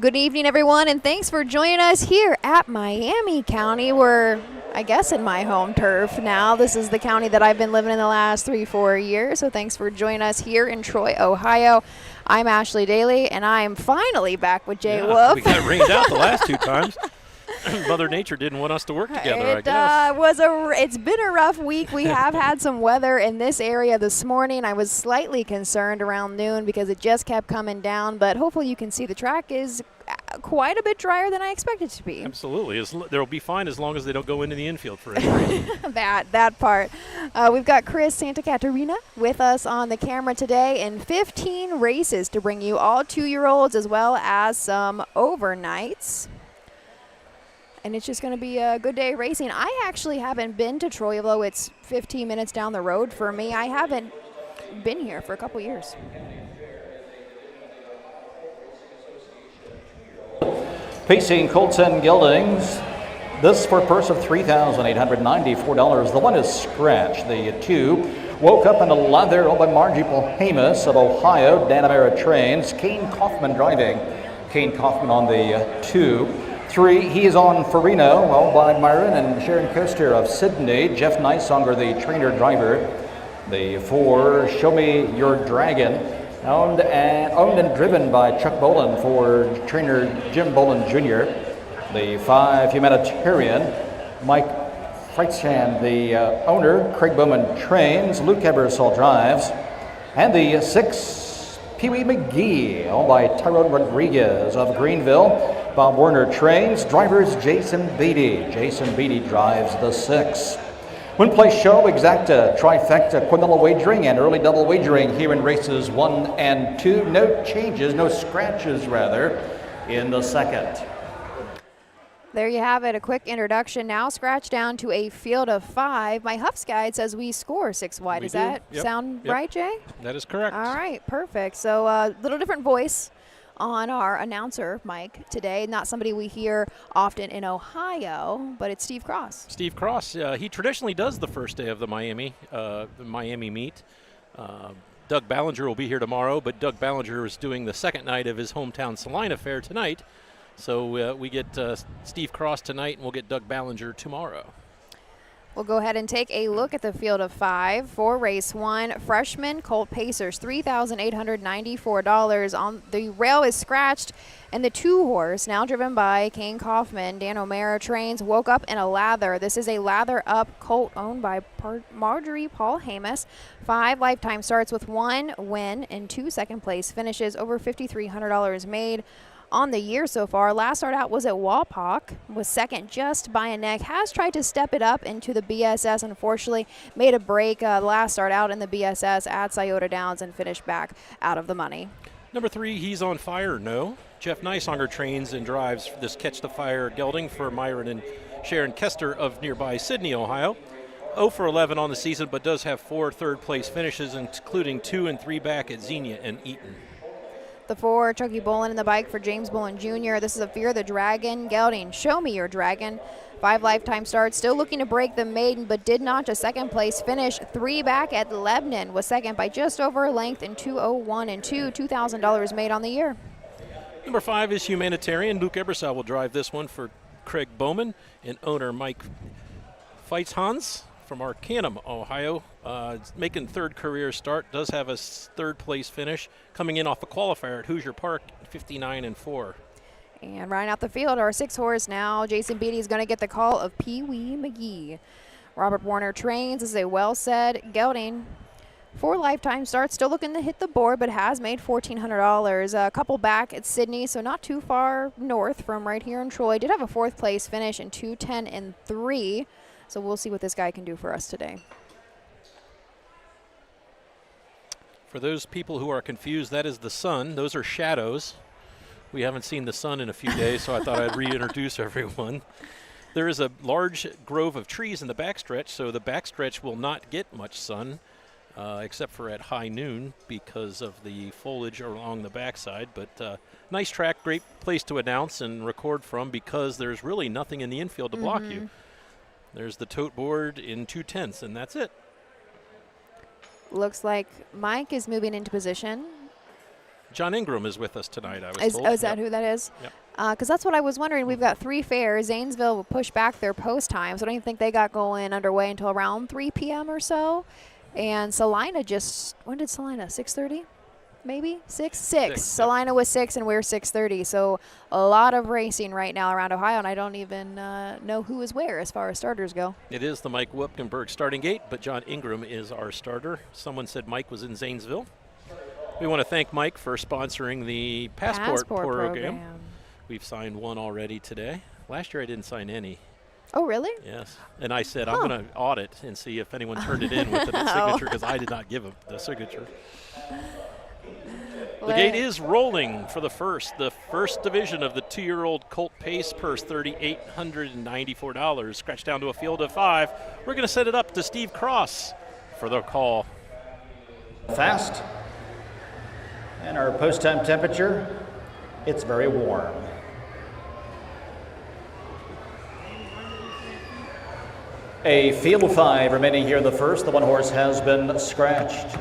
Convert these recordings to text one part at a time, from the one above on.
Good evening, everyone, and thanks for joining us here at Miami County. We're, I guess, in my home turf now. This is the county that I've been living in the last 3-4 years, so thanks for joining us here in Troy, Ohio. I'm Ashley Daly, and I am finally back with Jay Wolf. We got rained out the last 2 times. Mother Nature didn't want us to work together, I guess. It's been a rough week. We have had some weather in this area this morning. I was slightly concerned around noon because it just kept coming down, but hopefully you can see the track is quite a bit drier than I expected it to be. Absolutely. They'll be fine as long as they don't go into the infield for any reason. that part. We've got Chris Santa Catarina with us on the camera today and 15 races to bring you all 2-year-olds as well as some overnights. And it's just going to be a good day of racing. I actually haven't been to Troy, although it's 15 minutes down the road for me. I haven't been here for a couple years. Facing Colts and Geldings, this for a purse of $3,894. The one is scratched. The 2 woke up in a leather owned by Margie Polhamus of Ohio. Danamera Trains. Kane Kaufman driving. Kane Kaufman on the 2. 3, he is on Farino, well, by Myron and Sharon Koester of Sydney. Jeff Nysonger, the trainer-driver. The 4, Show Me Your Dragon, owned and driven by Chuck Bolin for trainer Jim Bolin Jr. The 5, Humanitarian, Mike Freitzhan, the owner. Craig Bowman trains, Luke Ebersol drives. And the 6, Pee Wee McGee, owned by Tyrone Rodriguez of Greenville. Bob Werner trains. Drivers Jason Beatty. Jason Beatty drives the 6. Win, place, show, exacta, trifecta, quinella wagering, and early double wagering here in races 1 and 2. No changes, no scratches rather, in the second. There you have it, a quick introduction. Now scratch down to a field of 5. My Huff's guide says we score 6 wide. Does that sound right, Jay? That is correct. All right, perfect. So a little different voice on our announcer, Mike, today. Not somebody we hear often in Ohio, but it's Steve Cross. Steve Cross, he traditionally does the first day of the Miami meet. Doug Ballinger will be here tomorrow, but Doug Ballinger is doing the second night of his hometown Salina Fair tonight. So we get Steve Cross tonight, and we'll get Doug Ballinger tomorrow. We'll go ahead and take a look at the field of 5 for race 1. Freshman Colt Pacers, $3,894. On the rail is scratched, and the 2-horse, now driven by Kane Kaufman, Dan O'Mara trains, woke up in a lather. This is a lather-up colt owned by Marjorie Polhamus. 5 lifetime starts with 1 win and 2 second-place finishes, over $5,300 made on the year so far. Last start out was at Wapak, was second just by a neck. Has tried to step it up into the BSS, unfortunately made a break last start out in the BSS at Scioto Downs and finished back out of the money. Number 3, He's on Fire, no. Jeff Nysonger trains and drives this Catch the Fire gelding for Myron and Sharon Kester of nearby Sydney, Ohio. 0 for 11 on the season, but does have 4 third-place finishes, including 2 and 3 back at Xenia and Eaton. The 4, Chucky Bolin in the bike for James Bolin Jr. This is a Fear the Dragon gelding. Show Me Your Dragon. 5 lifetime starts, still looking to break the maiden, but did not. A second place finish. 3 back at Lebanon, was second by just over a length in 2:01 and 2. $2,000 made on the year. Number 5 is Humanitarian. Luke Ebersol will drive this one for Craig Bowman and owner Mike Feitzhans from Arcanum, Ohio. Making 3rd career start, does have a 3rd place finish, coming in off a qualifier at Hoosier Park, 59 and 4. And riding out the field, our 6-horse now. Jason Beatty is going to get the call of Pee Wee McGee. Robert Warner trains. This is a well-said gelding. 4 lifetime starts, still looking to hit the board, but has made $1,400. A couple back at Sydney, so not too far north from right here in Troy. Did have a 4th place finish in 2:10 and 3. So we'll see what this guy can do for us today. For those people who are confused, that is the sun. Those are shadows. We haven't seen the sun in a few days, so I thought I'd reintroduce everyone. There is a large grove of trees in the backstretch, so the backstretch will not get much sun, except for at high noon because of the foliage along the backside. But nice track, great place to announce and record from because there's really nothing in the infield to block you. There's the tote board in 2/10, and that's it. Looks like Mike is moving into position. John Ingram is with us tonight, I was told. Is that who that is? Yep. Because that's what I was wondering. We've got 3 fairs. Zanesville will push back their post times. I don't even think they got going underway until around 3 p.m. or so. And Salina when did Salina? 6:30? Maybe? 6? 6. Salina was 6 and we're 6:30. So a lot of racing right now around Ohio, and I don't even know who is where as far as starters go. It is the Mike Wipkenberg starting gate, but John Ingram is our starter. Someone said Mike was in Zanesville. We want to thank Mike for sponsoring the Passport program. We've signed one already today. Last year I didn't sign any. Oh, really? Yes. And I said, I'm going to audit and see if anyone turned it in with the signature, because I did not give the signature. The gate is rolling for the first division of the 2-year-old Colt Pace purse, $3,894. Scratch down to a field of 5. We're going to set it up to Steve Cross for the call. Fast. And our post-time temperature, it's very warm. A field of 5 remaining here in the first. The 1 horse has been scratched.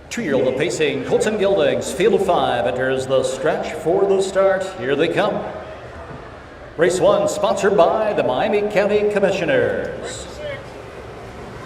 Two-year-old pacing, Colts and Geldings, field of 5 enters the stretch for the start. Here they come. Race 1, sponsored by the Miami County Commissioners.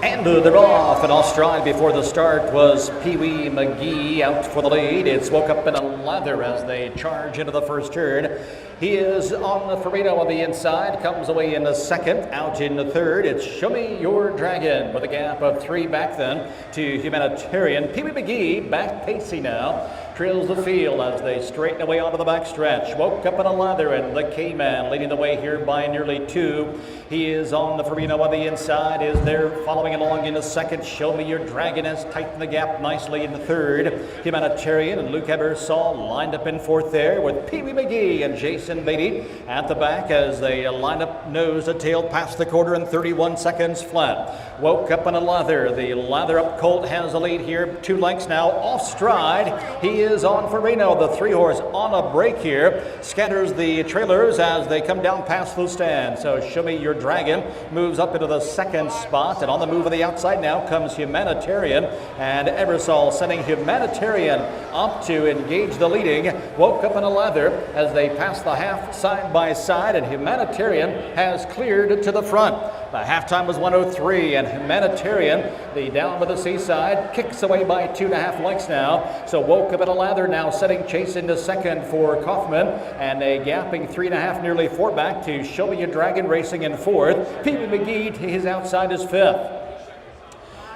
And they're off, and off stride before the start was Pee Wee McGee out for the lead. It's woke up in a lather as they charge into the first turn. He is on the Ferrito on the inside, comes away in the second, out in the third. It's Show Me Your Dragon with a gap of 3 back then to Humanitarian. Pee Wee McGee back pacing now. Trails the field as they straighten away onto the back stretch. Woke up in a lather, and the K-Man leading the way here by nearly 2. He is on the Ferrino on the inside, is there following along in the second. Show Me Your Dragon has tightened the gap nicely in the third. Humanitarian and Luke Ebersol lined up in fourth there with Pee Wee McGee and Jason Beatty at the back as they line up nose to tail past the quarter in 31 seconds flat. Woke up in a lather. The lather up Colt has the lead here. 2 lengths now off stride. He is on Ferrino. The 3 horse on a break here. Scatters the trailers as they come down past the stand. So Show Me Your Dragon moves up into the second spot, and on the move on the outside now comes Humanitarian, and Ebersol sending Humanitarian up to engage the leading. Woke up in a lather as they pass the half side by side, and Humanitarian has cleared to the front. The halftime was 1:03, and Humanitarian, the down by the seaside, kicks away by 2.5 lengths now. So Woke Up in a Lather now setting chase into second for Kaufman, and a gapping 3.5, nearly 4 back to Show Me Your Dragon racing in fourth. Pee Wee McGee to his outside is fifth.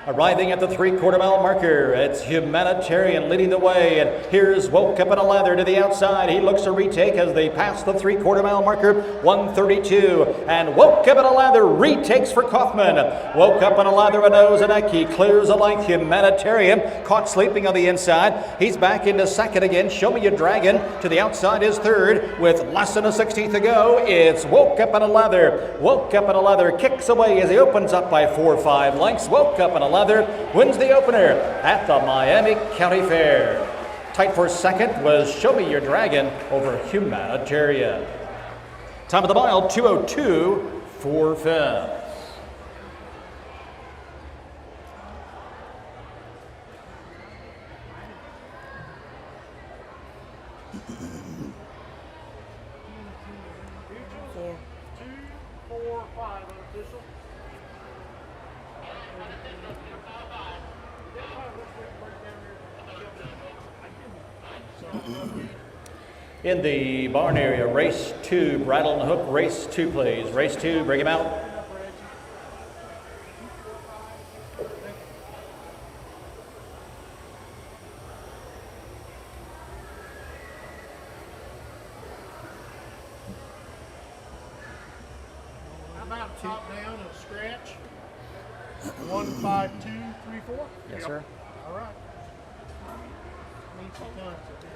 Arriving at the 3/4 mile marker, it's Humanitarian leading the way, and here's Woke Up in a Lather to the outside. He looks to retake as they pass the 3/4 mile marker, 1:32, and Woke Up in a Lather retakes for Kaufman. Woke Up in a Lather, a nose and neck. He clears a length. Humanitarian caught sleeping on the inside. He's back into second again. Show Me Your Dragon to the outside is third with less than a 16th to go. It's Woke Up in a Lather. Woke Up in a Lather kicks away as he opens up by 4 or 5 lengths. Woke Up in a Lather wins the opener at the Miami County Fair. Tight for second was Show Me Your Dragon over Humanitarian. Time of the mile, 2:02 for fifth. In the barn area, race 2, bridle and hook, race 2, please. Race 2, bring him out. How about top down and scratch? 1, 5, 2, 3, 4? Yes, sir. All right. Need some time for this.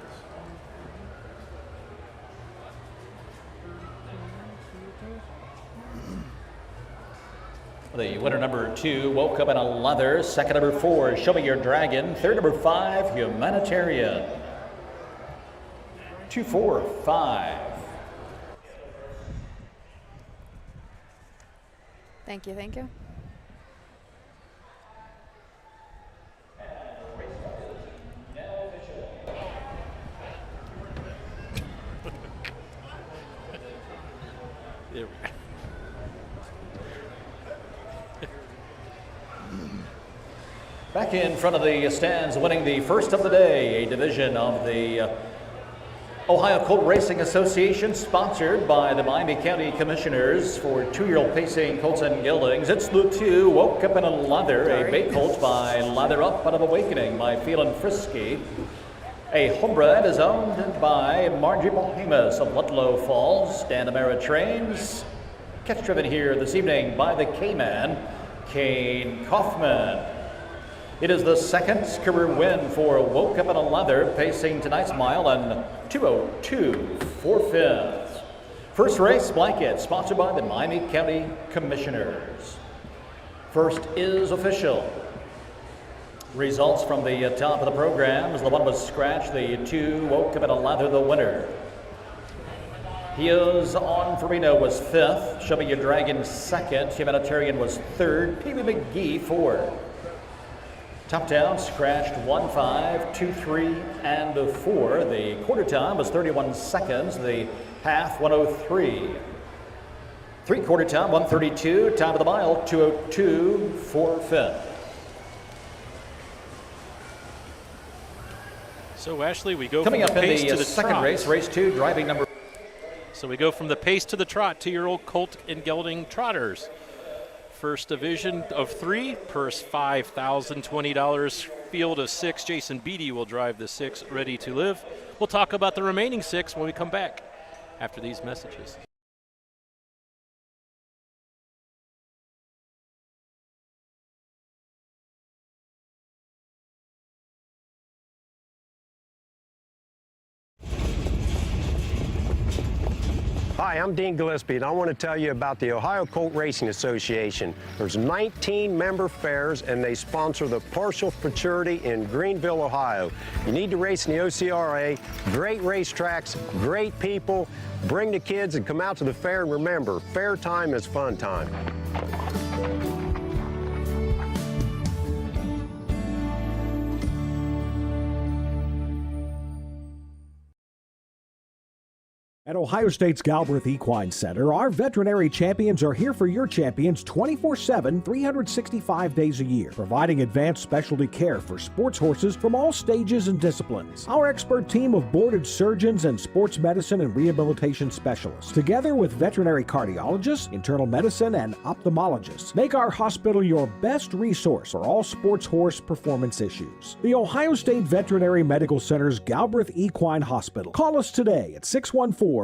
The winner number 2, Woke Up in a Lather. Second number 4, Show Me Your Dragon. Third number 5, Humanitarian. 2, 4, 5. Thank you, thank you. There we go. Back in front of the stands, winning the first of the day, a division of the Ohio Colt Racing Association, sponsored by the Miami County Commissioners for 2-year-old pacing colts and geldings. It's the 2, Woke Up in a Lather, a bay colt by Lather Up out of Awakening by Feelin' Frisky. A homebred is owned by Margie Bohemus of Ludlow Falls. Standardbred trains. Catch driven here this evening by the K-Man, Kane Kaufman. It is the second career win for Woke Up in a Lather, pacing tonight's mile and 2:02 4/5. First race blanket, sponsored by the Miami County Commissioners. First is official. Results from the top of the programs. The 1 was scratched. The 2, Woke Up in a Lather, the winner. He is on Farino was 5th. Shelby Your Dragon 2nd. Humanitarian was 3rd. Pee-wee McGee 4th. Top down, scratched 1, 5, 2, 3, and 4. The quarter time was 31 seconds. The half, 1:03. 3/4 time, 1:32. Time of the mile, 2:02 4/5. So Ashley, we go Coming from up the in pace the to the second trot. race, race 2, driving number. So we go from the pace to the trot, 2-year-old colt and gelding trotters. First division of 3, purse $5,020. Field of 6. Jason Beatty will drive the 6, Ready to Live. We'll talk about the remaining 6 when we come back after these messages. Hi, I'm Dean Gillespie, and I want to tell you about the Ohio Colt Racing Association. There's 19 member fairs, and they sponsor the Partial Futurity in Greenville, Ohio. You need to race in the OCRA. Great racetracks, great people. Bring the kids and come out to the fair, and remember, fair time is fun time. At Ohio State's Galbraith Equine Center, our veterinary champions are here for your champions 24/7, 365 days a year, providing advanced specialty care for sports horses from all stages and disciplines. Our expert team of boarded surgeons and sports medicine and rehabilitation specialists, together with veterinary cardiologists, internal medicine, and ophthalmologists, make our hospital your best resource for all sports horse performance issues. The Ohio State Veterinary Medical Center's Galbraith Equine Hospital. Call us today at 614-292-6661.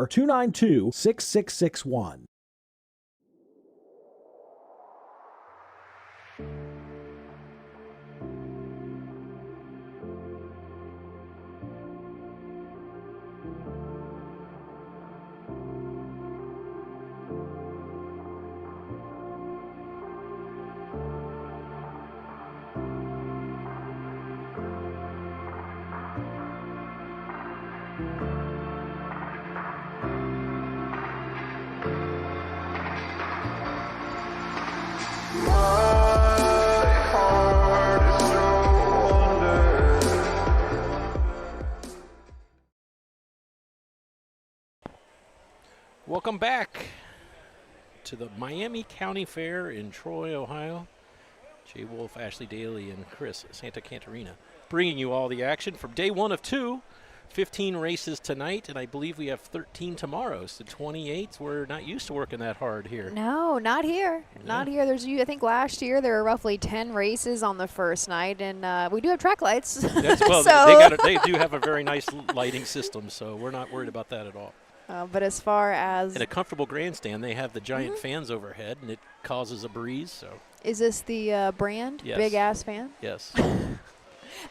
Welcome back to the Miami County Fair in Troy, Ohio. Jay Wolf, Ashley Daly, and Chris Santa Catarina bringing you all the action from day 1 of 2. 15 races tonight, and I believe we have 13 tomorrow. So 28. We're not used to working that hard here. No, not here. Not here. I think last year there were roughly 10 races on the first night, and we do have track lights. Well, so they do have a very nice lighting system, so we're not worried about that at all. But as far as in a comfortable grandstand, they have the giant fans overhead, and it causes a breeze. So is this the brand? Yes. Big ass fan? Yes.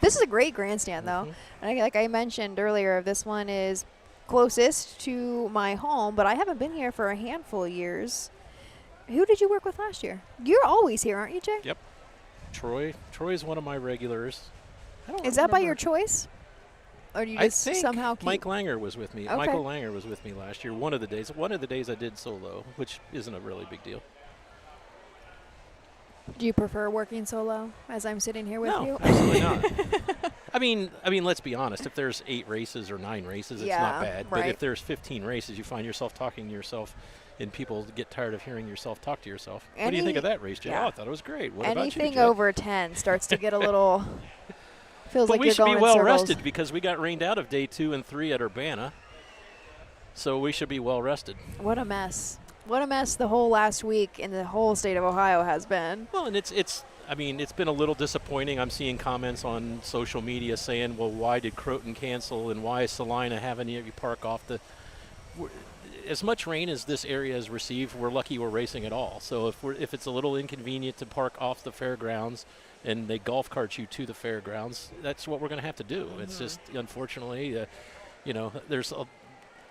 This is a great grandstand, though. And like I mentioned earlier, this one is closest to my home, but I haven't been here for a handful of years. Who did you work with last year? You're always here, aren't you, Jay? Yep. Troy is one of my regulars. Is that by your choice? Or do you just somehow keep? Mike Langer was with me. Okay. Michael Langer was with me last year. One of the days I did solo, which isn't a really big deal. Do you prefer working solo as I'm sitting here with you? No, absolutely not. I mean, let's be honest. If there's 8 races or 9 races, it's not bad. But if there's 15 races, you find yourself talking to yourself, and people get tired of hearing yourself talk to yourself. What do you think of that race, Jay? Oh, I thought it was great. What about you, anything Jay? over 10 starts to get a little feels But like we you're should be going in well circles. rested because we got rained out of day 2 and 3 at Urbana. So we should be well rested. What a mess. What a mess the whole last week in the whole state of Ohio has been. Well, and it's been a little disappointing. I'm seeing comments on social media saying, well, why did Croton cancel and why is Salina having you park off the... As much rain as this area has received, we're lucky we're racing at all. So if it's a little inconvenient to park off the fairgrounds and they golf cart you to the fairgrounds, that's what we're going to have to do. Mm-hmm. It's just, unfortunately, there's a...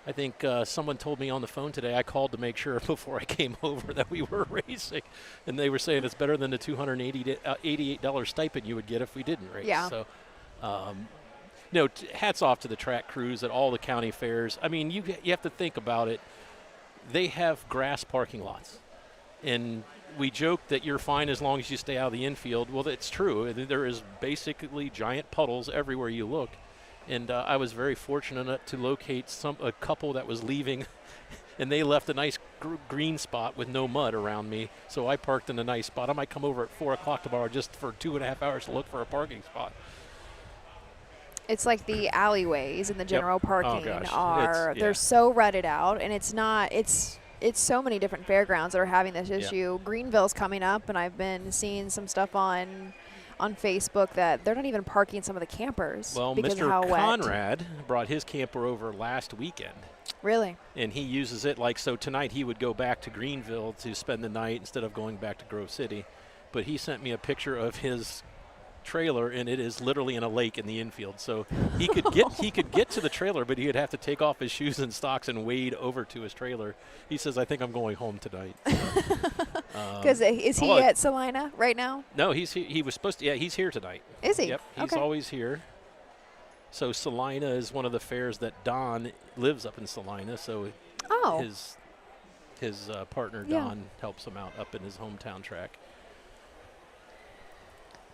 I think someone told me on the phone today, I called to make sure before I came over that we were racing. And they were saying it's better than the $288 stipend you would get if we didn't race. Yeah. So, hats off to the track crews at all the county fairs. I mean, you have to think about it. They have grass parking lots. And we joke that you're fine as long as you stay out of the infield. Well, that's true. There is basically giant puddles everywhere you look. And I was very fortunate to locate a couple that was leaving, and they left a nice green spot with no mud around me. So I parked in a nice spot. I might come over at 4 o'clock tomorrow just for 2.5 hours to look for a parking spot. It's like the alleyways and the general parking they're It's so rutted out, and it's not. It's so many different fairgrounds that are having this issue. Greenville's coming up, and I've been seeing some stuff on Facebook that they're not even parking some of the campers because Mr. of how wet. Conrad brought his camper over last weekend. Really? And he uses it so tonight he would go back to Greenville to spend the night instead of going back to Grove City. But he sent me a picture of his trailer, and it is literally in a lake in the infield. So he could get to the trailer, but he would have to take off his shoes and socks and wade over to his trailer. He says, I think I'm going home tonight. Because is he at Salina right now? No, he was supposed to. Yeah, he's here tonight. Is he? Yep, he's always here. So Salina is one of the fairs that Don lives up in Salina. So his partner Don helps him out up in his hometown track.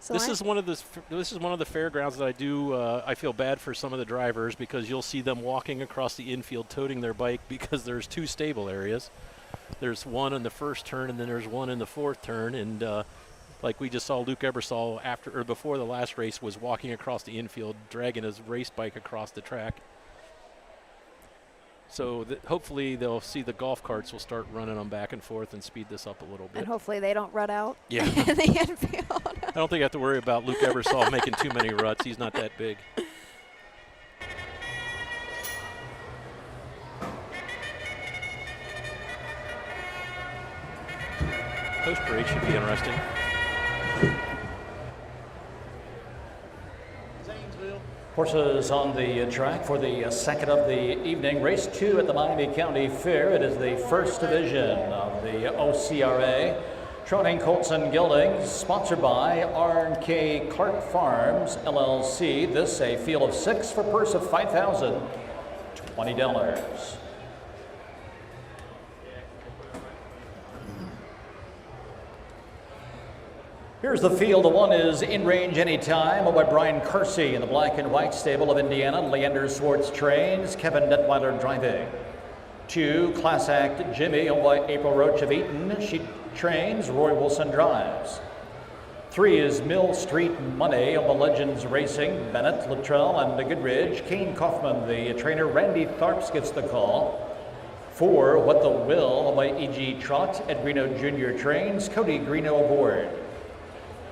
This is one of the fairgrounds that I do. I feel bad for some of the drivers because you'll see them walking across the infield toting their bike because there's 2 stable areas. There's one in the first turn, and then there's one in the 4th turn. And like we just saw, Luke Ebersol before the last race was walking across the infield, dragging his race bike across the track. So hopefully they'll see the golf carts will start running them back and forth and speed this up a little bit. And hopefully they don't rut out in the infield. I don't think I have to worry about Luke Ebersol making too many ruts. He's not that big. Post parade should be interesting. Horses on the track for the second of the evening. Race 2 at the Miami County Fair. It is the first division of the OCRA. Troning Colts and Geldings, sponsored by R&K Clark Farms, LLC. This a field of 6 for a purse of $5,020. Here's the field. The 1 is in range anytime, owned by Brian Kersey in the black and white stable of Indiana. Leander Swartz trains, Kevin Detweiler driving. 2, Class Act Jimmy, owned by April Roach of Eaton. She trains, Roy Wilson drives. 3 is Mill Street Money, owned by Legends Racing, Bennett, Luttrell, and Goodridge. Kane Kaufman, the trainer. Randy Tharps gets the call. 4, What the Will, owned by E.G. Trott. Ed Greeno Jr. trains, Cody Greeno aboard.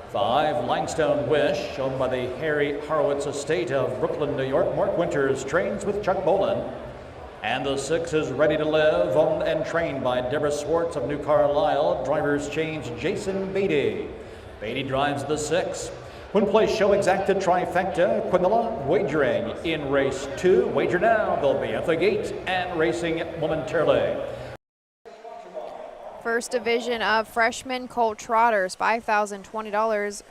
5, Limestone Wish, owned by the Harry Horowitz Estate of Brooklyn, New York. Mark Winters trains with Chuck Boland. And the 6 is Ready to Live, owned and trained by Deborah Swartz of New Carlisle. Drivers change Jason Beatty. Beatty drives the 6. When place show exacted trifecta, Quinella wagering in race 2. Wager now, they'll be at the gate and racing momentarily. First division of freshman Colt Trotters, $5,020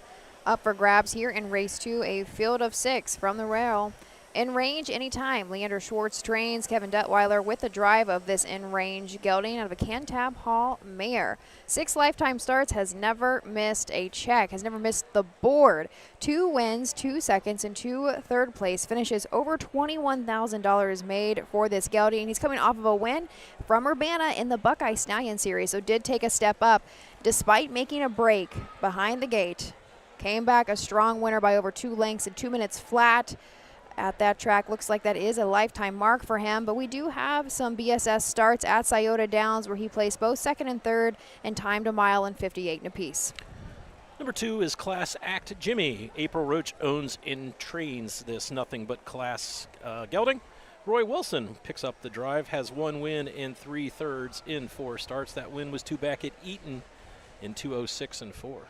up for grabs here in race 2, a field of 6 from the rail. In range anytime, Leander Schwartz trains Kevin Detweiler with the drive of this in range gelding out of a Cantab Hall mare. 6 lifetime starts, has never missed a check, has never missed the board. 2 wins, 2 seconds, and 2 third place finishes. Over $21,000 made for this gelding. He's coming off of a win from Urbana in the Buckeye Stallion Series, so did take a step up despite making a break behind the gate. Came back a strong winner by over 2 lengths in 2 minutes flat. At that track, looks like that is a lifetime mark for him, but we do have some BSS starts at Scioto Downs where he placed both second and third and timed a mile and 58 apiece. Number 2 is Class Act Jimmy. April Roach owns and trains this nothing but class gelding. Roy Wilson picks up the drive, has 1 win in 3 thirds in 4 starts. That win was 2 back at Eaton in 2:06 and 4.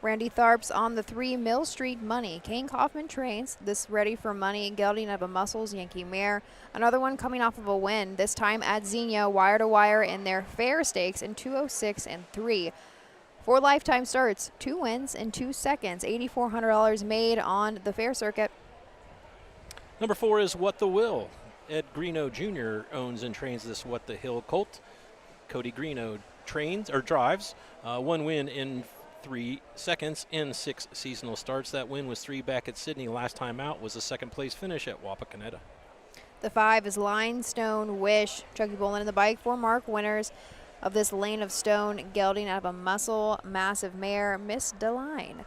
Randy Tharps on the 3, Mill Street Money. Kane Kaufman trains this ready for money gelding of a Muscles Yankee mare. Another one coming off of a win, this time at Xenia, wire to wire in their fair stakes in 2:06 and 3. 4 lifetime starts, 2 wins in 2 seconds, $8,400 made on the fair circuit. Number 4 is What the Will. Ed Greeno Jr. owns and trains this What the Hill colt. Cody Greeno trains or drives, 1 win in 3 seconds in 6 seasonal starts. That win was 3 back at Sydney. Last time out was a 2nd place finish at Wapakoneta. The 5 is Limestone Wish. Chucky Bolin in the bike for Mark winners of this Lane of Stone gelding out of a Muscle Massive mare, Miss Deline.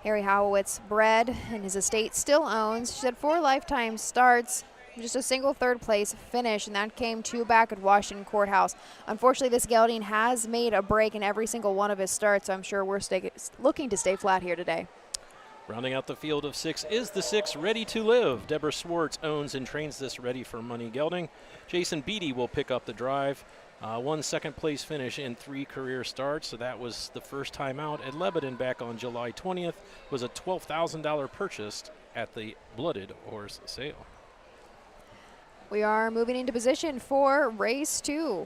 Harry Howowitz bred and his estate still owns. She had 4 lifetime starts, just a single 3rd place finish, and that came 2 back at Washington Courthouse. Unfortunately, this gelding has made a break in every single one of his starts, so I'm sure we're looking to stay flat here today. Rounding out the field of 6 is the 6, Ready to Live. Deborah Swartz owns and trains this Ready for Money gelding. Jason Beatty will pick up the drive. 1 2nd place finish in 3 career starts, so that was the first time out at Lebanon back on July 20th. Was a $12,000 purchase at the Blooded Horse sale. We are moving into position for race 2.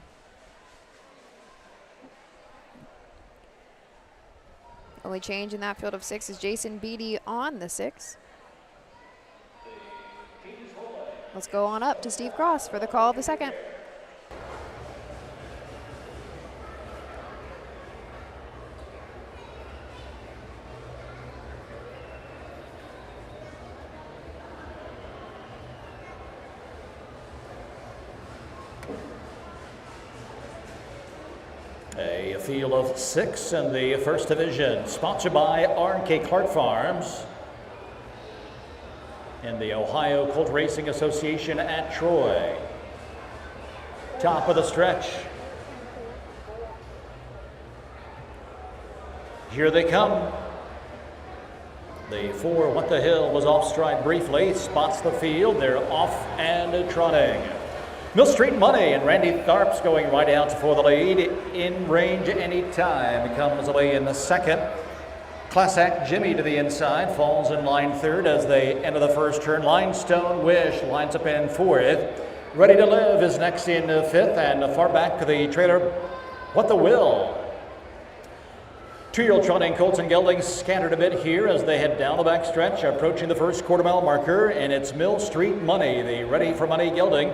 Only change in that field of 6 is Jason Beatty on the 6. Let's go on up to Steve Cross for the call of the 2nd. A field of 6 in the 1st division, sponsored by R&K Clark Farms and the Ohio Colt Racing Association at Troy. Top of the stretch. Here they come. The 4, What the Hill, was off stride briefly, spots the field. They're off and trotting. Mill Street Money and Randy Tharps going right out for the lead. In range anytime. Comes away in the 2nd. Class Act Jimmy to the inside, falls in line 3rd as they enter the 1st turn. Limestone Wish lines up in 4th. Ready to Live is next in 5th, and far back to the trailer, What the Will. 2-year-old trotting colts and geldings scattered a bit here as they head down the back stretch, approaching the 1st quarter-mile marker, and it's Mill Street Money, the Ready for Money gelding,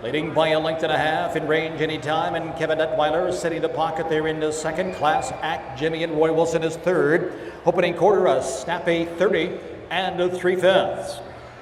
leading by a length and a half. In range anytime, and Kevin Detweiler is setting the pocket there into 2nd. Class Act Jimmy and Roy Wilson is 3rd. Opening quarter, a snappy 30 and 3/5.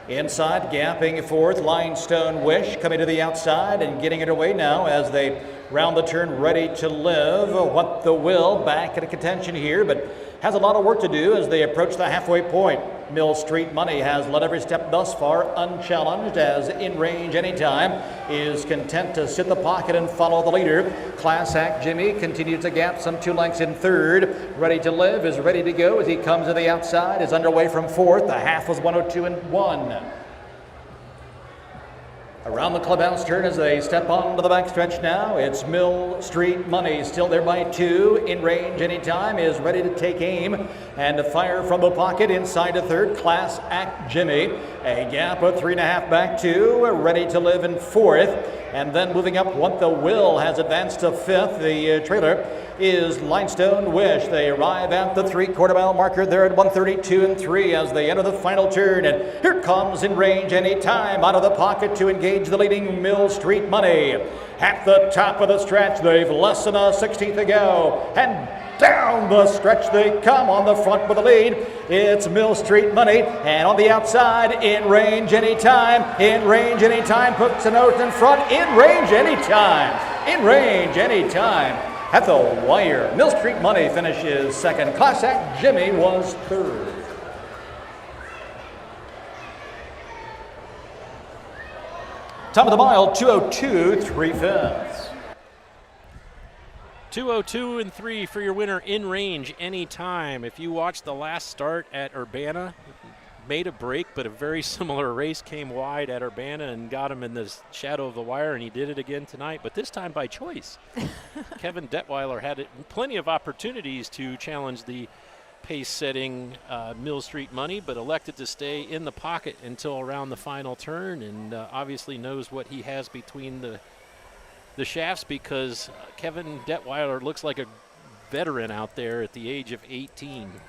Inside, gapping 4th, Limestone Wish coming to the outside and getting it away now as they round the turn. Ready to Live. What the Will back at a contention here, but has a lot of work to do as they approach the halfway point. Mill Street Money has led every step thus far unchallenged, as In range anytime is content to sit the pocket and follow the leader. Class Act Jimmy continues to gap some 2 lengths in 3rd. Ready to Live is ready to go as he comes to the outside, is underway from 4th. The half was 102 and 1. Around the clubhouse turn as they step onto the backstretch now, it's Mill Street Money still there by 2. In range anytime is ready to take aim and to fire from the pocket inside to 3rd. Class Act Jimmy, a gap of 3.5 back 2. Ready to Live in 4th. And then moving up, What the Will has advanced to 5th. The trailer is Limestone Wish. They arrive at the 3/4 mile marker there at 1:32 3 as they enter the final turn. And here comes In Range Anytime out of the pocket to engage the leading Mill Street Money. At the top of the stretch, they've less than a 16th to go. And down the stretch they come on the front with the lead. It's Mill Street Money, and on the outside, In Range Anytime. In Range Anytime puts a note in front. In Range Anytime. In Range Anytime. At the wire, Mill Street Money finishes second. Class Act Jimmy was third. Top of the mile, 2:02 3/5. 2:02 3 for your winner, In Range Anytime. If you watched the last start at Urbana, made a break, but a very similar race, came wide at Urbana and got him in the shadow of the wire, and he did it again tonight, but this time by choice. Kevin Detweiler had plenty of opportunities to challenge the pace-setting Mill Street Money, but elected to stay in the pocket until around the final turn, and obviously knows what he has between the shafts, because Kevin Detweiler looks like a veteran out there at the age of 18.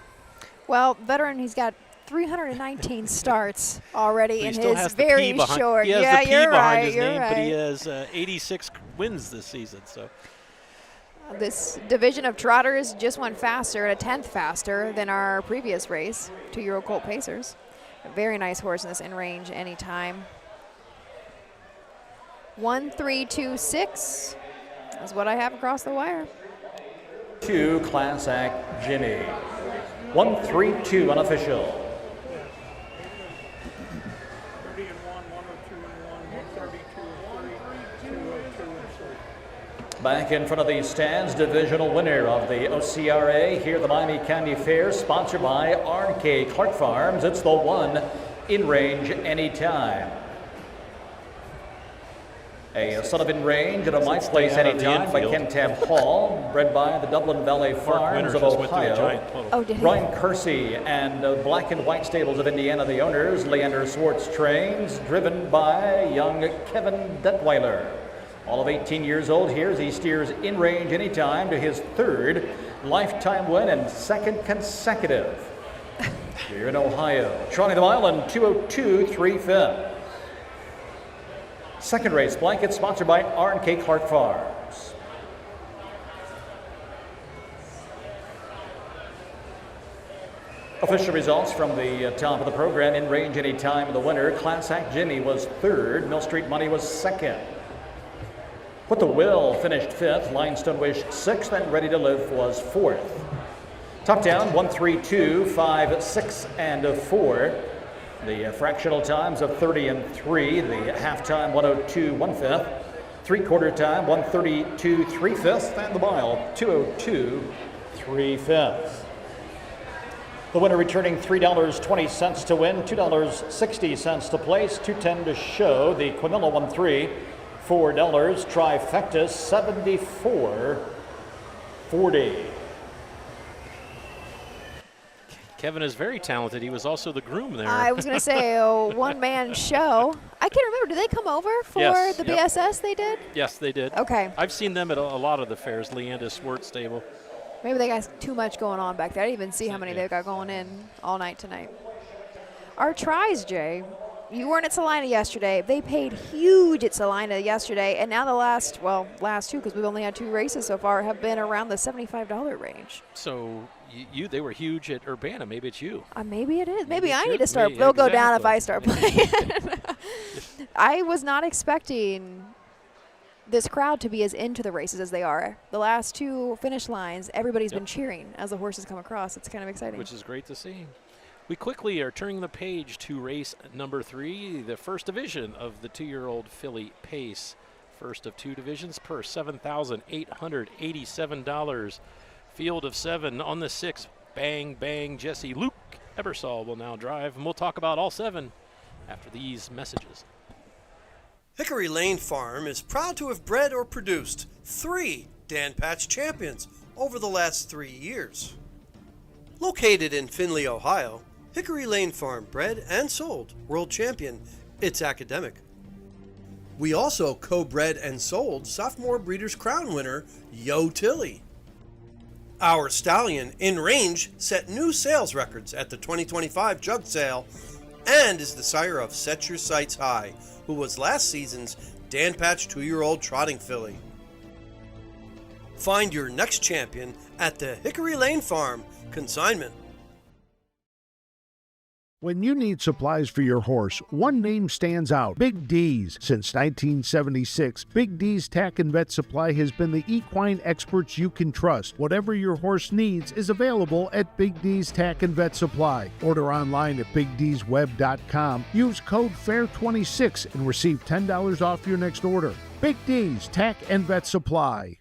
Well, veteran, he's got 319 starts already in still his has the very P behind, short. He has yeah, the P you're behind right. his You're name, right. but he has 86 wins this season. So This division of trotters just went faster, a 10th faster than our previous race, 2-year-old Colt Pacers. A very nice horse in this In Range Anytime. 1-3-2-6 is what I have across the wire. 2 Class Act Jimmy. 1-3-2 unofficial. 30-1, 102-1, 132-3, 202-3. Back in front of the stands, divisional winner of the OCRA here at the Miami County Fair, sponsored by R&K Clark Farms. It's the 1 In Range Anytime. A son of In Range at a My Place Anytime by Ken Tab Hall, bred by the Dublin Valley Farms of Ohio. Oh, did he? Brian Kersey and Black and White Stables of Indiana, the owners. Leander Swartz trains, driven by young Kevin Detweiler. All of 18 years old here as he steers In Range Anytime to his 3rd lifetime win and 2nd consecutive here in Ohio. Trotting the mile in 2:02 3/5. Second race blanket sponsored by R&K Clark Farms. Official results from the top of the program. In Range Anytime, the winner. Class Act Jimmy was 3rd. Mill Street Money was 2nd. What the Will finished 5th. Limestone Wish 6th, and Ready to Live was 4th. Top down 1-3-2, 5, 6, and 4. The fractional times of 30 and 3. The half time 1:02 1/5. 3/4 time 1:32 3/5, and the mile 2:02 3/5. The winner returning $3.20 to win, $2.60 to place, $2.10 to show. The Quinilla 1-3, $4. Trifecta $74.40. Kevin is very talented. He was also the groom there. I was going to say a one-man show. I can't remember. Did they come over for Yes, the yep. BSS they did? Yes, they did. Okay. I've seen them at a lot of the fairs, Leander Swartz stable. Maybe they got too much going on back there. I didn't even see how many they got going in all night tonight. Our tries, Jay. You weren't at Salina yesterday. They paid huge at Salina yesterday, and now the last two, because we've only had 2 races so far, have been around the $75 range. So they were huge at Urbana. Maybe it's you. Maybe it is. Maybe Maybe I it need should to start. be, They'll go down if exactly. I start playing. I was not expecting this crowd to be as into the races as they are. The last 2 finish lines, everybody's been cheering as the horses come across. It's kind of exciting. Which is great to see. We quickly are turning the page to race number 3, the first division of the 2-year-old filly Pace. First of 2 divisions per $7,887. Field of 7 on the 6. Bang, bang, Jesse. Luke Ebersol will now drive, and we'll talk about all 7 after these messages. Hickory Lane Farm is proud to have bred or produced 3 Dan Patch champions over the last 3 years. Located in Findlay, Ohio, Hickory Lane Farm bred and sold world champion It's Academic. We also co-bred and sold sophomore Breeders' Crown winner Yo Tilly. Our stallion, In Range, set new sales records at the 2025 Jug Sale and is the sire of Set Your Sights High, who was last season's Dan Patch 2-year-old trotting filly. Find your next champion at the Hickory Lane Farm. Consignment. When you need supplies for your horse, one name stands out: Big D's. Since 1976, Big D's Tack and Vet Supply has been the equine experts you can trust. Whatever your horse needs is available at Big D's Tack and Vet Supply. Order online at BigD'sWeb.com. Use code FAIR26 and receive $10 off your next order. Big D's Tack and Vet Supply.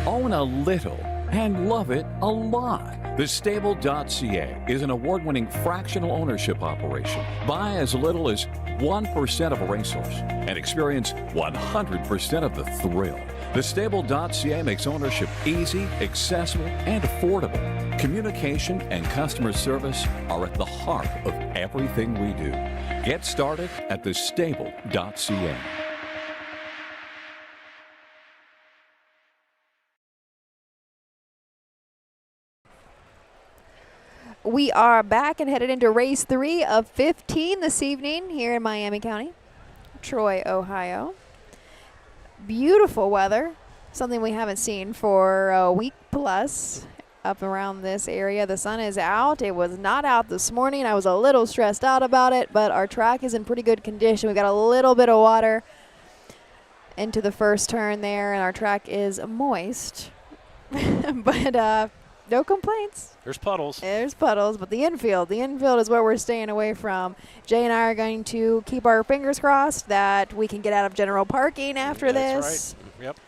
Own a little and love it a lot. TheStable.ca is an award-winning fractional ownership operation. Buy as little as 1% of a racehorse and experience 100% of the thrill. TheStable.ca makes ownership easy, accessible, and affordable. Communication and customer service are at the heart of everything we do. Get started at TheStable.ca. We are back and headed into race 3 of 15 this evening here in Miami County, Troy, Ohio. Beautiful weather, something we haven't seen for a week plus up around this area. The sun is out. It was not out this morning. I was a little stressed out about it, but our track is in pretty good condition. We've got a little bit of water into the first turn there, and our track is moist. But no complaints. There's puddles. There's puddles, but the infield is where we're staying away from. Jay and I are going to keep our fingers crossed that we can get out of general parking after this. That's right. Yep.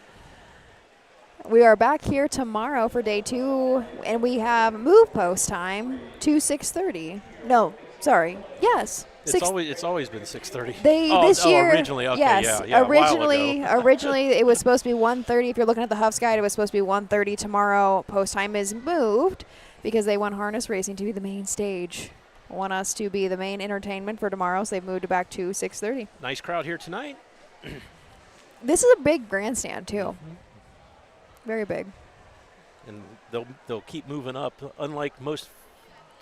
We are back here tomorrow for day 2, and we have move post time to 6:30. No, sorry. Yes. It's always been 6:30. This year originally, okay, yes, yeah, a while ago. originally it was supposed to be 1:30. If you're looking at the Huff's Guide, it was supposed to be 1:30 tomorrow. Post time is moved because they want harness racing to be the main stage. Want us to be the main entertainment for tomorrow, so they've moved it back to 6:30. Nice crowd here tonight. This is a big grandstand too. Mm-hmm. Very big. And they'll keep moving up. Unlike most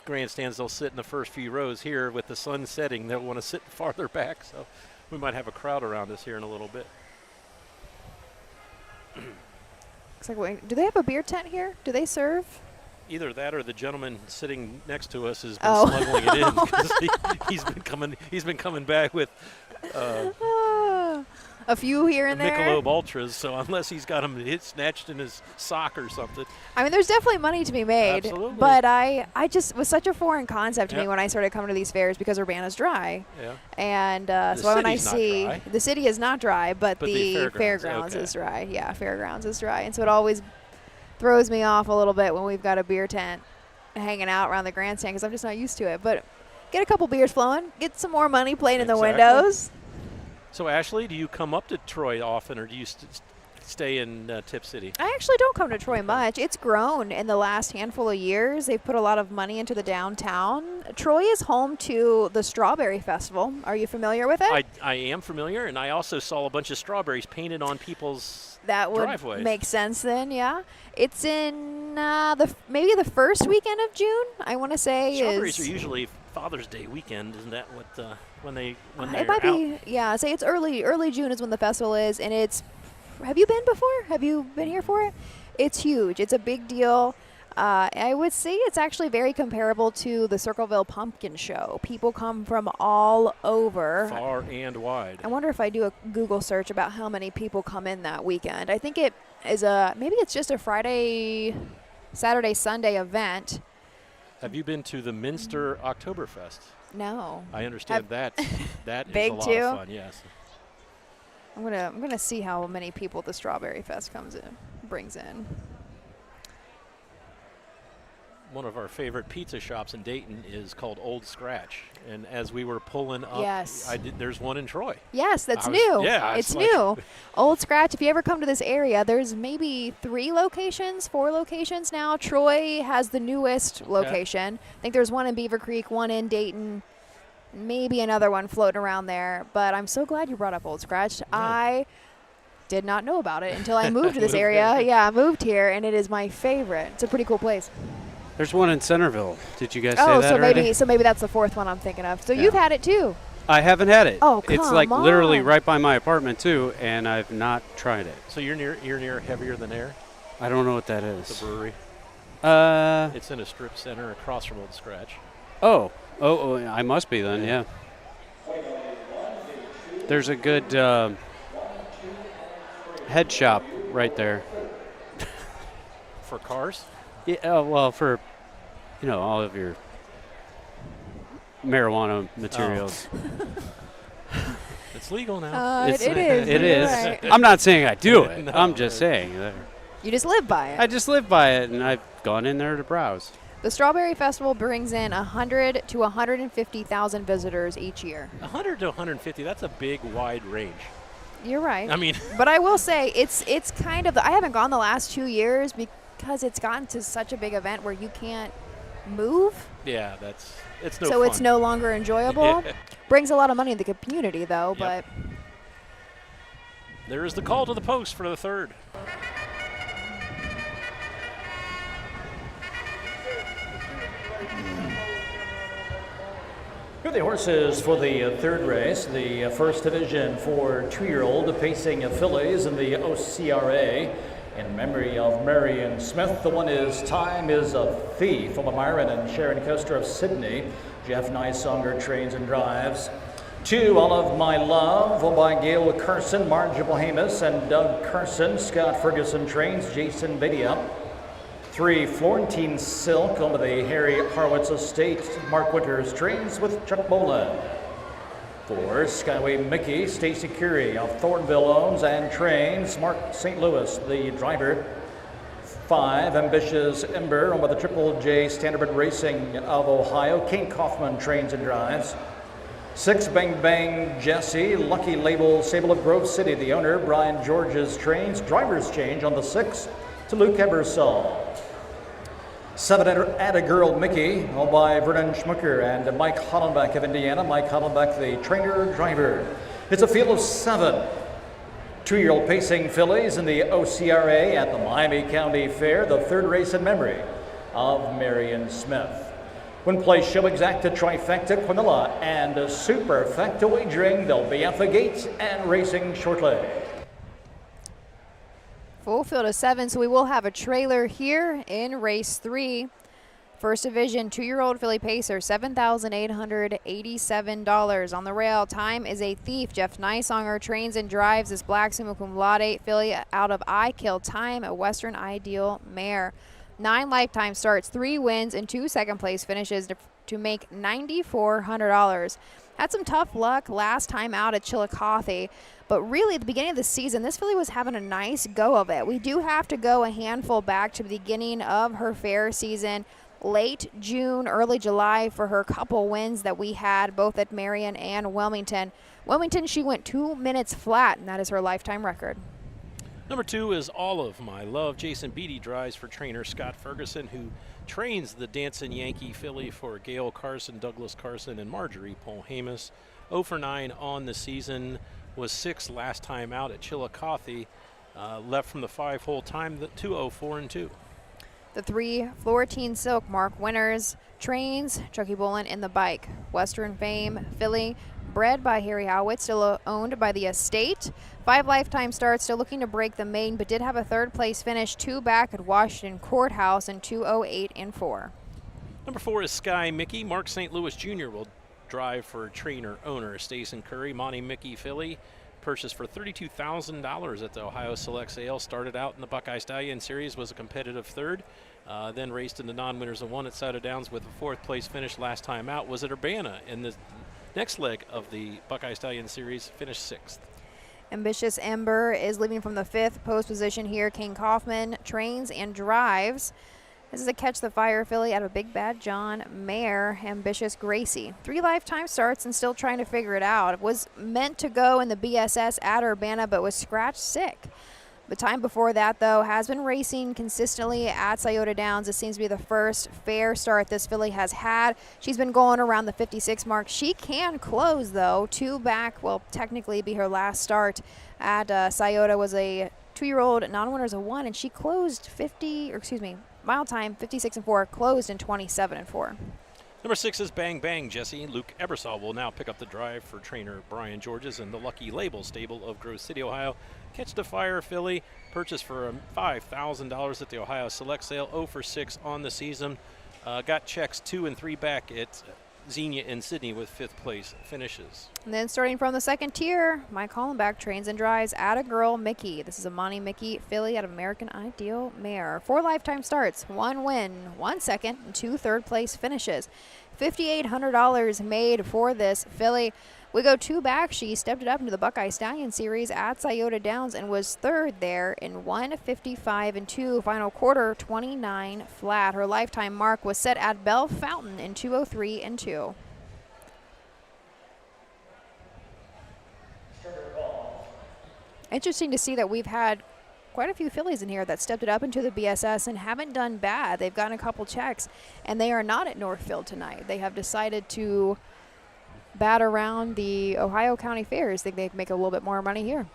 grandstands, they'll sit in the first few rows. Here with the sun setting, they'll want to sit farther back, so we might have a crowd around us here in a little bit. Looks like, wait, do they have a beer tent here? Do they serve? Either that or the gentleman sitting next to us has been smuggling it in because he's been coming back with a few here and there. Michelob Ultras, so unless he's got them snatched in his sock or something. I mean, there's definitely money to be made. Absolutely. But I just was such a foreign concept to me when I started coming to these fairs because Urbana's dry. Yeah. And so when I see the city is not dry, but the fairgrounds okay. is dry. Yeah, fairgrounds is dry. And so it always throws me off a little bit when we've got a beer tent hanging out around the grandstand because I'm just not used to it. But get a couple beers flowing, get some more money playing in the windows. So, Ashley, do you come up to Troy often, or do you stay in Tip City? I actually don't come to Troy much. It's grown in the last handful of years. They've put a lot of money into the downtown. Troy is home to the Strawberry Festival. Are you familiar with it? I am familiar, and I also saw a bunch of strawberries painted on people's driveways. That would make sense then, yeah. It's in maybe the first weekend of June, I want to say. Strawberries are usually Father's Day weekend. Isn't that what when they're it might out? Be, yeah, say it's early June is when the festival is, and it's, have you been before? Have you been here for it? It's huge. It's a big deal. I would say it's actually very comparable to the Circleville Pumpkin Show. People come from all over. Far and wide. I wonder if I do a Google search about how many people come in that weekend. I think it is maybe it's just a Friday, Saturday, Sunday event. Have you been to the Minster Oktoberfest? No. I understand that is big a lot too? of fun, yes. I'm gonna see how many people the Strawberry Fest brings in. one of our favorite pizza shops in Dayton is called Old Scratch. And as we were pulling up, Yes. there's one in Troy. Yes, that's I was- new. yeah, It's it's like- new. Old Scratch, if you ever come to this area, there's maybe 4 locations now. Troy has the newest location. I think there's one in Beaver Creek, one in Dayton, maybe another one floating around there. But I'm so glad you brought up Old Scratch. I did not know about it until I moved to this area. Yeah, I moved here, and it is my favorite. It's a pretty cool place. There's one in Centerville. Did you guys say Oh, that so already? maybe that's the 4th one I'm thinking of. So Yeah. you've had it too. I haven't had it. Oh, It's come like literally on. right by my apartment too, and I've not tried it. So you're near Heavier Than Air, I don't know what that the is. brewery. It's It's in a strip center across from Old Scratch. oh, I must be then. Yeah. There's a good head shop right there. For cars? Yeah, well, for all of your marijuana materials. It's legal now. It is. It you're is. right. I'm not saying I do it. No, I'm just saying that You just live by it. I just live by it, and I've gone in there to browse. The Strawberry Festival brings in 100 to 150,000 visitors each year. 100 to 150, that's a big, wide range. You're right. I mean, But I will say it's kind of I haven't gone the last 2 years because it's gotten to such a big event where you can't move. yeah, it's no So fun. it's no longer enjoyable. Brings a lot of money in the community though, Yep. but There is the call to the post for the 3rd. Here are the horses for the 3rd race, the first division for 2-year-old pacing fillies in the OCRA. In memory of Marion Smith, the one is Time is a Thief, from Myron and Sharon Coaster of Sydney. Jeff Nysonger trains and drives. 2, All of My Love, owned by Gail Carson, Marge Bohemus, and Doug Carson. Scott Ferguson trains, Jason Bedia. 3, Florentine Silk, owned by the Harry Harwitz Estate. Mark Winters trains with Chuck Boland. 4, Skyway Mickey, Stacy Curie of Thornville owns and trains. Mark St. Louis, the driver. 5, Ambitious Ember, owned by the Triple J Standardbred Racing of Ohio. Kane Kaufman trains and drives. 6, Bang Bang Jesse, Lucky Label Sable of Grove City, the owner. Brian Georges trains. Driver's change on the 6 to Luke Ebersol. 7, Add a Girl Mickey, owned by Vernon Schmucker and Mike Hollenbeck of Indiana. Mike Hollenbeck, the trainer-driver. It's a field of 7. 2-year-old pacing fillies in the OCRA at the Miami County Fair, the 3rd race in memory of Marion Smith. When play show exacta, trifecta, quinilla, and superfecta wagering, they'll be at the gate and racing shortly. full field of 7, so we will have a trailer here in race 3. First division 2-year-old filly pacer, $7,887 on the rail. Time is a Thief. Jeff Nysonger trains and drives this black summa cum laude filly out of I Kill Time, a Western Ideal mare. 9 lifetime starts, 3 wins, and 2 second-place finishes to make $9,400. Had some tough luck last time out at Chillicothe, but really at the beginning of the season, this filly was having a nice go of it. We do have to go a handful back to the beginning of her fair season, late June, early July, for her couple wins that we had both at Marion and Wilmington. Wilmington, she went 2 minutes flat, and that is her lifetime record. Number 2 is All of My Love. Jason Beatty drives for trainer Scott Ferguson, who trains the Dancing Yankee filly for Gail Carson, Douglas Carson, and Marjorie Polhamus. 0 for 9 on the season, was 6 last time out at Chillicothe. Left from the 5-hole time, the 2:04.2. The 3, Florentine Silk, Mark Winters trains, Chucky Bolin in the bike. Western Fame filly, bred by Harry Howitz, still owned by the estate. 5 lifetime starts, still looking to break the maiden, but did have a 3rd place finish, 2 back at Washington Courthouse in 2:08.4. Number 4 is Sky Mickey. Mark St. Louis Jr. will drive for trainer owner Stacey Curry. Monty Mickey filly, purchased for $32,000 at the Ohio Select Sale. Started out in the Buckeye Stallion Series, was a competitive 3rd. Then raced in the non-winners and won at Souda Downs with a 4th place finish last time out. Was at Urbana in the next leg of the Buckeye Stallion Series, finished 6th. Ambitious Ember is leaving from the 5th post position here. Kane Kaufman trains and drives. This is a Catch the Fire filly out of Big Bad John mare, Ambitious Gracie. 3 lifetime starts and still trying to figure it out. Was meant to go in the BSS at Urbana, but was scratch sick. The time before that, though, has been racing consistently at Scioto Downs. This seems to be the first fair start this filly has had. She's been going around the 56 mark. She can close, though. 2 back will technically be her last start at Scioto. Was a 2-year-old non-winners of 1, and she closed mile time 56-4, closed in 27-4. Number 6 is Bang Bang Jesse. Luke Ebersol will now pick up the drive for trainer Brian Georges and the Lucky Label stable of Grove City, Ohio. Catch the Fire filly, purchased for $5,000 at the Ohio Select Sale, 0 for 6 on the season. Got checks 2 and 3 back at Xenia in Sydney with 5th place finishes. And then starting from the second tier, Mike Hollenbach trains and drives Atta Girl Mickey. This is a Monty Mickey filly out of American Ideal mare. 4 lifetime starts, 1 win, 1 second, and 2 third place finishes. $5,800 made for this filly. We go 2 back. She stepped it up into the Buckeye Stallion Series at Scioto Downs and was 3rd there in 1:55-2. Final quarter, 29 flat. Her lifetime mark was set at Bell Fountain in 2:03-2. Interesting to see that we've had quite a few fillies in here that stepped it up into the BSS and haven't done bad. They've gotten a couple checks, and they are not at Northfield tonight. They have decided to bat around the Ohio County Fairs. Think they can make a little bit more money here.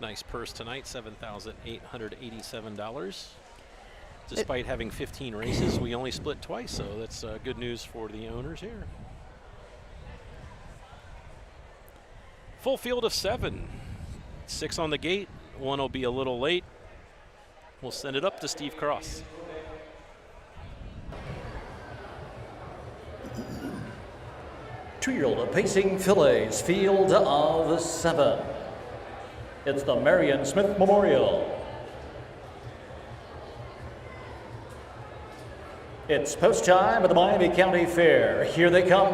Nice purse tonight, $7,887. Despite having 15 races, we only split twice, so that's good news for the owners here. Full field of 7. 6 on the gate. 1 will be a little late. We'll send it up to Steve Cross. Two-year-old pacing fillies, field of 7. It's the Marion Smith Memorial. It's post time at the Miami County Fair. Here they come.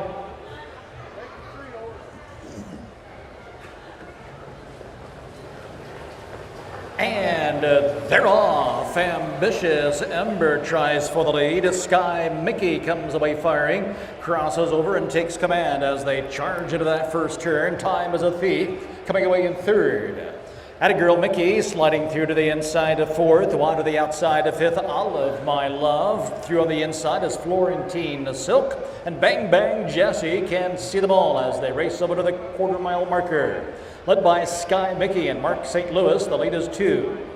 And they're off. Ambitious Ember tries for the lead. Sky Mickey comes away firing, crosses over and takes command as they charge into that first turn. Time is a Thief coming away in 3rd. Atta Girl Mickey sliding through to the inside of 4th, wide to the outside of 5th. Olive My Love through on the inside is Florentine Silk, and Bang Bang Jesse can see them all as they race over to the quarter-mile marker. Led by Sky Mickey and Mark St. Louis, the lead is 2.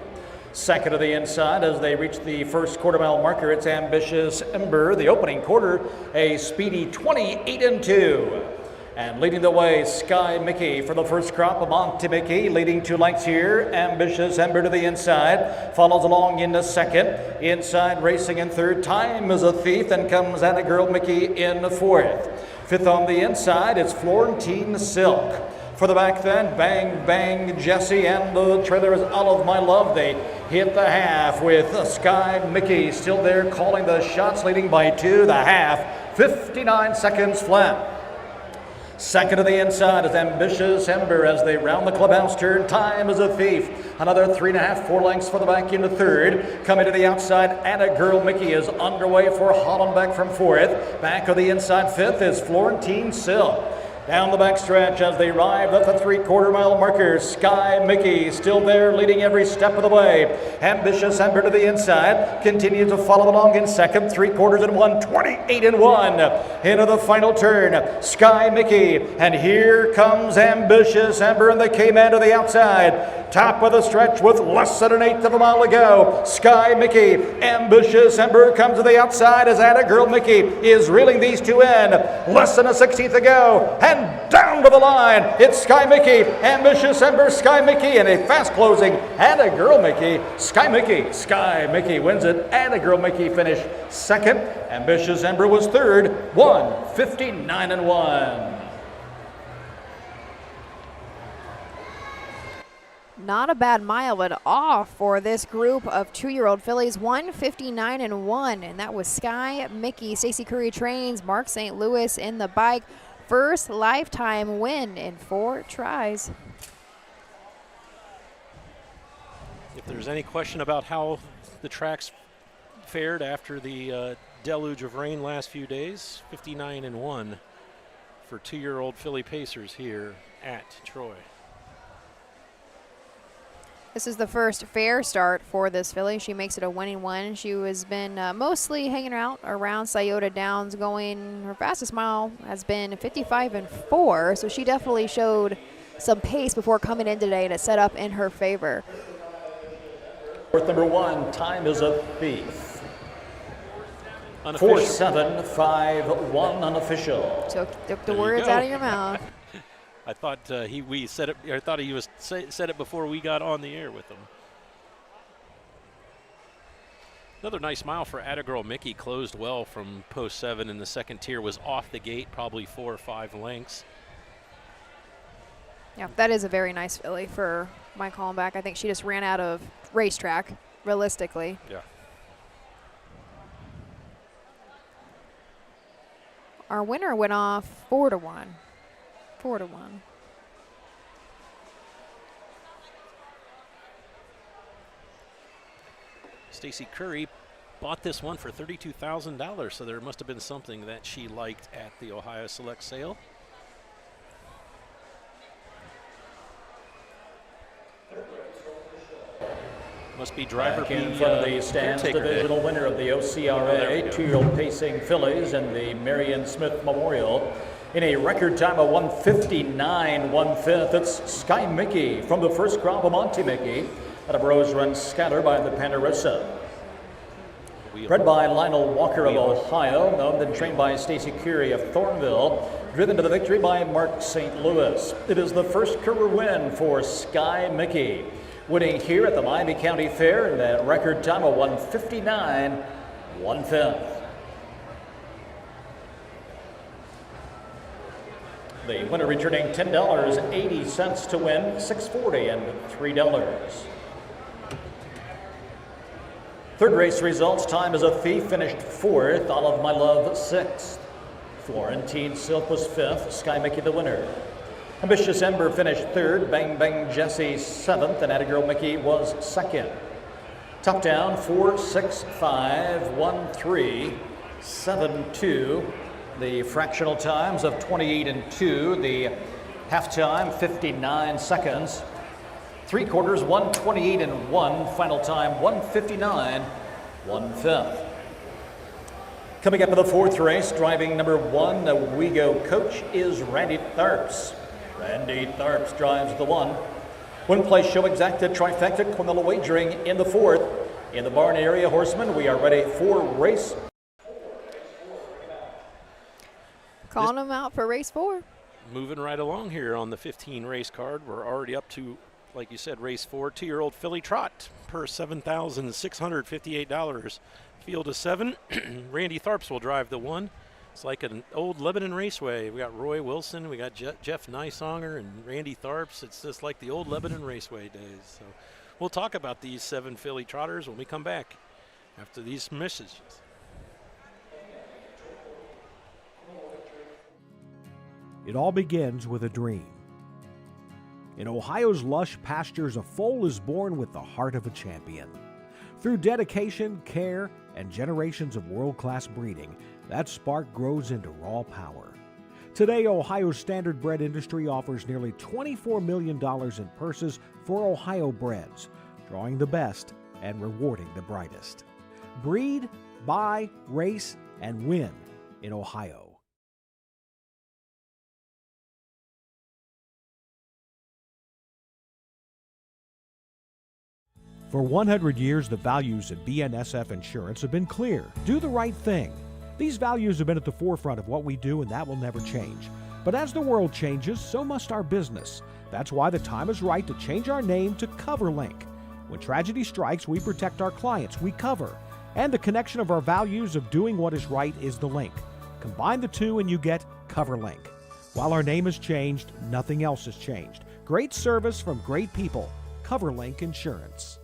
Second to the inside as they reach the first quarter-mile marker, it's Ambitious Ember. The opening quarter, a speedy 28-2. And leading the way, Sky Mickey for the first crop of Monty Mickey, leading 2 lengths here. Ambitious Ember to the inside, follows along into 2nd. Inside racing in 3rd. Time is a Thief, then comes Atta Girl Mickey in 4th. 5th on the inside, it's Florentine Silk. For the back then, Bang Bang Jesse, and the trailer is Olive My Love. They hit the half with Sky Mickey still there calling the shots, leading by 2. The half, 59 seconds flat. Second to the inside is Ambitious Ember as they round the clubhouse turn. Time is a Thief. Another 3.5, 4 lengths for the back into 3rd. Coming to the outside, Atta Girl Mickey is underway for Hollenbeck from 4th. Back of the inside 5th is Florentine Silk. Down the back stretch as they arrive at the 3/4-mile marker. Sky Mickey still there, leading every step of the way. Ambitious Ember to the inside, continues to follow along in 2nd, 3/4 28-1. Into the final turn, Sky Mickey, and here comes Ambitious Ember, and they came in to the outside. Top of the stretch with less than 1/8 of a mile to go. Sky Mickey, Ambitious Ember comes to the outside as Atta Girl Mickey is reeling these 2 in. Less than a 16th to go, and down to the line. It's Sky Mickey, Ambitious Ember, Sky Mickey, and a fast closing Atta Girl Mickey, Sky Mickey. Sky Mickey wins it. Atta Girl Mickey finished 2nd. Ambitious Ember was 3rd, 1:59-1. Not a bad mile at all for this group of 2-year-old fillies. 1:59-1, and that was Sky Mickey. Stacy Curry trains, Mark St. Louis in the bike. First lifetime win in 4 tries. If there's any question about how the tracks fared after the deluge of rain last few days, 59-1 for 2-year-old filly pacers here at Troy. This is the first fair start for this filly. She makes it a winning one. She has been mostly hanging out around Scioto Downs going, her fastest mile has been 55-4, so she definitely showed some pace before coming in today, and it set up in her favor. Fourth number 1, Time is a Thief. Unofficial. 4-7-5-1 unofficial. Took the There you words go. out of your mouth. I thought we said it. I thought he was said it before we got on the air with him. Another nice mile for Attagirl Mickey. Closed well from post 7 in the second tier. Was off the gate, probably 4 or 5 lengths. Yeah, that is a very nice filly for Mike Hollenbach. I think she just ran out of racetrack, realistically. Yeah. Our winner went off 4-1. 4-1. Stacy Curry bought this one for $32,000, so there must have been something that she liked at the Ohio Select sale. Must be driver Back in B, front of the stands, caretaker day. divisional winner of the OCRA, 2-year-old pacing fillies in the Marion Smith Memorial. In a record time of 1:59 1/5, it's Sky Mickey from the first crop of Monty Mickey out of Rose Run Scatter by the Pandarissa. Bred by Lionel Walker of Ohio, owned and trained by Stacy Curie of Thornville, driven to the victory by Mark St. Louis. It is the first career win for Sky Mickey, winning here at the Miami County Fair in that record time of 1:59 1/5. The winner returning $10.80 to win $6.40 and $3. Third race results, Time is a Thief finished 4th, All of My Love 6th. Florentine Silk was 5th, Sky Mickey the winner. Ambitious Ember finished 3rd, Bang Bang Jessie 7th, and Attagirl Mickey was 2nd. Top down 4, 6, 5, 1, 3, 7, 2. The fractional times of 28 and 2. The halftime 59 seconds. 3/4 1:28 and 1. Final time 1:59 1/5. Coming up in the 4th race, driving number 1, the WeGo coach is Randy Tharps. Randy Tharps drives the 1. One place show exacta trifecta Quinella wagering in the 4th. In the barn area, Horsemen, we are ready for race. Calling them out for race 4. Moving right along here on the 15 race card. We're already up to, like you said, race 4. 2-year-old filly trot per $7,658. Field of 7. Randy Tharps will drive the 1. It's like an old Lebanon Raceway. We got Roy Wilson, we got Jeff Nysonger, and Randy Tharps. It's just like the old Lebanon Raceway days. So we'll talk about these 7 filly trotters when we come back after these messages. It all begins with a dream. In Ohio's lush pastures, a foal is born with the heart of a champion. Through dedication, care, and generations of world-class breeding, that spark grows into raw power. Today, Ohio's Standardbred industry offers nearly $24 million in purses for Ohio breds, drawing the best and rewarding the brightest. Breed, buy, race, and win in Ohio. For 100 years, the values of BNSF Insurance have been clear. Do the right thing. These values have been at the forefront of what we do, and that will never change. But as the world changes, so must our business. That's why the time is right to change our name to CoverLink. When tragedy strikes, we protect our clients, we cover. And the connection of our values of doing what is right is the link. Combine the two and you get CoverLink. While our name has changed, nothing else has changed. Great service from great people. CoverLink Insurance.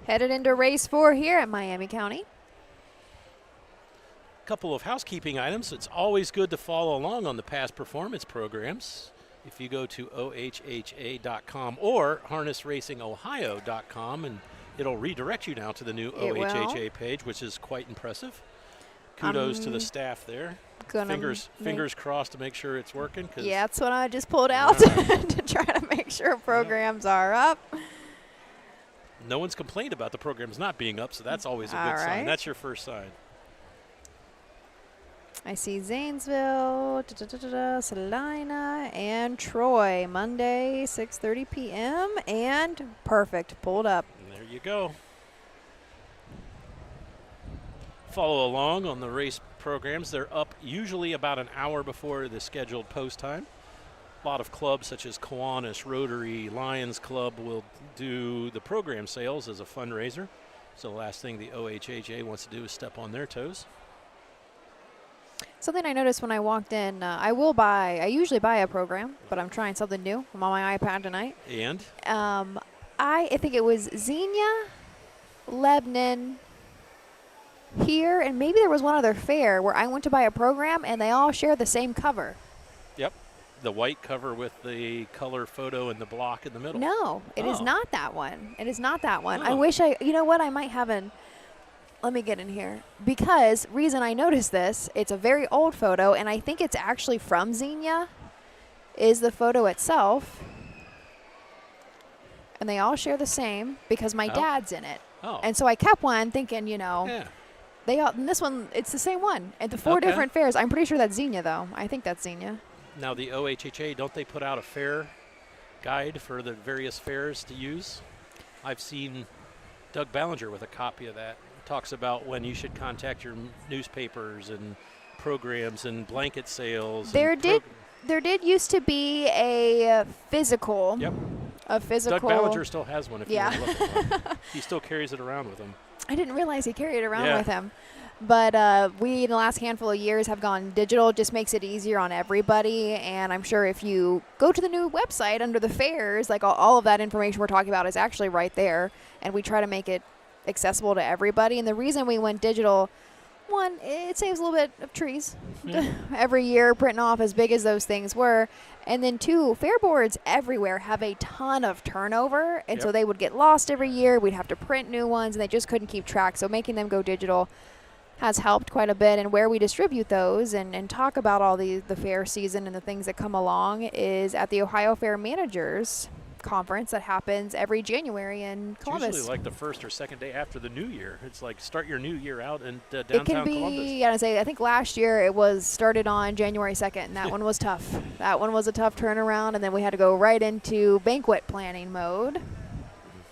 Headed into race 4 here at Miami County. Couple of housekeeping items. It's always good to follow along on the past performance programs. If you go to OHHA.com or harnessracingohio.com, and it'll redirect you now to the new OHHA page, which is quite impressive. Kudos to the staff there. Fingers crossed to make sure it's working. Yeah, that's what I just pulled out to try to make sure programs are up. No one's complained about the programs not being up, so that's always a good sign. That's your first sign. I see Zanesville, Salina, and Troy, Monday, 6:30 p.m. And perfect, pulled up. And there you go. Follow along on the race programs. They're up usually about an hour before the scheduled post time. A lot of clubs such as Kiwanis, Rotary, Lions Club will do the program sales as a fundraiser. So the last thing the OHHA wants to do is step on their toes. Something I noticed when I walked in, I usually buy a program, but I'm trying something new. I'm on my iPad tonight. And? I think it was Xenia, Lebanon, here, and maybe there was one other fair where I went to buy a program and they all share the same cover. Yep. The white cover with the color photo and the block in the middle. No, it is not that one. It is not that one. Oh. I wish you know what, I might have let me get in here. Because, reason I noticed this, it's a very old photo, and I think it's actually from Xenia, is the photo itself. And they all share the same because my dad's in it. Oh. And so I kept one thinking, Yeah. And this one, it's the same one at the 4 different fairs. I'm pretty sure that's Xenia, though. I think that's Xenia. Now, the OHHA, don't they put out a fair guide for the various fairs to use? I've seen Doug Ballinger with a copy of that. Talks about when you should contact your newspapers and programs and blanket sales. There did used to be a physical. Yep. A physical. Doug Ballinger still has one if you want to look at one. He still carries it around with him. I didn't realize he carried it around with him. But we, in the last handful of years, have gone digital. It just makes it easier on everybody. And I'm sure if you go to the new website under the fairs, like all of that information we're talking about is actually right there. And we try to make it accessible to everybody. And the reason we went digital, one, it saves a little bit of trees every year, printing off as big as those things were. And then two, fair boards everywhere have a ton of turnover. And so they would get lost every year. We'd have to print new ones, and they just couldn't keep track. So making them go digital has helped quite a bit. And where we distribute those and talk about all the fair season and the things that come along is at the Ohio Fair Managers Conference that happens every January in Columbus. It's usually like the first or second day after the new year. It's like start your new year out in downtown Columbus. It can be, I think last year it was started on January 2nd, and that one was tough. That one was a tough turnaround, and then we had to go right into banquet planning mode.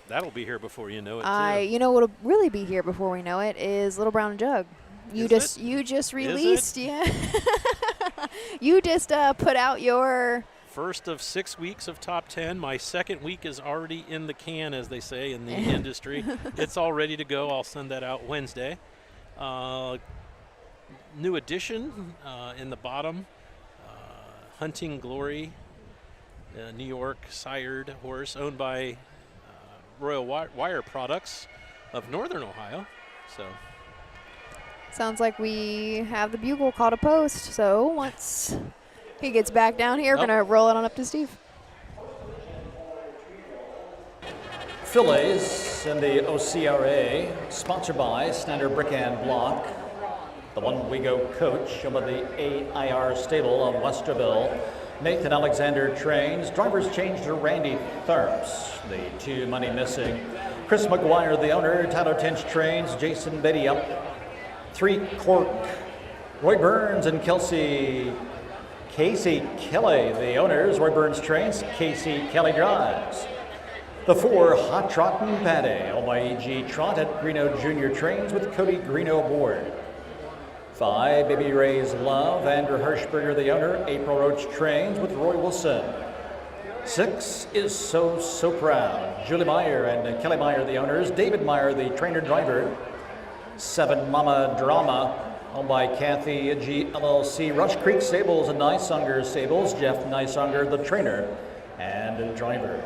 That'll be here before you know it, too. You know what'll really be here before we know it is Little Brown Jug. You just released, you just put out your first of 6 weeks of top 10. My second week is already in the can, as they say in the industry. It's all ready to go. I'll send that out Wednesday. New addition in the bottom, Hunting Glory, New York sired horse owned by Royal Wire Products of Northern Ohio. So sounds like we have the bugle call to post. So once he gets back down here, we're going to roll it on up to Steve. Fillies in the OCRA, sponsored by Standard Brick and Block. The One We Go coach of the AIR stable of Westerville. Nathan Alexander trains. Drivers change to Randy Tharps. The two money missing. Chris McGuire, the owner. Tyler Tinch trains. Jason Betty up. 3 Cork. Roy Burns and Casey Kelly, the owners. Roy Burns trains. Casey Kelly drives. The 4 Hot Trottin' Patty. Owned by E.G. Trot at Greeno Jr. trains with Cody Greeno aboard. 5 Baby Ray's Love. Andrew Hirschberger, the owner. April Roach trains with Roy Wilson. 6 is So Proud. Julie Meyer and Kelly Meyer, the owners. David Meyer, the trainer driver. 7 Mama Drama. Owned by Kathy G. LLC, Rush Creek Stables and Nysunger Stables. Jeff Nysunger, the trainer and driver.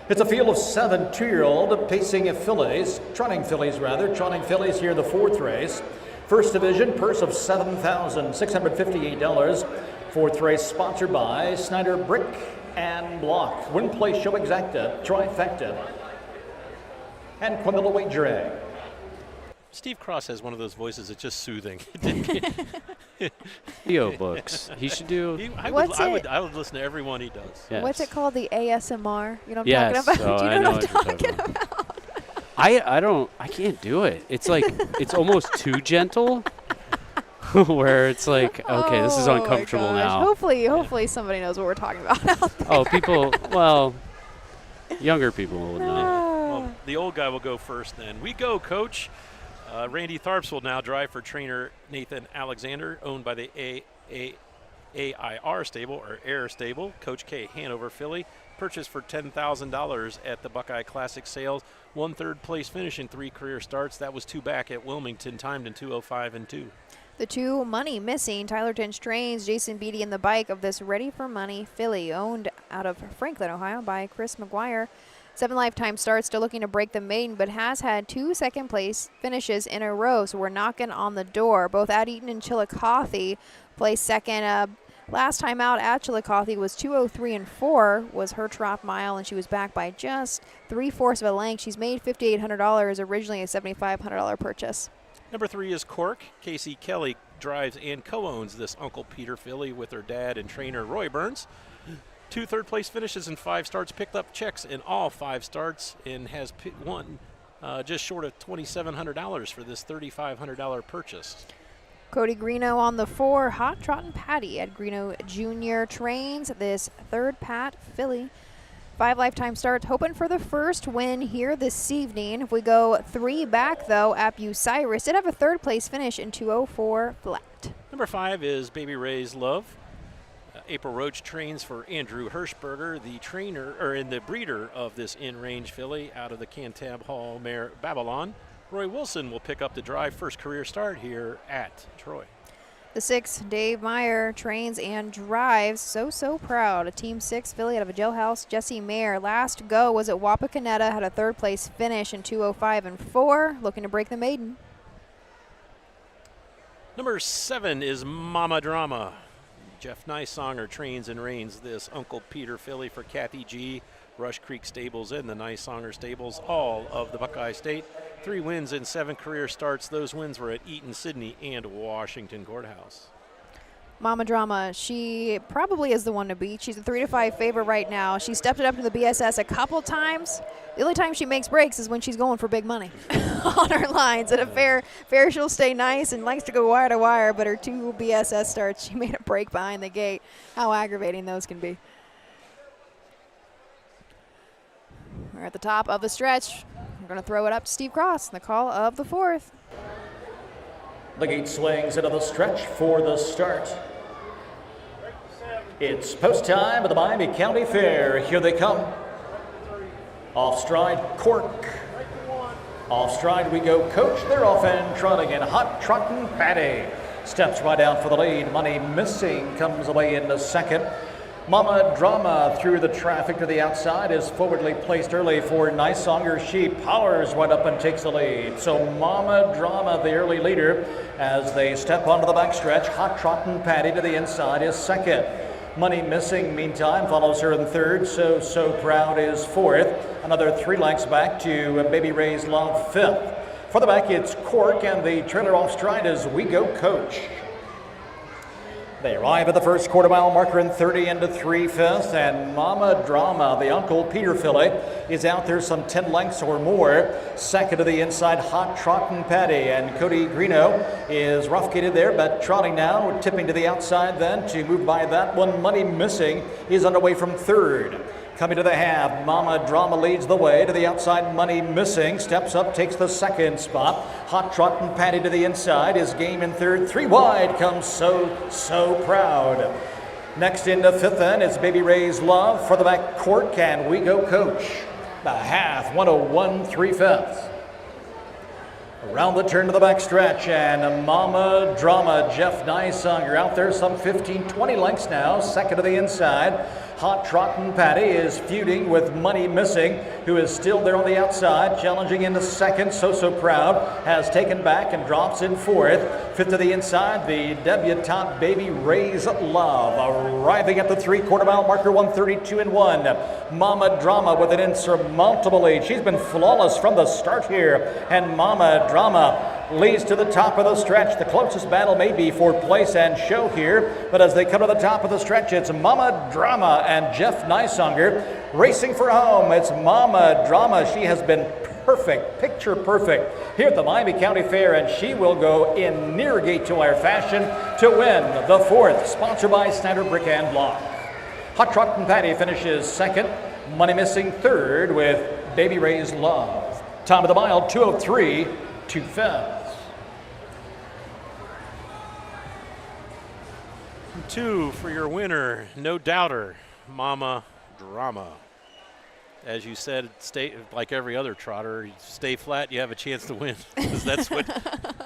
It's a field of 7 two-year-old pacing fillies, trotting fillies here in the 4th race. First division, purse of $7,658. 4th race sponsored by Snyder Brick and Block. Win, Place, Show Exacta, Trifecta, and Quinella Wagering. Steve Cross has one of those voices that's just soothing. Theo books. He should do. I would listen to every one he does. Yes. What's it called? The ASMR? You know what I'm Yes. talking about? Oh, Do you I know know what I'm talking about? I can't do it. It's like, it's almost too gentle. Where it's like, okay, this is Oh my uncomfortable gosh. now. Hopefully somebody knows what we're talking about out there. Oh, people, well, younger people will know. Well, the old guy will go first then. We go, Coach. Randy Tharps will now drive for trainer Nathan Alexander, owned by the AIR stable, or Air stable. Coach K, Hanover filly, purchased for $10,000 at the Buckeye Classic sales. 1 third place finish in 3 career starts. That was 2 back at Wilmington, timed in 2:05 and 2. The 2 money missing, Tylerton Strains, Jason Beatty in the bike of this Ready for Money filly, owned out of Franklin, Ohio by Chris McGuire. 7 lifetime starts, still looking to break the maiden, but has had 2 second place finishes in a row, so we're knocking on the door. Both at Eaton and Chillicothe placed second. Last time out at Chillicothe was 2:03 and 4 was her trot mile, and she was back by just 3/4 of a length. She's made $5,800, originally a $7,500 purchase. Number 3 is Cork. Casey Kelly drives and co-owns this Uncle Peter filly with her dad and trainer Roy Burns. 2 third place finishes in 5 starts, picked up checks in all 5 starts, and has won just short of $2,700 for this $3,500 purchase. Cody Greeno on the 4, Hot Trottin' Patty at Greeno Jr. trains this 3rd Pat filly. 5 lifetime starts, hoping for the first win here this evening. If we go 3 back, though, at Bucyrus did have a 3rd place finish in 2:04 flat. Number 5 is Baby Ray's Love. April Roach trains for Andrew Hirschberger, the trainer, and the breeder of this in-range filly out of the Cantab Hall mare Babylon. Roy Wilson will pick up the drive, first career start here at Troy. The 6, Dave Meyer, trains and drives. So proud. A Team 6 filly out of a jailhouse, Jesse Mayer. Last go was at Wapakoneta, had a 3rd place finish in 2:05 and 4, looking to break the maiden. Number 7 is Mama Drama. Jeff Nysonger trains and reins this Uncle Peter filly for Kathy G, Rush Creek Stables, and the Nysonger Stables, all of the Buckeye State. 3 wins in 7 career starts. Those wins were at Eaton, Sydney, and Washington Courthouse. Mama Drama, she probably is the one to beat. She's a 3-5 favorite right now. She stepped it up to the BSS a couple times. The only time she makes breaks is when she's going for big money on her lines. At a fair she'll stay nice and likes to go wire to wire, but her 2 BSS starts, she made a break behind the gate. How aggravating those can be. We're at the top of the stretch. We're going to throw it up to Steve Cross, the call of the 4th. The gate swings into the stretch for the start. It's post time at the Miami County Fair. Here they come. Off stride, Cork. Off stride we go, Coach. They're off and trotting, and Hot Trottin' Patty steps right out for the lead. Money Missing comes away in the second. Mama Drama through the traffic to the outside is forwardly placed early for Nysonger. She powers right up and takes the lead. So Mama Drama, the early leader, as they step onto the backstretch. Hot Trottin' Patty to the inside is second. Money Missing, meantime, follows her in third. So Proud is fourth. Another 3 lengths back to Baby Ray's Love, fifth. For the back, it's Cork, and the trailer off stride as We Go Coach. They arrive at the first quarter mile marker in 30 into 3/5, and Mama Drama, the Uncle Peter filly, is out there some 10 lengths or more. Second to the inside, Hot Trottin' Patty, and Cody Greeno is rough-gated there, but trotting now, tipping to the outside then to move by that one. Money Missing is underway from third. Coming to the half, Mama Drama leads the way to the outside. Money Missing steps up, takes the second spot. Hot Trottin' Patty to the inside is game in third. 3 wide comes So Proud. Next into fifth then is Baby Ray's Love. For the back, Cork, and We Go Coach. The half, 1:01 3/5. Around the turn to the back stretch, and Mama Drama, Jeff Nysonger out there some 15-20 lengths now. Second to the inside. Hot Trottin' Patty is feuding with Money Missing, who is still there on the outside, challenging into second. So Proud has taken back and drops in fourth. Fifth to the inside, the debutante Baby Ray's Love, arriving at the 3/4 mile marker, 1:32.1. Mama Drama with an insurmountable lead. She's been flawless from the start here, and Mama Drama leads to the top of the stretch. The closest battle may be for place and show here, but as they come to the top of the stretch, it's Mama Drama and Jeff Nysaunger racing for home. It's Mama Drama. She has been perfect, picture perfect here at the Miami County Fair, and she will go in near gate to wire fashion to win the 4th, sponsored by Standard Brick and Block. Hot Trottin' Patty finishes second, Money Missing third with Baby Ray's Love. Time of the mile, 2:03, 2/5. 2 for your winner, no doubter, Mama Drama. As you said, stay like every other trotter. You stay flat, you have a chance to win. Because that's what.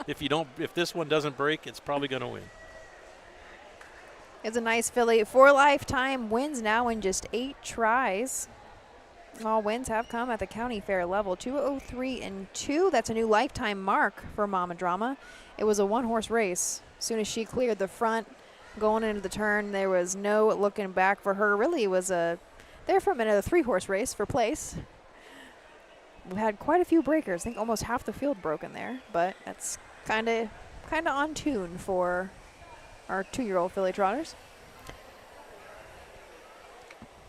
If this one doesn't break, it's probably going to win. It's a nice filly. 4 lifetime wins now in just 8 tries. All wins have come at the county fair level. 2:03.2. That's a new lifetime mark for Mama Drama. It was a 1-horse race. As soon as she cleared the front, going into the turn, there was no looking back for her. Really, it was there for a minute, a 3-horse race for place. We had quite a few breakers. I think almost half the field broken there, but that's kind of on tune for our 2-year-old filly trotters.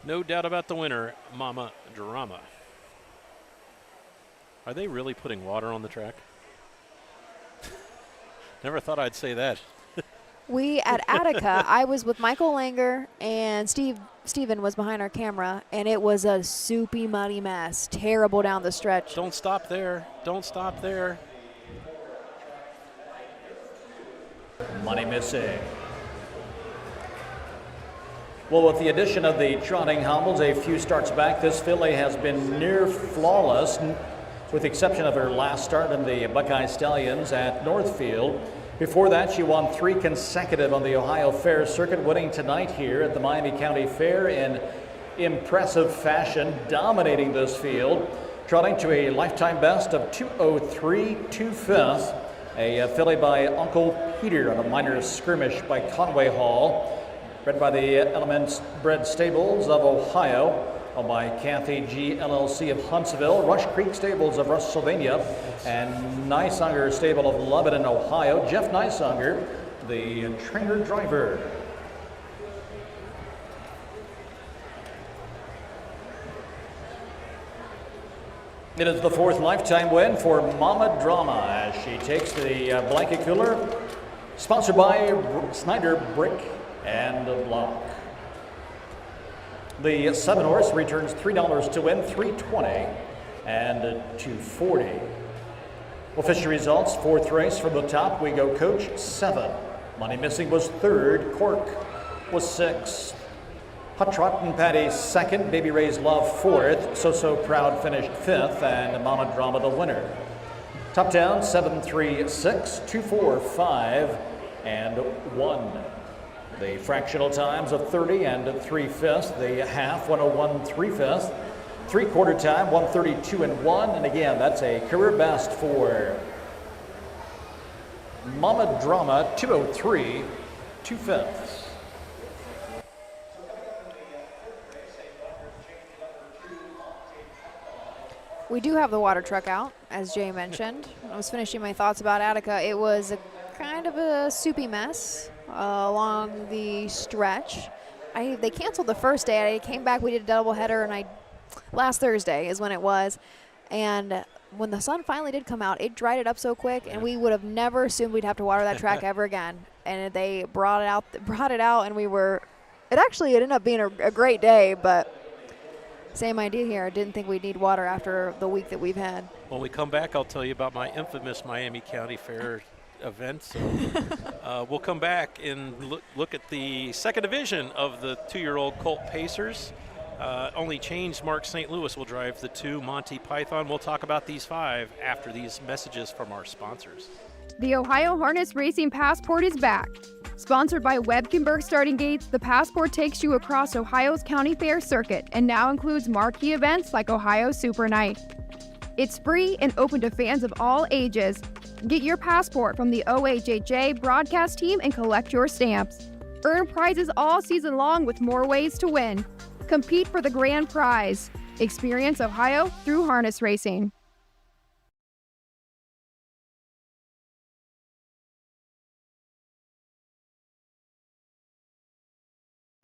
No doubt about the winner, Mama Drama. Are they really putting water on the track? Never thought I'd say that. We at Attica, I was with Michael Langer and Steven was behind our camera, and it was a soupy, muddy mess. Terrible down the stretch. Don't stop there. Don't stop there. Money Missing. Well, with the addition of the trotting Humbles a few starts back, this filly has been near flawless, with the exception of her last start in the Buckeye Stallions at Northfield. Before that, she won 3 consecutive on the Ohio Fair circuit, winning tonight here at the Miami County Fair in impressive fashion, dominating this field, trotting to a lifetime best of 2:03 2/5. A filly by Uncle Peter on a minor skirmish by Conway Hall, bred by the Standardbred Stables of Ohio, owned by Kathy G. LLC of Huntsville, Rush Creek Stables of Russellvania, and Nysaunger Stable of Lebanon, Ohio. Jeff Nysaunger, the trainer driver. It is the 4th lifetime win for Mama Drama as she takes the blanket cooler, sponsored by Snyder Brick and Block. The 7-horse returns $3 to win, $3.20 and $2.40. Well, Fisher results, 4th race from the top. We go coach 7. Money Missing was 3rd. Cork was 6th. Hot Trottin' Patty 2nd. Baby Ray's Love 4th. So Proud finished 5th, and Mama Drama the winner. Top down 7, 3, 6, 2, 4, 5, and 1. The fractional times of 30 and 3/5. The half 1:01 3/5. 3/4 time 1:32.1. And again, that's a career best for Mama Drama, 2:03 2/5. We do have the water truck out, as Jay mentioned. I was finishing my thoughts about Attica. It was kind of a soupy mess along the stretch. They canceled the first day. I came back, we did a doubleheader, and last Thursday is when it was. And when the sun finally did come out, it dried it up so quick, and we would have never assumed we'd have to water that track ever again. And they brought it out, and it ended up being a great day, but same idea here. I didn't think we'd need water after the week that we've had. When we come back, I'll tell you about my infamous Miami County Fair event. So we'll come back and look at the 2nd division of the 2-year-old Colt Pacers. Only changed, Mark St. Louis will drive the 2 Monty Python. We'll talk about these 5 after these messages from our sponsors. The Ohio Harness Racing Passport is back. Sponsored by Webkenberg Starting Gates, the Passport takes you across Ohio's county fair circuit and now includes marquee events like Ohio Super Night. It's free and open to fans of all ages. Get your Passport from the OHHA broadcast team and collect your stamps. Earn prizes all season long with more ways to win. Compete for the grand prize. Experience Ohio through harness racing.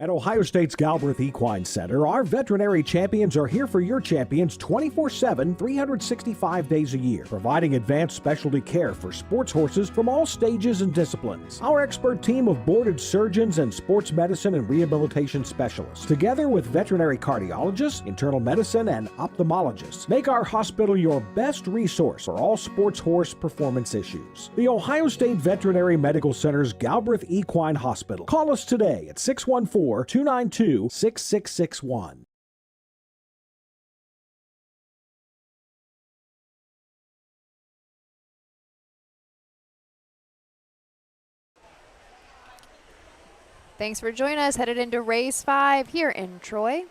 At Ohio State's Galbraith Equine Center, our veterinary champions are here for your champions 24/7, 365 days a year, providing advanced specialty care for sports horses from all stages and disciplines. Our expert team of boarded surgeons and sports medicine and rehabilitation specialists, together with veterinary cardiologists, internal medicine, and ophthalmologists, make our hospital your best resource for all sports horse performance issues. The Ohio State Veterinary Medical Center's Galbraith Equine Hospital. Call us today at 614-292-6661. Thanks for joining us. Headed into race 5 here in Troy.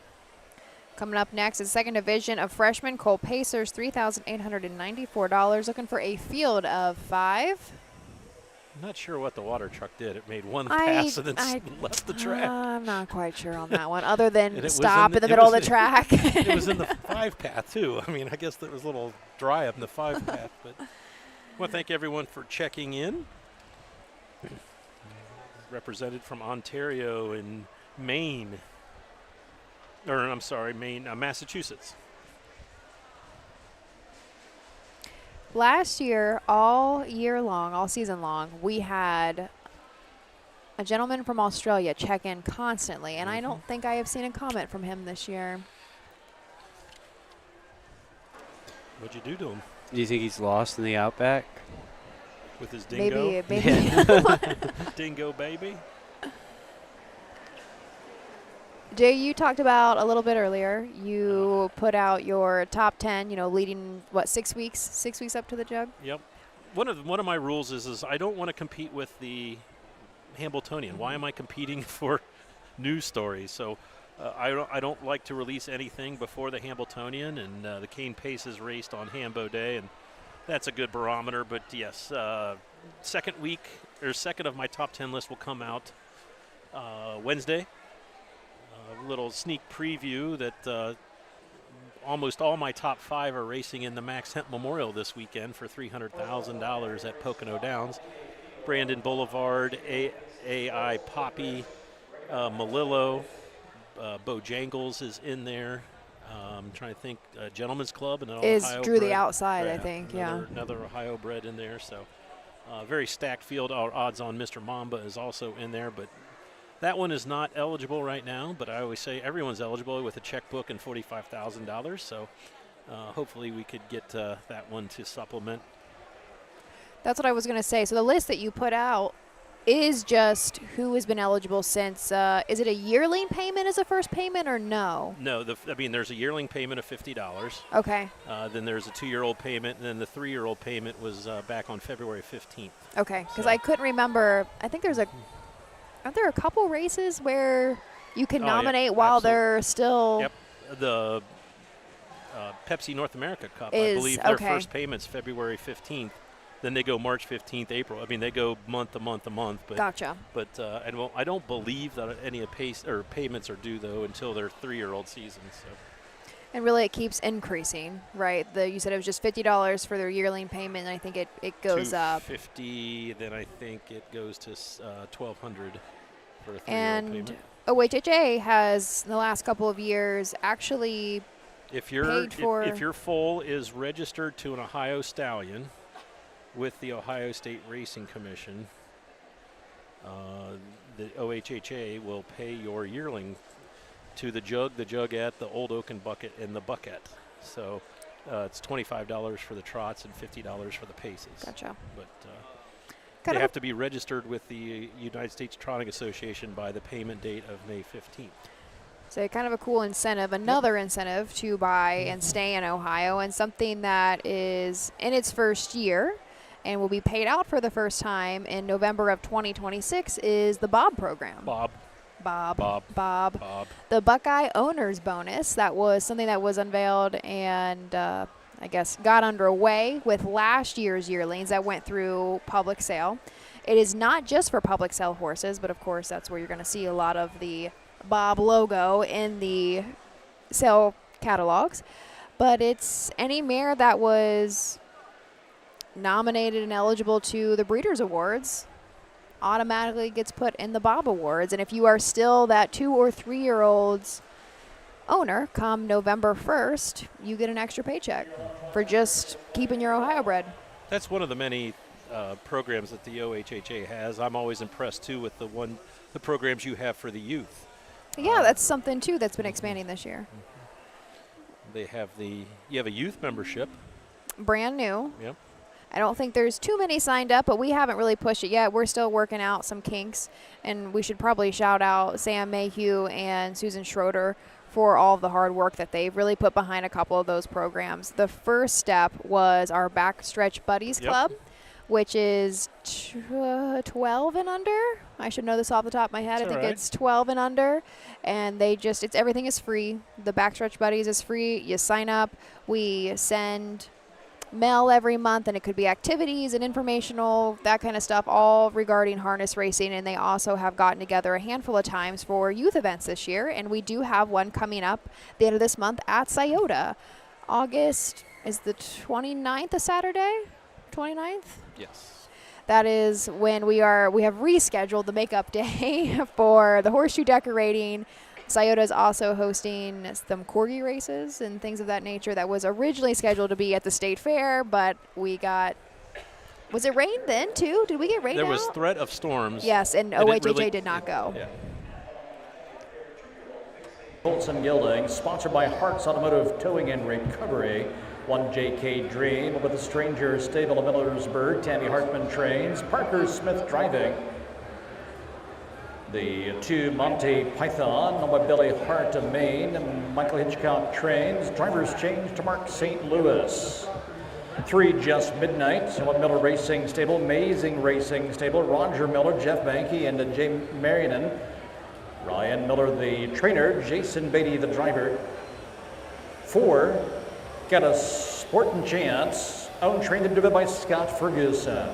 Coming up next is second division of freshman Cole Pacers, $3,894. Looking for a field of 5. I'm not sure what the water truck did. It made one pass and then left the track. I'm not quite sure on that one, other than stop in the middle of the track. It was in the 5 path, too. I mean, I guess that was a little dry up in the 5 path. But I want to thank everyone for checking in. Represented from Ontario and Maine. Or, I'm sorry, Massachusetts. Last year, all season long, we had a gentleman from Australia check in constantly, and I don't think I have seen a comment from him this year. What'd you do to him? Do you think he's lost in the outback? With his dingo? Maybe. Dingo baby? Jay, you talked about a little bit earlier, you put out your top 10, leading, 6 weeks? 6 weeks up to the jug? Yep. One of my rules is I don't want to compete with the Hambletonian. Why am I competing for news stories? So I don't like to release anything before the Hambletonian, and the Cane Pace is raced on Hambo Day, and that's a good barometer. But yes, second of my top 10 list will come out Wednesday. A little sneak preview that almost all my top 5 are racing in the Max Hemp Memorial this weekend for $300,000 at Pocono Downs. Brandon Boulevard, AI Poppy, Malillo, Bojangles is in there. I'm trying to think, Gentleman's Club and Ohio Drew bred. the outside, Yeah, I think, another Ohio bred in there. So very stacked field. Our odds on Mr. Mamba is also in there, but that one is not eligible right now, but I always say everyone's eligible with a checkbook and $45,000. So hopefully we could get that one to supplement. That's what I was going to say. So the list that you put out is just who has been eligible since. Is it a yearling payment as a first payment or no? No, there's a yearling payment of $50. Okay. Then there's a 2-year-old payment, and then the 3-year-old payment was back on February 15th. Okay, because I couldn't remember. I think aren't there a couple races where you can nominate while they're still? Yep. The Pepsi North America Cup, I believe their first payment's February 15th. Then they go March 15th, April. I mean, they go month to month to month. But, gotcha. But I don't believe that any payments are due, though, until their 3-year-old season. So. And really, it keeps increasing, right? You said it was just $50 for their yearling payment, and I think it goes up. $50, then I think it goes to $1,200 for a 3-year-old and payment. OHHA has, in the last couple of years, actually if your foal is registered to an Ohio Stallion with the Ohio State Racing Commission, the OHHA will pay your yearling to the jugette, the Old Oak and Bucket, and the Bucket. So it's $25 for the trots and $50 for the paces. Gotcha. But they have to be registered with the United States Trotting Association by the payment date of May 15th. So kind of a cool incentive, another incentive to buy and stay in Ohio, and something that is in its first year. and will be paid out for the first time in November of 2026 is the Bob program. Bob. The Buckeye Owners Bonus. That was something that was unveiled and I guess got underway with last year's yearlings that went through public sale. It is not just for public sale horses, but of course that's where you're going to see a lot of the Bob logo in the sale catalogs. But it's any mare that was nominated and eligible to the Breeders' Awards automatically gets put in the Bob Awards. And if you are still that 2 or 3 year old's owner come November 1st, you get an extra paycheck for just keeping your Ohio bred. That's one of the many programs that the OHHA has. I'm always impressed too with the programs you have for the youth. Yeah, that's something too that's been expanding this year. They have you have a youth membership. Brand new. Yep. I don't think there's too many signed up, but we haven't really pushed it yet. We're still working out some kinks, and we should probably shout out Sam Mayhew and Susan Schroeder for all of the hard work that they've really put behind a couple of those programs. The first step was our Backstretch Buddies Club, which is 12 and under. I should know this off the top of my head. I think it's 12 and under, and everything is free. The Backstretch Buddies is free. You sign up. We send mail every month, and it could be activities and informational, that kind of stuff, all regarding harness racing. And they also have gotten together a handful of times for youth events this year, and we do have one coming up the end of this month at Scioto. August is the 29th, a Saturday? 29th? Yes. That is when we have rescheduled the makeup day for the horseshoe decorating. Scioto is also hosting some corgi races and things of that nature that was originally scheduled to be at the state fair, but was it rain then too? Did we get rain There out? was threat of storms. Yes, and OHHA did not go. Yeah. Colts and Gilding, sponsored by Hart's Automotive Towing and Recovery. 1 JK Dream with the Stranger Stable of Millersburg. Tammy Hartman trains. Parker Smith driving. The 2 Monty Python by Billy Hart of Maine. And Michael Hitchcock trains. Drivers change to Mark St. Louis. 3 Just Midnight. Miller Racing Stable. Amazing Racing Stable. Roger Miller, Jeff Banky, and Jay Marion. Ryan Miller, the trainer. Jason Beatty, the driver. 4 Got a Sporting Chance. Owned, trained, and driven by Scott Ferguson.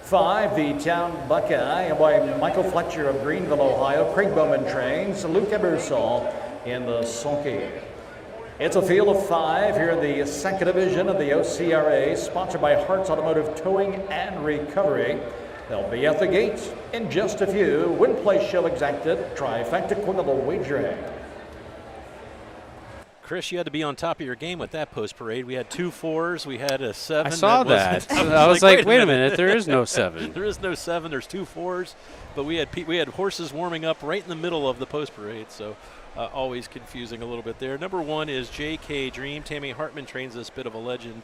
5, the Town Buckeye by Michael Fletcher of Greenville, Ohio. Craig Bowman trains. Luke Ebersol in the sulky. It's a field of 5 here in the second division of the OCRA, sponsored by Hart's Automotive Towing and Recovery. They'll be at the gate in just a few. Win, play, show exacted. Trifecta Quintal wagering. Chris, you had to be on top of your game with that post parade. We had 2 4s. We had a 7. I saw that. I was like, wait a minute. There is no 7. There is no 7. There's 2 4s. But we had horses warming up right in the middle of the post parade. So always confusing a little bit there. Number 1 is JK Dream. Tammy Hartman trains this bit of a legend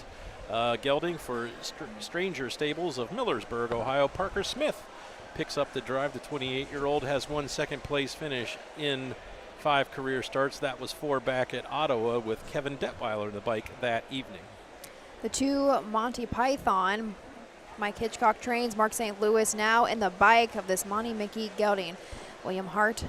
gelding for Stranger Stables of Millersburg, Ohio. Parker Smith picks up the drive. The 28-year-old has 1 second place finish in 5 career starts. That was 4 back at Ottawa with Kevin Detweiler in the bike that evening. The 2 Monty Python, Mike Hitchcock trains. Mark St. Louis now in the bike of this Monty Mickey gelding. William Hart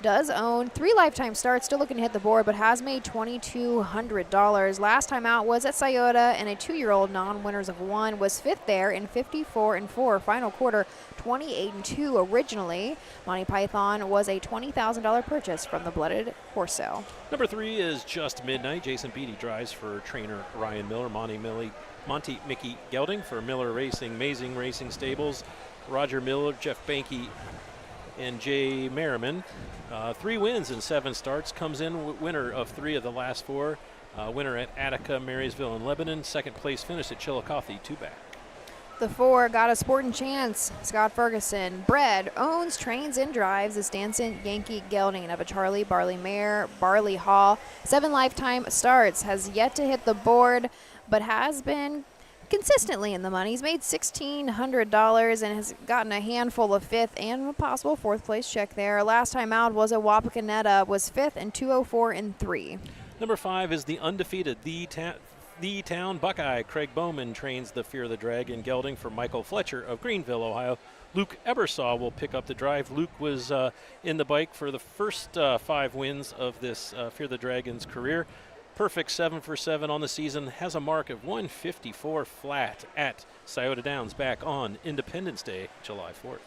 does own 3 lifetime starts, still looking to hit the board, but has made $2,200. Last time out was at Scioto, and a 2-year-old non-winners of 1 was 5th there in 54-4. Final quarter, 28-2 originally. Monty Python was a $20,000 purchase from the Blooded Horse Sale. Number 3 is Just Midnight. Jason Beatty drives for trainer Ryan Miller. Monty Mickey gelding for Miller Racing, Amazing Racing Stables. Roger Miller, Jeff Banky, and Jay Merriman. 3 wins in 7 starts. Comes in winner of 3 of the last 4. Winner at Attica, Marysville, and Lebanon. 2nd place finish at Chillicothe, 2 back. The 4 Got a Sporting Chance. Scott Ferguson. Bred, owns, trains, and drives this Dancing Yankee gelding of a Charlie Barley mare, Barley Hall. 7 lifetime starts. Has yet to hit the board, but has been consistently in the money. He's made $1,600 and has gotten a handful of 5th and a possible 4th place check there. Last time out was a Wapakoneta, was 5th and 204 in 3. Number 5 is the undefeated, the town Buckeye. Craig Bowman trains the Fear the Dragon gelding for Michael Fletcher of Greenville, Ohio. Luke Ebersaw will pick up the drive. Luke was in the bike for the first 5 wins of this Fear the Dragon's career. Perfect 7 for 7 on the season. Has a mark of 154 flat at Scioto Downs back on Independence Day, July 4th.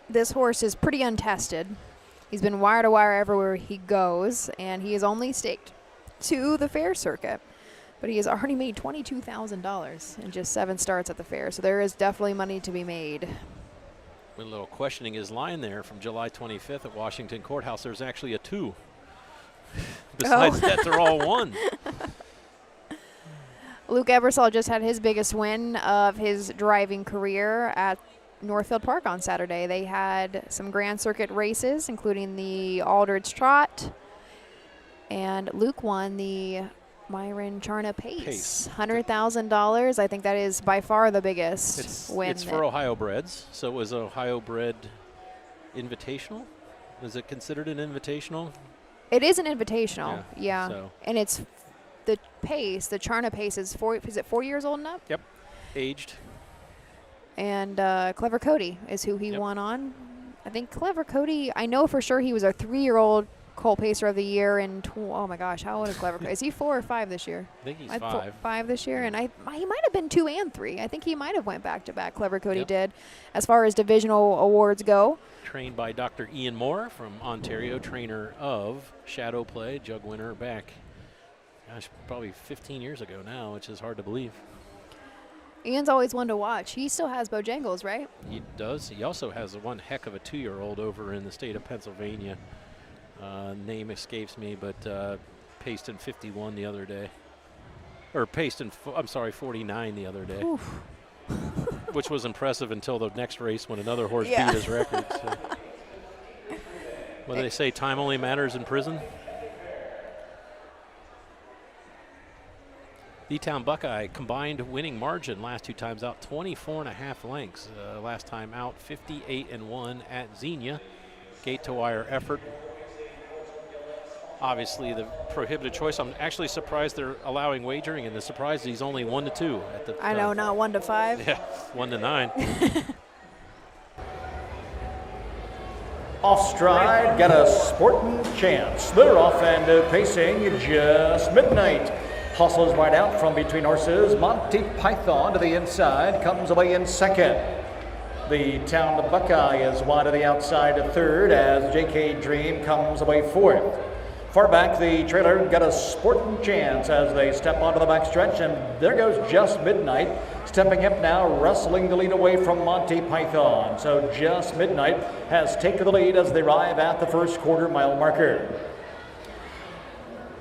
This horse is pretty untested. He's been wire to wire everywhere he goes, and he is only staked to the fair circuit. But he has already made $22,000 in just 7 starts at the fair, so there is definitely money to be made. With a little questioning his line there from July 25th at Washington Courthouse, there's actually a 2. Besides that, they're all 1. Luke Ebersol just had his biggest win of his driving career at Northfield Park on Saturday. They had some Grand Circuit races, including the Aldridge Trot, and Luke won the Myron Charna Pace. $100,000. I think that is by far the biggest win. It's for Ohio breds, so it was Ohio bred invitational. Is it considered an invitational? It is an invitational, yeah. So. And it's the pace, the Charna Pace is 4 years old and up? Yep, aged. And Clever Cody is who he won on. I think Clever Cody, I know for sure he was our 3-year-old Colt Pacer of the year. And oh my gosh, how old is Clever Cody? Is he 4 or 5 this year? I think he's 5. 5 this year, and he might have been 2 and 3. I think he might have went back to back. Clever Cody did, as far as divisional awards go. Trained by Dr. Ian Moore from Ontario, trainer of Shadow Play, jug winner back, gosh, probably 15 years ago now, which is hard to believe. Ian's always one to watch. He still has Bojangles, right? He does. He also has one heck of a 2-year-old over in the state of Pennsylvania. Name escapes me, but paced in 51 the other day. Or paced in, 49 the other day. Which was impressive until the next race when another horse beat his record. So. What do they say, time only matters in prison? The Town Buckeye combined winning margin last 2 times out, 24.5 lengths. Last time out, 58-1 at Xenia. Gate to wire effort. Obviously, the prohibited choice. I'm actually surprised they're allowing wagering, and the surprise is he's only 1-2 at the. I know, not 1 to 5. Yeah, 1-9. Off stride, got a sporting chance. They're off and pacing just midnight. Hustles right out from between horses. Monty Python to the inside, comes away in second. The Town Buckeye is wide to the outside to third as JK Dream comes away fourth. Far back, the trailer got a sporting chance as they step onto the backstretch, and there goes Just Midnight, stepping up now, wrestling the lead away from Monty Python. So Just Midnight has taken the lead as they arrive at the first quarter-mile marker.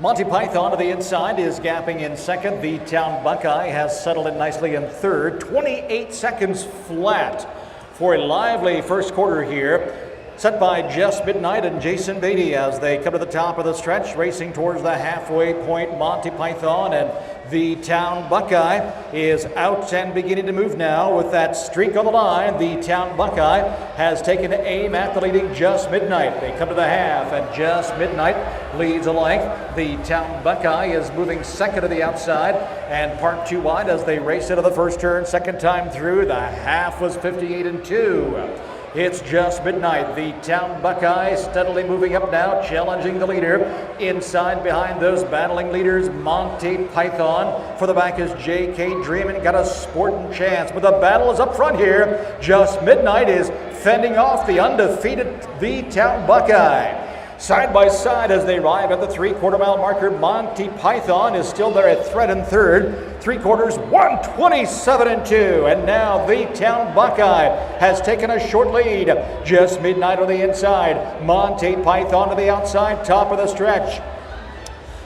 Monty Python to the inside is gapping in second. The Town Buckeye has settled in nicely in third. 28 seconds flat for a lively first quarter here. Set by Just Midnight and Jason Beatty as they come to the top of the stretch, racing towards the halfway point. Monty Python and the Town Buckeye is out and beginning to move now with that streak on the line. The Town Buckeye has taken aim at the leading Just Midnight. They come to the half and Just Midnight leads a length. The Town Buckeye is moving second to the outside and parked 2 wide as they race into the first turn. Second time through, the half was 58-2. It's Just Midnight. The Town Buckeye steadily moving up now, challenging the leader. Inside behind those battling leaders, Monty Python. For the back is JK Dreamin', got a sporting chance. But the battle is up front here. Just Midnight is fending off the undefeated The Town Buckeye. Side by side as they arrive at the 3/4-mile marker, Monty Python is still there at thread in third. 3/4, 127-2. And now the Town Buckeye has taken a short lead. Just Midnight on the inside. Monty Python to the outside, top of the stretch.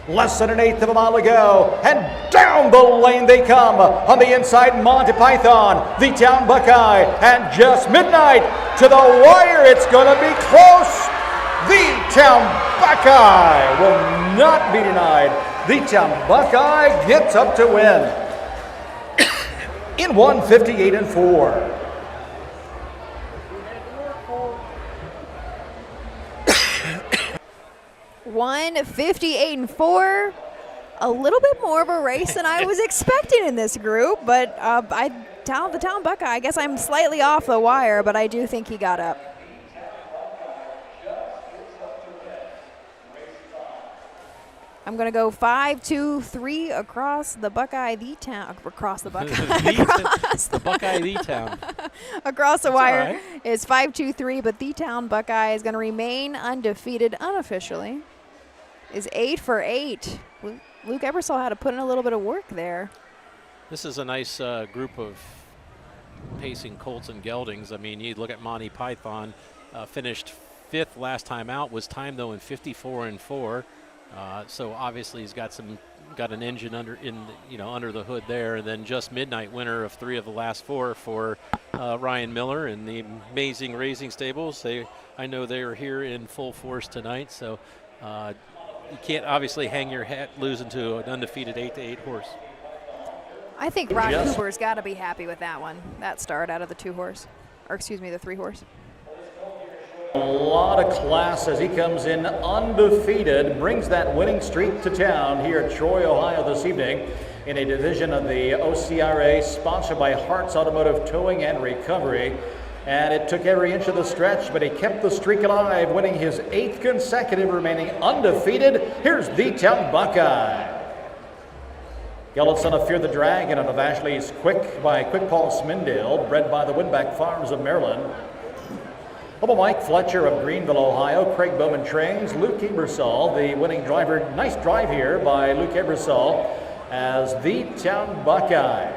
Less than 1/8 of a mile to go, and down the lane they come. On the inside, Monty Python, the Town Buckeye, and Just Midnight to the wire. It's going to be close. The Town Buckeye will not be denied. The Town Buckeye gets up to win in 158-4. $158-4. a little bit more of a race than I was expecting in this group, but the Town Buckeye, I guess I'm slightly off the wire, but I do think he got up. I'm going to go 5-2-3 across the Buckeye, the town, across the Buckeye. The Buckeye, the town. Across the That's wire all right. is 5-2-3, but the Town Buckeye is going to remain undefeated unofficially. Is 8 for 8. Luke Ebersol had to put in a little bit of work there. This is a nice group of pacing colts and geldings. I mean, you look at Monty Python, finished 5th last time out, was timed though in 54-4. So obviously he's got an engine under the hood there, and then Just Midnight, winner of 3 of the last 4 for Ryan Miller and the Amazing Racing Stables. I know they are here in full force tonight, so you can't obviously hang your hat losing to an undefeated 8-8 horse. I think Rod Cooper's got to be happy with that one. That start out of the 2-horse, or excuse me, the 3-horse. A lot of class as he comes in undefeated, brings that winning streak to town here at Troy, Ohio this evening in a division of the OCRA sponsored by Hart's Automotive Towing and Recovery. And it took every inch of the stretch, but he kept the streak alive, winning his 8th consecutive, remaining undefeated. Here's the Town Buckeye. Gelded son of Fear the Dragon out of Ashley's Quick by Quick Paul Smindale, bred by the Winback Farms of Maryland. Hubble Mike Fletcher of Greenville, Ohio. Craig Bowman trains. Luke Ebersol, the winning driver. Nice drive here by Luke Ebersol as the Town Buckeye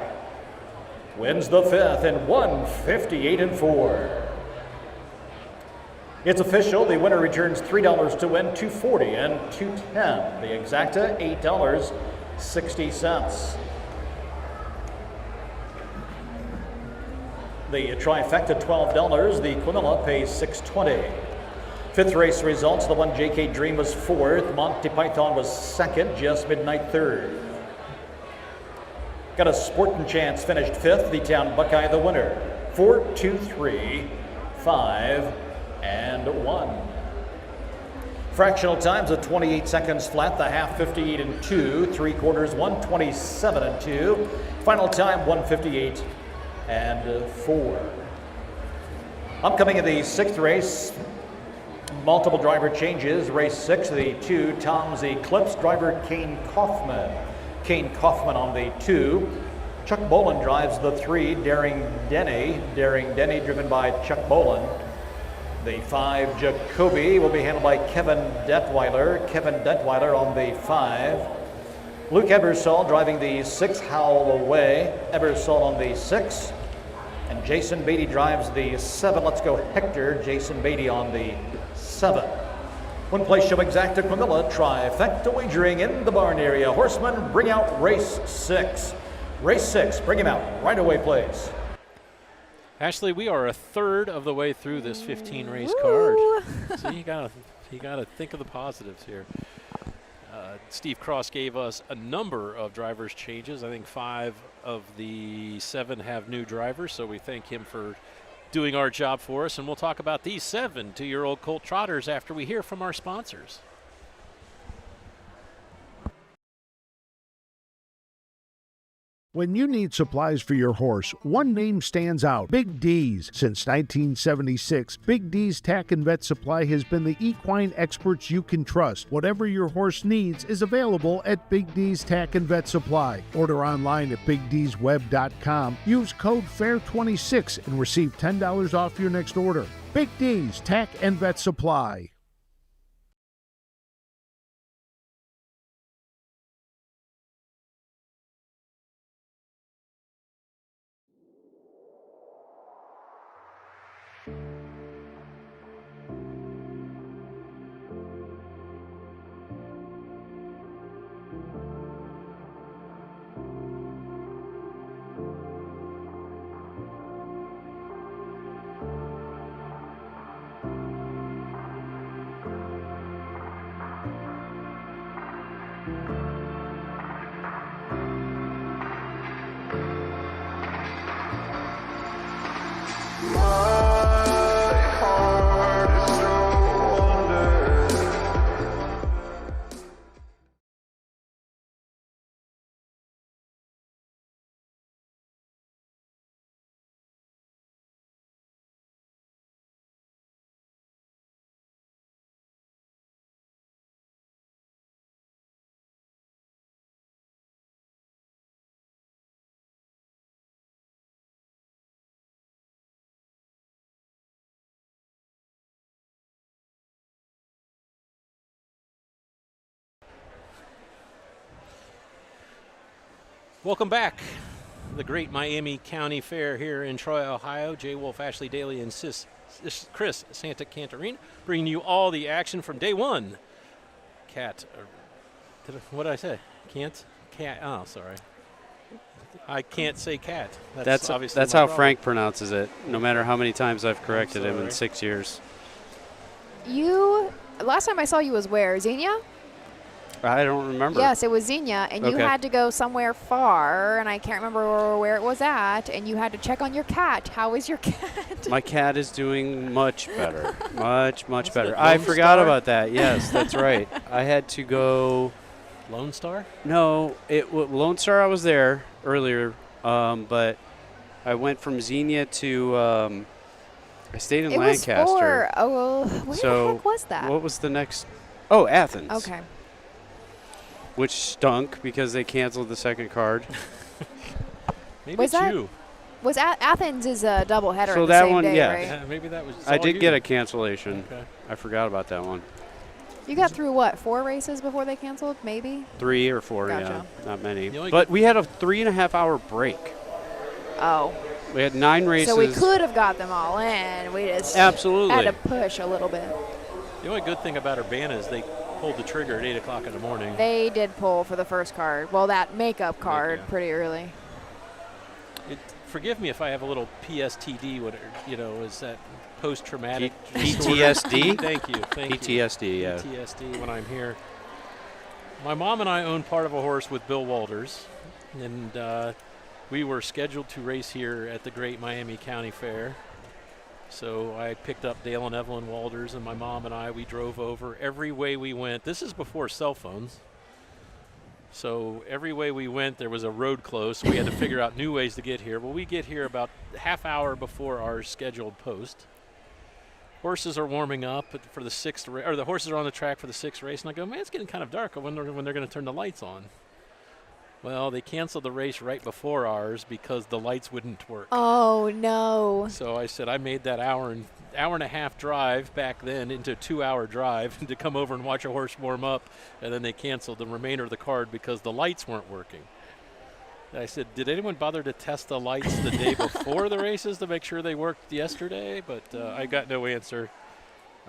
wins the 5th in 158-4. It's official. The winner returns $3 to win $240 and $210. The exacta $8.60. The trifecta $12. The Quinella pays $6.20. 5th race results. The one JK Dream was 4th. Monty Python was 2nd. Just Midnight 3rd. Got a Sporting Chance finished 5th. The Town Buckeye the winner. 4, 2, 3, 5, and 1. Fractional times of 28 seconds flat. The half 58-2. 3/4 127-2. Final time 158-4. Upcoming in the 6th race, multiple driver changes. Race 6, the 2, Tom's Eclipse, driver Kane Kaufman. Kane Kaufman on the 2. Chuck Boland drives the 3, Daring Denny. Daring Denny driven by Chuck Boland. The 5, Jacoby, will be handled by Kevin Detweiler. Kevin Detweiler on the 5. Luke Ebersol driving the 6, Howl Away. Ebersol on the 6. And Jason Beatty drives the 7. Let's go Hector. Jason Beatty on the 7. One place show exacta Quinella trifecta wagering in the barn area. Horsemen, bring out race 6. Race 6, bring him out right away, please. Ashley, we are a third of the way through this 15 race card. So you gotta think of the positives here. Steve Cross gave us a number of drivers changes. I think 5 of the 7 have new drivers, so we thank him for doing our job for us. And we'll talk about these 7 2-year-old colt trotters after we hear from our sponsors. When you need supplies for your horse, one name stands out: Big D's. Since 1976, Big D's Tack and Vet Supply has been the equine experts you can trust. Whatever your horse needs is available at Big D's Tack and Vet Supply. Order online at BigD'sWeb.com. Use code FAIR26 and receive $10 off your next order. Big D's Tack and Vet Supply. Welcome back. The Great Miami County Fair here in Troy, Ohio. Jay Wolf, Ashley Daly, and Chris Santa Cantarine bringing you all the action from day one. What did I say? Cat. Oh, sorry. I can't say cat. That's obviously that's my how problem. Frank pronounces it. No matter how many times I've corrected him in 6 years. Last time I saw you was where? Xenia? I don't remember. Yes, it was Xenia, and you Okay. had to go somewhere far, and I can't remember where it was at, and you had to check on your cat. How is your cat? My cat is doing much better. much better. it I Lone forgot Star? about that. Yes, that's right. I had to go. Lone Star? No, Lone Star. I was there earlier, but I went from Xenia to. I stayed in It was Lancaster. where the heck was that? What was the next? Oh, Athens. Okay. Which stunk because they canceled the second card. Maybe Was it's that- you. Athens is a doubleheader So the that same one, day, yeah. right? Yeah, maybe that was. I all did you. get a cancellation. Okay. I forgot about that one. You got through what, 4 races before they canceled? Maybe. 3 or 4, Gotcha. yeah, not many. The only But good- we had a 3.5-hour break. Oh, We had 9 races. so we could have got them all in. We just Absolutely. had to push a little bit. The only good thing about Urbana is they pulled the trigger at 8 o'clock in the morning. They did pull for the first card. Well, that makeup card Yeah. pretty early. Forgive me if I have a little PSTD. Is that post-traumatic PTSD? Thank you. PTSD, yeah. PTSD when I'm here. My mom and I own part of a horse with Bill Walters, and we were scheduled to race here at the Great Miami County Fair. So I picked up Dale and Evelyn Walters, and my mom and we drove over every way we went. This is before cell phones. So every way we went, there was a road closed, so we had to figure out new ways to get here. Well, we get here about half hour before our scheduled post. Horses are warming up for the 6th race, or the horses are on the track for the 6th race, and I go, man, it's getting kind of dark. I wonder when they're going to turn the lights on. Well, they canceled the race right before ours because the lights wouldn't work. Oh, no. So I said I made that hour and a half drive back then into a 2-hour drive to come over and watch a horse warm up, and then they canceled the remainder of the card because the lights weren't working. And I said, did anyone bother to test the lights the day before the races to make sure they worked yesterday? But I got no answer.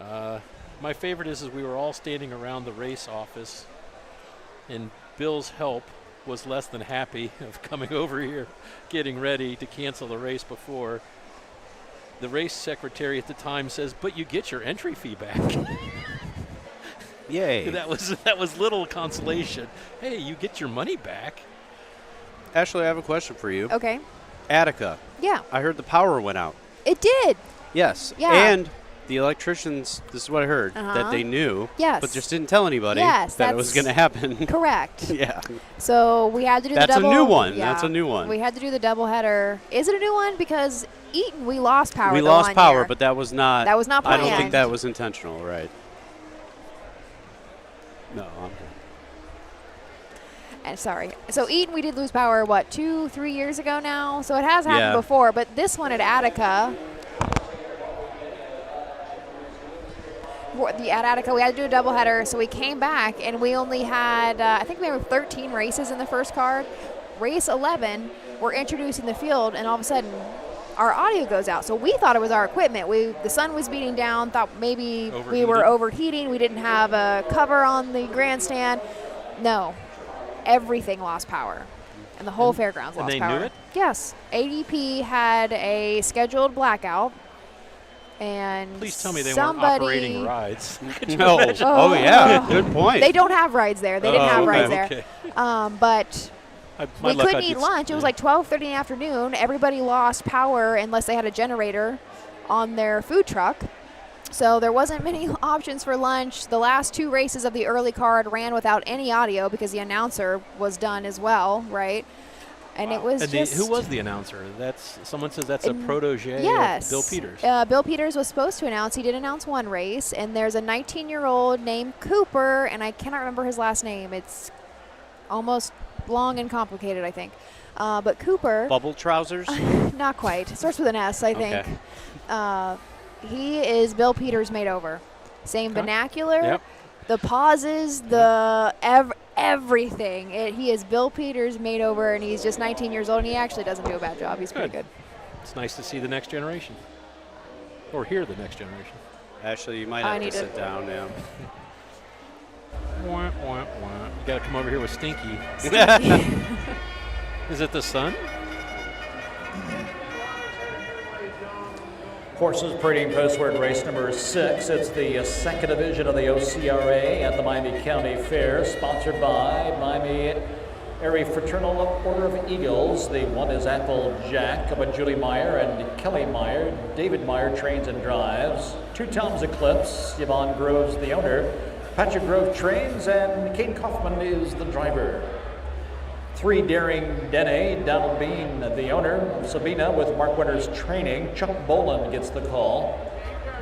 My favorite is we were all standing around the race office, and Bill's help was less than happy of coming over here, getting ready to cancel the race before. The race secretary at the time says, but you get your entry fee back. Yay. That was little consolation. Hey, you get your money back. Ashley, I have a question for you. Okay. Attica. Yeah, I heard the power went out. it did. Yes. Yeah. And the electricians, this is what I heard, that they knew, Yes. but just didn't tell anybody Yes, that it was going to happen. Correct. Yeah. So we had to do That's the a double. new one. Yeah. That's a new one. We had to do the doubleheader. Is it a new one? Because Eaton, we lost power. We the lost one power, year. but that was not. That was not I don't think planned. that was intentional, right? No. And sorry. So Eaton, we did lose power, 2-3 years ago now? So it has happened Yeah. before, but this one at Attica, at Attica, we had to do a doubleheader, so we came back, and we only had, I think we had 13 races in the first card. Race 11, we're introducing the field, and all of a sudden, our audio goes out. So we thought it was our equipment. The sun was beating down, thought maybe we were overheating. We didn't have a cover on the grandstand. No. Everything lost power, and the whole fairgrounds lost they power. knew it? Yes. ADP had a scheduled blackout, and Please tell me they weren't somebody, operating rides. No. Oh, yeah. Good point. They don't have rides there. They didn't have okay, rides there. okay. But My we luck, couldn't I eat did- lunch. It was like 12:30 in the afternoon. Everybody lost power unless they had a generator on their food truck. So there wasn't many options for lunch. The last 2 races of the early card ran without any audio because the announcer was done as well, right? And it was And just who was the announcer? Someone says that's a protege yes. of Bill Peters. Bill Peters was supposed to announce. He did announce one race, and there's a 19-year-old named Cooper, and I cannot remember his last name. It's almost long and complicated, I think. But Cooper, Bubble trousers? not quite. It starts with an S, I think. Okay. He is Bill Peters made over. Same Okay. vernacular, Yep. the pauses, everything. He is Bill Peters made over, and he's just 19 years old, and he actually doesn't do a bad job. He's pretty good. It's nice to see the next generation, or hear the next generation. Ashley, you might have to sit down now. Wah, wah, wah. You got to come over here with Stinky. Is it the sun? Horses parading postward race number 6. It's the second division of the OCRA at the Miami County Fair, sponsored by Miami Area Fraternal Order of Eagles. The one is Applejack by Julie Meyer and Kelly Meyer. David Meyer trains and drives. 2 Times Eclipse. Yvonne Groves, the owner. Patrick Grove trains, and Kane Kaufman is the driver. 3 Daring Dene, Donald Bean, the owner. Sabina with Mark Winters training. Chuck Boland gets the call.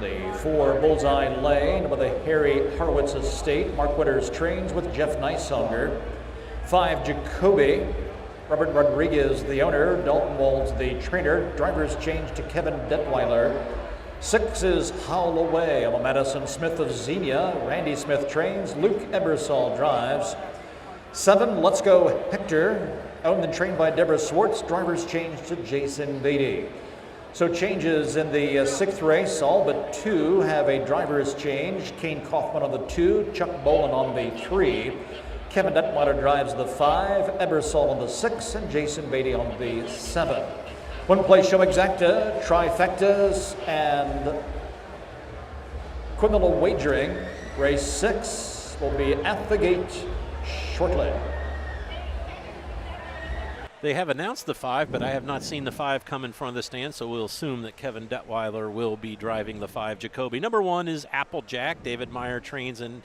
The 4 Bullseye Lane with the Harry Horowitz estate. Mark Winters trains with Jeff Nysonger. 5 Jacoby, Robert Rodriguez, the owner. Dalton Walls, the trainer. Drivers change to Kevin Detweiler. 6 is Howl Away. Emma Madison Smith of Xenia. Randy Smith trains. Luke Ebersol drives. 7, Let's Go Hector, owned and trained by Deborah Swartz. Drivers change to Jason Beatty. So changes in the 6th race. All but 2 have a driver's change. Kane Kaufman on the 2, Chuck Boland on the 3. Kevin Detweiler drives the 5, Ebersol on the 6, and Jason Beatty on the 7. One place show exacta, trifectas, and criminal wagering. Race 6 will be at the gate shortly. They have announced the 5, but I have not seen the 5 come in front of the stand, so we'll assume that Kevin Detweiler will be driving the 5 Jacoby. Number 1 is Applejack. David Meyer trains and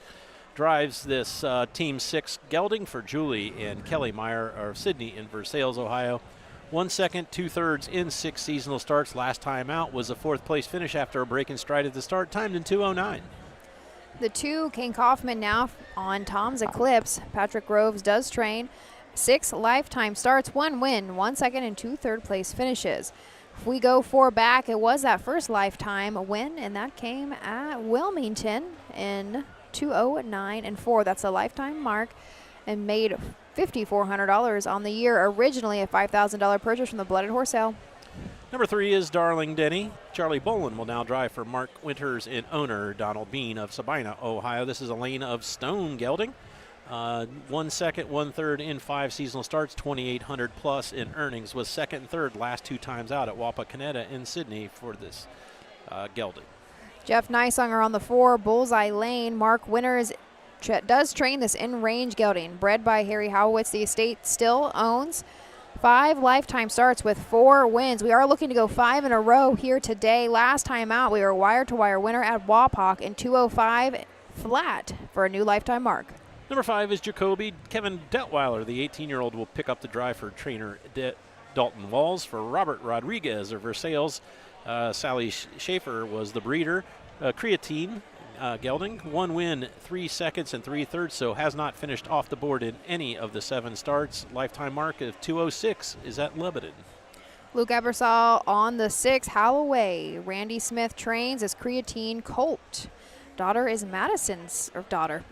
drives this Team 6 gelding for Julie and Kelly Meyer, or Sydney in Versailles, Ohio. 1 second, 2/3 in 6 seasonal starts. Last time out was a 4th place finish after a break in stride at the start, timed in 2:09. The 2, Kane Kaufman now on Tom's Eclipse. Patrick Groves does train. 6 lifetime starts, 1 win, 1 second, and 2 third place finishes. If we go 4 back, it was that first lifetime win, and that came at Wilmington in 2:09 and 4. That's a lifetime mark, and made $5,400 on the year. Originally a $5,000 purchase from the Blooded Horse sale. Number 3 is Darling Denny. Charlie Boland will now drive for Mark Winters and owner Donald Bean of Sabina, Ohio. This is a lane of stone gelding. 1 second, 1/3 in 5 seasonal starts, 2,800 plus in earnings. Was second and third last 2 times out at Wapakoneta in Sydney for this gelding. Jeff Nysonger on the 4, Bullseye Lane. Mark Winters does train this in-range gelding, bred by Harry Howitz. The estate still owns. 5 lifetime starts with 4 wins. We are looking to go 5 in a row here today. Last time out, we were wire-to-wire winner at Wapak in 2:05 flat for a new lifetime mark. Number 5 is Jacoby. Kevin Detweiler, the 18-year-old, will pick up the drive for trainer Dalton Walls. For Robert Rodriguez of Versailles, Sally Schaefer was the breeder. Creatine gelding, 1 win, 3 seconds and 3/3, so has not finished off the board in any of the 7 starts. Lifetime mark of 2:06 is at Lebanon. Luke Ebersol on the 6, Holloway. Randy Smith trains as Creatine Colt. Daughter is Madison's, or daughter.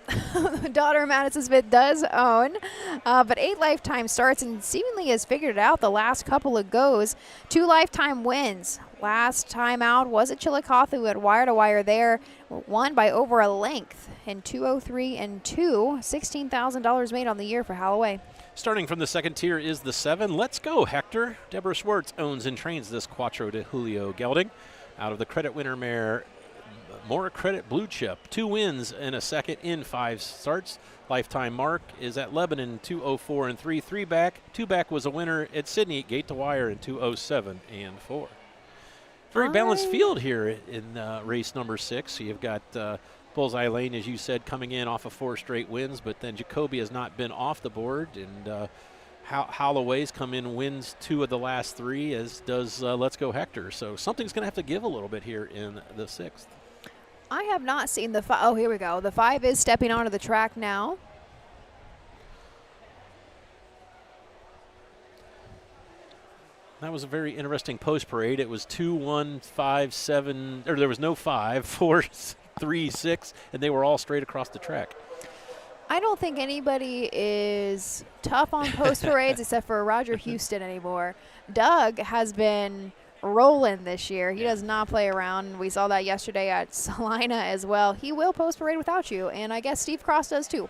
Daughter Madison Smith does own, but 8 lifetime starts and seemingly has figured it out the last couple of goes. 2 lifetime wins. Last time out was at Chillicothe, who had wire-to-wire there, won by over a length in 2:03 and 2. $16,000 made on the year for Holloway. Starting from the second tier is the 7. Let's Go Hector. Deborah Schwartz owns and trains this Quattro de Julio gelding. Out of the credit winner mare, More Credit Blue Chip. 2 wins and a second in 5 starts. Lifetime mark is at Lebanon, 2:04 and 3. 3 back. 2 back was a winner at Sydney, gate to wire in 2:07 and 4. Very balanced field here in race number 6. So you've got Bullseye Lane, as you said, coming in off of 4 straight wins, but then Jacoby has not been off the board, and Holloway's come in, wins 2 of the last 3, as does Let's Go Hector. So something's going to have to give a little bit here in the 6th. I have not seen the 5. Oh, here we go. The 5 is stepping onto the track now. That was a very interesting post parade. It was 2, 1, 5, 7, or there was no 5, 4, 3, 6, and they were all straight across the track. I don't think anybody is tough on post parades except for Roger Houston anymore. Doug has been rolling this year. He does not play around. We saw that yesterday at Salina as well. He will post parade without you, and I guess Steve Cross does too.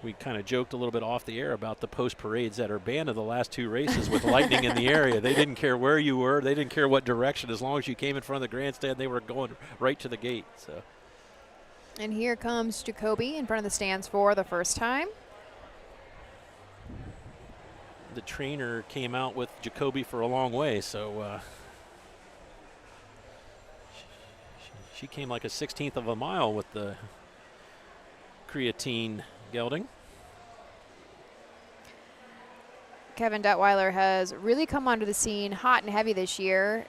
We kind of joked a little bit off the air about the post parades that are banned in the last 2 races with lightning in the area. They didn't care where you were. They didn't care what direction. As long as you came in front of the grandstand, they were going right to the gate. So. And here comes Jacoby in front of the stands for the first time. The trainer came out with Jacoby for a long way, so she came like a 1/16 of a mile with the creatine gelding. Kevin Detweiler has really come onto the scene hot and heavy this year.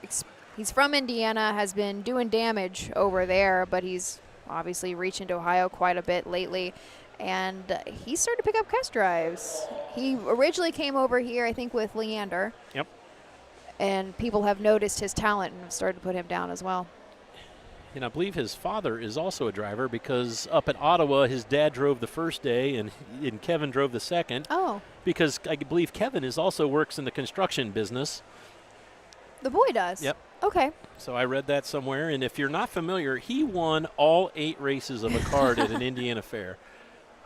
He's from Indiana, has been doing damage over there, but he's obviously reached into Ohio quite a bit lately. And he's started to pick up test drives. He originally came over here, I think, with Leander. Yep. And people have noticed his talent and have started to put him down as well. And I believe his father is also a driver because up at Ottawa, his dad drove the first day and Kevin drove the second. Oh. Because I believe Kevin also works in the construction business. The boy does? Yep. Okay. So I read that somewhere. And if you're not familiar, he won all 8 races of a card at an Indiana fair.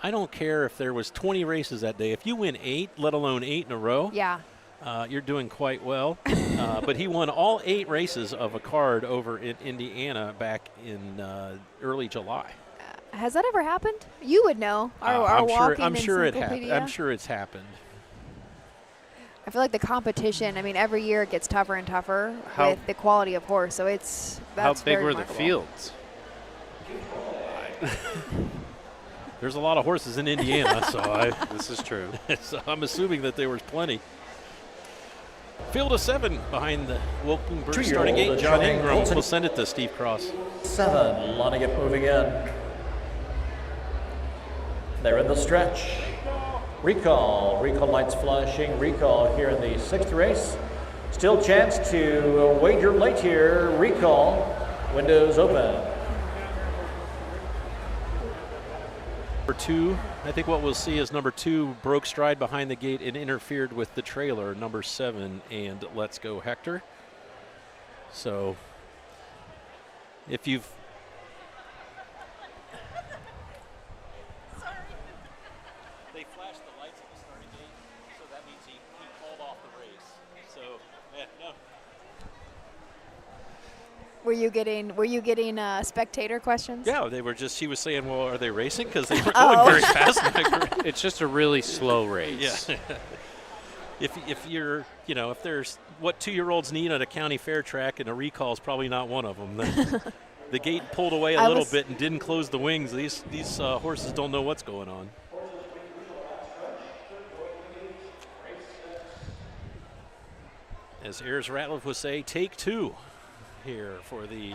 I don't care if there was 20 races that day. If you win 8, let alone 8 in a row, yeah, you're doing quite well. But he won all 8 races of a card over in Indiana back in early July. Has that ever happened? You would know. I'm sure it's happened. I feel like the competition, I mean, every year it gets tougher and tougher with the quality of horse. So that's how big very were remarkable. the fields? There's a lot of horses in Indiana, so this is true. So I'm assuming that there was plenty. Field of 7 behind the Wilkenberg starting gate. John Ingram will send it to Steve Cross. 7, letting it moving in. They're in the stretch. Recall lights flashing. Recall here in the 6th race. Still chance to wager late here. Recall, windows open. Number 2, I think what we'll see is number 2 broke stride behind the gate and interfered with the trailer, number 7, and Let's Go Hector. So if you've they flashed the lights at the starting gate, so that means he called off the race. So no. Were you getting spectator questions? Yeah, they were just. She was saying, "Well, are they racing?" Because they were going very fast. It's just a really slow race. Yeah. if you're, if there's what 2-year-olds need on a county fair track, and a recall is probably not one of them. The gate pulled away a little bit and didn't close the wings. These horses don't know what's going on. As Ayers Ratliff would say, take 2. Here for the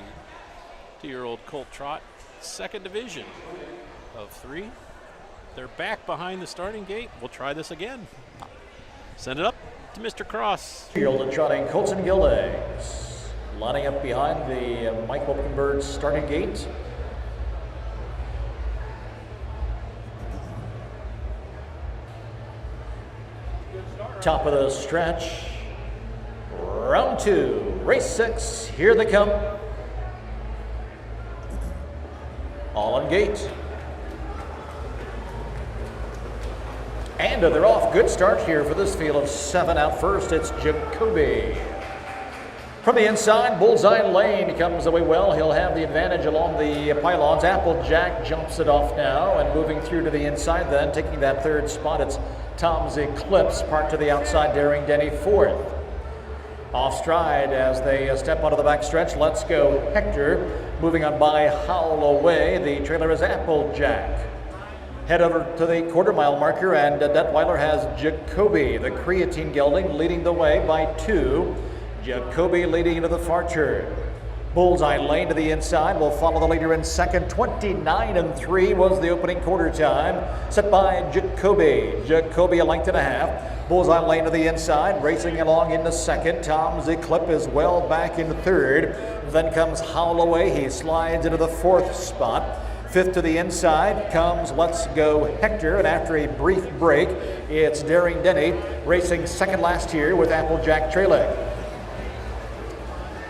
2-year-old Colt Trot, 2nd division of 3. They're back behind the starting gate. We'll try this again. Send it up to Mr. Cross. 2-year-old trotting Colts and Gildings, lining up behind the Mike Wilkenberg starting gate. Top of the stretch. Round 2, race 6, here they come. All on gate. And they're off. Good start here for this field of 7. Out first, it's Jacoby. From the inside, Bullseye Lane comes away well. He'll have the advantage along the pylons. Applejack jumps it off now and moving through to the inside then. Taking that 3rd spot, it's Tom's Eclipse, parked to the outside, Daring Denny 4th. Off stride as they step onto the back stretch. Let's Go Hector. Moving on by Howl Away. The trailer is Applejack. Head over to the quarter-mile marker, and Detweiler has Jacoby, the creatine gelding, leading the way by 2. Jacoby leading into the far turn. Bullseye Lane to the inside will follow the leader in 2nd. 29-3 was the opening quarter time, set by Jacoby. Jacoby a length and a half. Bullseye Lane to the inside, racing along into 2nd. Tom's Eclipse is well back in 3rd. Then comes Howl Away. He slides into the 4th spot. Fifth to the inside comes Let's Go Hector, and after a brief break, it's Daring Denny racing second last here with Applejack trailing.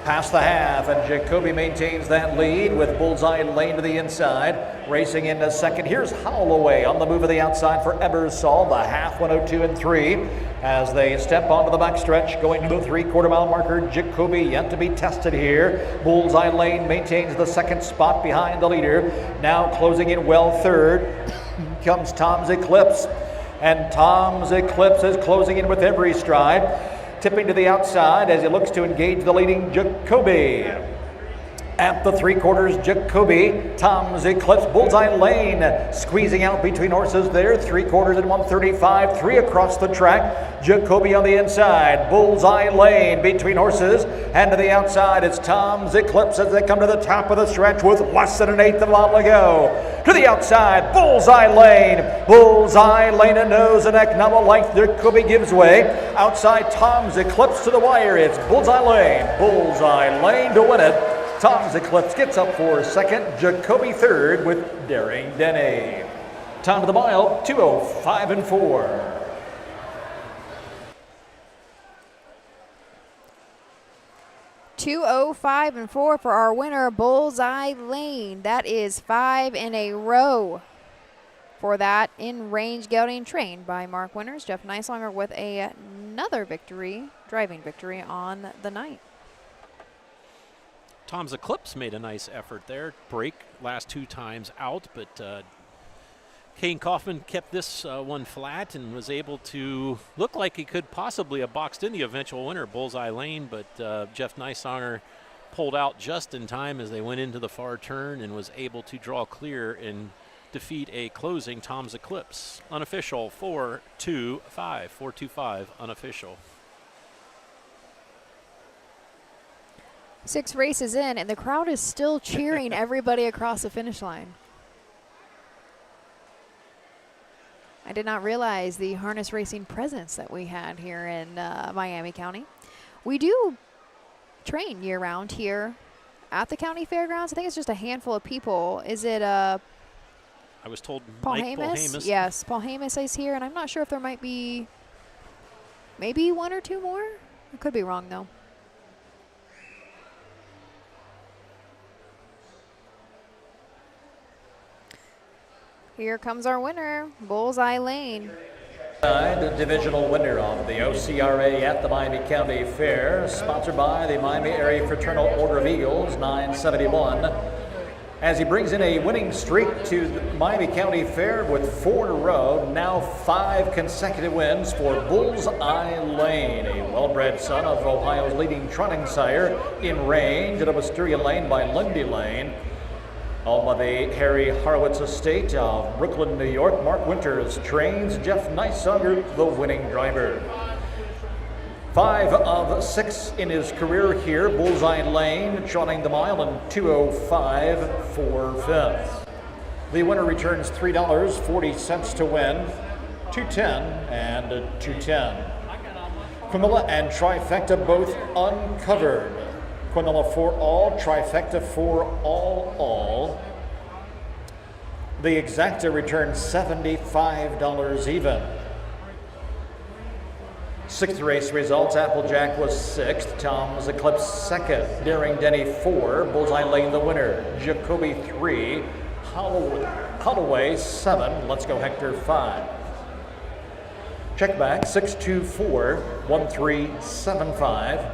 Past the half, and Jacoby maintains that lead with Bullseye Lane to the inside. Racing into second. Here's Holloway on the move of the outside for Ebersol, the half 102 and 3. As they step onto the backstretch, going to the 3/4 mile marker. Jacoby yet to be tested here. Bullseye Lane maintains the second spot behind the leader. Now closing in well third comes Tom's Eclipse. And Tom's Eclipse is closing in with every stride. Tipping to the outside as he looks to engage the leading Jacoby. At the 3/4, Jacoby, Tom's Eclipse, Bullseye Lane squeezing out between horses there. 3/4 at 135, 3 across the track. Jacoby on the inside, Bullseye Lane between horses, and to the outside it's Tom's Eclipse as they come to the top of the stretch with less than an eighth of a mile to go. To the outside, Bullseye Lane. Bullseye Lane and nose and neck. Now a length, Jacoby gives way. Outside, Tom's Eclipse to the wire. It's Bullseye Lane. Bullseye Lane to win it. Tom's Eclipse gets up for second. Jacoby third with Daring Denny. Time of the mile, 2:05 and 4. $2:05 and 4 for our winner, Bullseye Lane. That is 5 in a row for that in-range gelding trained by Mark Winters. Jeff Neislonger with another victory, driving victory on the night. Tom's Eclipse made a nice effort there. Break last 2 times out, but Kane Kaufman kept this one flat and was able to look like he could possibly have boxed in the eventual winner, Bullseye Lane, but Jeff Neislonger pulled out just in time as they went into the far turn and was able to draw clear and defeat a closing Tom's Eclipse. Unofficial 4-2-5. 4-2-5 unofficial. 6 races in, and the crowd is still cheering everybody across the finish line. I did not realize the harness racing presence that we had here in Miami County. We do train year-round here at the county fairgrounds. I think it's just a handful of people. Is it I was told Paul Paul Hamas? Hamas. Yes, Paul Hamas is here, and I'm not sure if there might be maybe 1 or 2 more. I could be wrong, though. Here comes our winner, Bullseye Lane. The divisional winner of the OCRA at the Miami County Fair, sponsored by the Miami Area Fraternal Order of Eagles, 971. As he brings in a winning streak to the Miami County Fair with 4 in a row, now 5 consecutive wins for Bullseye Lane, a well-bred son of Ohio's leading trotting sire in range at a Wisteria Lane by Lindy Lane. Owned by the Harry Horowitz estate of Brooklyn, New York, Mark Winters trains Jeff Neislonger, the winning driver. 5 of 6 in his career here. Bullseye Lane trotting the mile in 2:05 for 5th. The winner returns $3.40 to win, $2.10 and $2.10. Quinella and Trifecta both uncovered. Quinella for all, Trifecta for all. The Exacta returns $75 even. 6th race results, Applejack was 6th, Tom's Eclipse 2nd, Daring Denny 4, Bullseye Lane the winner, Jacoby 3, Holloway 7, Let's Go Hector 5. Check back 624-1375.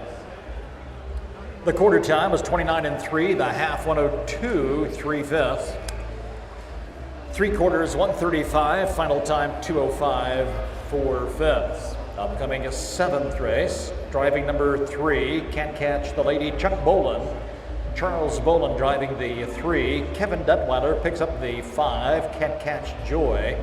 The quarter time was 29 and 3, the half 102, 3/5. 3/4 135, final time 2:05, 4/5. Upcoming a 7th race, driving number 3, Can't Catch the Lady, Chuck Boland. Charles Boland driving the 3. Kevin Detweiler picks up the 5, Can't Catch Joy.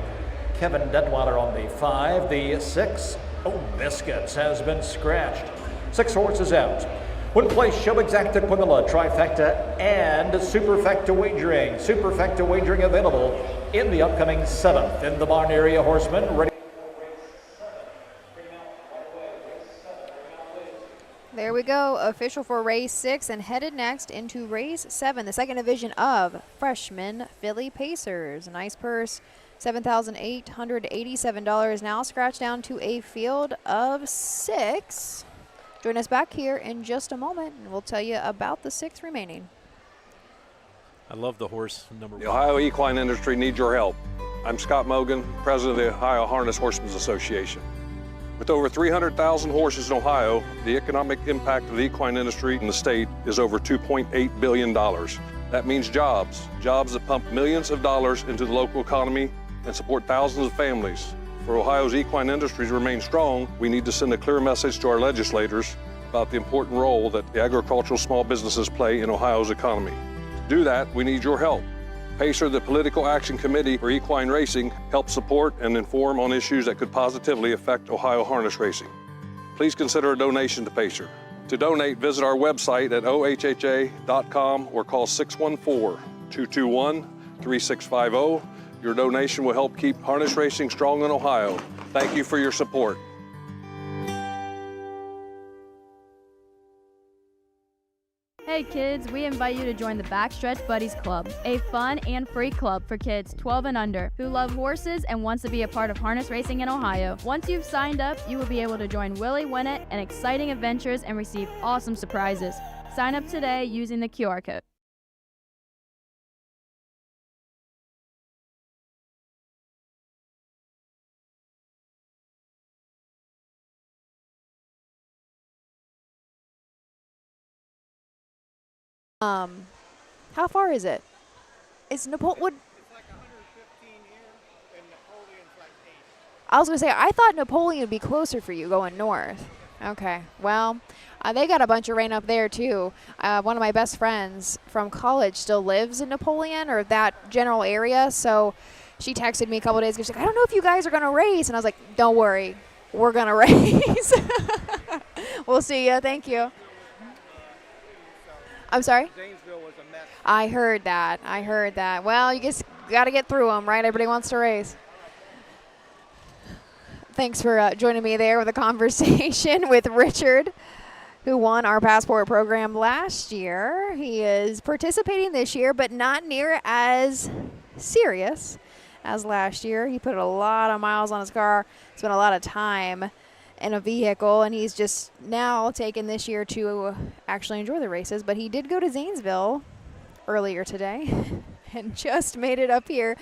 Kevin Detweiler on the 5. The 6, Oh Biscuits, has been scratched. 6 horses out. One place, Show Exacta, Quinella, Trifecta, and Superfecta Wagering. Superfecta Wagering available in the upcoming 7th. In the barn area, Horsemen ready. There we go. Official for race 6 and headed next into race 7, the second division of freshman Philly Pacers. Nice purse, $7,887 now. Scratch down to a field of 6. Join us back here in just a moment, and we'll tell you about the 6 remaining. I love the horse number 1. The Ohio equine industry needs your help. I'm Scott Mogan, president of the Ohio Harness Horsemen's Association. With over 300,000 horses in Ohio, the economic impact of the equine industry in the state is over $2.8 billion. That means jobs that pump millions of dollars into the local economy and support thousands of families. For Ohio's equine industry to remain strong, we need to send a clear message to our legislators about the important role that the agricultural small businesses play in Ohio's economy. To do that, we need your help. PACER, the Political Action Committee for Equine Racing, helps support and inform on issues that could positively affect Ohio harness racing. Please consider a donation to PACER. To donate, visit our website at ohha.com or call 614-221-3650. Your donation will help keep harness racing strong in Ohio. Thank you for your support. Hey kids, we invite you to join the Backstretch Buddies Club, a fun and free club for kids 12 and under who love horses and wants to be a part of harness racing in Ohio. Once you've signed up, you will be able to join Willie Winnett and exciting adventures and receive awesome surprises. Sign up today using the QR code. How far is it? It's Napoleon. It's like 115 here, and Napoleon's like 8. I was going to say, I thought Napoleon would be closer for you going north. Okay, well, they got a bunch of rain up there too. One of my best friends from college still lives in Napoleon or that general area, so she texted me a couple days ago. She's like, I don't know if you guys are going to race. And I was like, don't worry, we're going to race. We'll see you. Thank you. I'm sorry? Zanesville was a mess. I heard that. Well, you just got to get through them, right? Everybody wants to race. Thanks for joining me there with a conversation with Richard, who won our passport program last year. He is participating this year, but not near as serious as last year. He put a lot of miles on his car, spent a lot of time in a vehicle, and he's just now taken this year to actually enjoy the races. But he did go to Zanesville earlier today and just made it up here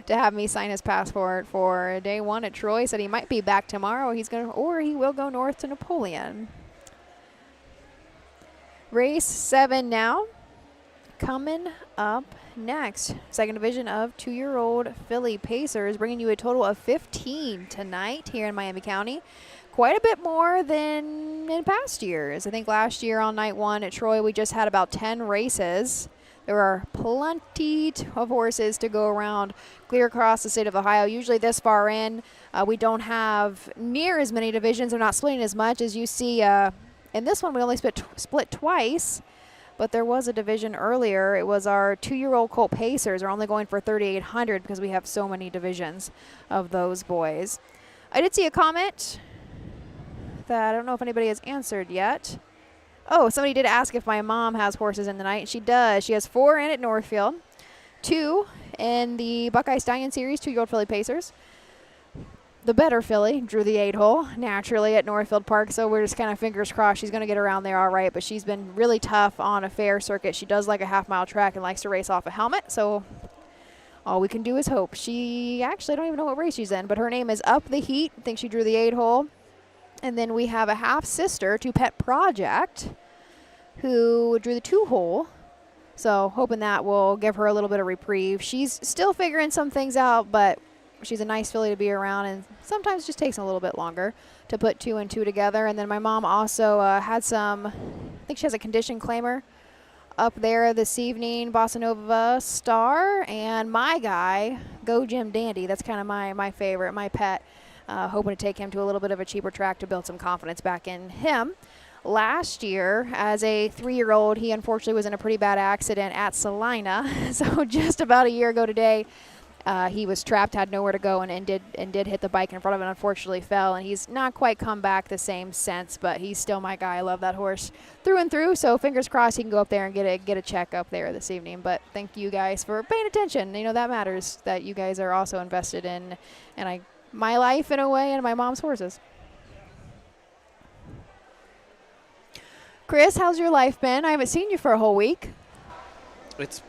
to have me sign his passport for day 1 at Troy. Said he might be back tomorrow. Or he will go north to Napoleon. Race 7 now. Coming up next, second division of 2-year-old Philly Pacers, bringing you a total of 15 tonight here in Miami County. Quite a bit more than in past years. I think last year on night 1 at Troy, we just had about 10 races. There are plenty of horses to go around clear across the state of Ohio. Usually this far in, we don't have near as many divisions. They're not splitting as much as you see. In this one, we only split twice, but there was a division earlier. It was our 2-year-old Colt Pacers are only going for 3,800 because we have so many divisions of those boys. I did see a comment that I don't know if anybody has answered yet. Oh, somebody did ask if my mom has horses in the night. She does. She has 4 in at Northfield, 2 in the Buckeye Stallion Series, 2-year-old Philly Pacers. The better filly drew the 8-hole naturally at Northfield Park, so we're just kind of fingers crossed she's going to get around there all right. But she's been really tough on a fair circuit. She does like a half-mile track and likes to race off a helmet, so all we can do is hope. She actually, I don't even know what race she's in, but her name is Up the Heat. I think she drew the 8-hole. And then we have a half-sister to Pet Project, who drew the 2-hole. So hoping that will give her a little bit of reprieve. She's still figuring some things out, but she's a nice filly to be around, and sometimes it just takes a little bit longer to put 2 and 2 together. And then my mom also had some, I think she has a condition claimer up there this evening, Bossa Nova Star, and my guy, Go Jim Dandy. That's kind of my favorite, my pet. Hoping to take him to a little bit of a cheaper track to build some confidence back in him. Last year, as a 3-year-old, he unfortunately was in a pretty bad accident at Salina. So just about a year ago today, He was trapped, had nowhere to go, and did hit the bike in front of it. Unfortunately, fell, and he's not quite come back the same since. But he's still my guy. I love that horse through and through. So fingers crossed he can go up there and get a check up there this evening. But thank you guys for paying attention. You know that matters. That you guys are also invested in, and my life in a way, and my mom's horses. Chris, how's your life been? I haven't seen you for a whole week. It's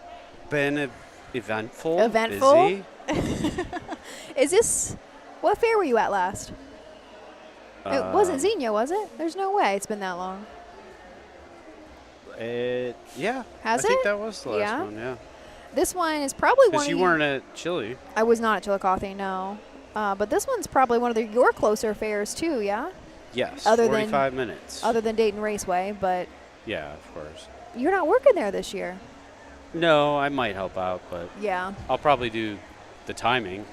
been eventful. Eventful? Busy. Is this, what fair were you at last? It wasn't Xenia, was it? There's no way it's been that long. Yeah. Has I it? think that was the last one, yeah. This one is probably one of you weren't at Chile. I was not at Chillicothe, no. But this one's probably one of your closer fairs too, yeah? Yes, other 45 minutes. Other than Dayton Raceway, but... Yeah, of course. You're not working there this year. No, I might help out, but yeah, I'll probably do the timing.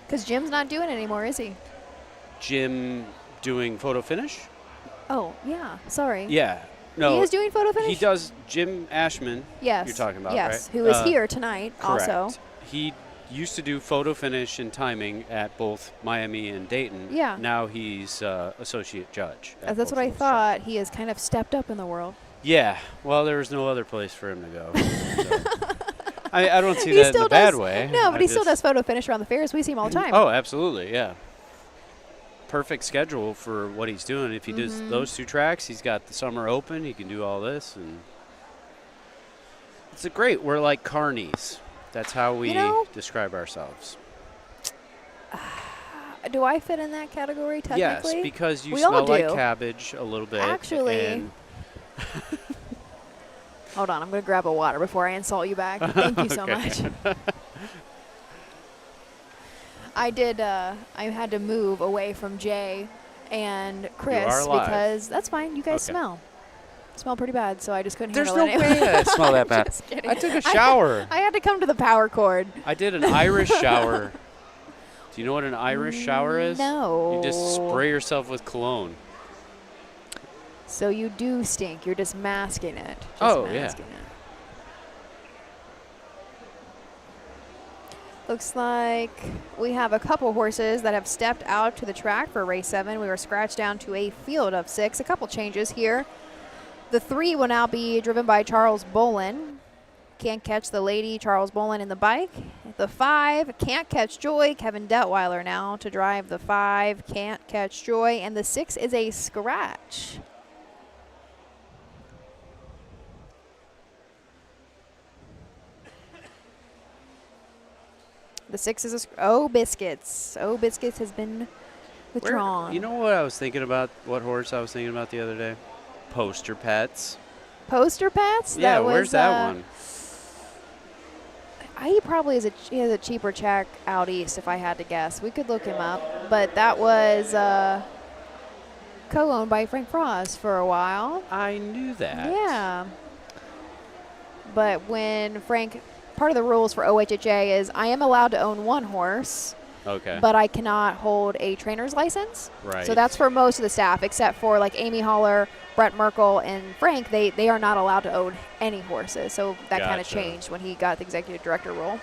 Because Jim's not doing it anymore, is he? Jim doing photo finish? Oh, yeah. Sorry. Yeah. No. He is doing photo finish? He does. Jim Ashman. Yes. You're talking about, yes, right? who is here tonight correct. also. He used to do photo finish and timing at both Miami and Dayton. Yeah. Now he's associate judge. That's what I thought. He has kind of stepped up in the world. Yeah. Well, there was no other place for him to go. So. I don't see that in a bad way. No, but he still does photo finish around the fairs. We see him all the time. Oh, absolutely, yeah. Perfect schedule for what he's doing. If he does those two tracks, he's got the summer open. He can do all this, and it's great. We're like carnies. That's how we describe ourselves. Do I fit in that category technically? Yes, because you smell like cabbage a little bit. Actually. Hold on, I'm going to grab a water before I insult you back. Thank you so much. I had to move away from Jay and Chris because that's fine. You guys smell pretty bad, so I just couldn't handle it. There's no way I smell that bad. I took a shower. I had to come to the power cord. I did an Irish shower. Do you know what an Irish shower is? No. You just spray yourself with cologne. So you do stink. You're just masking it. Yeah. Looks like we have a couple horses that have stepped out to the track for race 7. We were scratched down to a field of 6. A couple changes here. The 3 will now be driven by Charles Bolin. Can't catch the lady, Charles Bolin in the bike. The 5, Can't Catch Joy, Kevin Detweiler now to drive the 5, Can't Catch Joy. And the 6 is a scratch. The 6 is Biscuits. Biscuits has been withdrawn. You know what I was thinking about? What horse I was thinking about the other day? Poster Pets. Poster Pets? Yeah, where's that one? He probably has a cheaper check out east, if I had to guess. We could look him up, but that was co-owned by Frank Frost for a while. I knew that. Yeah, but when Frank. Part of the rules for OHHA is I am allowed to own one horse, but I cannot hold a trainer's license. Right. So that's for most of the staff, except for like Amy Haller, Brett Merkel, and Frank. They are not allowed to own any horses. So that kind of changed when he got the executive director role.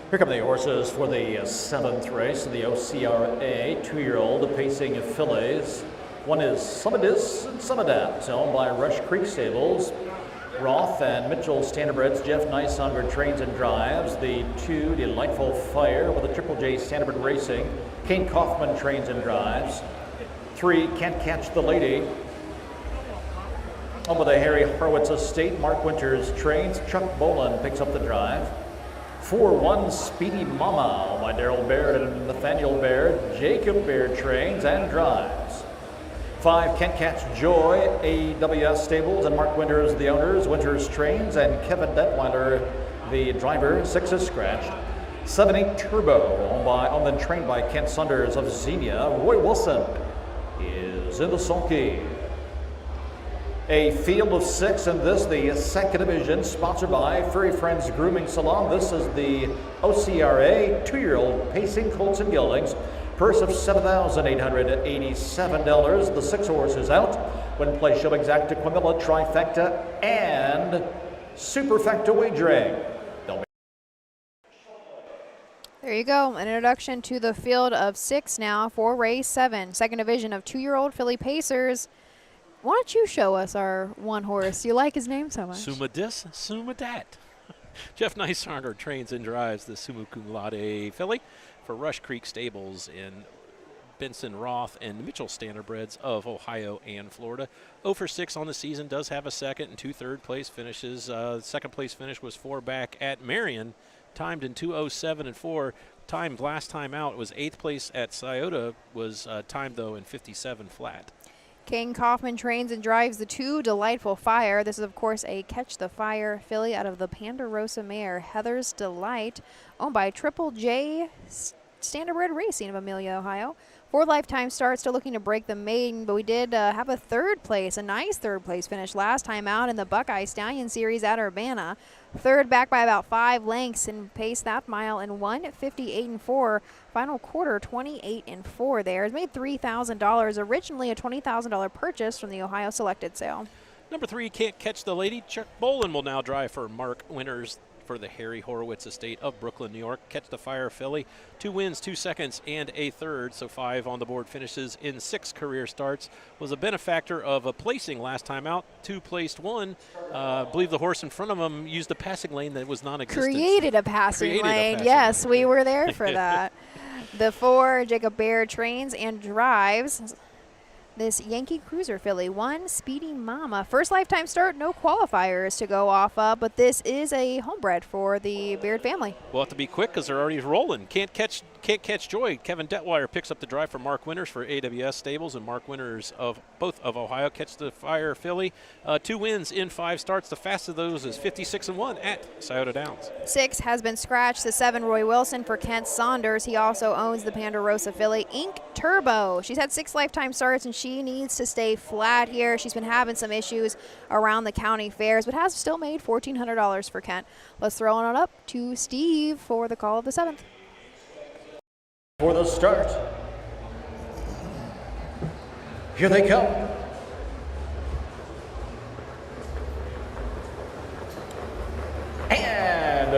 Here come the horses for the 7th race of the OCRA 2-year-old pacing fillies. One is Some Dis and Some Adapt, owned by Rush Creek Stables. Roth and Mitchell Standardbreds, Jeff Nicehunger trains and drives. The 2, Delightful Fire with a Triple J Standardbred Racing. Kane Kaufman trains and drives. 3, Can't Catch the Lady. Owned by the Harry Horowitz Estate, Mark Winters trains. Chuck Boland picks up the drive. 4, 1, Speedy Mama by Darrell Baird and Nathaniel Baird. Jacob Baird trains and drives. 5, Can't Catch Joy, AWS Stables, and Mark Winters, the owners. Winters trains, and Kevin Detweiler, the driver. 6 is scratched. 7, 8, Turbo, owned and trained by Kent Saunders of Xenia. Roy Wilson is in the sulky. A field of 6 in this, the 2nd division, sponsored by Furry Friends Grooming Salon. This is the OCRA 2-year-old pacing colts and geldings. Purse of $7,887. The 6 horses out. Win play show exacta Quimilla trifecta and superfecta wagering. There you go. An introduction to the field of 6 now for race 7. Second division of 2-year-old filly pacers. Why don't you show us our one horse? You like his name so much. Sumadis, Sumadat. Jeff Neisarner trains and drives the Sumu Cum Laude filly for Rush Creek Stables in Benson Roth and Mitchell Standardbreds of Ohio and Florida. 0 for 6 on the season, does have a second and 2 third place finishes. Second place finish was 4 back at Marion, timed in 2:07 and 4. Timed last time out was 8th place at Scioto, was timed though in 57 flat. King Kaufman trains and drives the 2 Delightful Fire. This is, of course, a Catch the Fire filly out of the Ponderosa mare, Heather's Delight, owned by Triple J Standardbred Racing of Amelia, Ohio. 4 lifetime starts, still looking to break the maiden, but we did have a 3rd place, a nice 3rd place finish last time out in the Buckeye Stallion Series at Urbana. 3rd back by about 5 lengths and paced that mile in 1:58 and 4. Final quarter 28 and 4 there. It's made $3,000, originally a $20,000 purchase from the Ohio Selected Sale. Number 3, Can't Catch the Lady. Chuck Bolin will now drive for Mark Winters for the Harry Horowitz estate of Brooklyn, New York. Catch the Fire filly. 2 wins, 2 seconds, and a third, so 5 on the board finishes in 6 career starts. Was a benefactor of a placing last time out. 2 placed 1. I believe the horse in front of him used a passing lane that was non-existent. Created a passing lane. Yes, we were there for that. The 4, Jacob Baird trains and drives this Yankee Cruiser filly, 1 Speedy Mama. First lifetime start, no qualifiers to go off of, but this is a homebred for the Beard family. We'll have to be quick because they're already rolling. Can't catch joy. Kevin Detweiler picks up the drive for Mark Winters for AWS Stables, and Mark Winters of both of Ohio. Catch the Fire filly. 2 wins in 5 starts. The fastest of those is 56 and 1 at Scioto Downs. 6 has been scratched. The 7, Roy Wilson for Kent Saunders. He also owns the Ponderosa filly, Ink Turbo. She's had 6 lifetime starts, and she needs to stay flat here. She's been having some issues around the county fairs, but has still made $1,400 for Kent. Let's throw it up to Steve for the call of the 7th. For the start, here they come. And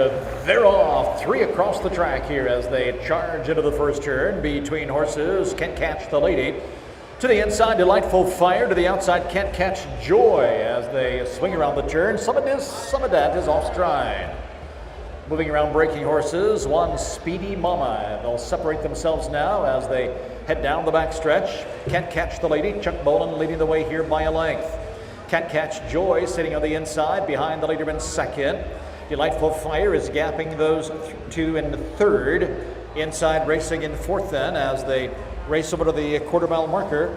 they're off. 3 across the track here as they charge into the first turn between horses. Can't Catch the Lady. To the inside, Delightful Fire. To the outside, Can't Catch Joy as they swing around the turn. Some of that is off stride. Moving around breaking horses, 1 Speedy Mama. They'll separate themselves now as they head down the back stretch. Can't Catch the Lady. Chuck Bolin leading the way here by a length. Can't Catch Joy sitting on the inside behind the leader in second. Delightful Fire is gapping those 2 in 3rd. Inside racing in 4th then as they race over to the quarter-mile marker.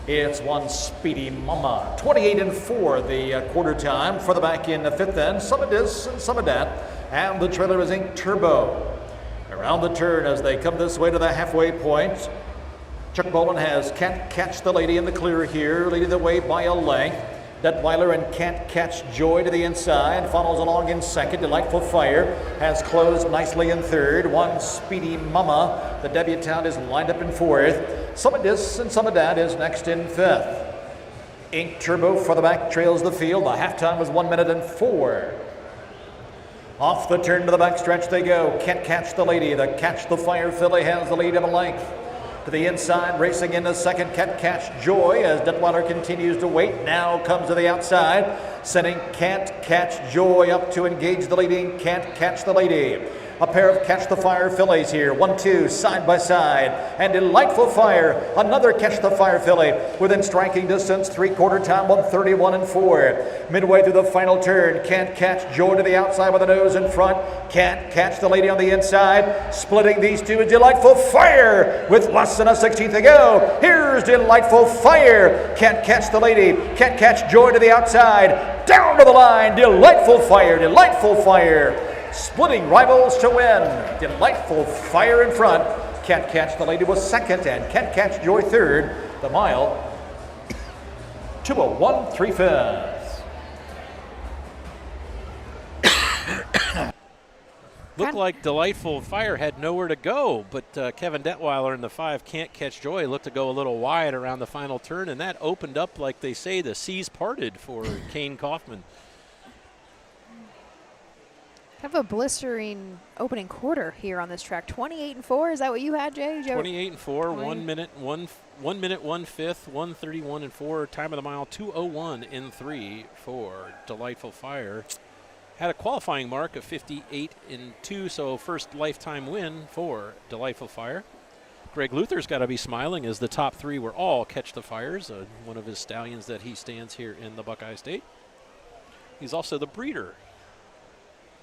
It's 1 Speedy Mama. 28 and 4 the quarter time. For the back in the 5th then, some of this and some of that. And the trailer is Ink Turbo. Around the turn as they come this way to the halfway point. Chuck Bolin has Can't Catch the Lady in the clear here, leading the way by a length. Detweiler and Can't Catch Joy to the inside, follows along in second. Delightful Fire has closed nicely in 3rd. 1 Speedy Mama, the debutante, is lined up in 4th. Some of this and some of that is next in 5th. Ink Turbo for the back trails the field. The halftime was 1 minute and 4. Off the turn to the back stretch they go. Can't Catch the Lady. The Catch the Fire filly has the lead of a length. To the inside, racing into second, Can't Catch Joy as Detweiler continues to wait. Now comes to the outside, sending Can't Catch Joy up to engage the leading Can't Catch the Lady. A pair of Catch the Fire fillies here, 1-2 side by side, and Delightful Fire, another Catch the Fire filly within striking distance, 3/4 time, 1:31 and 4. Midway through the final turn, Can't Catch Joy to the outside with the nose in front, Can't Catch the Lady on the inside. Splitting these two is Delightful Fire with less than a 16th to go. Here's Delightful Fire, Can't Catch the Lady, Can't Catch Joy to the outside, down to the line, Delightful Fire, Delightful Fire. Splitting rivals to win. Delightful Fire in front. Can't Catch the Lady was second and Can't Catch Joy 3rd. The mile to a 1/3. Looked like Delightful Fire had nowhere to go, but Kevin Detweiler in the 5 Can't Catch Joy looked to go a little wide around the final turn, and that opened up, like they say, the seas parted for Kane Kaufman. Kind of a blistering opening quarter here on this track. 28-4. Is that what you had, Jay? 28-4. 1 minute, 1/5, 1:31.4. Time of the mile 2:01.3 for Delightful Fire. Had a qualifying mark of 58.2, so first lifetime win for Delightful Fire. Greg Luther's got to be smiling as the top 3 were all Catch the Fires, one of his stallions that he stands here in the Buckeye State. He's also the breeder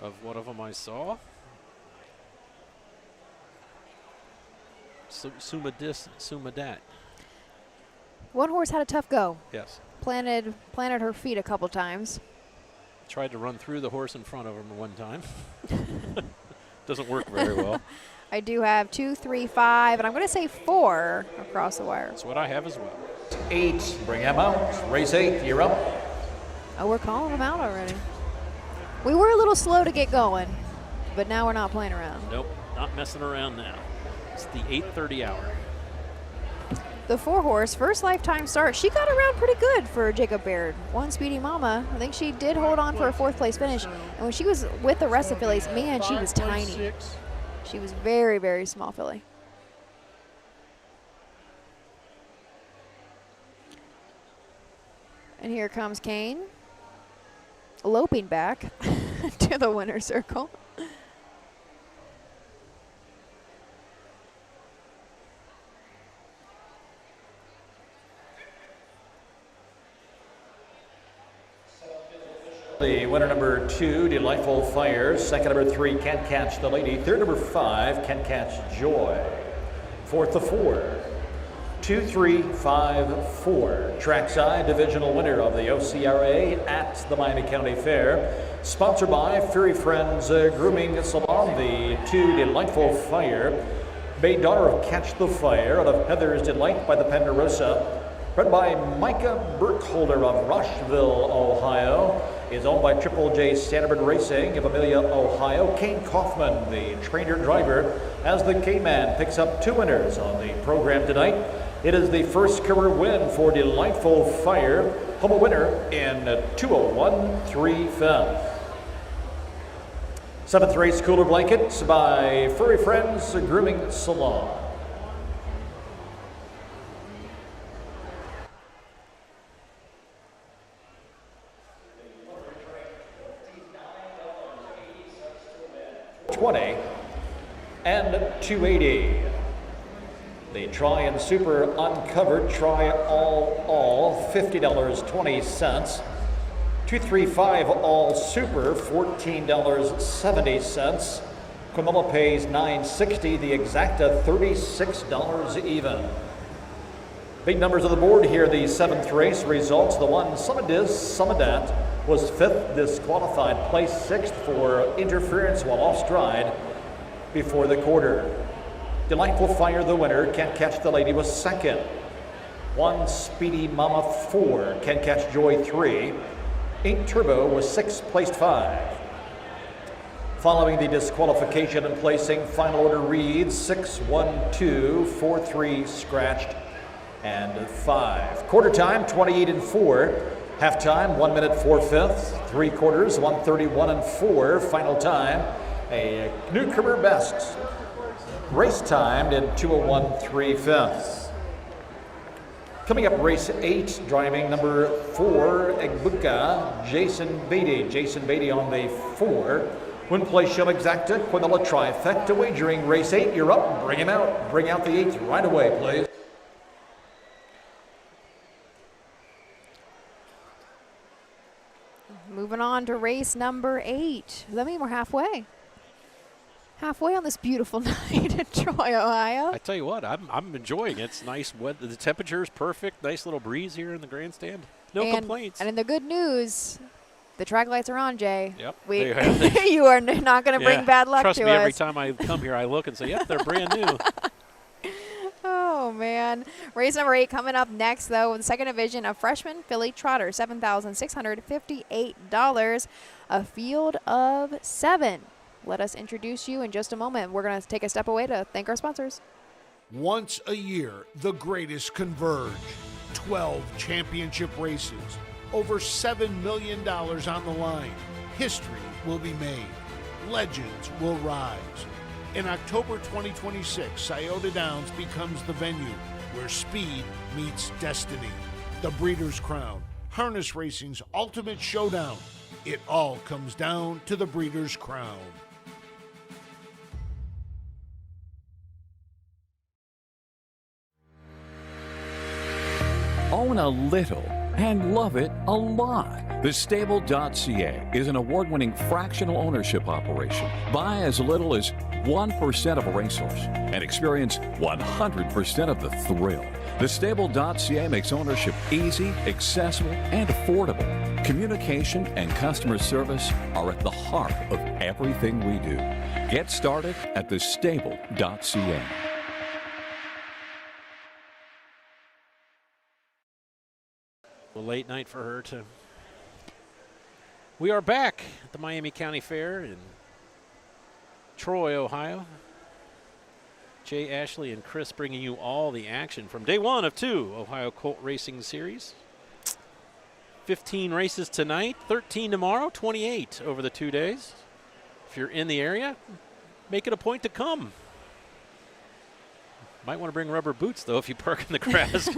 of one of them I saw. Sumadat. One horse had a tough go. Yes. Planted her feet a couple times. Tried to run through the horse in front of him one time. Doesn't work very well. I do have 2, 3, 5, and I'm going to say 4 across the wire. That's what I have as well. 8, bring him out. Race 8, you're up. Oh, we're calling them out already. We were a little slow to get going, but now we're not playing around. Nope, not messing around now. It's the 8:30 hour. The 4 horse, first lifetime start. She got around pretty good for Jacob Baird. One Speedy Mama. I think she did hold on for a 4th place finish. And when she was with the rest of the fillies, man, she was tiny. She was very, very small filly. And here comes Kane, loping back to the winner's circle. The winner number 2, Delightful Fire. Second number 3, Can't Catch the Lady. Third number 5, Can't Catch Joy. Fourth the 4, 2, 3, 5, 4. Trackside divisional winner of the OCRA at the Miami County Fair. Sponsored by Furry Friends Grooming Salon. The 2, Delightful Fire. Made daughter of Catch the Fire out of Heather's Delight by the Ponderosa. Bred by Micah Burkholder of Rushville, Ohio. Is owned by Triple J Standardbred Racing of Amelia, Ohio. Kane Kaufman, the trainer driver, as the K-Man picks up 2 winners on the program tonight. It is the first career win for Delightful Fire, home a winner in 2:01.3. 7th race, Cooler Blankets by Furry Friends Grooming Salon. $20 and $280. The Try and Super Uncovered Try All $50.20. 235 All Super $14.70. Quimella pays $9.60. The Exacta $36 even. Big numbers on the board here. The 7th race results. The 1 Sumadat was 5th, disqualified, placed 6th for interference while off stride before the quarter. Delightful Fire, the winner. Can't Catch the Lady was 2nd. 1 Speedy Mama 4. Can't Catch Joy 3. 8 Turbo was 6th, placed 5. Following the disqualification and placing, final order reads 6, 1, 2, 4, 3, scratched, and 5. Quarter time, 28-4. Halftime, 1 minute 4/5. 3 quarters, 1:31.4. Final time, a new career best. Race timed in 2:01.3. Coming up, race 8, driving number 4, Egbuka, Jason Beatty. Jason Beatty on the 4. Win place show Exacta, Quinella trifecta wagering. Race 8, you're up. Bring him out. Bring out the 8th right away, please. Moving on to race number 8. Does that mean we're halfway? Halfway on this beautiful night in Troy, Ohio. I tell you what, I'm enjoying it. It's nice weather. The temperature is perfect. Nice little breeze here in the grandstand. No complaints. And in the good news, the track lights are on, Jay. Yep. You are not going to bring bad luck to us. Trust me, every time I come here, I look and say, yep, they're brand new. Oh, man. Race number 8 coming up next, though, in the second division of Freshman Filly Trotter, $7,658. A field of 7 let us introduce you in just a moment. We're going to take a step away to thank our sponsors. Once a year, the greatest converge. 12 championship races, over $7 million on the line. History will be made. Legends will rise. In October 2026, Scioto Downs becomes the venue where speed meets destiny. The Breeders' Crown, harness racing's ultimate showdown. It all comes down to the Breeders' Crown. Own a little and love it a lot. TheStable.ca is an award-winning fractional ownership operation. Buy as little as 1% of a racehorse and experience 100% of the thrill. TheStable.ca makes ownership easy, accessible, and affordable. Communication and customer service are at the heart of everything we do. Get started at TheStable.ca. A late night for her too. We are back at the Miami County Fair in Troy, Ohio. Jay, Ashley, and Chris bringing you all the action from day one of 2 Ohio Colt Racing Series. 15 races tonight, 13 tomorrow, 28 over the 2 days. If you're in the area, make it a point to come. Might want to bring rubber boots, though, if you park in the grass.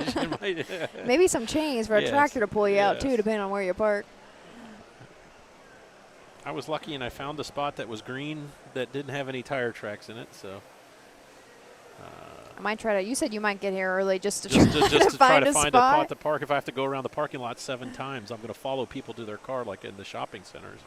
Maybe some chains for a tractor to pull you out, too, depending on where you park. I was lucky, and I found a spot that was green that didn't have any tire tracks in it. So I might try to. You said you might get here early just to try to find a spot. spot to park. If I have to go around the parking lot 7 times, I'm going to follow people to their car like in the shopping centers.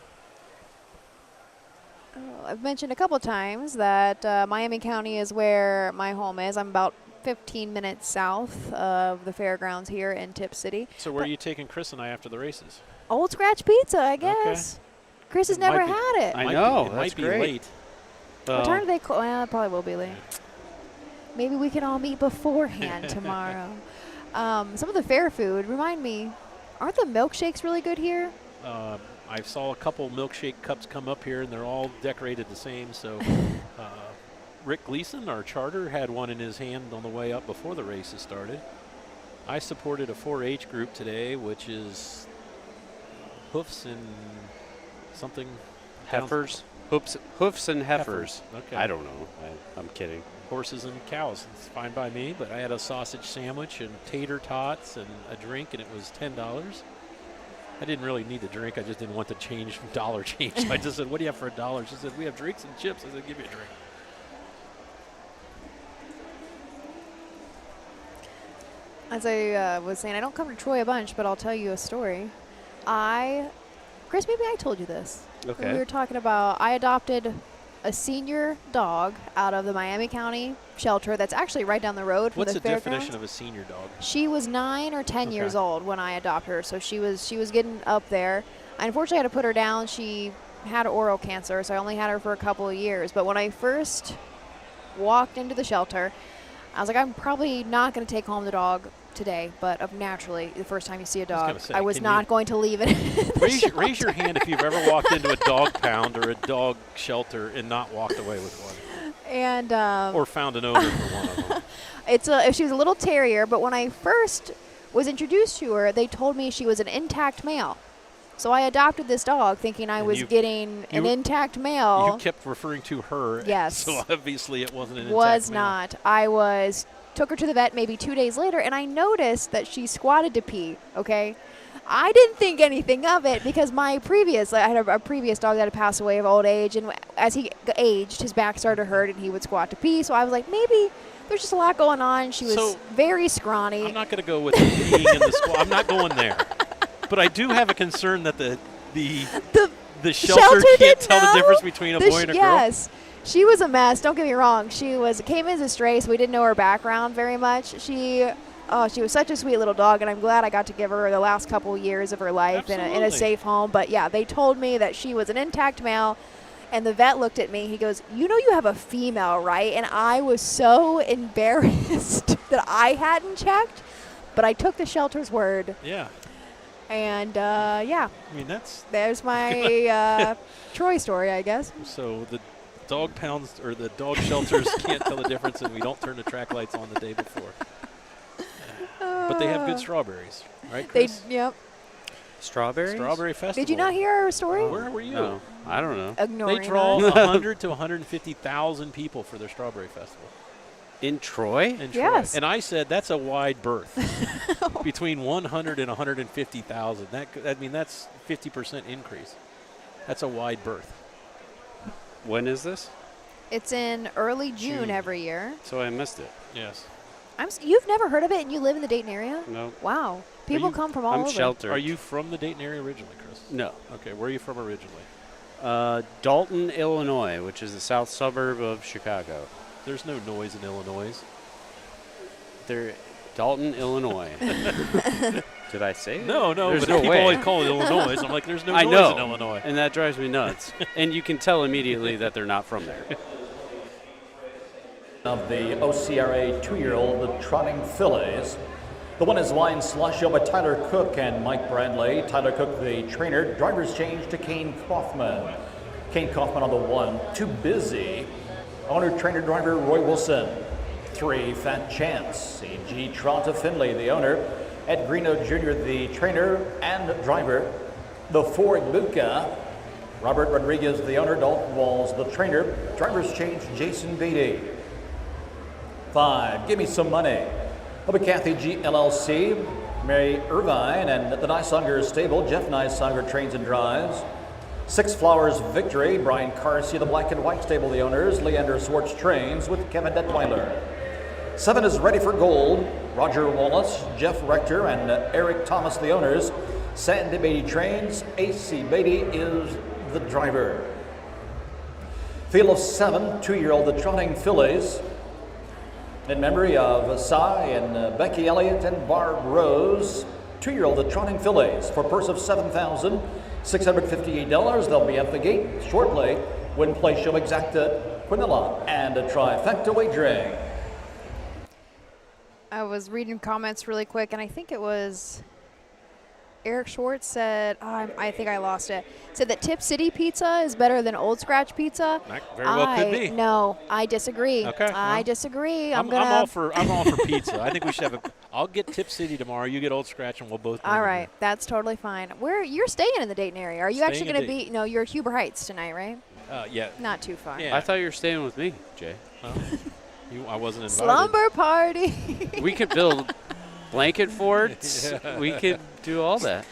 I've mentioned a couple times that Miami County is where my home is. I'm about 15 minutes south of the fairgrounds here in Tip City. So where are you taking Chris and I after the races? Old Scratch Pizza, I guess. Okay. Chris has never had it. I know. It might be late. What time do they close? Well, it probably will be late. Maybe we can all meet beforehand tomorrow. Some of the fair food, remind me, aren't the milkshakes really good here? I saw a couple milkshake cups come up here, and they're all decorated the same. So Rick Gleason, our charter, had one in his hand on the way up before the races started. I supported a 4-H group today, which is hoofs and something. Heifers? Hoofs and heifers. Okay. I don't know. I'm kidding. Horses and cows. It's fine by me, but I had a sausage sandwich and tater tots and a drink, and it was $10. I didn't really need the drink. I just didn't want the change from dollar change. So I just said, what do you have for $1? She said, we have drinks and chips. I said, give me a drink. As I was saying, I don't come to Troy a bunch, but I'll tell you a story. Chris, maybe I told you this. Okay. We were talking about, I adopted a senior dog out of the Miami County shelter that's actually right down the road from What's the the fairgrounds. definition of a senior dog? She was 9 or 10 years old when I adopted her, so she was getting up there. I unfortunately had to put her down. She had oral cancer, so I only had her for a couple of years. But when I first walked into the shelter, I was like, I'm probably not going to take home the dog today, but naturally, the first time you see a dog, I was not going to leave it. Raise your hand if you've ever walked into a dog pound or a dog shelter and not walked away with one. And or found an owner for one of them. She was a little terrier, but when I first was introduced to her, they told me she was an intact male. So I adopted this dog thinking I was getting an intact male. You kept referring to her. Yes. So obviously it wasn't an intact male. Was not. I took her to the vet maybe 2 days later, and I noticed that she squatted to pee, okay? I didn't think anything of it because I had a previous dog that had passed away of old age, and as he aged, his back started to hurt, and he would squat to pee. So I was like, maybe there's just a lot going on. She was very scrawny. I'm not going to go with peeing in the squat. I'm not going there. But I do have a concern that the shelter can't tell the difference between a boy and a girl. Yes. She was a mess. Don't get me wrong. She came in as a stray, so we didn't know her background very much. She was such a sweet little dog, and I'm glad I got to give her the last couple years of her life in a safe home. But, yeah, they told me that she was an intact male, and the vet looked at me. He goes, you know you have a female, right? And I was so embarrassed that I hadn't checked, but I took the shelter's word. Yeah. And, yeah. I mean, there's my Troy story, I guess. So dog pounds or the dog shelters can't tell the difference, and we don't turn the track lights on the day before. But they have good strawberries, right, Chris? Yep. Strawberries? Strawberry Festival. Did you not hear our story? Where were you? No, I don't know. Ignoring They draw us. 100 to 150,000 people for their strawberry festival. In Troy? In Yes. Troy. And I said that's a wide berth. Between 100 and 150,000. I mean, that's 50% increase. That's a wide berth. When is this? It's in early June every year. So I missed it. Yes. You've never heard of it, and you live in the Dayton area? No. Wow. People come from all I'm over. sheltered. Are you from the Dayton area originally, Chris? No. Okay, where are you from originally? Dalton, Illinois, which is the south suburb of Chicago. There's no noise in Illinois. Dalton, Illinois. Did I say that? No, There's but no people way. always call it Illinois. I'm like, there's no I noise know, in Illinois. and that drives me nuts. And you can tell immediately that they're not from there. Of the OCRA 2-year-old, the trotting fillies. The one is Wine Slush by Tyler Cook and Mike Bradley. Tyler Cook, the trainer. Driver's change to Kane Kaufman. Kane Kaufman on the 1. Too Busy. Owner, trainer, driver Roy Wilson. 3, Fat Chance. C.G. Trot of Finley, the owner. Ed Greeno Jr., the trainer and driver. The 4, Buka. Robert Rodriguez, the owner. Dalton Walls, the trainer. Driver's change, Jason Beatty. 5, Give Me Some Money. Of Kathy G. LLC, Mary Irvine, and the Nysonger Stable, Jeff Nysonger trains and drives. 6, Flowers Victory, Brian Carsey, the Black and White Stable, the owners. Leander Swartz trains with Kevin Detweiler. 7 is Ready for Gold, Roger Wallace, Jeff Rector, and Eric Thomas, the owners. Sandy Beatty trains, A.C. Beatty is the driver. Field of 7, 2-year-old, the Trotting Fillies. In memory of Cy and Becky Elliott and Barb Rose, 2-year-old, the Trotting Fillies, for a purse of $7,658. They'll be at the gate shortly when play show exacta, Quinilla, and a trifecta wagering. I was reading comments really quick, and I think it was Eric Schwartz said, I think I lost it, said that Tip City pizza is better than Old Scratch pizza. That very well could be. No, I disagree. Okay. I disagree. I'm all for pizza. I think we should have I'll get Tip City tomorrow. You get Old Scratch, and we'll both. All right, that's totally fine. You're staying in the Dayton area? Are you actually going to be? No, you're at Huber Heights tonight, right? Yeah. Not too far. Yeah. I thought you were staying with me, Jay. Well, I wasn't invited. Slumber party. We could build blanket forts. Yeah. We could do all that.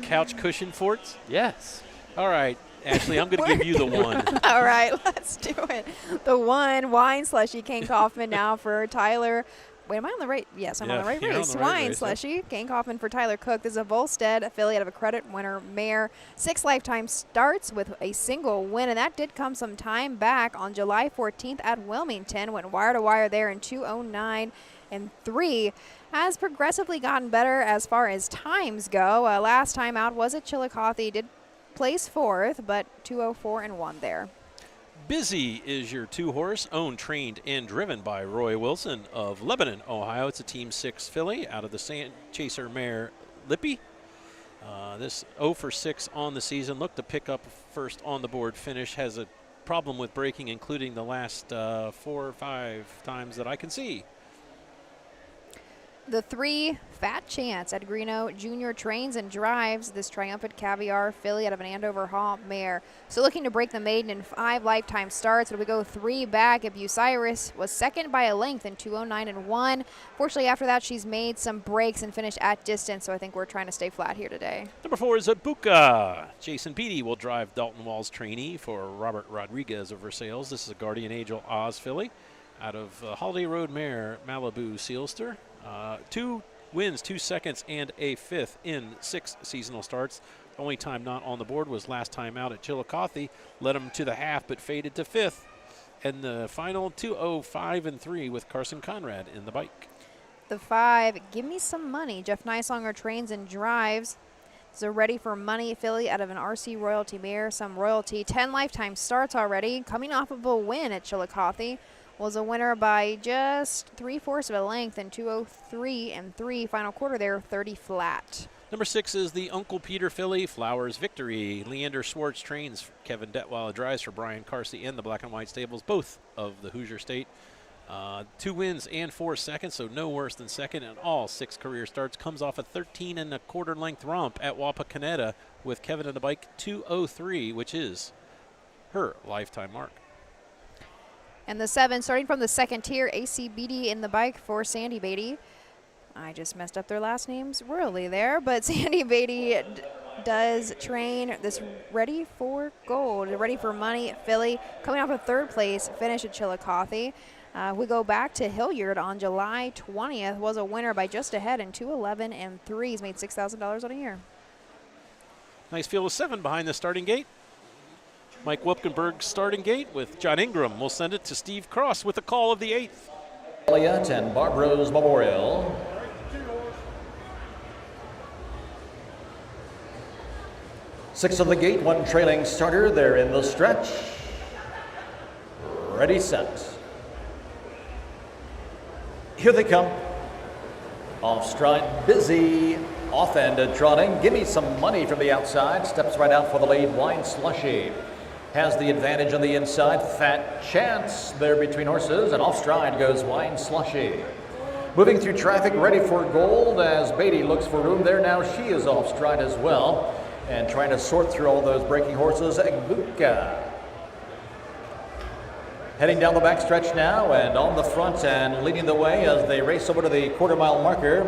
Couch cushion forts? Yes. All right, Ashley, I'm going to give you the 1. All right, let's do it. The 1, Wine Slushy, Kane Kaufman now for Tyler. Wait, am I on the right? Yes, I'm on the right you're race. on the right Wine race, Slushy, Kane Kaufman for Tyler Cook. This is a Volstead affiliate of a credit winner mare. 6 lifetime starts with a single win, and that did come some time back on July 14th at Wilmington. Went wire to wire there in 2:09 and 3. Has progressively gotten better as far as times go. Last time out was at Chillicothe. Did place 4th, but 2:04 and 1 there. Busy is your 2-horse, owned, trained, and driven by Roy Wilson of Lebanon, Ohio. It's a Team 6 filly out of the Sand Chaser mare Lippy. This 0 for 6 on the season. Looked to pick up first on the board finish. Has a problem with braking, including the last 4 or 5 times that I can see. The 3, Fat Chance at Greeno Jr. trains and drives this Triumphant Caviar filly out of an Andover Hall mare. So looking to break the maiden in 5 lifetime starts. But we go 3 back. If Bucyrus was second by a length in 2:09 and 1. Fortunately, after that, she's made some breaks and finished at distance. So I think we're trying to stay flat here today. Number 4 is Abuka. Jason Beatty will drive Dalton Wall's trainee for Robert Rodriguez of Versailles. This is a Guardian Angel Oz filly out of Holiday Road mare Malibu Sealster. 2 wins, 2 seconds, and a 5th in 6 seasonal starts. The only time not on the board was last time out at Chillicothe. Led him to the half, but faded to 5th. And the final 2:05 and 3 with Carson Conrad in the bike. The 5, Give Me Some Money. Jeff Nysonger trains and drives. It's a Ready for Money filly out of an RC Royalty mare. Some royalty. 10 lifetime starts already. Coming off of a win at Chillicothe. Was a winner by just 3/4 of a length in 2:03 and 3. Final quarter there, 30 flat. Number 6 is the Uncle Peter filly, Flowers Victory. Leander Schwartz trains. Kevin Detweiler drives for Brian Carsey and the Black and White Stables, both of the Hoosier State. 2 wins and 4 seconds, so no worse than second in all 6 career starts. Comes off a 13 1/4 length romp at Wapakoneta with Kevin on the bike, 2:03, which is her lifetime mark. And the 7, starting from the second tier, AC Beatty in the bike for Sandy Beatty. I just messed up their last names royally there, but Sandy Beatty does train this Ready for Gold, Ready for Money filly, coming off a 3rd place finish at Chillicothe. We go back to Hilliard on July 20th, was a winner by just ahead in 2:11 and 3. He's made $6,000 on a year. Nice field of 7 behind the starting gate. Mike Wipkenberg's starting gate with John Ingram. We'll send it to Steve Cross with the call of the 8th. Elliott and Barbro's Memorial. Six of the gate, 1 trailing starter. They're in the stretch. Ready, set. Here they come. Off stride, Busy. Off end trotting. Give me some money from the outside. Steps right out for the lead. Wine Slushy has the advantage on the inside. Fat Chance there between horses. And off stride goes Wine Slushy. Moving through traffic, Ready for Gold as Beatty looks for room there. Now she is off stride as well. And trying to sort through all those breaking horses. Egbuka heading down the backstretch now and on the front and leading the way as they race over to the quarter-mile marker.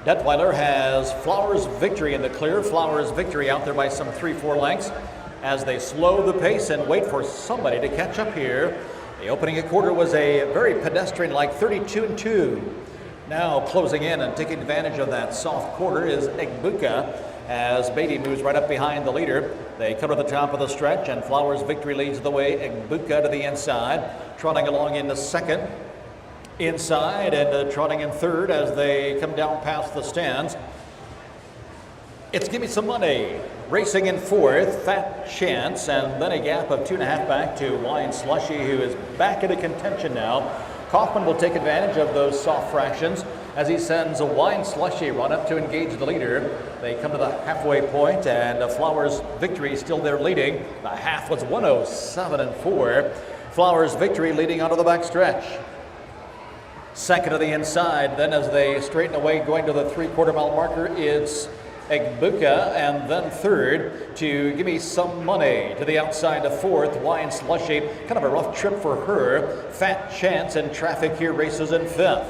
Detweiler has Flowers Victory in the clear. Flowers Victory out there by some 3-4 lengths as they slow the pace and wait for somebody to catch up here. The opening quarter was a very pedestrian-like 32 2. Now closing in and taking advantage of that soft quarter is Egbuka as Beatty moves right up behind the leader. They come to the top of the stretch and Flowers Victory leads the way. Egbuka to the inside, trotting along in the second. Inside and trotting in third as they come down past the stands. It's Give Me Some Money. Racing in fourth, Fat Chance, and then a gap of 2.5 back to Wine Slushy, who is back into contention now. Kaufman will take advantage of those soft fractions as he sends a Wine Slushy run up to engage the leader. They come to the halfway point and Flowers Victory still there leading. The half was 1:07 and 4. Flowers Victory leading onto the back stretch. Second to the inside, then as they straighten away going to the 3/4 mile marker, it's Egbuka, and then third to Give Me Some Money. To the outside of fourth, Wine Slushy. Kind of a rough trip for her. Fat Chance and traffic here races in fifth.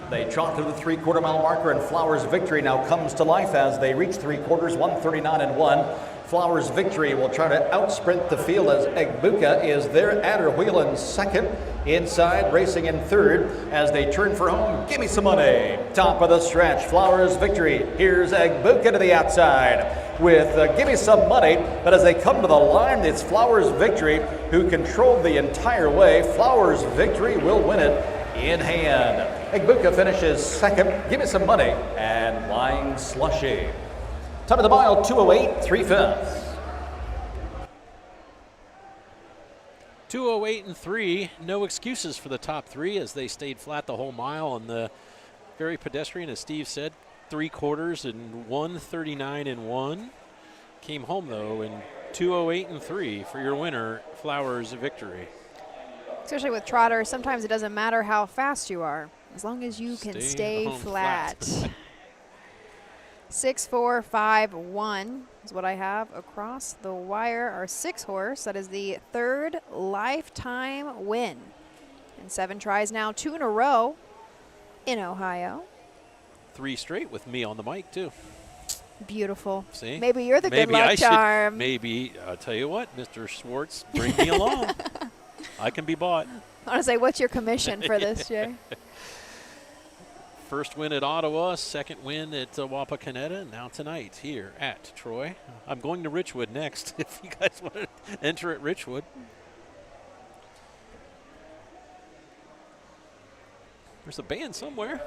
They trot to the 3/4 mile marker and Flowers Victory now comes to life as they reach 3/4, 1:39 and 1. Flowers Victory will try to outsprint the field as Egbuka is there at her wheel in second. Inside, racing in third as they turn for home. Give Me Some Money. Top of the stretch, Flowers Victory. Here's Egbuka to the outside with Give Me Some Money. But as they come to the line, it's Flowers Victory who controlled the entire way. Flowers Victory will win it in hand. Egbuka finishes second. Give Me Some Money and Wine Slushy. Top of the mile, 2:08, 3/5. 2:08 and 3. No excuses for the top 3 as they stayed flat the whole mile on the very pedestrian, as Steve said, 3/4 and 1:39 and 1. Came home though in 2:08 and 3 for your winner, Flowers Victory. Especially with trotters, sometimes it doesn't matter how fast you are, as long as you can stay flat. 6-4-5-1 is what I have across the wire. Our 6 horse, that is the 3rd lifetime win. And 7 tries now, 2 in a row in Ohio. 3 straight with me on the mic too. Beautiful. See? Maybe you're the good luck charm. Maybe, I'll tell you what, Mr. Schwartz, bring me along. I can be bought. I want to say, what's your commission for this, Jay? First win at Ottawa, second win at Wapakoneta, and now tonight here at Troy. I'm going to Richwood next if you guys want to enter at Richwood. There's a band somewhere.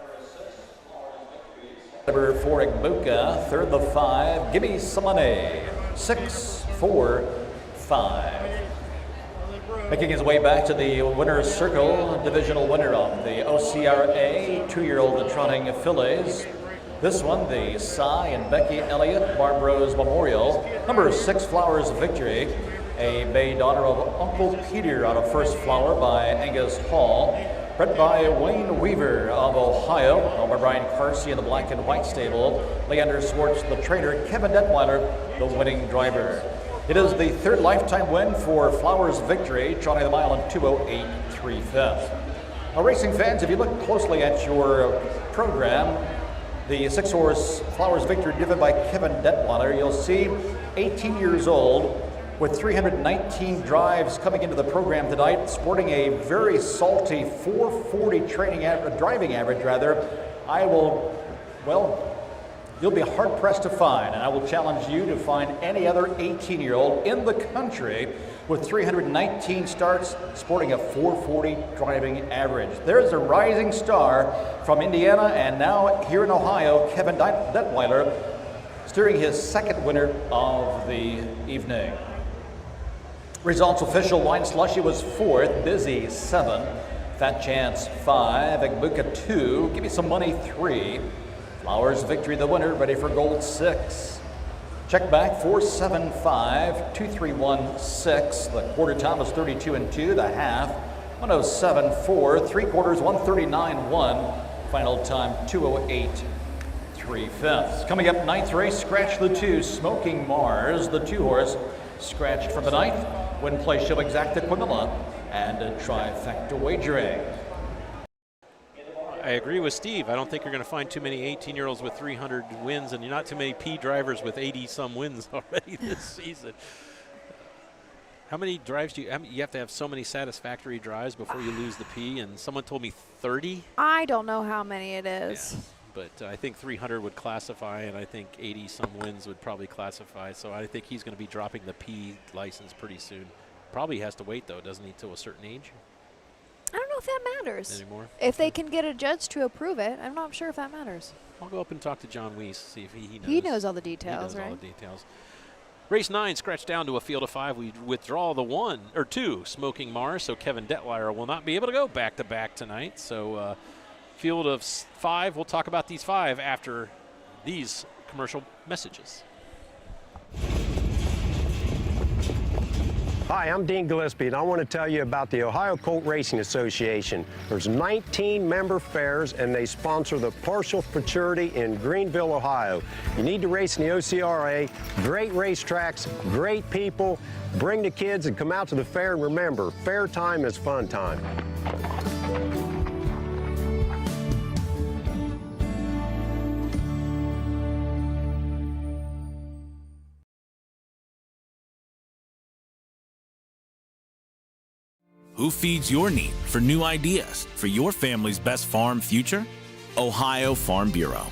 Number 4, Egbuka. Third, the 5. Give Me Some Money. 6-4-5. Making his way back to the winner's circle, divisional winner of the OCRA, 2-year-old trotting fillies. This one, the Cy and Becky Elliott Barbros Memorial. Number 6, Flowers Victory, a bay daughter of Uncle Peter out of First Flower by Angus Hall. Bred by Wayne Weaver of Ohio, owned by Brian Carsey in the black and white stable. Leander Swartz, the trainer. Kevin Detweiler, the winning driver. It is the 3rd lifetime win for Flowers Victory, trotting the mile in 2:08 3/5. Now, racing fans, if you look closely at your program, the 6-horse Flowers Victory driven by Kevin Detweiler, you'll see 18 years old with 319 drives coming into the program tonight, sporting a very salty 440 driving average. You'll be hard-pressed to find, and I will challenge you to find any other 18-year-old in the country with 319 starts sporting a 440 driving average. There's a rising star from Indiana, and now here in Ohio, Kevin Detweiler, steering his 2nd winner of the evening. Results official: Wine Slushy was 4th, Busy 7, Fat Chance 5, Egbuka 2, Give Me Some Money 3, Flowers Victory the winner, Ready for Gold 6. Check back 475 231 6. The quarter time was 32 and 2. The half 107 4. 3/4 139 1. Final time 208 3/5. Coming up, 9th race, Scratch the 2, Smoking Mars, the 2-horse scratched from the 9th. Win play show exact Quimilla and a trifecta wagering. I agree with Steve. I don't think you're going to find too many 18-year-olds with 300 wins, and not too many P drivers with 80-some wins already this season. How many drives do you have to have so many satisfactory drives before you lose the P, and someone told me 30? I don't know how many it is. Yeah. But I think 300 would classify, and I think 80-some wins would probably classify. So I think he's going to be dropping the P license pretty soon. Probably has to wait, though, doesn't he, till a certain age? I don't know if that matters. Anymore? If they can get a judge to approve it, I'm not sure if that matters. I'll go up and talk to John Weiss, see if he knows. He knows all the details, he knows right? all the details. Race 9, scratched down to a field of 5. We withdraw the 1 or 2, Smoking Mars, so Kevin Detweiler will not be able to go back-to-back tonight. So field of 5, we'll talk about these 5 after these commercial messages. Hi, I'm Dean Gillespie, and I want to tell you about the Ohio Colt Racing Association. There's 19 member fairs, and they sponsor the Partial Futurity in Greenville, Ohio. You need to race in the OCRA. Great racetracks, great people. Bring the kids and come out to the fair, and remember, fair time is fun time. Who feeds your need for new ideas for your family's best farm future? Ohio Farm Bureau.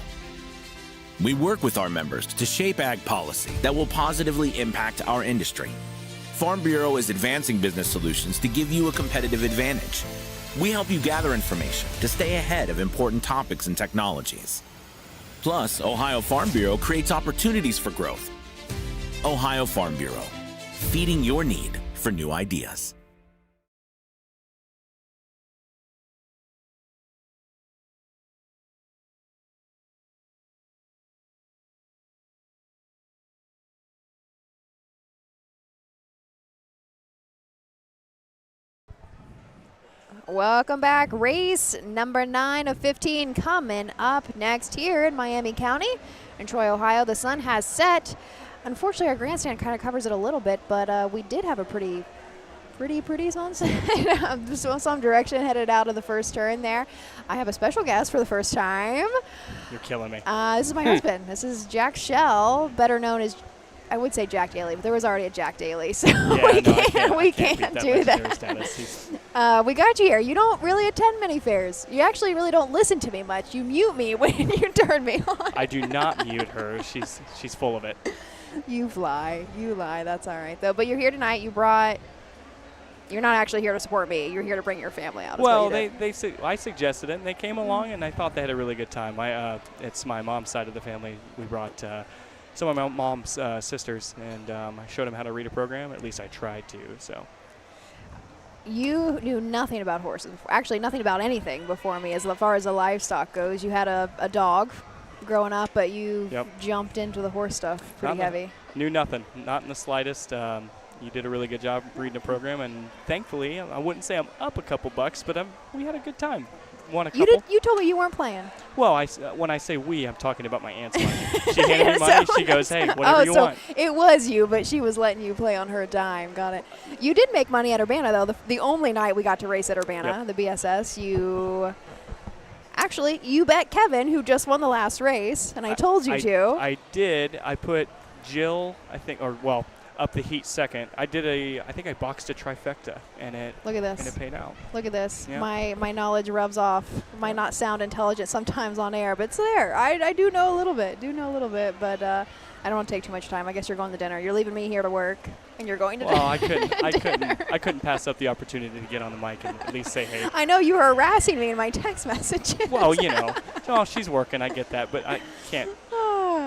We work with our members to shape ag policy that will positively impact our industry. Farm Bureau is advancing business solutions to give you a competitive advantage. We help you gather information to stay ahead of important topics and technologies. Plus, Ohio Farm Bureau creates opportunities for growth. Ohio Farm Bureau, feeding your need for new ideas. Welcome back. Race number 9 of 15 coming up next here in Miami County in Troy, Ohio. The sun has set. Unfortunately, our grandstand kind of covers it a little bit, but we did have a pretty sunset. Some direction headed out of the first turn there. I have a special guest for the first time. You're killing me. This is my husband. This is Jack Shell, better known as, I would say Jack Daly, but there was already a Jack Daly, so yeah, we can't do that. We got you here. You don't really attend many fairs. You actually really don't listen to me much. You mute me when you turn me on. I do not mute her. She's full of it. You lie. You lie. That's all right, though. But you're here tonight. You're not actually here to support me. You're here to bring your family out. Well, I suggested it, and they came along, and I thought they had a really good time. It's my mom's side of the family. We brought some of my mom's sisters, and I showed them how to read a program. At least I tried to. So. You knew nothing about horses. Actually, nothing about anything before me as far as the livestock goes. You had a dog growing up, but you jumped into the horse stuff pretty heavy. Knew nothing, not in the slightest. You did a really good job reading the program, and thankfully, I wouldn't say I'm up a couple bucks, but we had a good time. Won a couple. You told me you weren't playing. Well, when I say we, I'm talking about my aunt's money. She handed me money. She goes, hey, whatever you want. It was you, but she was letting you play on her dime. Got it. You did make money at Urbana, though. The only night we got to race at Urbana, the BSS, you bet Kevin, who just won the last race, and I told you to. I did. I put Jill, up the heat second. I think I boxed a trifecta, and it Look at this. And it paid out. Look at this. Yeah. My knowledge rubs off. Might not sound intelligent sometimes on air, but it's there. I do know a little bit. But I don't want to take too much time. I guess you're going to dinner. You're leaving me here to work, and you're going to dinner. Well, I couldn't pass up the opportunity to get on the mic and at least say hey. I know you were harassing me in my text messages. Well, she's working. I get that, but I can't.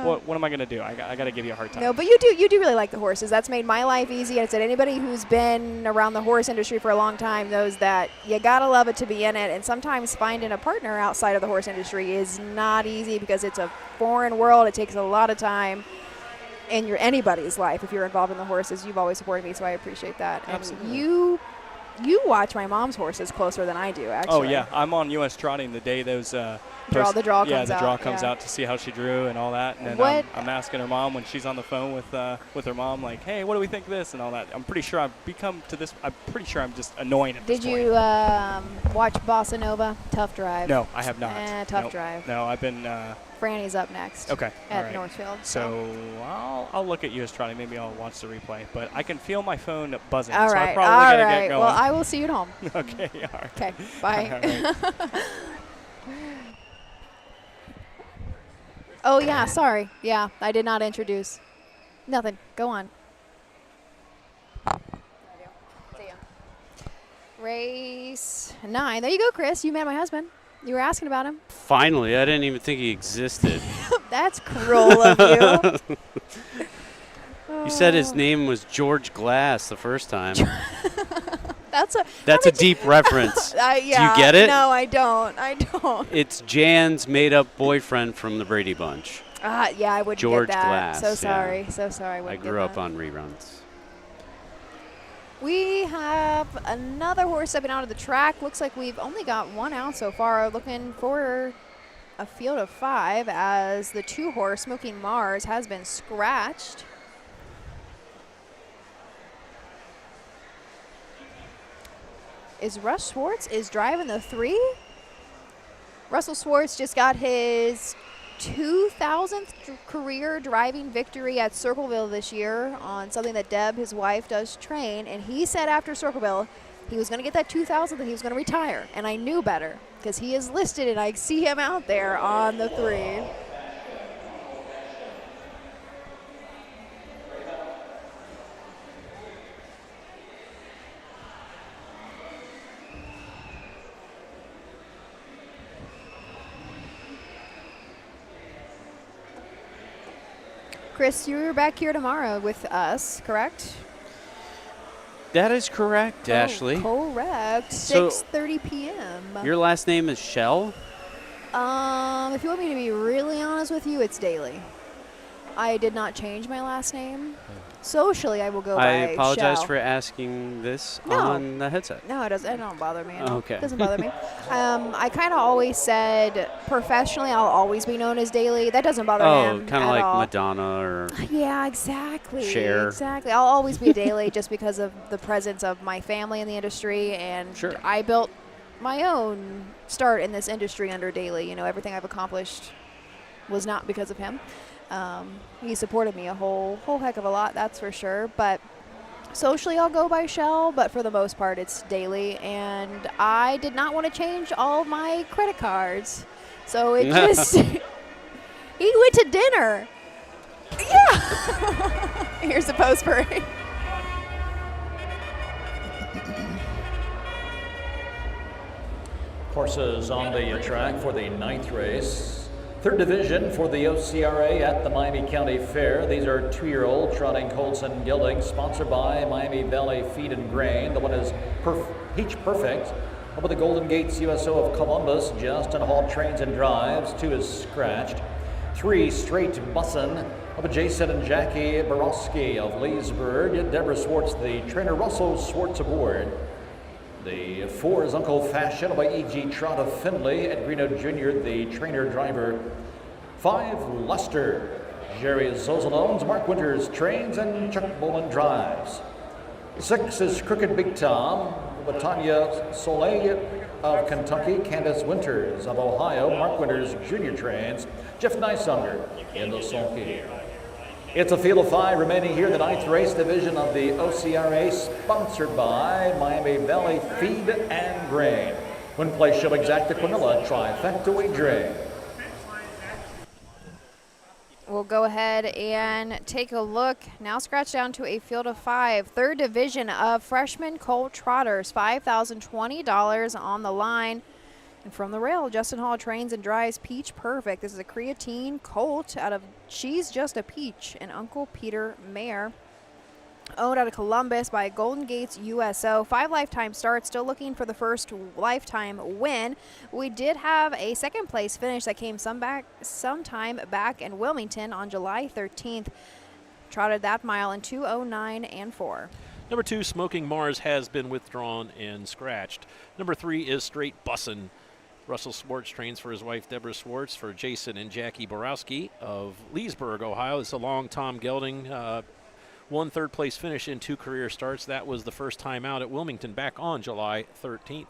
What am I going to do? I got to give you a hard time. No, but you do really like the horses. That's made my life easy. I said anybody who's been around the horse industry for a long time knows that you got to love it to be in it. And sometimes finding a partner outside of the horse industry is not easy because it's a foreign world. It takes a lot of time in anybody's life if you're involved in the horses. You've always supported me, so I appreciate that. Absolutely. And you watch my mom's horses closer than I do, actually. Oh, yeah. I'm on U.S. Trotting the day those the draw comes out to see how she drew and all that. And then I'm asking her mom when she's on the phone with her mom, like, hey, what do we think of this and all that. I'm pretty sure I'm just annoying at this point. Did you watch Bossa Nova? Tough Drive. No, I have not. Tough Drive. No, I've been Franny's up next. Okay. At Northfield. So I'll look at U.S. Trotting. Maybe I'll watch the replay. But I can feel my phone buzzing. All so right. I'm probably going to get going. Well, I will see you at home. Okay. All right. Okay. Bye. Oh, yeah. Sorry. Yeah, I did not introduce. Nothing. Go on. See ya. Race 9. There you go, Chris. You met my husband. You were asking about him. Finally. I didn't even think he existed. That's cruel of you. You said his name was George Glass the first time. That's a deep reference. Yeah, do you get it? No, I don't. It's Jan's made-up boyfriend from the Brady Bunch. Yeah, I wouldn't George get that. Glass. So sorry. Yeah. So sorry. I grew up on reruns. We have another horse stepping out of the track. Looks like we've only got one out so far. Looking for a field of 5 as the 2-horse Smoking Mars has been scratched. Is Russ Schwartz driving the 3? Russell Schwartz just got his 2000th career driving victory at Circleville this year on something that Deb, his wife, does train. And he said after Circleville he was going to get that 2000th and he was going to retire. And I knew better because he is listed and I see him out there on the 3. Chris, you're back here tomorrow with us, correct? That is correct, Ashley. Correct. So 6:30 p.m. Your last name is Shell? If you want me to be really honest with you, it's Daly. I did not change my last name. Socially, I will go by I apologize Shell. for asking this on the headset. No, it don't bother me. Okay. It doesn't bother me. I kind of always said professionally I'll always be known as Daly. That doesn't bother him kind of at like all. Madonna or Yeah, exactly. Cher. Exactly. I'll always be Daly just because of the presence of my family in the industry, and I built my own start in this industry under Daly. You know, everything I've accomplished was not because of him. He supported me a whole heck of a lot, that's for sure. But socially, I'll go by Shell, but for the most part, it's Daly. And I did not want to change all of my credit cards, so it just he went to dinner. Yeah. Here's the post parade. Horses on the track for the 9th race. 3rd division for the OCRA at the Miami County Fair. These are 2-year-old trotting colts and geldings, sponsored by Miami Valley Feed and Grain. The one is Peach Perfect. Over the Golden Gates USO of Columbus, Justin Hall trains and drives. 2 is scratched. 3 Straight Bussin' of Jason and Jackie Borowski of Leesburg. Deborah Swartz, the trainer, Russell Swartz aboard. The 4 is Uncle Fashion by E.G. Trott of Findlay. Ed Greeno Jr., the trainer driver. 5 Luster, Jerry Zozel owns. Mark Winters trains and Chuck Boland drives. 6 is Crooked Big Tom, Latanya Soleil of Kentucky. Candace Winters of Ohio. Mark Winters Jr. trains. Jeff Nysunger in the sulky. It's a field of 5 remaining here in the 9th race division of the OCRA, sponsored by Miami Valley Feed and Grain. Win, play, show, exacta, Quinilla, trifecta wagering. We'll go ahead and take a look. Now scratch down to a field of 5. Third division of freshman colt trotters. $5,020 on the line. And from the rail, Justin Hall trains and drives Peach Perfect. This is a creatine colt out of She's Just a Peach and Uncle Peter Mayer. Owned out of Columbus by Golden Gates USO. 5 lifetime starts, still looking for the first lifetime win. We did have a second place finish that came sometime back in Wilmington on July 13th. Trotted that mile in 2:09 and 4. Number 2, Smoking Mars, has been withdrawn and scratched. Number 3 is Straight Bussin'. Russell Swartz trains for his wife, Deborah Swartz, for Jason and Jackie Borowski of Leesburg, Ohio. It's a long Tom Gelding. One third place finish in 2 career starts. That was the first time out at Wilmington back on July 13th.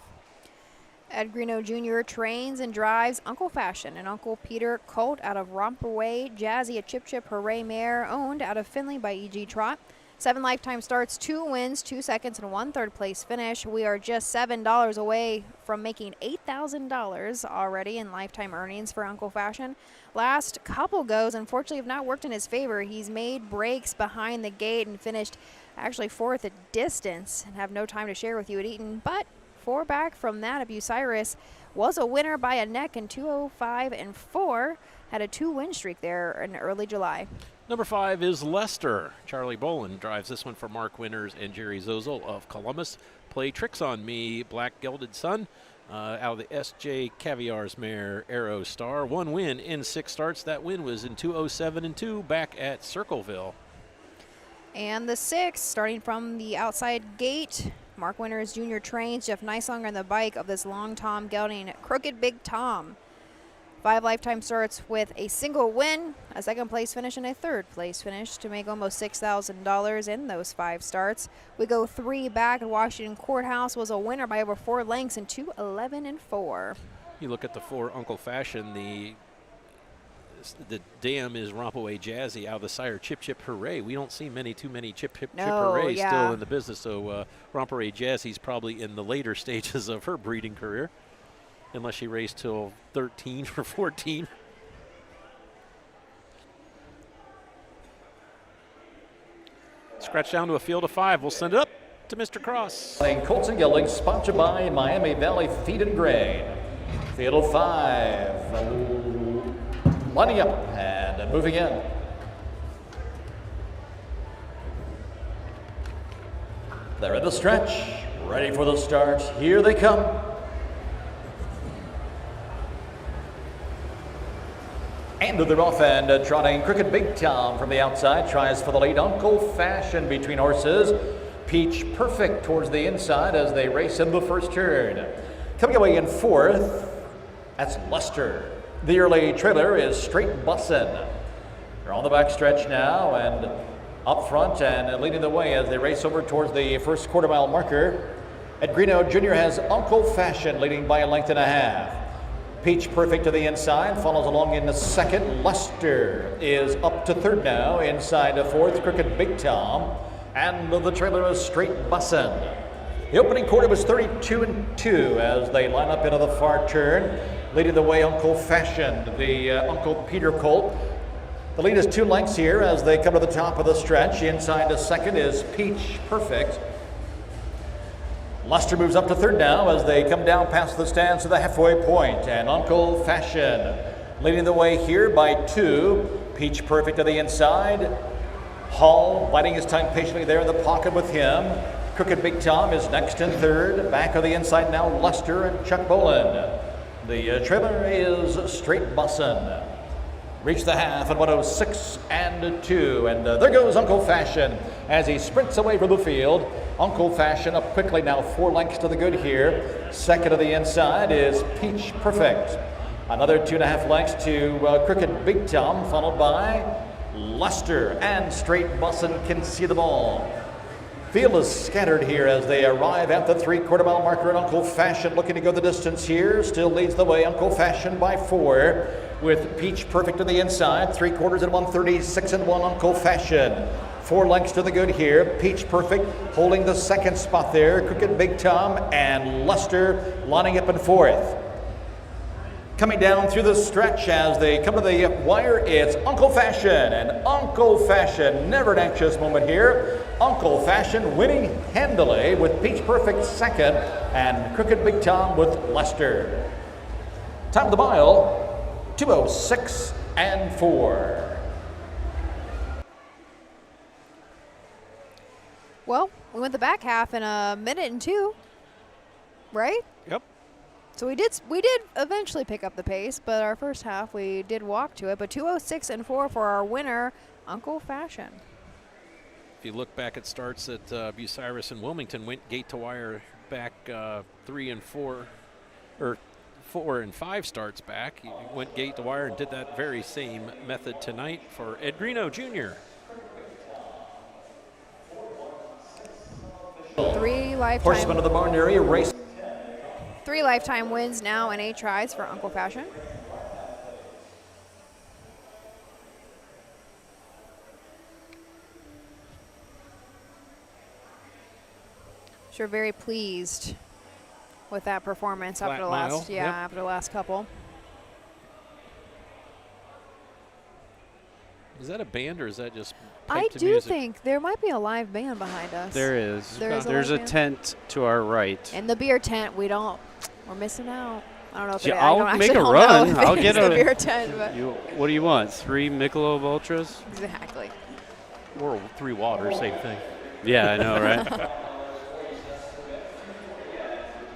Ed Greeno Jr. trains and drives Uncle Fashion and Uncle Peter colt out of Rompaway. Jazzy, a Chip Chip Hooray mare, owned out of Findlay by E.G. Trott. 7 lifetime starts, 2 wins, 2 seconds, and 1 third place finish. We are just $7 away from making $8,000 already in lifetime earnings for Uncle Fashion. Last couple goes, unfortunately, have not worked in his favor. He's made breaks behind the gate and finished actually 4th at distance and have no time to share with you at Eaton. But 4 back from that of Bucyrus was a winner by a neck in 2:05 and 4. Had a 2-win streak there in early July. Number 5 is Lester. Charlie Boland drives this one for Mark Winters and Jerry Zozel of Columbus. Play Tricks on Me, Black Gelded Sun, out of the S.J. Caviar's mare, Arrow Star. 1 win in 6 starts. That win was in 2:07 and 2 back at Circleville. And the 6, starting from the outside gate, Mark Winters Jr. trains. Jeff Nysunger on the bike of this long Tom Gelding, Crooked Big Tom. 5 lifetime starts with a single win, a 2nd place finish, and a 3rd place finish to make almost $6,000 in those 5 starts. We go 3 back at Washington Courthouse, was a winner by over 4 lengths in 2:11 and 4. You look at the 4 Uncle Fashion, the dam is Rompaway Jazzy out of the sire Chip Chip Hooray. We don't see too many Chip Hooray still in the business, so Rompaway Jazzy's probably in the later stages of her breeding career, unless she raced till 13 or 14. Scratch down to a field of 5. We'll send it up to Mr. Cross. Playing Colts and Geldings, sponsored by Miami Valley Feed and Grain. Field of 5. Lining up and moving in. They're in the stretch, ready for the start. Here they come. And they're off and trotting. Crooked Big Tom from the outside tries for the lead. Uncle Fashion between horses. Peach Perfect towards the inside as they race in the first turn. Coming away in 4th, that's Lester. The early trailer is Straight Bussin'. They're on the back stretch now and up front and leading the way as they race over towards the first quarter mile marker. Ed Greeno Jr. has Uncle Fashion leading by a length and a half. Peach Perfect to the inside, follows along in the 2nd. Lester is up to 3rd now, inside the 4th, Crooked Big Tom, and the trailer is Straight Bussin'. The opening quarter was 32 and 2 as they line up into the far turn. Leading the way, Uncle Fashion, the Uncle Peter colt. The lead is 2 lengths here as they come to the top of the stretch. Inside the 2nd is Peach Perfect. Lester moves up to 3rd now as they come down past the stands to the halfway point. And Uncle Fashion leading the way here by 2. Peach Perfect to the inside. Hall biding his time patiently there in the pocket with him. Crooked Big Tom is next in 3rd. Back on the inside now, Lester and Chuck Boland. The trailer is Straight Bussin'. Reached the half at 106 and 2. And there goes Uncle Fashion as he sprints away from the field. Uncle Fashion up quickly now, 4 lengths to the good here. Second to the inside is Peach Perfect. Another 2.5 lengths to Crooked Big Tom, followed by Luster, and Straight Bussin' can see the ball. Field is scattered here as they arrive at the 3/4 mile marker, and Uncle Fashion looking to go the distance here. Still leads the way, Uncle Fashion by 4, with Peach Perfect to the inside. 3/4 and 136 and 1, Uncle Fashion. 4 lengths to the good here. Peach Perfect holding the second spot there. Crooked Big Tom and Luster lining up in 4th. Coming down through the stretch as they come to the wire, it's Uncle Fashion. And Uncle Fashion, never an anxious moment here. Uncle Fashion winning handily with Peach Perfect second and Crooked Big Tom with Luster. Time of the mile, 2:06 and 4. Well, we went the back half in a minute and 2, right? Yep. So we did eventually pick up the pace, but our first half we did walk to it. But 2:06 and 4 for our winner, Uncle Fashion. If you look back at starts at Bucyrus and Wilmington, went gate to wire back 3 and 4, or 4 and 5 starts back. He went gate to wire and did that very same method tonight for Ed Greeno Jr. 3 lifetime. Horsemen of the Barn area race. 3 lifetime wins now and 8 tries for Uncle Fashion. Sure, very pleased with that performance Flat after the mile, last, yep. after the last couple. Is that a band or is that just I piped to do music? think there might be a live band behind us. There is. There's There's a a live band. tent to our right. And the beer tent, we're missing out. I don't know if Yeah, it, I I'll don't make actually a don't run. know if I'll it get is a the beer tent. But What do you want? 3 Michelob Ultras? exactly. Or 3 water, same thing. Yeah, I know, right?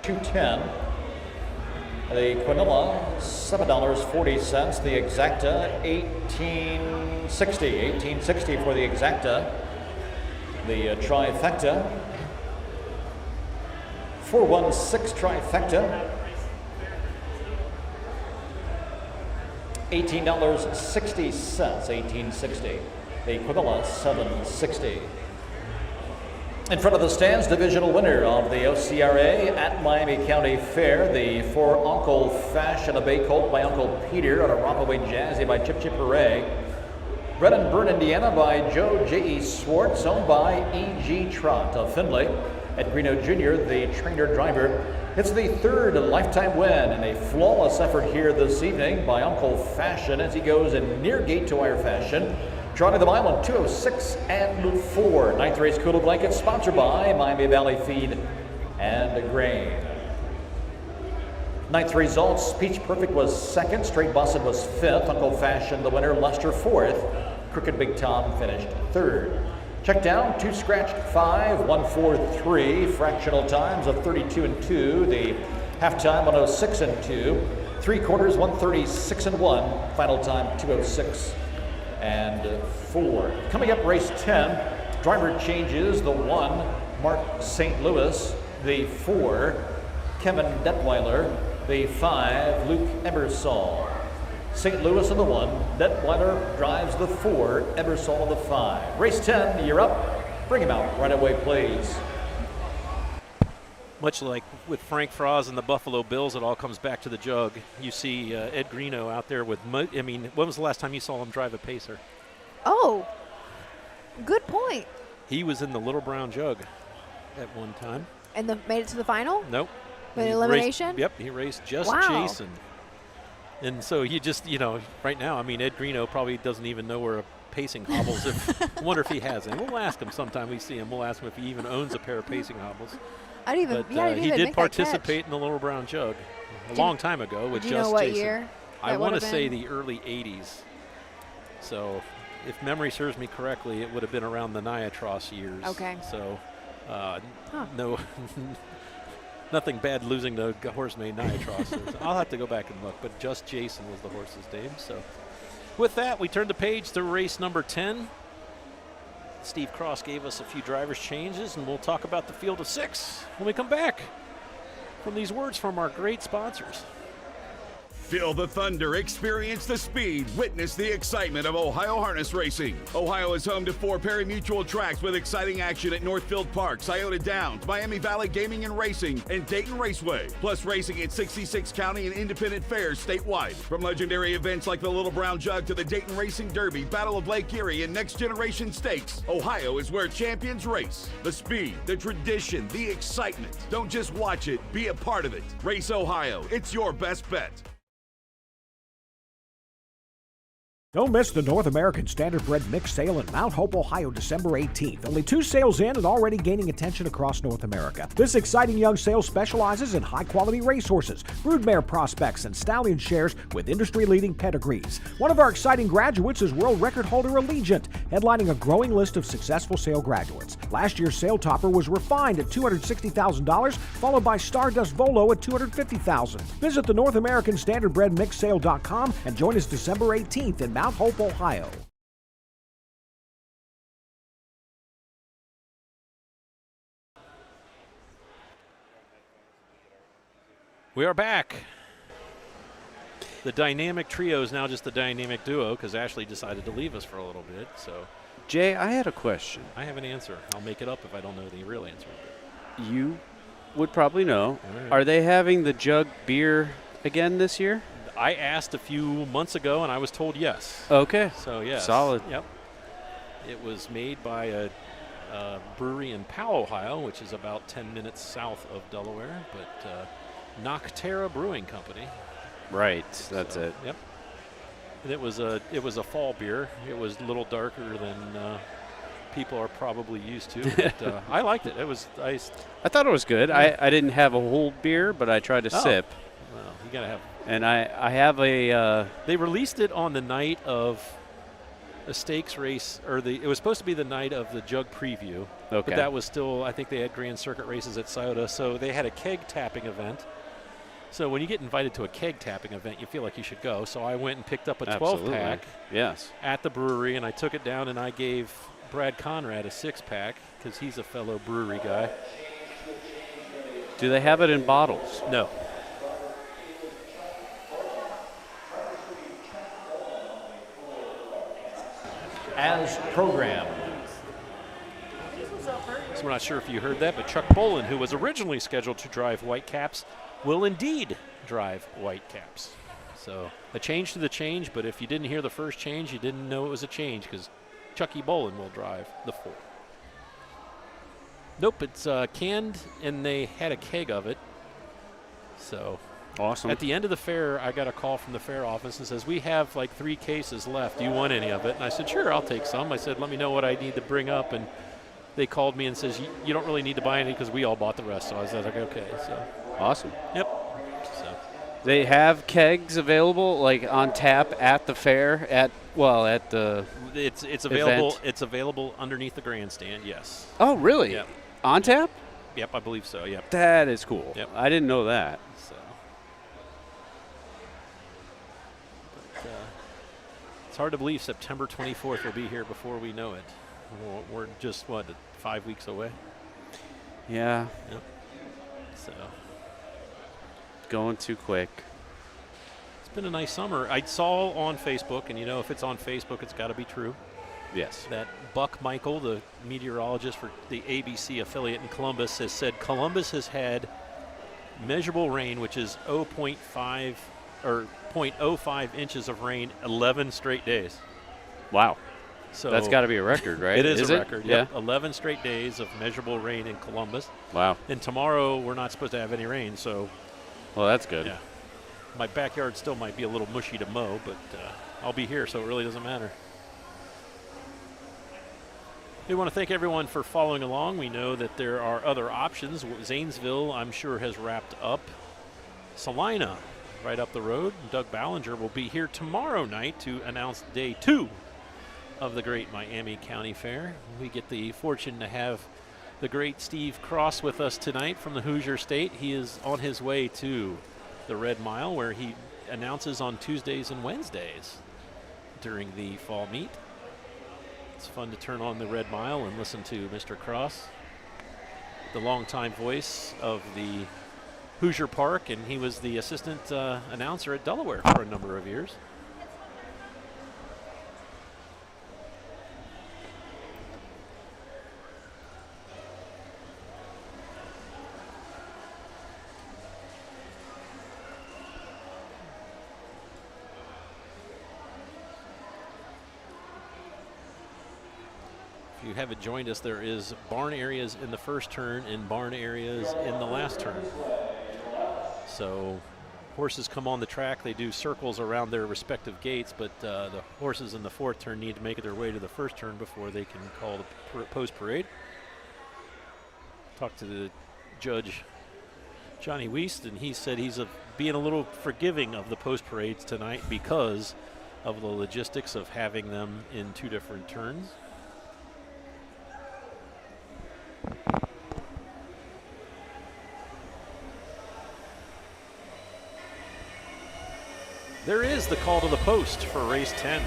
210. The Quinilla, $7.40. The Exacta, $18.60 for the Exacta. The Trifecta, $4.16 Trifecta. $18.60, $18.60. The Quinilla, $7.60. In front of the stands, divisional winner of the OCRA at Miami County Fair, the For Uncle Fashion, a bay colt by Uncle Peter on a Rockaway Jazzy by Chip Chip Hooray. Bred in Bern, Indiana by Joe J.E. Swartz, owned by E.G. Trott of Findlay. Ed Greeno Jr., the trainer driver. It's the 3rd lifetime win and a flawless effort here this evening by Uncle Fashion as he goes in near gate to wire fashion. Trotting the mile on 2:06 and 4. 9th race Cooler Blanket, sponsored by Miami Valley Feed and Grain. 9th results, Peach Perfect was 2nd, Straight Bussin' was 5th, Uncle Fashion the winner, Luster 4th, Crooked Big Tom finished 3rd. Check down, 2 scratched 5, 143, fractional times of 32 and 2, the halftime 106 and 2, 3/4 136 and 1, final time 2:06 and 4. Coming up, race 10, driver changes. The 1, Mark St. Louis. The 4, Kevin Detweiler. The 5, Luke Ebersol. St. Louis on the 1, Detweiler drives the 4, Ebersol on the 5. Race 10, you're up. Bring him out right away, please. Much like with Frank Froz and the Buffalo Bills, it all comes back to the jug. You see Ed Greeno out there with, when was the last time you saw him drive a pacer? Oh, good point. He was in the Little Brown Jug at one time. And made it to the final? Nope. With He elimination? Raced, yep, he raced just Wow. Jason. And so you just, right now, Ed Greeno probably doesn't even know where a pacing hobbles. I wonder if he has any. We'll ask him sometime we see him. We'll ask him if he even owns a pair of pacing hobbles. I didn't even, But yeah, I didn't he even did make that participate catch. in the Little Brown Jug a long time ago with Do just you know what Jason. year I that want to would've say been? the early 80s. So if memory serves me correctly, it would have been around the Niatros years. Okay. So no, nothing bad losing to Horsemen Niatros. I'll have to go back and look, but just Jason was the horse's name. So With that, we turn the page to race number 10. Steve Cross gave us a few drivers' changes, and we'll talk about the field of 6 when we come back from these words from our great sponsors. Feel the thunder, experience the speed, witness the excitement of Ohio harness racing. Ohio is home to 4 pari-mutuel tracks with exciting action at Northfield Park, Scioto Downs, Miami Valley Gaming and Racing, and Dayton Raceway. Plus racing at 66 county and independent fairs statewide. From legendary events like the Little Brown Jug to the Dayton Racing Derby, Battle of Lake Erie, and Next Generation Stakes, Ohio is where champions race. The speed, the tradition, the excitement. Don't just watch it, be a part of it. Race Ohio, it's your best bet. Don't miss the North American Standardbred Mixed Sale in Mount Hope, Ohio, December 18th. Only 2 sales in and already gaining attention across North America. This exciting young sale specializes in high-quality racehorses, broodmare prospects, and stallion shares with industry-leading pedigrees. One of our exciting graduates is world record holder Allegiant, headlining a growing list of successful sale graduates. Last year's sale topper was refined at $260,000, followed by Stardust Volo at $250,000. Visit the North American Standardbred MixedSale.com and join us December 18th in Mount Hope, Ohio. We are back. The dynamic trio is now just the dynamic duo because Ashley decided to leave us for a little bit. So, Jay, I had a question. I have an answer. I'll make it up if I don't know the real answer. You would probably know. Right. Are they having the jug beer again this year? I asked a few months ago, and I was told yes. Okay. So, yes. Solid. Yep. It was made by a brewery in Powell, Ohio, which is about 10 minutes south of Delaware, but Nocterra Brewing Company. Right. That's it. Yep. And it was a fall beer. It was a little darker than people are probably used to, but I liked it. I thought it was good. I didn't have a whole beer, but I tried to sip. Well, you gotta have. And I have a. They released it on the night of a stakes race, or it was supposed to be the night of the jug preview. Okay. But that was still, I think they had Grand Circuit races at Scioto, so they had a keg tapping event. So when you get invited to a keg tapping event, you feel like you should go. So I went and picked up a 12-pack. Yes. At the brewery, and I took it down and I gave Brad Conrad a 6-pack because he's a fellow brewery guy. Do they have it in bottles? No. As programmed. So we're not sure if you heard that, but Chuck Bolin, who was originally scheduled to drive Whitecaps, will indeed drive Whitecaps. So a change to the change, but if you didn't hear the first change, you didn't know it was a change because Chucky Bolin will drive the 4. Nope, it's canned, and they had a keg of it. So awesome. At the end of the fair, I got a call from the fair office and says, we have like 3 cases left. Do you want any of it? And I said, sure, I'll take some. I said, let me know what I need to bring up. And they called me and says, you don't really need to buy any because we all bought the rest. So I said, okay. So awesome. Yep. So they have kegs available, like on tap at the fair at the. It's available. Event. It's available underneath the grandstand. Yes. Oh, really? Yep. On tap? Yep, I believe so. Yep. That is cool. Yep. I didn't know that. So. But, it's hard to believe September 24th will be here before we know it. We're just 5 weeks away. Yeah. Yep. So. Going too quick. It's been a nice summer. I saw on Facebook, and if it's on Facebook, it's got to be true. Yes. That Buck Michael, the meteorologist for the ABC affiliate in Columbus, has said Columbus has had measurable rain, which is 0.5 or 0.05 inches of rain 11 straight days. Wow. So that's got to be a record, right? It is a record. Yeah. Yep. 11 straight days of measurable rain in Columbus. Wow. And tomorrow we're not supposed to have any rain, so. Well, that's good. Yeah. My backyard still might be a little mushy to mow, but I'll be here, so it really doesn't matter. We want to thank everyone for following along. We know that there are other options. Zanesville, I'm sure, has wrapped up. Salina, right up the road. Doug Ballinger will be here tomorrow night to announce day 2 of the great Miami County Fair. We get the fortune to have the great Steve Cross with us tonight from the Hoosier State. He is on his way to the Red Mile, where he announces on Tuesdays and Wednesdays. during the fall meet. It's fun to turn on the Red Mile and listen to Mr. Cross, the longtime voice of the Hoosier Park, and he was the assistant announcer at Delaware for a number of years. If you haven't joined us, there is barn areas in the first turn and barn areas in the last turn. So horses come on the track, they do circles around their respective gates, but the horses in the fourth turn need to make their way to the first turn before they can call the post parade. Talked to the judge, Johnny Wiest, and he said he's being a little forgiving of the post parades tonight because of the logistics of having them in two different turns. There is the call to the post for race 10.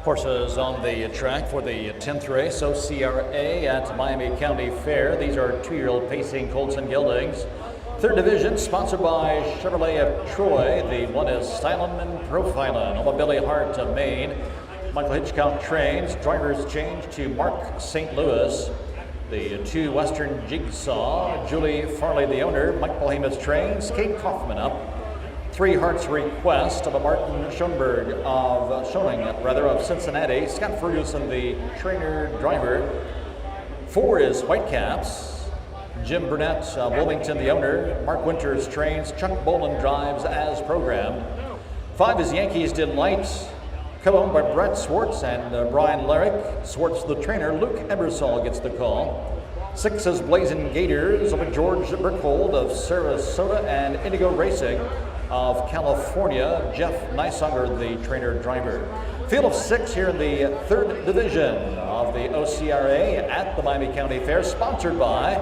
Horses on the track for the 10th race, OCRA at Miami County Fair. These are 2-year-old pacing colts and geldings. Third division, sponsored by Chevrolet of Troy. The one is Stylin' and Profilin. On the Billy Hart of Maine. Michael Hitchcock trains. Drivers change to Mark St. Louis. The 2 Western Jigsaw. Julie Farley, the owner. Mike Polhemus trains. Kate Kaufman up. 3 Hearts Request of a Martin Schoenberg of Cincinnati. Scott Ferguson, the trainer driver. 4 is Whitecaps. Jim Burnett of Wilmington, the owner. Mark Winters trains. Chuck Boland drives as programmed. 5 is Yankees Delight, co-owned by Brett Swartz and Brian Larrick. Swartz, the trainer. Luke Ebersol gets the call. 6 is Blazing Gators of George Burkhold of Sarasota and Indigo Racing of California. Jeff Nysauger, the trainer driver. Field of 6 here in the 3rd division of the OCRA at the Miami County Fair, sponsored by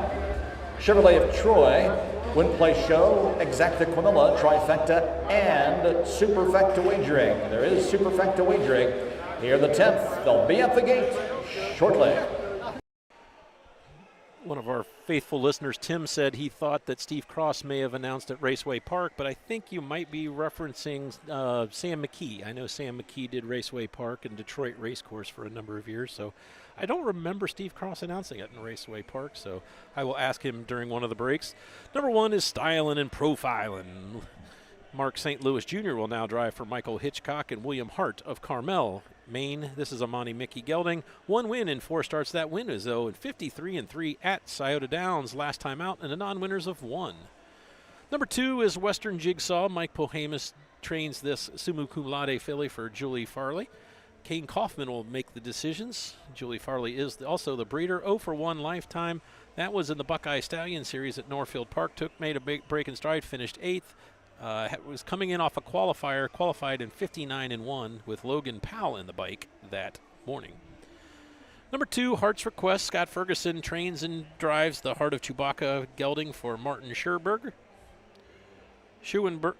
Chevrolet of Troy, Win Play Show, Exacta Quinilla, Trifecta, and Superfecta Wagering. There is Superfecta Wagering here the 10th. They'll be at the gate shortly. One of our faithful listeners, Tim, said he thought that Steve Cross may have announced at Raceway Park, but I think you might be referencing Sam McKee. I know Sam McKee did Raceway Park and Detroit Racecourse for a number of years, so I don't remember Steve Cross announcing it in Raceway Park, so I will ask him during one of the breaks. Number 1 is Stylin' and Profilin'. Mark St. Louis Jr. will now drive for Michael Hitchcock and William Hart of Carmel, Maine. This is Amani Mickey Gelding. 1 win in 4 starts. That win is, though, in 53-3 at Scioto Downs. Last time out, and the non-winners of 1. Number 2 is Western Jigsaw. Mike Polhemus trains this Summa Cum Laude filly for Julie Farley. Kane Kaufman will make the decisions. Julie Farley is also the breeder. 0-for-1 lifetime. That was in the Buckeye Stallion Series at Northfield Park. Made a big break in stride, finished 8th. Was coming in off a qualifier, qualified in 59-1 with Logan Powell in the bike that morning. Number 2, Heart's Request. Scott Ferguson trains and drives the Heart of Chewbacca gelding for Martin Scherberg. Schuenberg,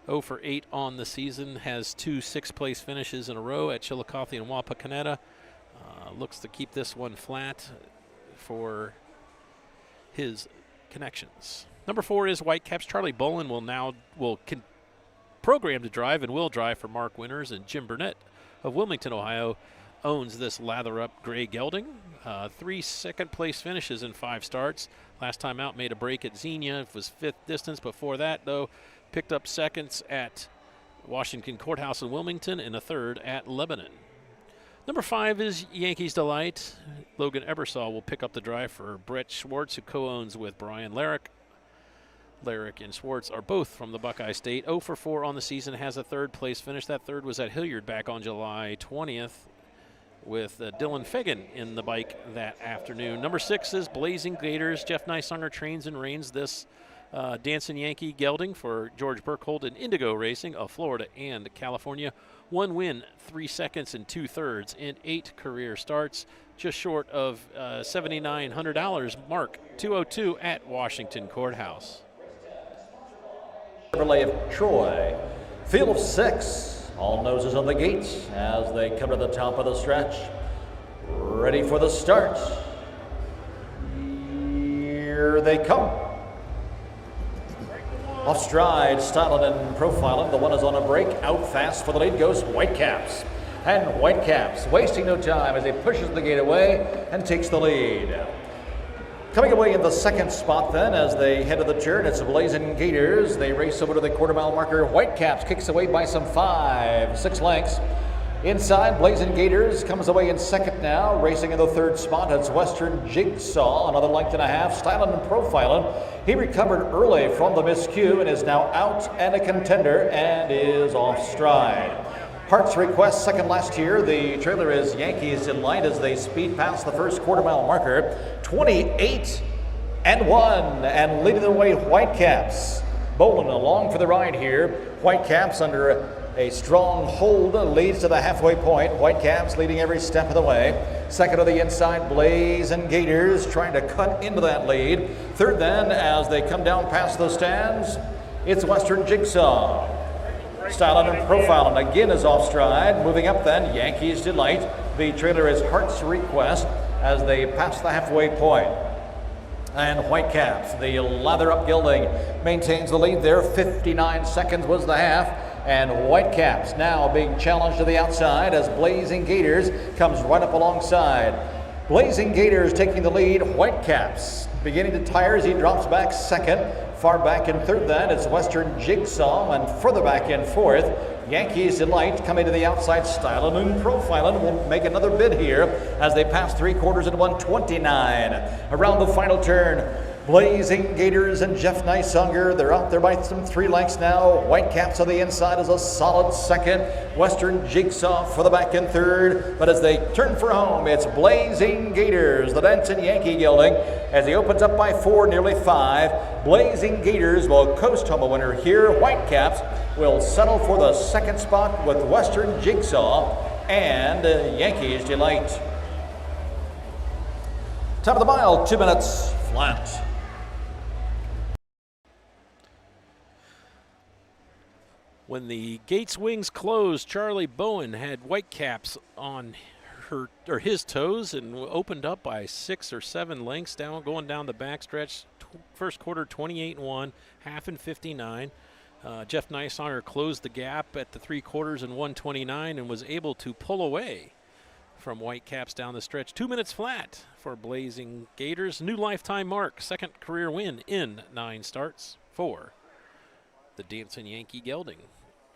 0-for-8 on the season, has 2 6th-place finishes in a row at Chillicothe and Wapakoneta. Looks to keep this one flat for his connections. Number 4 is Whitecaps. Charlie Bolin will program to drive and will drive for Mark Winters, and Jim Burnett of Wilmington, Ohio, owns this lather-up gray gelding. 3 second-place finishes in 5 starts. Last time out, made a break at Xenia. It was 5th distance. Before that, though, picked up seconds at Washington Courthouse in Wilmington and a 3rd at Lebanon. Number 5 is Yankees Delight. Logan Ebersol will pick up the drive for Brett Schwartz, who co-owns with Brian Larrick. Larrick and Schwartz are both from the Buckeye State. 0-for-4 on the season, has a 3rd-place finish. That 3rd was at Hilliard back on July 20th with Dylan Fagan in the bike that afternoon. Number 6 is Blazing Gators. Jeff Nysauger trains and reigns this Dancing Yankee gelding for George Burkhold in Indigo Racing of Florida and California. 1 win, 3 seconds and 2/3 in 8 career starts. Just short of $7,900 mark, 202 at Washington Courthouse. Chevrolet of Troy. Field of 6. All noses on the gates as they come to the top of the stretch. Ready for the start. Here they come. Off stride, styling and profiling. The one is on a break. Out fast for the lead goes Whitecaps. And Whitecaps wasting no time as he pushes the gate away and takes the lead. Coming away in the second spot then as they head to the turn, it's Blazing Gators. They race over to the quarter-mile marker. Whitecaps kicks away by some 5-6 lengths. Inside, Blazing Gators comes away in second now. Racing in the third spot, it's Western Jigsaw, another length and a half. Styling and profiling. He recovered early from the miscue and is now out and a contender and is off stride. Heart's Request, second last here. The trailer is Yankees Delight as they speed past the first quarter-mile marker. 28-1 and leading the way Whitecaps. Bowling along for the ride here. Whitecaps under a strong hold leads to the halfway point. Whitecaps leading every step of the way. Second to the inside, Blazing Gators trying to cut into that lead. Third then, as they come down past the stands, it's Western Jigsaw. Styling and profiling again is off stride. Moving up then, Yankees Delight. The trailer is Heart's Request as they pass the halfway point. And Whitecaps, the lather up gelding, maintains the lead there. 59 seconds was the half. And Whitecaps now being challenged to the outside as Blazing Gators comes right up alongside. Blazing Gators taking the lead. Whitecaps beginning to tire as he drops back second. Far back in third then, it's Western Jigsaw, and further back in fourth, Yankees Delight coming to the outside. Styling and profiling will make another bid here as they pass 3/4 and 129. Around the final turn, Blazing Gators and Jeff Neisanger, they're out there by some 3 lengths now. Whitecaps on the inside is a solid second. Western Jigsaw for the back in third. But as they turn for home, it's Blazing Gators, the Dancing Yankee gelding, as he opens up by 4, nearly 5. Blazing Gators will coast home a winner here. Whitecaps will settle for the second spot with Western Jigsaw and Yankees Delight. Top of the mile, 2 minutes flat. When the gates wings closed, Charlie Bowen had Whitecaps on his toes and opened up by 6 or 7 lengths down, going down the backstretch. First quarter 28-1, half in 59. Jeff Neisanger closed the gap at the 3/4 and 129 and was able to pull away from Whitecaps down the stretch. 2 minutes flat for Blazing Gators. New lifetime mark, second career win in 9 starts for the Dancing Yankee gelding,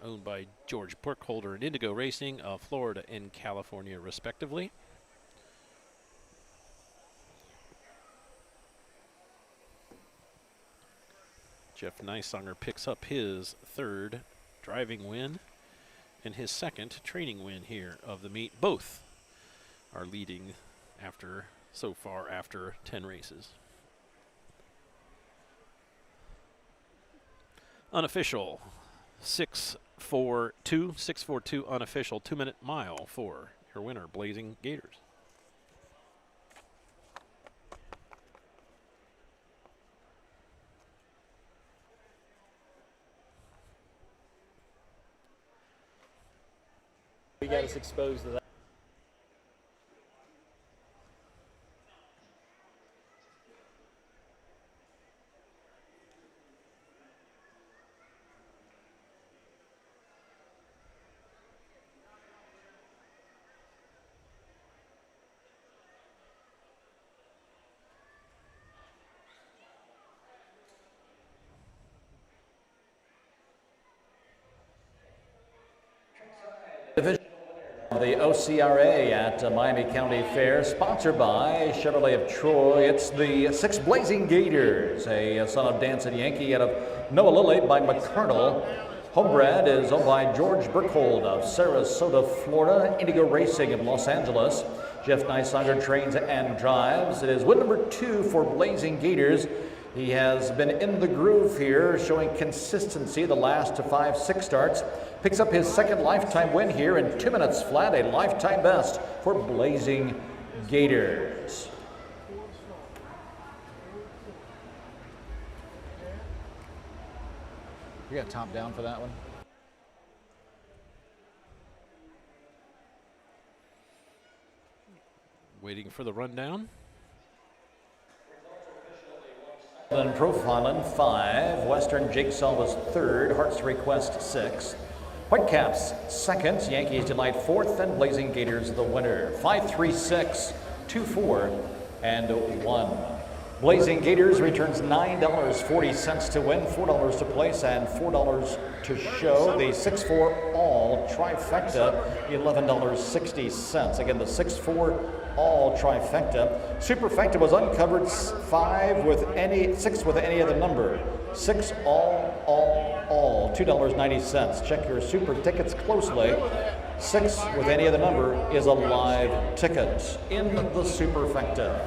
owned by George Burkholder and Indigo Racing of Florida and California, respectively. Jeff Neisanger picks up his 3rd driving win and his 2nd training win here of the meet. Both are leading so far after 10 races. Unofficial 6:42 unofficial 2-minute mile for your winner, Blazing Gators. We got us exposed to that. Division of the OCRA at Miami County Fair, sponsored by Chevrolet of Troy. It's the 6 Blazing Gators, a son of Dancing Yankee out of Noah Lilly by McConnell. Homebred is owned by George Burkhold of Sarasota, Florida. Indigo Racing of Los Angeles. Jeff Neisanger trains and drives. It is win number 2 for Blazing Gators. He has been in the groove here, showing consistency the last 5-6 starts. Picks up his second lifetime win here in 2 minutes flat, a lifetime best for Blazing Gators. You got top down for that one? Waiting for the rundown. Then Profiling 5, Western Jigsaw was 3rd, Heart's Request 6th, Whitecaps 2nd, Yankees Delight 4th, and Blazing Gators the winner. 5-3-6, 2-4, and 1. Blazing Gators returns $9.40 to win, $4 to place, and $4 to show. The 6-4 all trifecta, $11.60. Again, the 6-4 all trifecta. Superfecta was uncovered 6 with any other number. 6 all, $2.90. Check your super tickets closely. 6 with any other number is a live ticket in the superfecta.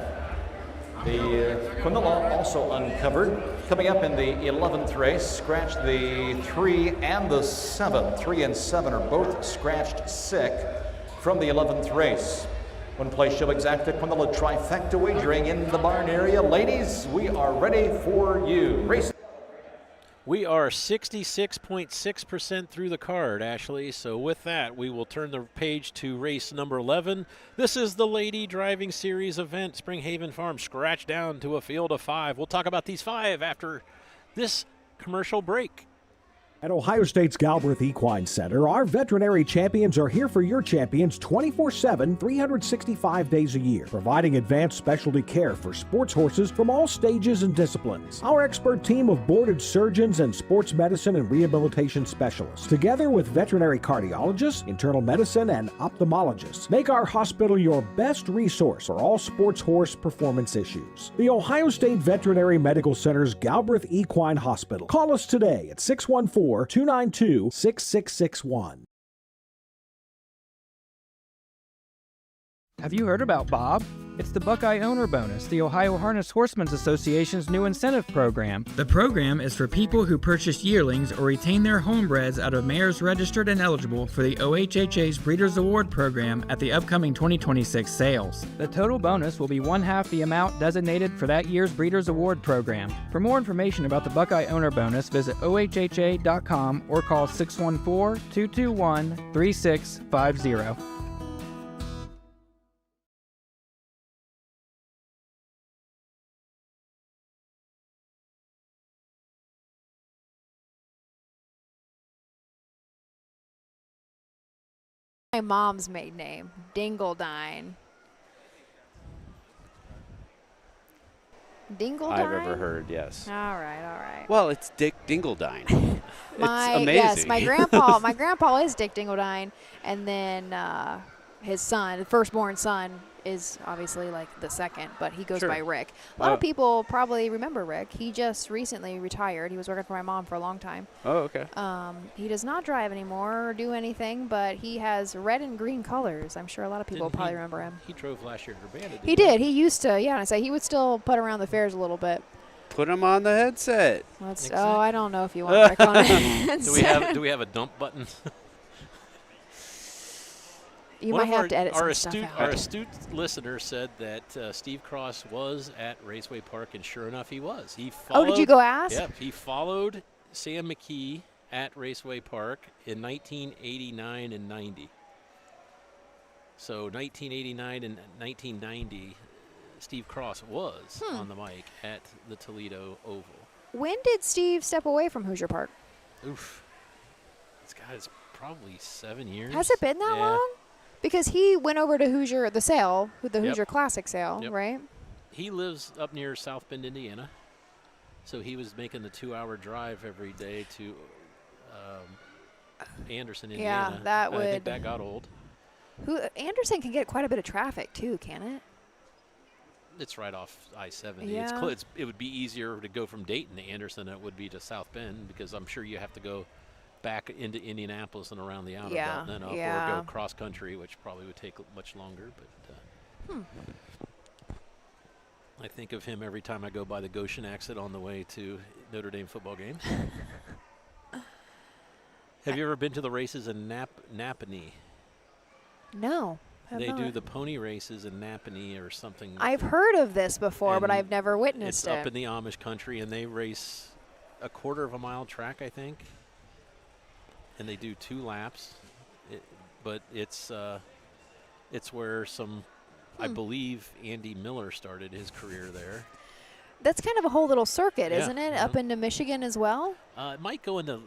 The Quinella also uncovered. Coming up in the 11th race, scratched the 3 and the 7. 3 and 7 are both scratched sick from the 11th race. One place show exacta Quinella trifecta wagering in the barn area. Ladies, we are ready for you. Race. We are 66.6% through the card, Ashley. So with that, we will turn the page to race number 11. This is the Lady Driving Series event. Springhaven Farm scratched down to a field of 5. We'll talk about these 5 after this commercial break. At Ohio State's Galbraith Equine Center, our veterinary champions are here for your champions 24/7, 365 days a year, providing advanced specialty care for sports horses from all stages and disciplines. Our expert team of boarded surgeons and sports medicine and rehabilitation specialists, together with veterinary cardiologists, internal medicine, and ophthalmologists, make our hospital your best resource for all sports horse performance issues. The Ohio State Veterinary Medical Center's Galbraith Equine Hospital. Call us today at 614-292-6661. Have you heard about Bob? It's the Buckeye Owner Bonus, the Ohio Harness Horsemen's Association's new incentive program. The program is for people who purchase yearlings or retain their homebreds out of mares registered and eligible for the OHHA's Breeders' Award program at the upcoming 2026 sales. The total bonus will be 1/2 the amount designated for that year's Breeders' Award program. For more information about the Buckeye Owner Bonus, visit OHHA.com or call 614-221-3650. My mom's maiden name, Dingledine. Dingledine? I've ever heard, yes. All right. Well, it's Dick Dingledine. It's amazing. Yes, my grandpa is Dick Dingledine, and then his son, the firstborn son, is obviously like the second, but he goes by Rick. A lot of people probably remember Rick. He just recently retired. He was working for my mom for a long time. Oh, okay. He does not drive anymore or do anything, but he has red and green colors. I'm sure a lot of people probably remember him. He drove last year at Urbana. He did. He used to, yeah. And I say he would still put around the fairs a little bit. Put him on the headset. I don't know if you want Rick on a headset. Do we have a dump button? You might have to edit some stuff out. Our astute listener said that Steve Cross was at Raceway Park, and sure enough, he was. Did you go ask? Yep, he followed Sam McKee at Raceway Park in 1989 and 90. So 1989 and 1990, Steve Cross was on the mic at the Toledo Oval. When did Steve step away from Hoosier Park? Oof. It's probably 7 years. Has it been that long? Because he went over to Hoosier, the sale, the Hoosier Classic sale, right? He lives up near South Bend, Indiana. So he was making the 2-hour drive every day to Anderson, Indiana. Yeah, that would. I think that got old. Anderson can get quite a bit of traffic too, can it? It's right off I-70. Yeah. It would be easier to go from Dayton to Anderson than it would be to South Bend, because I'm sure you have to go back into Indianapolis and around the outer belt, and then up, or go cross country, which probably would take much longer. But I think of him every time I go by the Goshen exit on the way to Notre Dame football games. Have you ever been to the races in Napanee? No. They do the pony races in Napanee or something. I've heard of this before, but I've never witnessed it. It's up in the Amish country, and they race a 1/4 mile track, I think. And they do 2 laps. But it's where I believe Andy Miller started his career there. That's kind of a whole little circuit, Yeah. isn't it? Up into Michigan as well? It might go into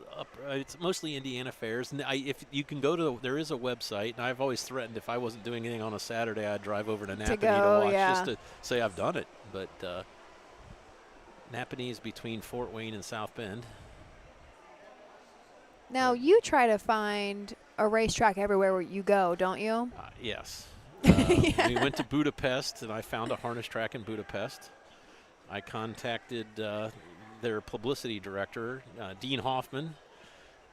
it's mostly Indiana fairs. And if you can go to, there is a website, and I've always threatened if I wasn't doing anything on a Saturday, I'd drive over to Napanee to watch, just to say I've done it. But Napanee is between Fort Wayne and South Bend. Now, you try to find a racetrack everywhere where you go, don't you? Yes. We went to Budapest, and I found a harness track in Budapest. I contacted their publicity director, Dean Hoffman.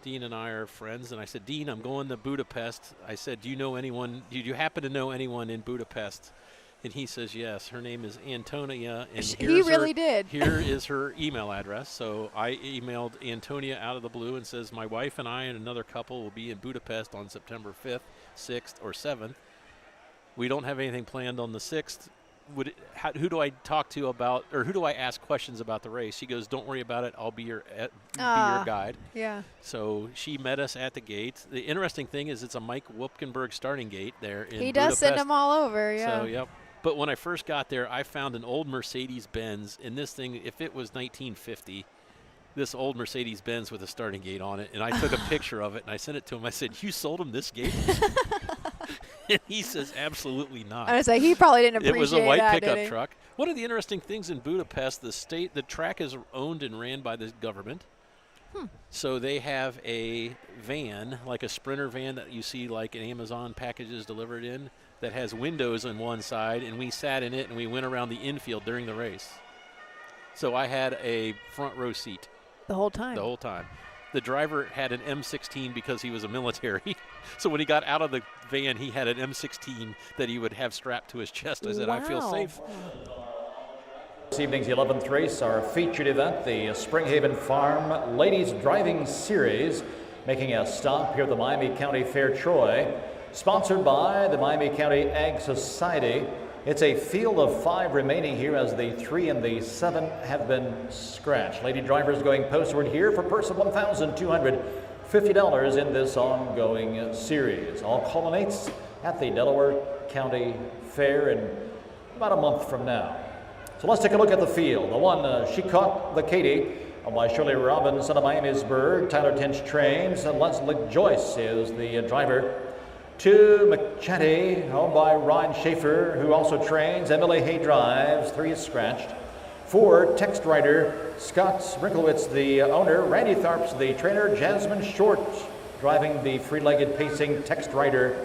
Dean and I are friends, and I said, Dean, I'm going to Budapest. I said, do you happen to know anyone in Budapest? And he says, yes, her name is Antonia. And he really did. Here is her email address. So I emailed Antonia out of the blue and says, my wife and I and another couple will be in Budapest on September 5th, 6th, or 7th. We don't have anything planned on the 6th. Who do I talk to about, or who do I ask questions about the race? She goes, don't worry about it. I'll be your guide. Yeah. So she met us at the gate. The interesting thing is it's a Mike Wupkenberg starting gate there in He Budapest. does send them all over, yeah. So, yep. But when I first got there, I found an old Mercedes-Benz, and this thing, if it was 1950, this old Mercedes-Benz with a starting gate on it, and I took a picture of it, and I sent it to him. I said, you sold him this gate? And he says, absolutely not. I was like, he probably didn't appreciate that, It was a white did pickup he? truck. One of the interesting things in Budapest, the track is owned and ran by the government. So they have a van, like a Sprinter van that you see like an Amazon packages delivered in, that has windows on one side, and we sat in it and we went around the infield during the race. So I had a front row seat. The whole time? The whole time. The driver had an M16 because he was a military. So when he got out of the van, he had an M16 that he would have strapped to his chest. I said, I feel safe. This evening's 11th race, our featured event, the Springhaven Farm Ladies Driving Series, making a stop here at the Miami County Fair Troy, sponsored by the Miami County Ag Society. It's a field of 5 remaining here as the 3 and the 7 have been scratched. Lady drivers going postward here for purse of $1,250 in this ongoing series. All culminates at the Delaware County Fair in about a month from now. So let's take a look at the field. The one, She Caught the Katy, by Shirley Robinson of Miamisburg. Tyler Tinch trains, and Leslie Joyce is the driver. 2, McChatty, owned by Ryan Schaefer, who also trains. Emily Hay drives. 3 is scratched. 4, Text Rider, Scott Sprinklewitz, the owner. Randy Tharps, the trainer. Jasmine Short driving the free-legged pacing Text Rider.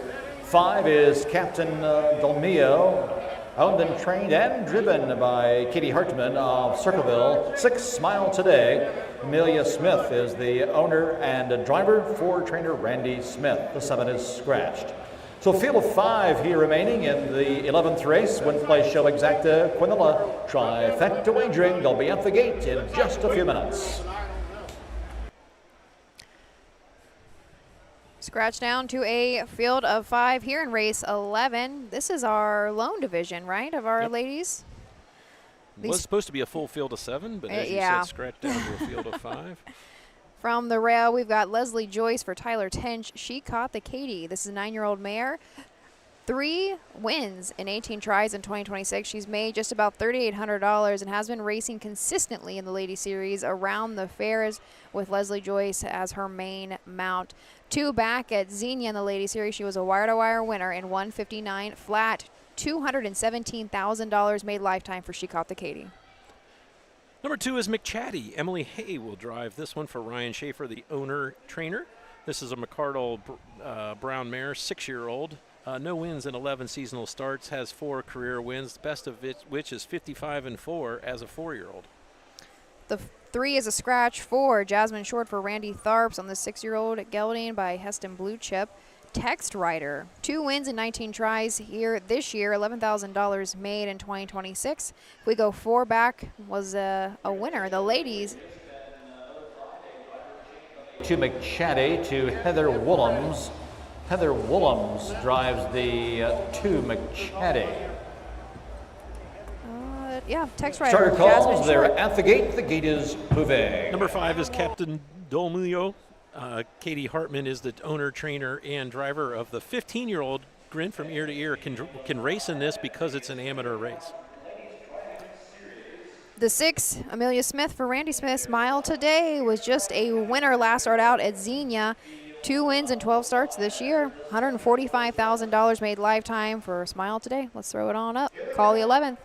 5 is Captain Dolmio, owned and trained and driven by Katie Hartman of Circleville. 6, Smile Today. Amelia Smith is the owner and driver for trainer Randy Smith. The 7 is scratched. So field of 5 here remaining in the 11th race. Win Play Show Exacta Quinella Trifecta Wagering. They'll be at the gate in just a few minutes. Scratch down to a field of 5 here in race 11. This is our lone division, right, of our ladies? It was supposed to be a full field of 7, but as you said, scratched down to a field of 5. From the rail, we've got Leslie Joyce for Tyler Tench. She Caught the Katy. This is a 9-year-old mare. 3 wins in 18 tries in 2026. She's made just about $3,800 and has been racing consistently in the Lady Series around the fairs with Leslie Joyce as her main mount. 2 back at Xenia in the Lady Series. She was a wire-to-wire winner in 159 flat. $217,000 made lifetime for She Caught the Katy. Number 2 is McChatty. Emily Hay will drive this one for Ryan Schaefer, the owner-trainer. This is a McCardle brown mare, 6-year-old. No wins in 11 seasonal starts, has 4 career wins, best of which is 55-4 as a 4-year-old. The 3 is a scratch. 4, Jasmine Short for Randy Tharps on the 6-year-old gelding by Heston Blue Chip. Text Rider. 2 wins and 19 tries here this year, $11,000 made in 2026. If we go 4 back, was a winner. The ladies. To McChatty, to Heather Woolhams. Heather Woolhams drives the to McChatty. Yeah, Text Rider. Starter calls, they're at the gate. The gate is moving. Number 5 is Captain Dolmio. Katie Hartman is the owner, trainer, and driver of the 15-year-old. Grin from ear to ear, can race in this because it's an amateur race. The 6, Amelia Smith for Randy Smith. Smile Today was just a winner last start out at Xenia. 2 wins and 12 starts this year. $145,000 made lifetime for Smile Today. Let's throw it on up. Call the 11th.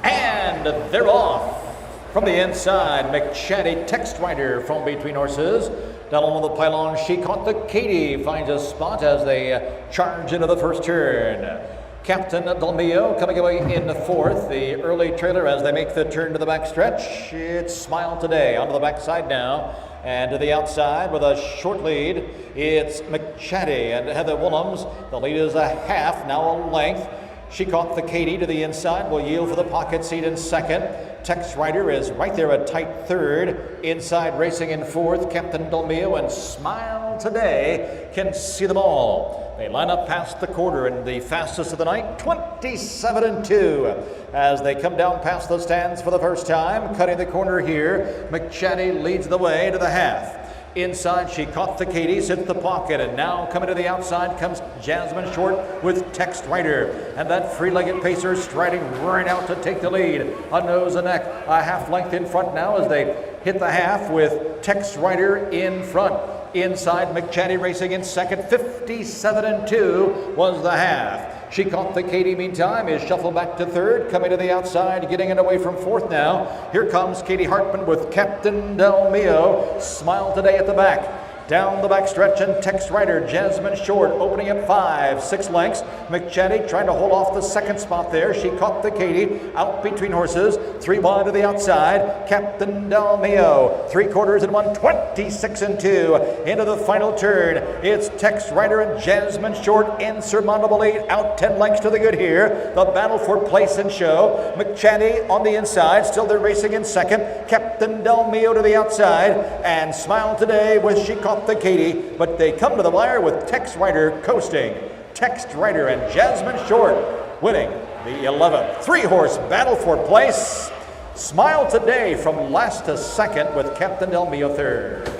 And they're off. From the inside, McChatty Text Rider from between horses. Down on the pylon, she caught the Katie. Finds a spot as they charge into the first turn. Captain Dolmio coming away in the 4th. The early trailer as they make the turn to the back stretch. It's Smile Today onto the backside now. And to the outside with a short lead, it's McChatty and Heather Woolhams. The lead is a half, now a length. She caught the Katie to the inside, will yield for the pocket seat in 2nd. Text Rider is right there, a tight 3rd. Inside racing in 4th, Captain Dolmio and Smile Today can see them all. They line up past the quarter and the fastest of the night, 27-2. As they come down past the stands for the first time, cutting the corner here, McChatty leads the way to the half. Inside, she caught the Katie, sits the pocket, and now coming to the outside comes Jasmine Short with Text Rider. And that free-legged pacer striding right out to take the lead. A nose and neck, a half length in front now as they hit the half with Text Rider in front. Inside, McChatty racing in 2nd, 57-2 was the half. She caught the Katie meantime, is shuffled back to 3rd, coming to the outside, getting it away from 4th now. Here comes Katie Hartman with Captain Dolmio. Smile Today at the back. Down the back stretch and Text Rider, Jasmine Short opening at 5, 6 lengths. McChatty trying to hold off the 2nd spot there. She caught the Katie out between horses. 3 wide to the outside. Captain Dolmio, 3/4 and 1, 26-2. Into the final turn. It's Text Rider and Jasmine Short, insurmountable lead, out 10 lengths to the good here. The battle for place and show. McChatty on the inside, still they're racing in 2nd. Captain Dolmio to the outside, and Smile Today with she caught the Katie, but they come to the wire with Text Rider coasting. Text Rider and Jasmine Short winning the 11th. 3-horse battle for place. Smile Today from last to 2nd with Captain Dolmio 3rd.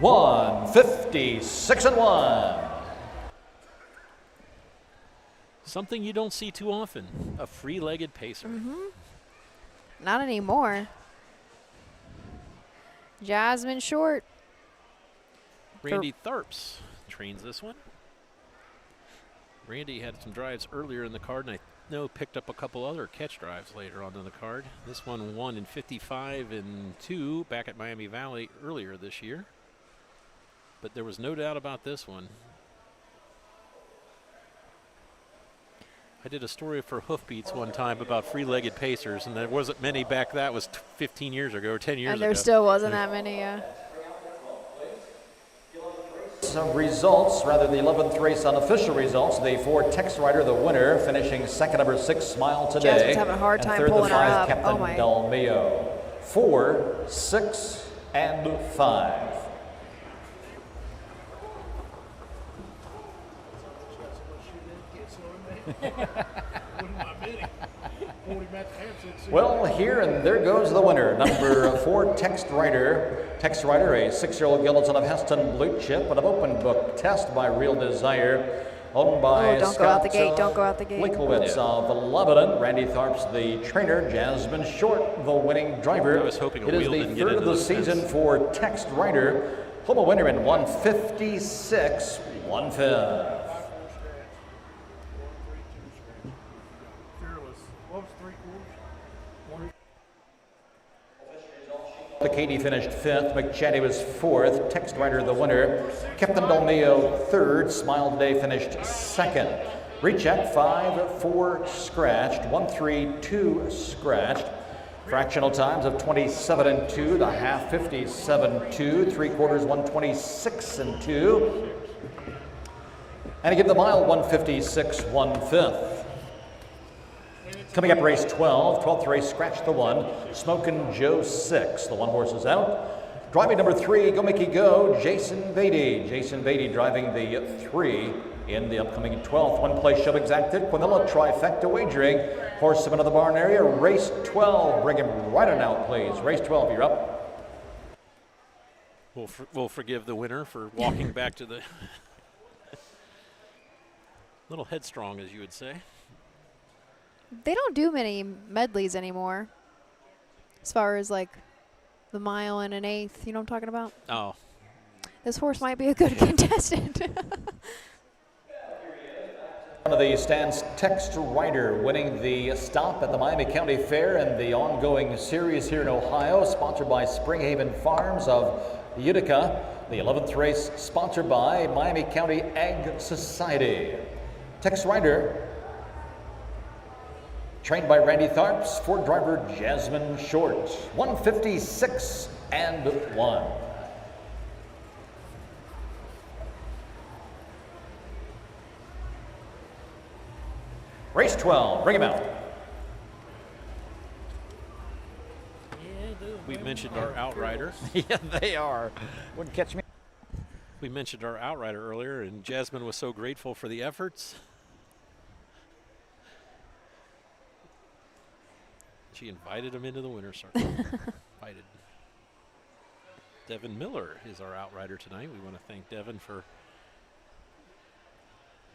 156-1. Something you don't see too often, a free-legged pacer. Not anymore. Jasmine Short. Randy Tharps trains this one. Randy had some drives earlier in the card, and I know picked up a couple other catch drives later on in the card. This one won in 55-2 back at Miami Valley earlier this year. But there was no doubt about this one. I did a story for Hoofbeats one time about free-legged pacers, and there wasn't many back. That was 15 years ago or 10 years ago. And there still wasn't that many, yeah. Some results, rather the 11th race unofficial results. The 4 Text Rider, the winner, finishing 2nd, number 6, Smile Today. Jasmine's having a hard time and 3rd, pulling the 5, her up. Captain Oh my. Dolmio. 4, 6, and 5. Well, here and there goes the winner. Number 4, Text Rider. Text Rider, a 6-year-old gelding of Heston Blue Chip, and an open book test by Real Desire, owned by don't Scott go out the gate. Don't go out the gate. Linkowitz of Lebanon. Randy Tharps, the trainer. Jasmine Short, the winning driver. I was hoping a it is wheel the didn't get 3rd of into the the season fence. for Text Rider. Home a winner in 156, 1/5. The Katie finished 5th. McChatty was 4th. Text Rider the winner. Captain Dolmio 3rd. Smile Today finished 2nd. Recheck 5-4 scratched. 1-3-2 scratched. Fractional times of 27 and 2, the half 57-2, 3/4 126-2, and again the mile 156 1/5. Coming up race 12, 12th race, Scratch the One, Smokin' Joe 6. The one horse is out. Driving number 3, Go Mickey Go, Jason Beatty. Jason Beatty driving the 3 in the upcoming 12th. One place show exacted, Quinella Trifecta Wagering. Horsemen of the barn area, race 12. Bring him right on out, please. Race 12, you're up. We'll forgive the winner for walking back to the little headstrong, as you would say. They don't do many medleys anymore. As far as like the mile and an eighth, you know what I'm talking about? Oh. This horse might be a good contestant. One of the stands, Text Rider, winning the stop at the Miami County Fair and the ongoing series here in Ohio, sponsored by Springhaven Farms of Utica. The 11th race sponsored by Miami County Ag Society. Text Rider, trained by Randy Tharps, Ford driver Jasmine Short. 156 and 1. Race 12, bring him out. We mentioned our outrider. Yeah, they are. Wouldn't catch me. We mentioned our outrider earlier, and Jasmine was so grateful for the efforts. She invited him into the winner's circle. Invited. Devin Miller is our outrider tonight. We want to thank Devin for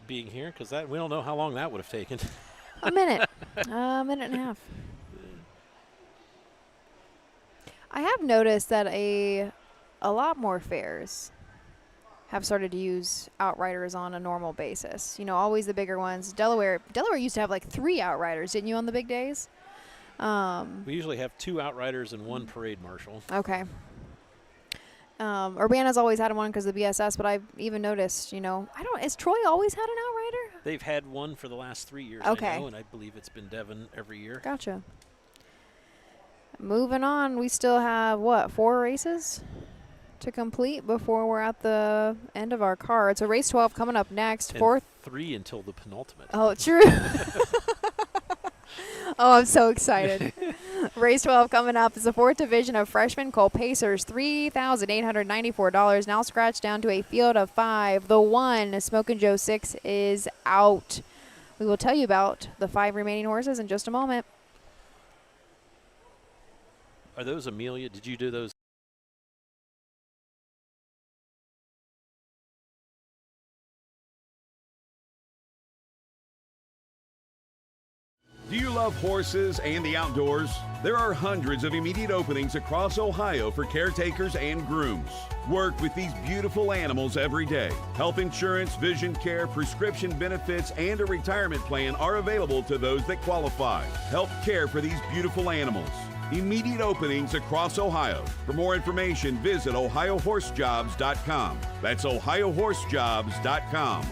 being here, because we don't know how long that would have taken. A minute. A minute and a half. I have noticed that a lot more fairs have started to use outriders on a normal basis. You know, always the bigger ones. Delaware used to have like 3 outriders, didn't you, on the big days? We usually have 2 outriders and 1 parade marshal. Okay. Urbana's always had one because of the BSS, but I've even noticed, you know, has Troy always had an outrider? They've had one for the last 3 years, Okay. I know, and I believe it's been Devin every year. Gotcha. Moving on, we still have, what, 4 races to complete before we're at the end of our card. So race 12 coming up next. And Fourth. 3 until the penultimate. Oh, true. Oh, I'm so excited. Race 12 coming up is the 4th division of freshman Cole Pacers, $3,894. Now scratched down to a field of 5. The 1, Smokin' Joe 6, is out. We will tell you about the 5 remaining horses in just a moment. Are those Amelia? Did you do those? Do you love horses and the outdoors? There are hundreds of immediate openings across Ohio for caretakers and grooms. Work with these beautiful animals every day. Health insurance, vision care, prescription benefits, and a retirement plan are available to those that qualify. Help care for these beautiful animals. Immediate openings across Ohio. For more information, visit OhioHorseJobs.com. That's OhioHorseJobs.com.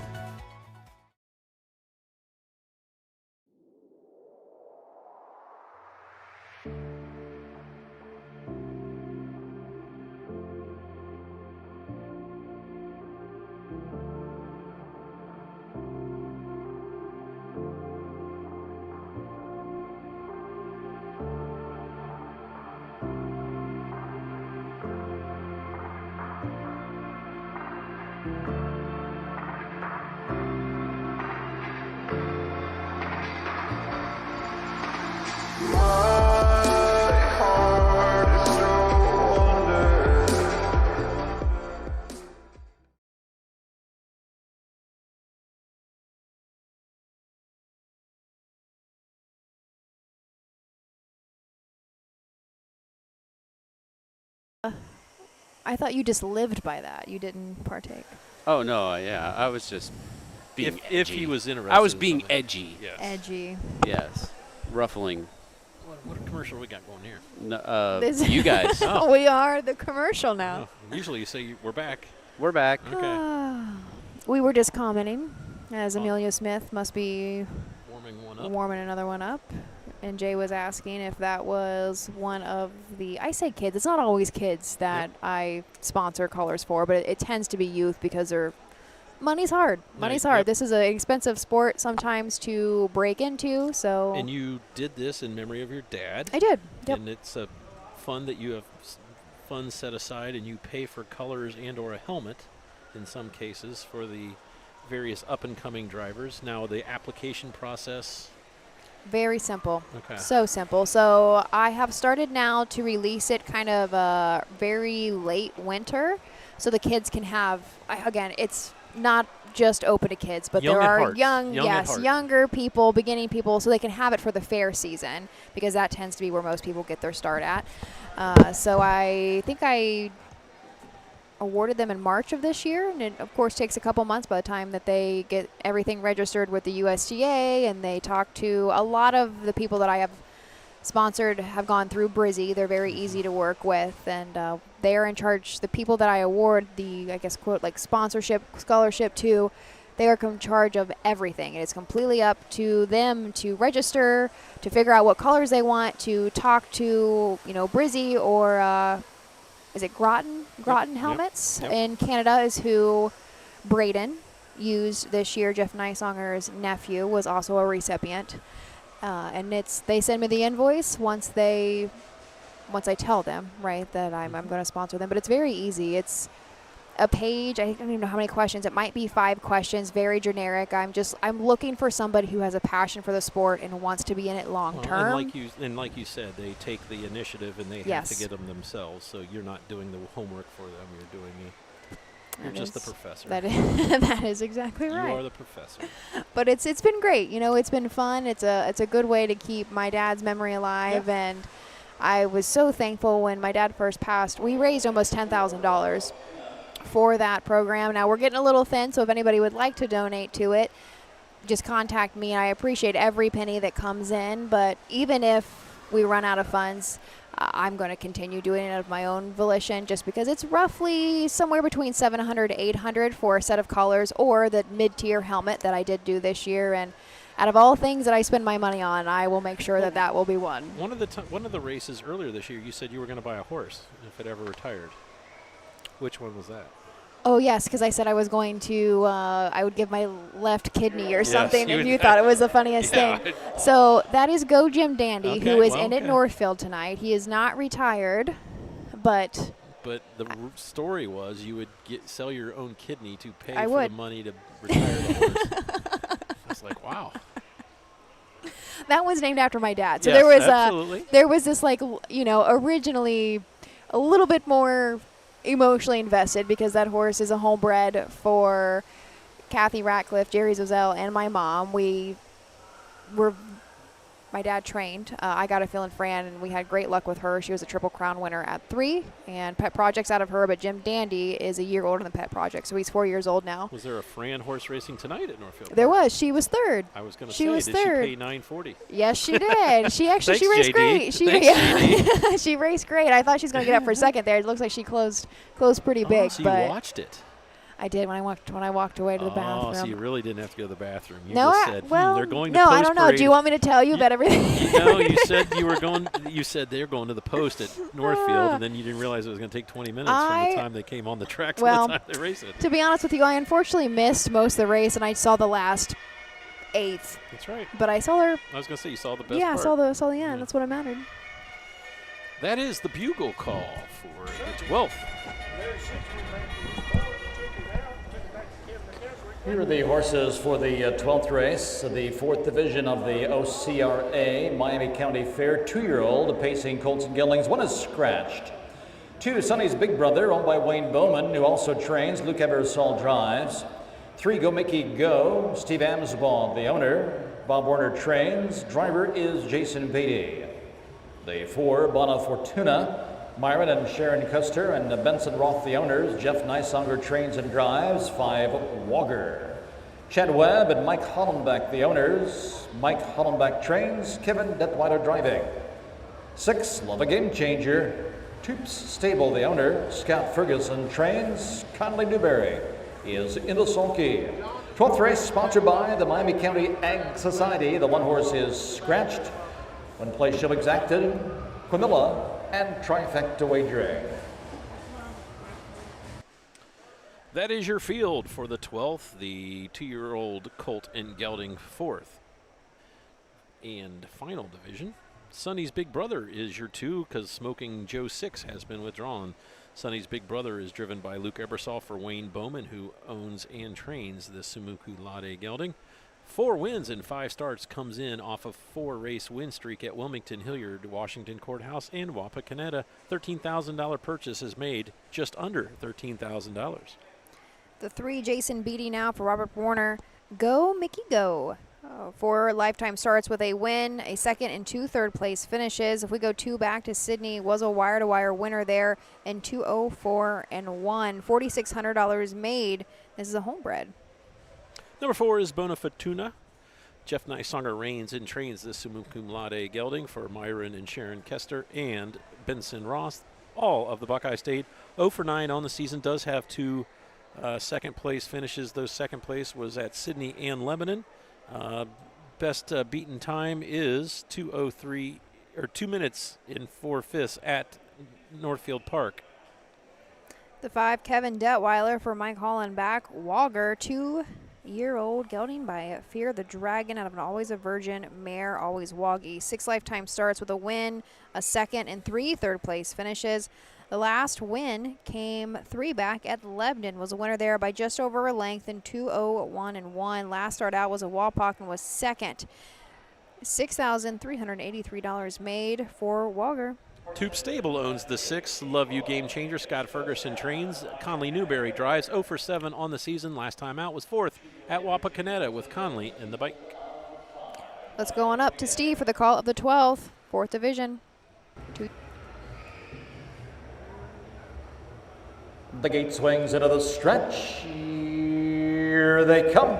I thought you just lived by that. You didn't partake. Oh, no, yeah. I was just being edgy. If he was interested. I was being edgy. Yes. Edgy. Yes. Ruffling. What commercial we got going here? No, you guys. Oh. We are the commercial now. Oh, usually you say we're back. We're back. Okay. We were just commenting as Amelia Smith must be warming one up. Warming another one up. And Jay was asking if that was one of the, I say kids, it's not always kids that I sponsor colors for, but it tends to be youth because money's hard. Money's hard. This is an expensive sport sometimes to break into, so. And you did this in memory of your dad. I did, yep. And it's a fund that you have funds set aside, and you pay for colors and or a helmet in some cases for the various up-and-coming drivers. Now, the application process. Very simple. Okay. So simple. So I have started now to release it kind of very late winter so the kids can have, again, it's not just open to kids, but there are younger people, beginning people, so they can have it for the fair season because that tends to be where most people get their start at. So I think I awarded them in March of this year, and it of course takes a couple months by the time that they get everything registered with the USGA and they talk to a lot of the people that I have sponsored have gone through Brizzy. They're very easy to work with, and they are in charge. The people that I award the, I guess, quote, like sponsorship, scholarship to, they are in charge of everything. It is completely up to them to register, to figure out what colors they want, to talk to, Brizzy or is it Groton Helmets in Canada is who Braden used this year. Jeff Neisonger's nephew was also a recipient. And they send me the invoice once I tell them, right, that I'm going to sponsor them. But it's very easy. It's a page. I don't even know how many questions. It might be 5 questions, very generic. I'm looking for somebody who has a passion for the sport and wants to be in it long term. And like you said, they take the initiative and they have to get them themselves. So you're not doing the homework for them. You're just the professor. That is exactly right. You are the professor. But it's been great. It's been fun. It's a good way to keep my dad's memory alive. Yeah. And I was so thankful when my dad first passed. We raised almost $10,000 for that program. Now we're getting a little thin, so if anybody would like to donate to it, just contact me. I appreciate every penny that comes in, but even if we run out of funds, I'm going to continue doing it of my own volition just because it's roughly somewhere between $700 to $800 for a set of colors or the mid-tier helmet that I did do this year. And out of all things that I spend my money on, I will make sure that will be one. One of the races earlier this year, you said you were going to buy a horse if it ever retired. Which one was that? Oh, yes, because I said I was going to, I would give my left kidney or something, yes, and you thought it was the funniest thing. So that is Go Jim Dandy, who is in at Northfield tonight. He is not retired, but... But the story was you would sell your own kidney to pay for the money to retire the horse. I was like, wow. That was named after my dad. So yes, there was this, originally a little bit more emotionally invested because that horse is a homebred for Kathy Ratcliffe, Jerry Zozelle, and my mom. My dad trained. I got a fill in Fran, and we had great luck with her. She was a Triple Crown winner at 3, and Pet Project's out of her, but Jim Dandy is a year older than Pet Project, so he's 4 years old now. Was there a Fran horse racing tonight at Northfield? There was. She was third. I was going to say, did third. She pay $9.40? Yes, she did. She actually Thanks, raced JD. great. Thanks, she raced great. I thought she was going to get up for second there. It looks like she closed pretty big. So but you watched it? I did when I walked away to the bathroom. So you really didn't have to go to the bathroom. You just said, they're they're going to post post I don't know. Do you want me to tell you about everything? You said you were going. You said they were going to the post at Northfield, and then you didn't realize it was going to take 20 minutes from the time they came on the track to the time they race it. To be honest with you, I unfortunately missed most of the race, and I saw the last 8th. That's right. But I saw her. I was going to say you saw the best. Yeah, part. I saw the end. Yeah. That's what I mattered. That is the bugle call for the 12th. Here are the horses for the 12th race, the 4th division of the OCRA Miami County Fair. 2-year-old pacing Colts and Geldings. 1 is scratched. 2, Sonny's Big Brother, owned by Wayne Bowman, who also trains. Luke Eversole drives. 3, Go Mickey Go. Steve Amsbaugh, the owner. Bob Warner trains. Driver is Jason Beatty. The 4, Bona Fortuna. Myron and Sharon Custer and Benson Roth, the owners. Jeff Neisonger trains and drives. 5, Wagger. Chad Webb and Mike Hollenbeck, the owners. Mike Hollenbeck trains. Kevin Detweiler driving. 6, Love a Game Changer. Toops Stable, the owner. Scott Ferguson trains. Conley Newberry is in the sulky. 12th race sponsored by the Miami County Ag Society. The 1 horse is scratched. When play shall exacted, Quimilla and Trifecta Wagering. That is your field for the 12th, the 2-year-old colt in gelding 4th. And final division, Sonny's Big Brother is your 2 because Smoking Joe 6 has been withdrawn. Sonny's Big Brother is driven by Luke Ebersol for Wayne Bowman, who owns and trains the Sumuku Lade gelding. 4 wins in 5 starts comes in off a 4-race win streak at Wilmington, Hilliard, Washington Courthouse, and Wapakoneta. $13,000 purchase is made, just under $13,000. The 3, Jason Beatty now for Robert Warner. Go, Mickey, go. 4 lifetime starts with a win, a 2nd and 2 third-place finishes. If we go 2 back to Sydney, was a wire-to-wire winner there in 204 and 1. $4,600 made. This is a homebred. Number 4 is Bonafortuna. Jeff Nysonger reigns and trains the Sumuku Lade gelding for Myron and Sharon Kester and Benson Ross, all of the Buckeye State. 0 for 9 on the season, does have 2 second-place finishes. Those second place was at Sydney and Lebanon. Best beaten time is 2:03 or 2 minutes in 4/5 at Northfield Park. The 5, Kevin Detweiler for Mike Hollenbach. Wagger, 2-year-old gelding by Fear the Dragon out of an Always a Virgin mare, Always Woggy. 6 lifetime starts with a win, a 2nd and 3 third-place finishes. The last win came 3 back at Lebanon, was a winner there by just over a length in 2:01 and 1. Last start out was a Walpock and was 2nd. $6,383 made for Wagger. Tube Stable owns the 6, Love You Game Changer. Scott Ferguson trains. Conley Newberry drives. 0 for 7 on the season. Last time out was 4th at Wapakoneta with Conley in the bike. Let's go on up to Steve for the call of the 12th, 4th division. The gate swings into the stretch. Here they come.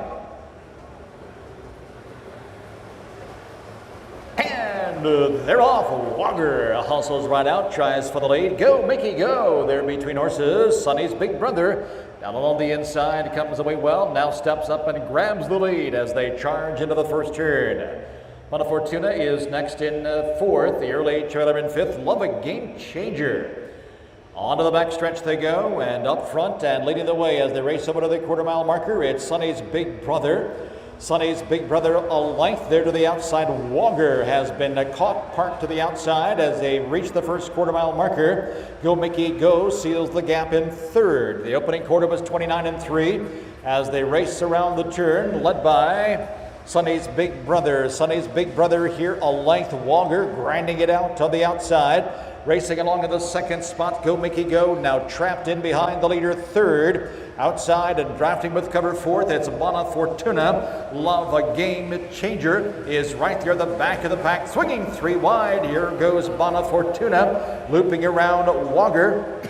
And they're off. Wagger hustles right out, tries for the lead. Go, Mickey, go. They're between horses. Sonny's Big Brother down along the inside, comes away well. Now steps up and grabs the lead as they charge into the first turn. Bonafortuna is next in 4th. The early trailer in 5th. Love a Game Changer. Onto the back stretch they go, and up front and leading the way as they race over to the quarter-mile marker, it's Sonny's Big Brother. Sonny's Big Brother a length there to the outside. Wagger has been caught, parked to the outside as they reach the first quarter-mile marker. Go Mickey Go seals the gap in 3rd. The opening quarter was 29 and 3 as they race around the turn, led by Sonny's Big Brother. Sonny's Big Brother here a length. Wagger grinding it out to the outside. Racing along in the 2nd spot, Go Mickey Go, now trapped in behind the leader 3rd. Outside and drafting with cover 4th, it's Bonafortuna. Love a Game Changer is right there at the back of the pack, swinging 3 wide. Here goes Bonafortuna, looping around Wagger,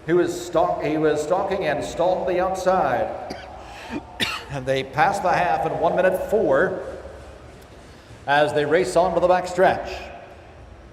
who was stalking and stalled to the outside. And they pass the half in 1:04 as they race on to the back stretch.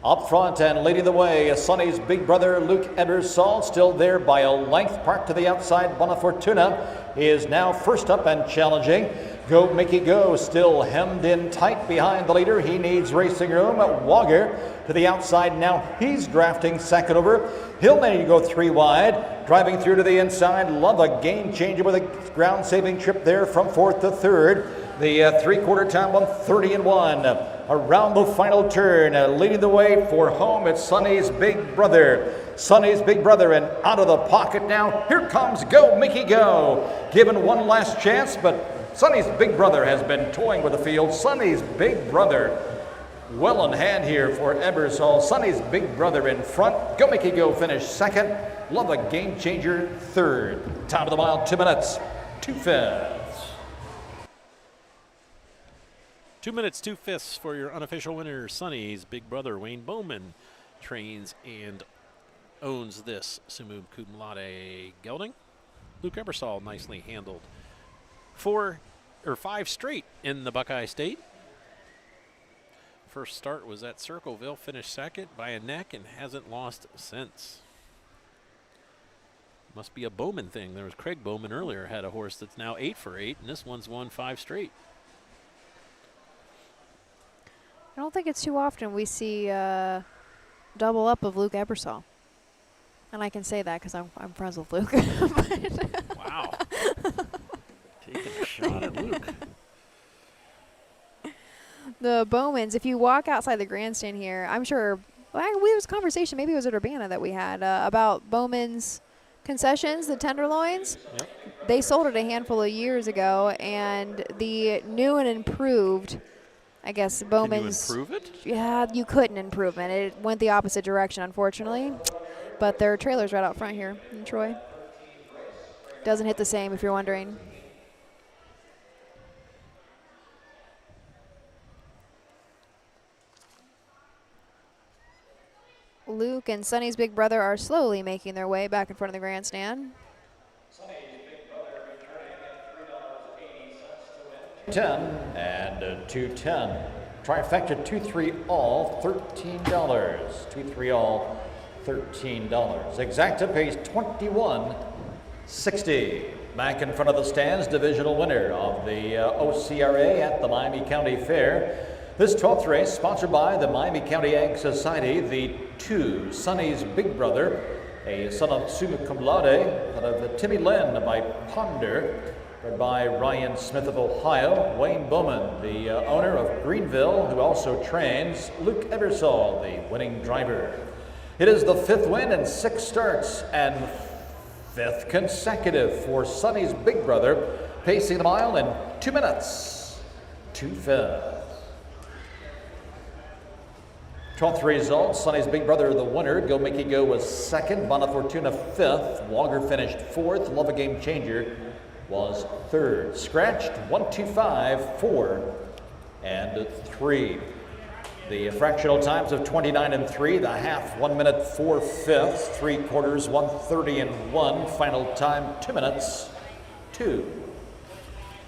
Up front and leading the way is Sonny's Big Brother, Luke Ebersol, still there by a length, parked to the outside. Bonafortuna is now first up and challenging. Go Mickey Go, still hemmed in tight behind the leader. He needs racing room. Wagger to the outside now. He's drafting second over. He'll need to go 3 wide. Driving through to the inside. Love a Game Changer with a ground-saving trip there from 4th to 3rd. The 3/4 time 1:30 and 1. Around the final turn, leading the way for home, it's Sonny's Big Brother. Sonny's Big Brother, and out of the pocket now, here comes Go Mickey Go. Given one last chance, but Sonny's Big Brother has been toying with the field. Sonny's Big Brother well in hand here for Ebersol. Sonny's Big Brother in front. Go Mickey Go finished 2nd. Love a Game Changer 3rd. Top of the mile, 2 minutes, 2/5. 2 minutes, 2/5 for your unofficial winner. Sonny's Big Brother. Wayne Bowman trains and owns this Sumuku Lade gelding. Luke Ebersol nicely handled. 4 or 5 straight in the Buckeye State. First start was at Circleville, finished 2nd by a neck and hasn't lost since. Must be a Bowman thing. There was Craig Bowman earlier, had a horse that's now 8 for 8, and this one's won 5 straight. I don't think it's too often we see double up of Luke Ebersol. And I can say that because I'm friends with Luke. Wow. Taking a shot at Luke. The Bowmans, if you walk outside the grandstand here, I'm sure, there was a conversation, maybe it was at Urbana that we had, about Bowman's concessions, the tenderloins. Yep. They sold it a handful of years ago, and the new and improved, I guess, Bowman's. Can you improve it? Yeah, you couldn't improve it. It went the opposite direction, unfortunately. But their trailer's right out front here in Troy. Doesn't hit the same, if you're wondering. Luke and Sonny's big brother are slowly making their way back in front of the grandstand. 10 and 210. Trifecta 2-3 all, $13. 2-3 all, $13. Exacta pays $21.60. Back in front of the stands, divisional winner of the OCRA at the Miami County Fair. This 12th race sponsored by the Miami County Ag Society. The 2, Sonny's big brother, a son of summa cum laude, out of Timmy Lynn by Ponder, bred by Ryan Smith of Ohio. Wayne Bowman, the owner of Greenville, who also trains Luke Ebersol, the winning driver. It is the 5th win in 6 starts and 5th consecutive for Sonny's big brother, pacing the mile in 2 minutes, 2/5. 12th result, Sonny's big brother, the winner. Go Mickey Go was 2nd, Bona Fortuna 5th, Walger finished 4th, Love a Game Changer was 3rd. Scratched 1, 2, 5, 4, and 3. The fractional times of 29 and 3, the half 1 minute 4/5, 3/4 1:30 and 1, final time 2 minutes 2.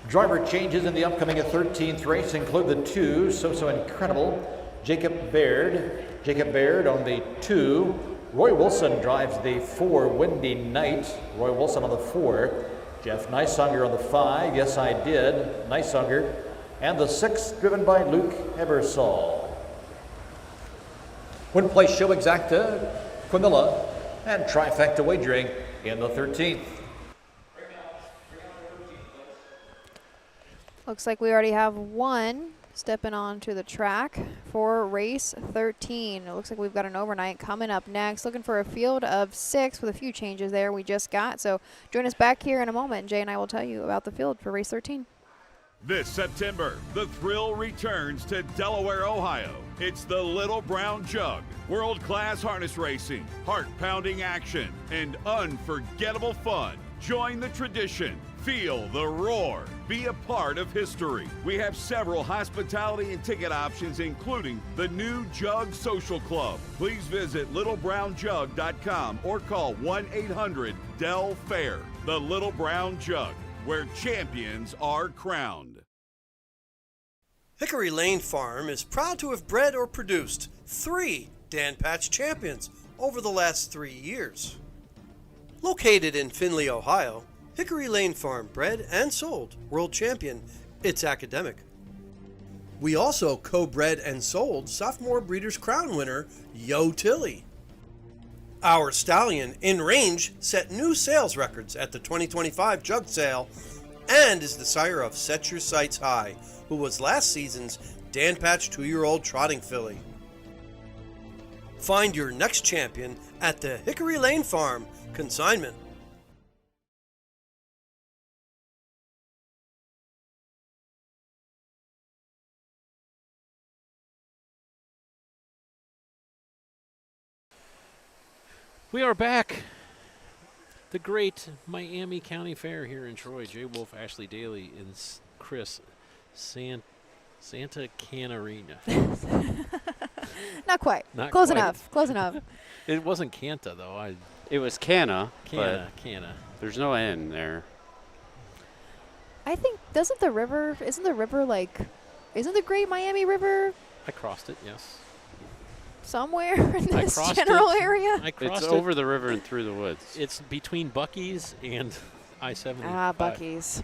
Driver changes in the upcoming 13th race include the 2, So Incredible, Jacob Baird. Jacob Baird on the 2. Roy Wilson drives the 4, Windy Night. Roy Wilson on the 4. Jeff Nysauger on the 5, Yes I Did, Nysauger. And the 6, driven by Luke Ebersol. Win place show exacta, Quinilla, and trifecta wagering in the 13th. Looks like we already have one stepping onto the track for race 13. It looks like we've got an overnight coming up next. Looking for a field of 6 with a few changes there we just got. So join us back here in a moment. Jay and I will tell you about the field for race 13. This September, the thrill returns to Delaware, Ohio. It's the Little Brown Jug. World-class harness racing, heart-pounding action, and unforgettable fun. Join the tradition. Feel the roar. Be a part of history. We have several hospitality and ticket options, including the new Jug Social Club. Please visit littlebrownjug.com or call 1-800-DEL-FAIR. The Little Brown Jug, where champions are crowned. Hickory Lane Farm is proud to have bred or produced 3 Dan Patch champions over the last 3 years. Located in Findlay, Ohio, Hickory Lane Farm bred and sold world champion It's Academic. We also co-bred and sold sophomore Breeders' Crown winner Yo Tilly. Our stallion In Range set new sales records at the 2025 Jug Sale and is the sire of Set Your Sights High, who was last season's Dan Patch 2-year-old trotting filly. Find your next champion at the Hickory Lane Farm consignment. We are back. The great Miami County Fair here in Troy. Jay Wolf, Ashley Daly, and Chris Santa Canarina. Not quite. Not Close quite. enough. Close enough. It wasn't Canta, though. It was Canna. Canna. There's no N there. I think, isn't the Great Miami River I crossed it, yes. somewhere in this general area? It's over the river and through the woods. It's between Bucky's and I-75. Bucky's.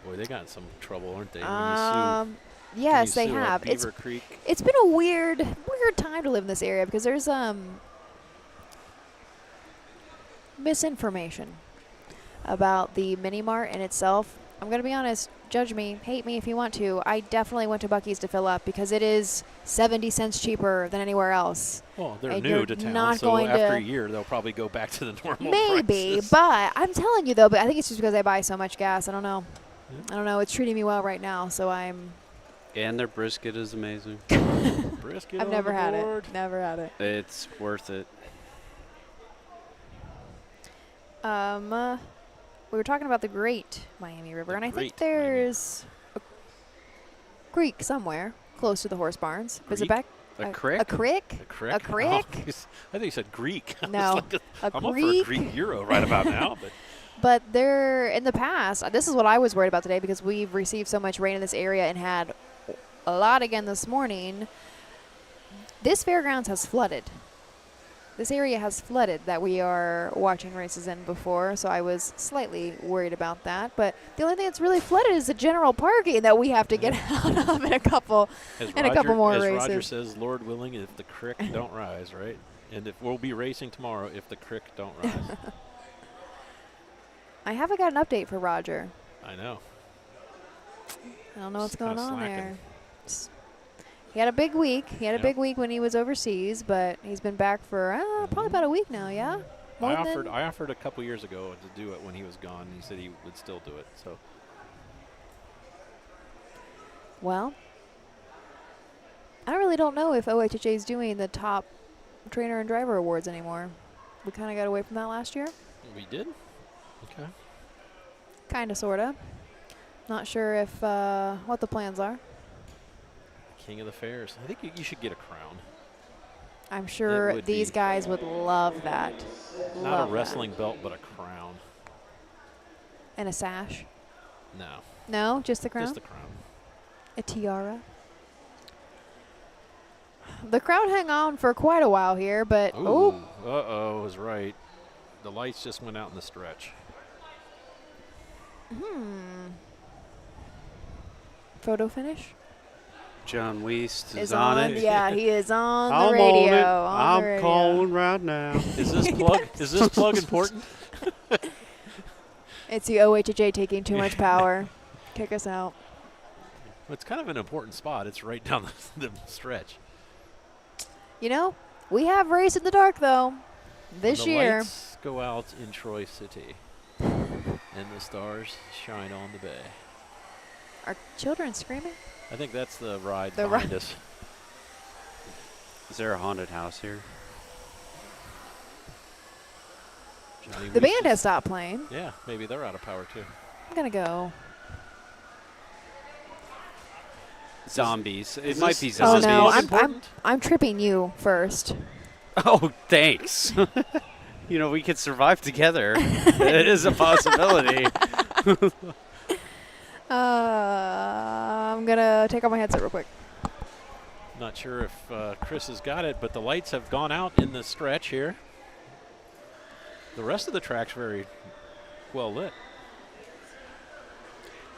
Boy, they got in some trouble, aren't they? When Yes, they Sue, have. Beaver Creek. It's been a weird time to live in this area because there's misinformation about the mini mart in itself. I'm going to be honest, judge me, hate me if you want to. I definitely went to Buc-ee's to fill up because it is 70 cents cheaper than anywhere else. Well, they're And new you're to town, not so going after to- a year, they'll probably go back to the normal Maybe, prices. but I'm telling you though, but I think it's just because I buy so much gas. I don't know. I don't know. It's treating me well right now, so I'm. And their brisket is amazing. Brisket I've on never the had board. it. Never had it. It's worth it. We were talking about the Great Miami River, and I think Great there's a creek somewhere close to the horse barns. Is it Creek? back? A crick? A crick? A crick? A crick? Oh, I think you said Greek. I was No, like, a I'm up for a creek? Greek Euro right about now, but But there, in the past, this is what I was worried about today because we've received so much rain in this area and had a lot again this morning. This fairgrounds has flooded. This area has flooded that we are watching races in before, so I was slightly worried about that. But the only thing that's really flooded is the general parking that we have to get out of in a couple more as races. Roger says, Lord willing, if the creek don't rise, right? And if we'll be racing tomorrow if the creek don't rise. I haven't got an update for Roger. I know. I don't know what's Just going kinda on slacking. there. He had a big week. He had a big week when he was overseas, but he's been back for probably about a week now, yeah? More than- I offered a couple years ago to do it when he was gone. He said he would still do it. So Well, I really don't know if OHHA is doing the top trainer and driver awards anymore. We kind of got away from that last year. we did. Okay. Kind of, sort of. Not sure if what the plans are. King of the Fairs. I think you should get a crown. I'm sure would these be- guys would love that. Not Love a wrestling belt, but a crown. that. And a sash. No. No, just the crown? Just the crown. A tiara. The crowd hang on for quite a while here, but Ooh. Uh-oh, I was right. The lights just went out in the stretch. Photo finish John Weist is on it. Yeah, he is on I'm the radio. on it. on the I'm radio. calling right now. Is this plug? Is this plug important? It's the OHHA taking too much power. Kick us out. It's kind of an important spot. It's right down the stretch. You know, we have Race in the Dark, though, this the year. Lights go out in Troy City, and the stars shine on the bay. Are children screaming? I think that's the ride The behind ri- us. Is there a haunted house here? Johnny The Weist band is- has stopped playing. Yeah, maybe they're out of power too. I'm going to go. Zombies. It is might this- be is zombies. Oh, no, this important? I'm tripping you first. Oh, thanks. You know, we could survive together. It is a possibility. I'm going to take off my headset real quick. Not sure if Chris has got it, but the lights have gone out in the stretch here. The rest of the track's very well lit.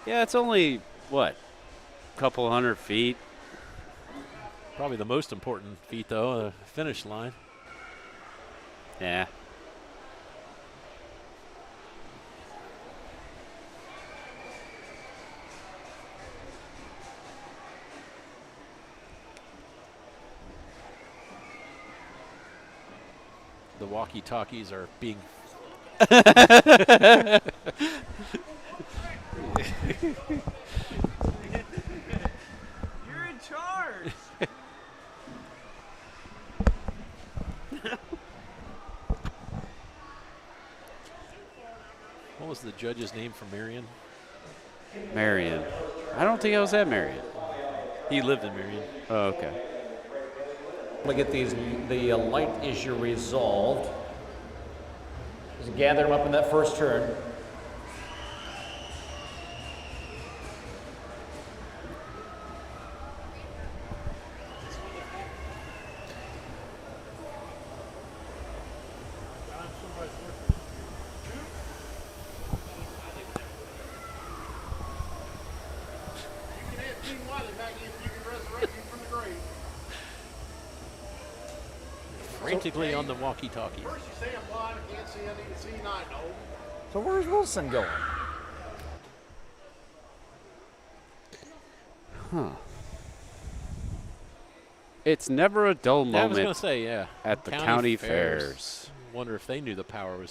Yeah, it's only, what, a couple hundred feet? Probably the most important feat, though, the finish line. Yeah. The walkie-talkies are being You're in charge. What was the judge's name for Marion? Marion. I don't think I was at Marion. He lived in Marion. Oh, okay. We'll get the light issue resolved. Just gather them up in that first turn. You can ask Gene Wiley back in frantically on the walkie-talkie. First you say I'm blind, I can't see, I need to see night. No. So where's Wilson going? Huh. It's never a dull moment. I was going to say, yeah. At the county fairs. Wonder if they knew the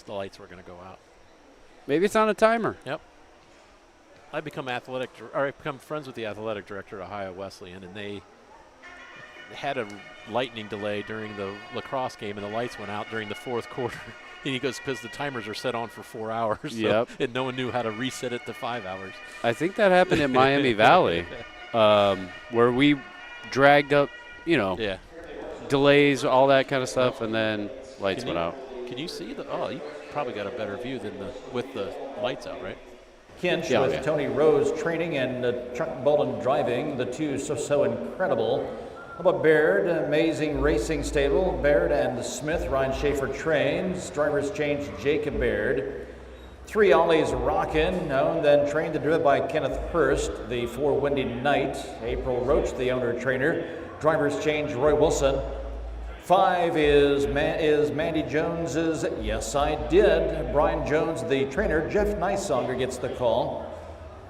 lights were going to go out. Maybe it's on a timer. Yep. I become friends with the athletic director at Ohio Wesleyan, and they had a lightning delay during the lacrosse game, and the lights went out during the fourth quarter. And he goes, because the timers are set on for 4 hours. So, yep. And no one knew how to reset it to 5 hours. I think that happened in Miami Valley, where we dragged up, delays, all that kind of stuff, and then lights went out. Can you see you probably got a better view than with the lights out, right? Kinch with Tony Rose training and Chuck Bolin driving. The two so incredible. How about Baird? Amazing racing stable. Baird and Smith. Ryan Schaefer trains. Drivers change Jacob Baird. 3 Ollie's Rockin', owned and trained and driven by Kenneth Hurst. The 4 Windy Night. April Roach, the owner-trainer. Drivers change Roy Wilson. 5 is Mandy Jones's Yes I Did. Brian Jones, the trainer. Jeff Nysonger gets the call.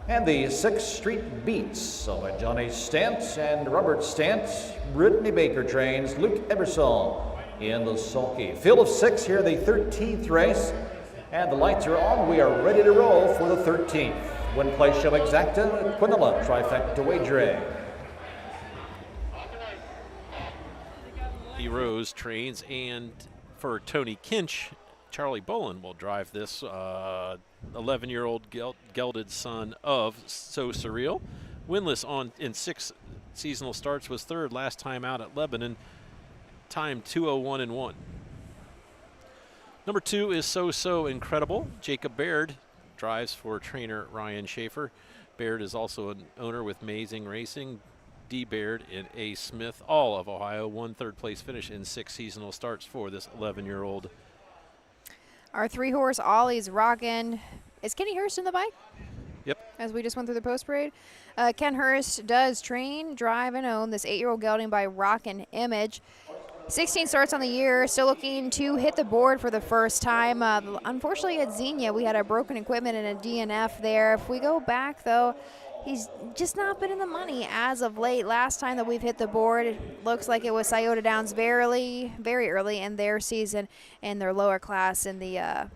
And the 6 Street Beats by Johnny Stant and Robert Stant. Brittany Baker trains. Luke Ebersol in the sulky. Field of 6 here, the 13th race. And the lights are on. We are ready to roll for the 13th. Win Play Show Exacta, Quinella, Trifecta Wagering. Rose trains, and for Tony Kinch, Charlie Bolin will drive this 11-year-old gelded son of So Surreal. Winless in 6 seasonal starts, was 3rd last time out at Lebanon, time 2:01.1. Number 2 is So Incredible. Jacob Baird drives for trainer Ryan Schaefer. Baird is also an owner with Amazing Racing. D. Baird and A. Smith, all of Ohio, 1 third-place finish in 6 seasonal starts for this 11-year-old. Our 3-horse Ollie's Rockin'. Is Kenny Hurst in the bike? Yep. As we just went through the post parade. Ken Hurst does train, drive, and own this 8-year-old gelding by Rockin' Image. 16 starts on the year, still looking to hit the board for the first time. Unfortunately, at Xenia, we had a broken equipment and a DNF there. If we go back, though, he's just not been in the money as of late. Last time that we've hit the board, it looks like it was Scioto Downs very early in their season in their lower class in the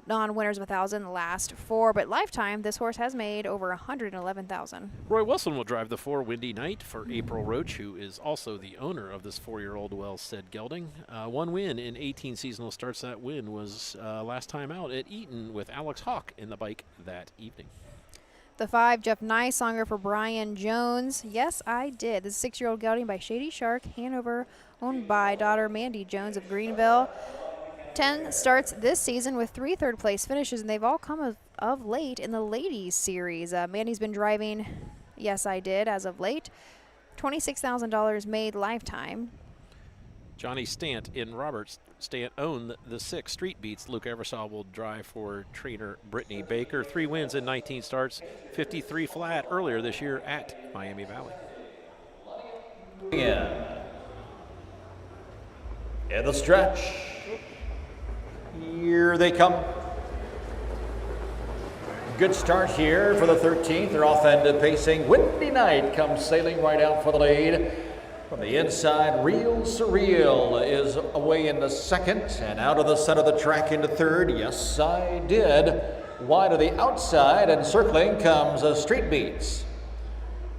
non-winners of 1,000, the last 4. But lifetime, this horse has made over 111,000. Roy Wilson will drive the 4 Windy Night for April Roach, who is also the owner of this 4-year-old well-said gelding. 1 win in 18 seasonal starts. That win was last time out at Eaton with Alex Hawk in the bike that evening. The 5, Jeff Nysonger for Brian Jones. Yes, I did. This is 6-year-old gelding by Shady Shark, Hanover, owned by daughter Mandy Jones of Greenville. 10 starts this season with 3 third-place finishes, and they've all come of late in the ladies series. Mandy's been driving Yes, I Did as of late. $26,000 made lifetime. Johnny Stant in Roberts. Stant owned the 6 Street Beats. Luke Eversol will drive for trainer Brittany Baker. 3 wins in 19 starts, 53 flat earlier this year at Miami Valley. In the stretch. Here they come. Good start here for the 13th. They're off and pacing. Windy Night comes sailing right out for the lead. From the inside, Real Surreal is away in the 2nd, and out of the center of the track into 3rd. Yes, I Did. Wide of the outside, and circling comes Street Beats.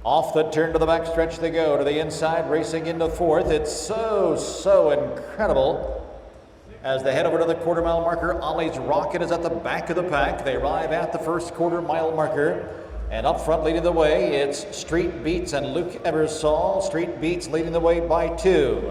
Off the turn to the backstretch they go. To the inside, racing into 4th. It's so incredible. As they head over to the quarter-mile marker, Ollie's Rocket is at the back of the pack. They arrive at the first quarter-mile marker. And up front leading the way, it's Street Beats and Luke Eversol. Street Beats leading the way by 2.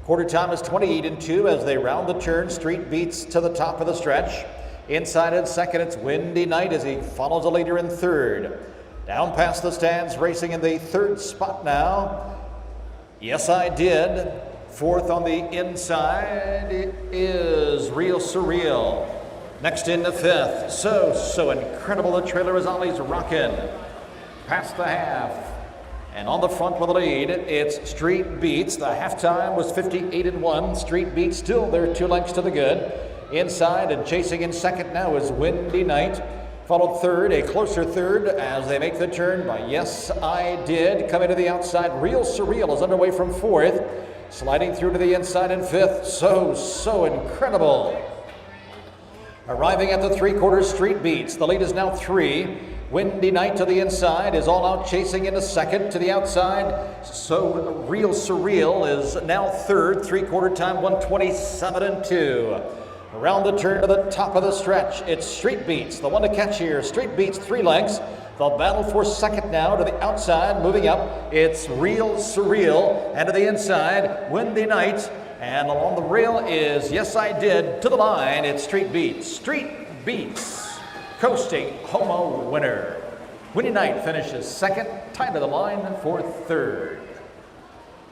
Quarter time is 28-2 as they round the turn. Street Beats to the top of the stretch. Inside in 2nd, it's Windy Night as he follows the leader in 3rd. Down past the stands, racing in the 3rd spot now. Yes, I Did. 4th on the inside, it is Real Surreal. Next in the 5th, so incredible. The trailer is Ollie's Rockin'. Past the half, And on the front with the lead, it's Street Beats. The halftime was 58-1. Street Beats still there 2 lengths to the good. Inside and chasing in second now is Windy Night. Followed third, a closer third as they make the turn by Yes I Did. Coming to the outside, Real Surreal is underway from fourth. Sliding through to the inside in fifth. So incredible. Arriving at the 3/4 Street Beats. The lead is now 3. Windy Night to the inside is all out chasing into second. To the outside, So Real Surreal is now third. 3/4 time, 1:27.2. Around the turn to the top of the stretch, it's Street Beats, the one to catch here. Street Beats 3 lengths. The battle for second now to the outside, moving up. It's Real Surreal, and to the inside, Windy Night. And along the rail is Yes I Did. To the line, it's Street Beats. Street Beats, coasting Homo winner. Windy Night finishes second, tied to the line for third.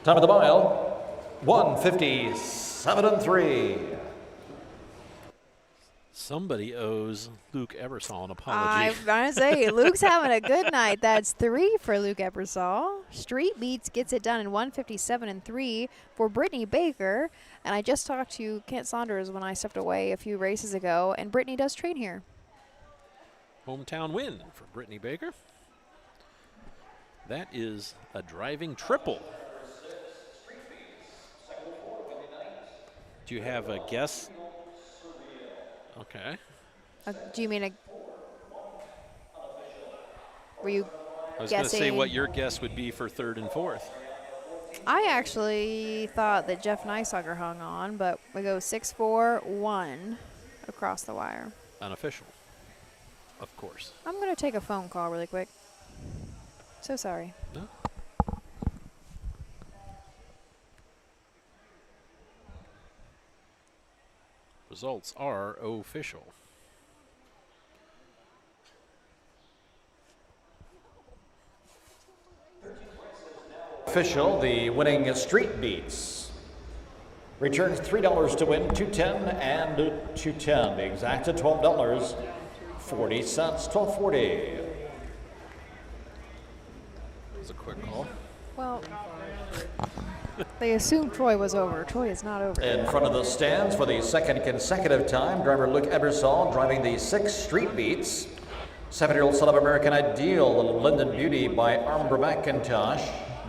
Time of the mile, 1:57.3. Somebody owes Luke Ebersol an I apology. was going to say, Luke's having a good night. That's 3 for Luke Ebersol. Street Beats gets it done in 1:57.3 for Brittany Baker. And I just talked to Kent Saunders when I stepped away a few races ago, and Brittany does train here. Hometown win for Brittany Baker. That is a driving triple. Do you have a guess? Okay. Do you mean were you I was guessing? going to say what your guess would be for third and fourth. I actually thought that Jeff Neissager hung on, but we go 6-4-1 across the wire. Unofficial, of course. I'm going to take a phone call really quick. So sorry. No. Results are official. Official, the winning Street Beats returns $3 to win, $2.10 and $2.10. The exact at $12.40, $12.40. That was a quick call. Well, they assumed Troy was over. Troy is not over. In front of the stands for the second consecutive time, driver Luke Ebersol driving the 6 Street Beats. 7-year-old son of American Ideal, the Linden Beauty by Armbra McIntosh.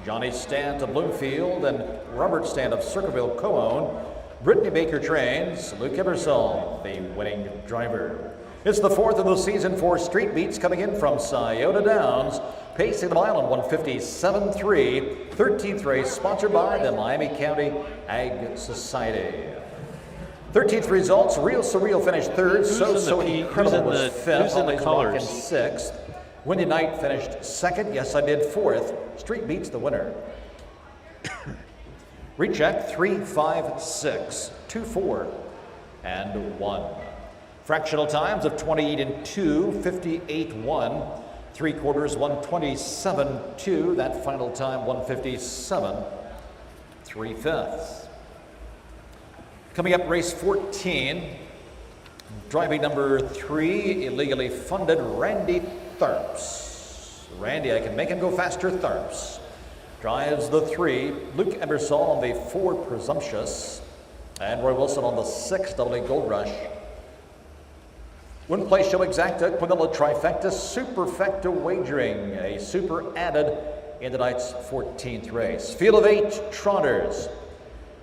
Johnny Stant of Bloomfield and Robert Stant of Circleville co-own. Brittany Baker trains. Luke Ebersol, the winning driver. It's the 4th of the season for Street Beats coming in from Scioto Downs. Pacing the mile on 1:57.3. 13th race sponsored by the Miami County Ag Society. 13th results, Real Surreal finished third. So Incredible was fifth. Who's in the colors? 6th. Windy Night finished second. Yes, I Did 4th. Street Beats the winner. Recheck 3, 5, 6, 2, 4, and 1. Fractional times of 28 and 2, 58-1. 3/4, 1:27.2. That final time, 1:57, 3/5. Coming up, race 14. Driving number 3, illegally funded Randy Tharps. Randy, I can make him go faster, Tharps. Drives the 3. Luke Ebersol on the 4, Presumptuous. And Roy Wilson on the 6, Double Gold Rush. Win Play Show Exacta, Quinella Trifecta, Superfecta Wagering. A super added in tonight's 14th race. Field of 8 trotters.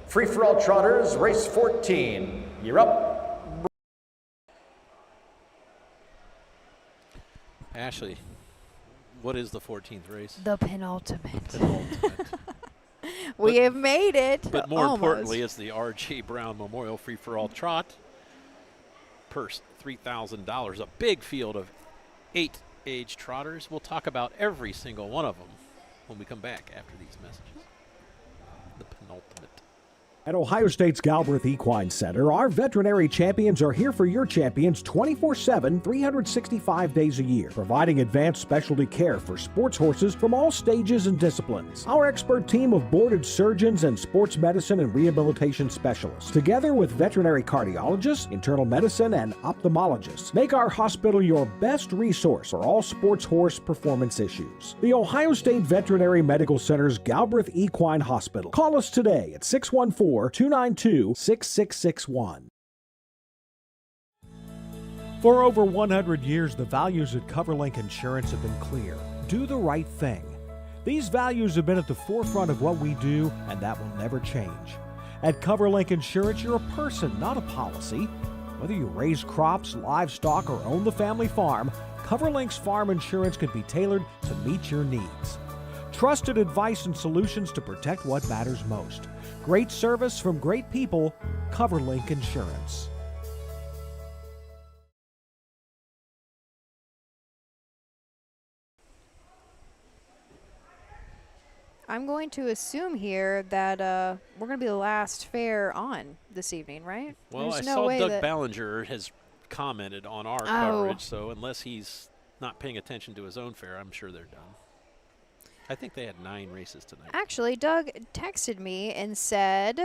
Free for all trotters, race 14. You're up. Ashley, what is the 14th race? The penultimate. We have made it. But more almost. importantly, it's the R.J. Brown Memorial Free for All Trot. Purse $3,000. A big field of 8 age trotters. We'll talk about every single one of them when we come back after these messages. The penultimate. At Ohio State's Galbraith Equine Center, our veterinary champions are here for your champions 24/7, 365 days a year, providing advanced specialty care for sports horses from all stages and disciplines. Our expert team of boarded surgeons and sports medicine and rehabilitation specialists, together with veterinary cardiologists, internal medicine, and ophthalmologists, make our hospital your best resource for all sports horse performance issues. The Ohio State Veterinary Medical Center's Galbraith Equine Hospital. Call us today at 614-292-6661. For over 100 years, the values at CoverLink Insurance have been clear. Do the right thing. These values have been at the forefront of what we do, and that will never change. At CoverLink Insurance, you're a person, not a policy. Whether you raise crops, livestock, or own the family farm, CoverLink's farm insurance can be tailored to meet your needs. Trusted advice and solutions to protect what matters most. Great service from great people. CoverLink Insurance. I'm going to assume here that we're going to be the last fair on this evening, right? Well, There's I no saw way Doug that Ballinger has commented on our coverage, so unless he's not paying attention to his own fair, I'm sure they're done. I think they had 9 races tonight. Actually, Doug texted me and said,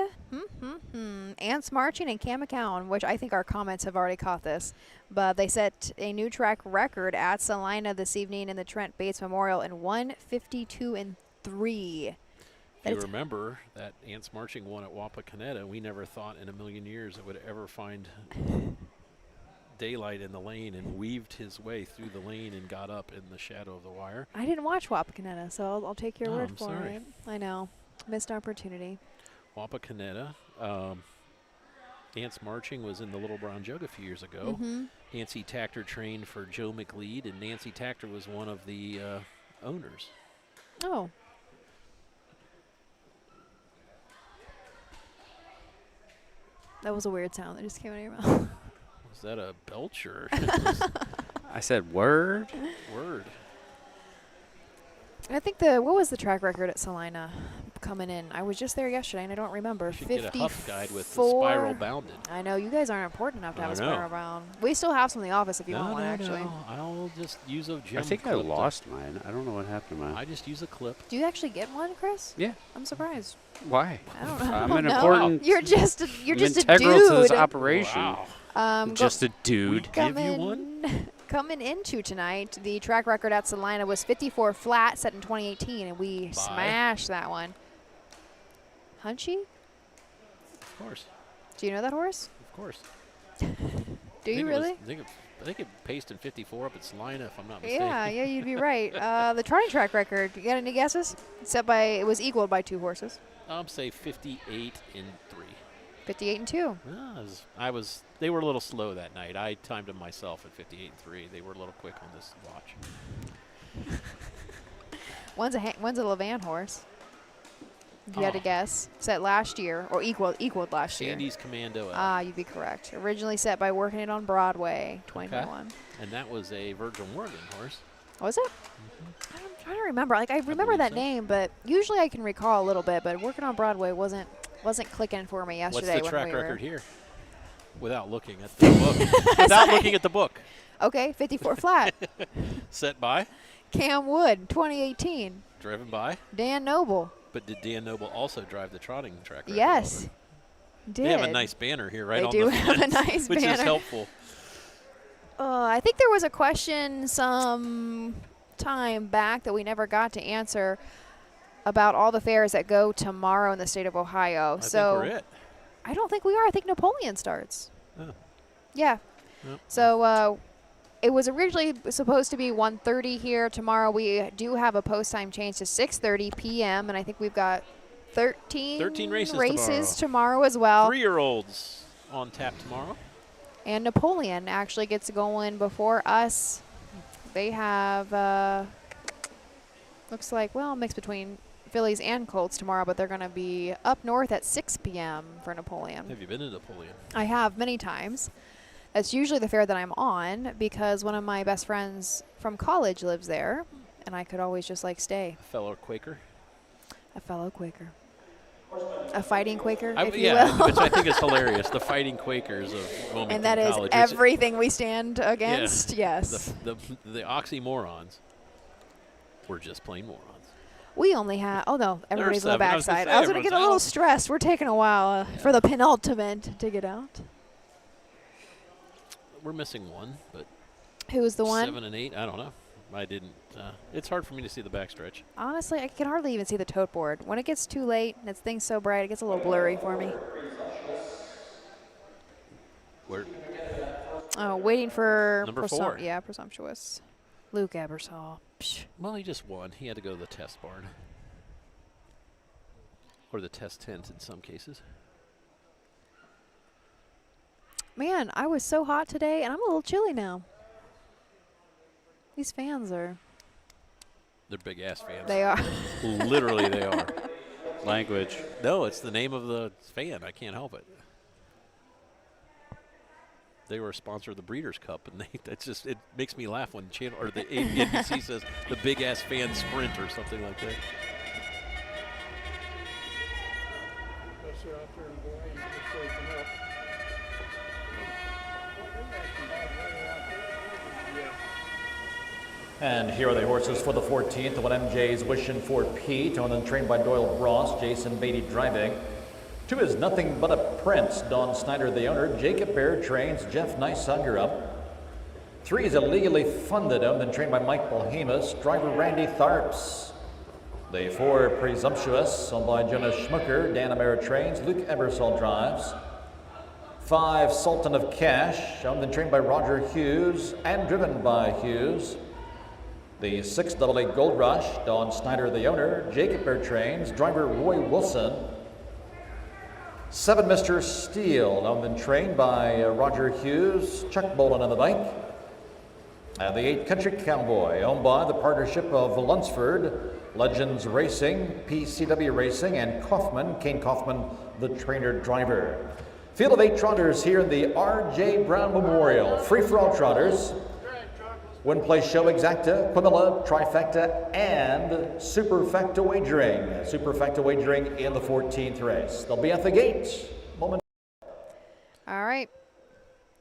Ants Marching and Cam McCown, which I think our comments have already caught this, but they set a new track record at Salina this evening in the Trent Bates Memorial in 1:52.3. If you remember that Ants Marching won at Wapakoneta, we never thought in a million years it would ever find daylight in the lane and weaved his way through the lane and got up in the shadow of the wire. I didn't watch Wapakoneta, so I'll take your word I'm for sorry. it. I know. Missed opportunity. Wapakoneta. Ants Marching was in the Little Brown Jug a few years ago. Nancy Tactor trained for Joe McLeod, and Nancy Tactor was one of the owners. Oh. That was a weird sound that just came out of your mouth. Was that a belch or? I said word. Word. I think what was the track record at Salina coming in? I was just there yesterday and I don't remember. You should get a Huff guide with the spiral bounded. I know, you guys aren't important enough to have a I know. spiral bound. We still have some in the office if you want one, No, actually. I'll just use a gem I think I clip lost mine. I don't know what happened to mine. I just use a clip. Do you actually get one, Chris? Yeah. I'm surprised. Why? I don't know. I'm I an don't know. important. You're just a dude. integral to this operation. Wow. I'm just a dude. Give you one? Coming into tonight, the track record at Salina was 54 flat, set in 2018, and we smashed that one. Hunchy? Of course. Do you know that horse? Of course. Do you really? I think it paced in 54 up at Salina, if I'm not mistaken. Yeah, you'd be right. The trotting track record, you got any guesses? It was equaled by 2 horses. I'll say 58 and 3. 58 and 2. They were a little slow that night. I timed them myself at 58 and 3. They were a little quick on this watch. One's a Levan horse. If you had to guess. Set last year, or equaled last year. Sandy's Commando. You'd be correct. Originally set by Working It on Broadway, 2021. Okay. And that was a Virgil Morgan horse. Was it? I'm trying to remember. I remember that name, but usually I can recall a little bit. But Working on Broadway wasn't clicking for me yesterday. What's the track record here? Without looking at the book. Looking at the book. Okay, 54 flat. Set by? Cam Wood, 2018. Driven by? Dan Noble. But did Dan Noble also drive the trotting track record? Yes. Did. They have a nice banner here, right? They on do the have fence, a nice which banner. is helpful. I think there was a question some time back that we never got to answer about all the fairs that go tomorrow in the state of Ohio. I think we're it. I don't think we are. I think Napoleon starts. Oh. Yeah. Yep. So it was originally supposed to be 1:30 here. Tomorrow we do have a post time change to 6:30 p.m. and I think we've got 13 races tomorrow as well. 3-year-olds on tap tomorrow. And Napoleon actually gets going before us. They have, looks like, well, a mix between fillies and colts tomorrow, but they're going to be up north at 6 p.m. for Napoleon. Have you been to Napoleon? I have many times. That's usually the fair that I'm on because one of my best friends from college lives there, and I could always just, stay. A fellow Quaker? A fellow Quaker. A fighting Quaker, if you yeah, will. which I think is hilarious. The fighting Quakers of Wilmington And that is College. everything we stand against. Yeah, Yes. The oxymorons. We're just plain morons. We only have, oh no, everybody's on the 7. I was gonna backside. say, I was going to get a little everyone's stressed. We're taking a while for the penultimate to get out. We're missing one, but Who's the one? 7 and 8. I don't know. I didn't. It's hard for me to see the backstretch. Honestly, I can hardly even see the tote board. When it gets too late and it's things so bright, it gets a little blurry for me. Where? Oh, waiting for Number 4. Yeah, Presumptuous. Luke Ebersol. Psh. Well, he just won. He had to go to the test barn. Or the test tent in some cases. Man, I was so hot today, and I'm a little chilly now. These fans are. They're big-ass fans. They are. Literally, they are. Language. No, it's the name of the fan. I can't help it. They were a sponsor of the Breeders' Cup, and it makes me laugh when channel or the NBC says the big-ass fan sprint or something like that. And here are the horses for the 14th. The one MJ's Wishing for Pete, on and trained by Doyle Ross, Jason Beatty driving. 2 is Nothing But a Prince, Don Snyder the owner. Jacob Baird trains, Jeff Nicehunger up. 3 is Illegally Funded, owned and trained by Mike Polhemus, driver Randy Tharps. The 4, Presumptuous, owned by Jonas Schmucker, Dan Amera trains, Luke Ebersol drives. 5, Sultan of Cash, owned and trained by Roger Hughes and driven by Hughes. The 6, Double 8 Gold Rush, Don Snyder the owner, Jacob Baird trains, driver Roy Wilson. 7, Mr. Steele, owned and trained by Roger Hughes, Chuck Bolin on the bike. And the 8, Country Cowboy, owned by the partnership of Lunsford, Legends Racing, PCW Racing, and Kaufman, Kane Kaufman, the trainer driver. Field of 8 trotters here in the R.J. Brown Memorial. Free-for-all trotters. Win Play Show Exacta, Quimilla, Trifecta, and Superfecta Wagering. Superfecta Wagering in the 14th race. They'll be at the gate. All right.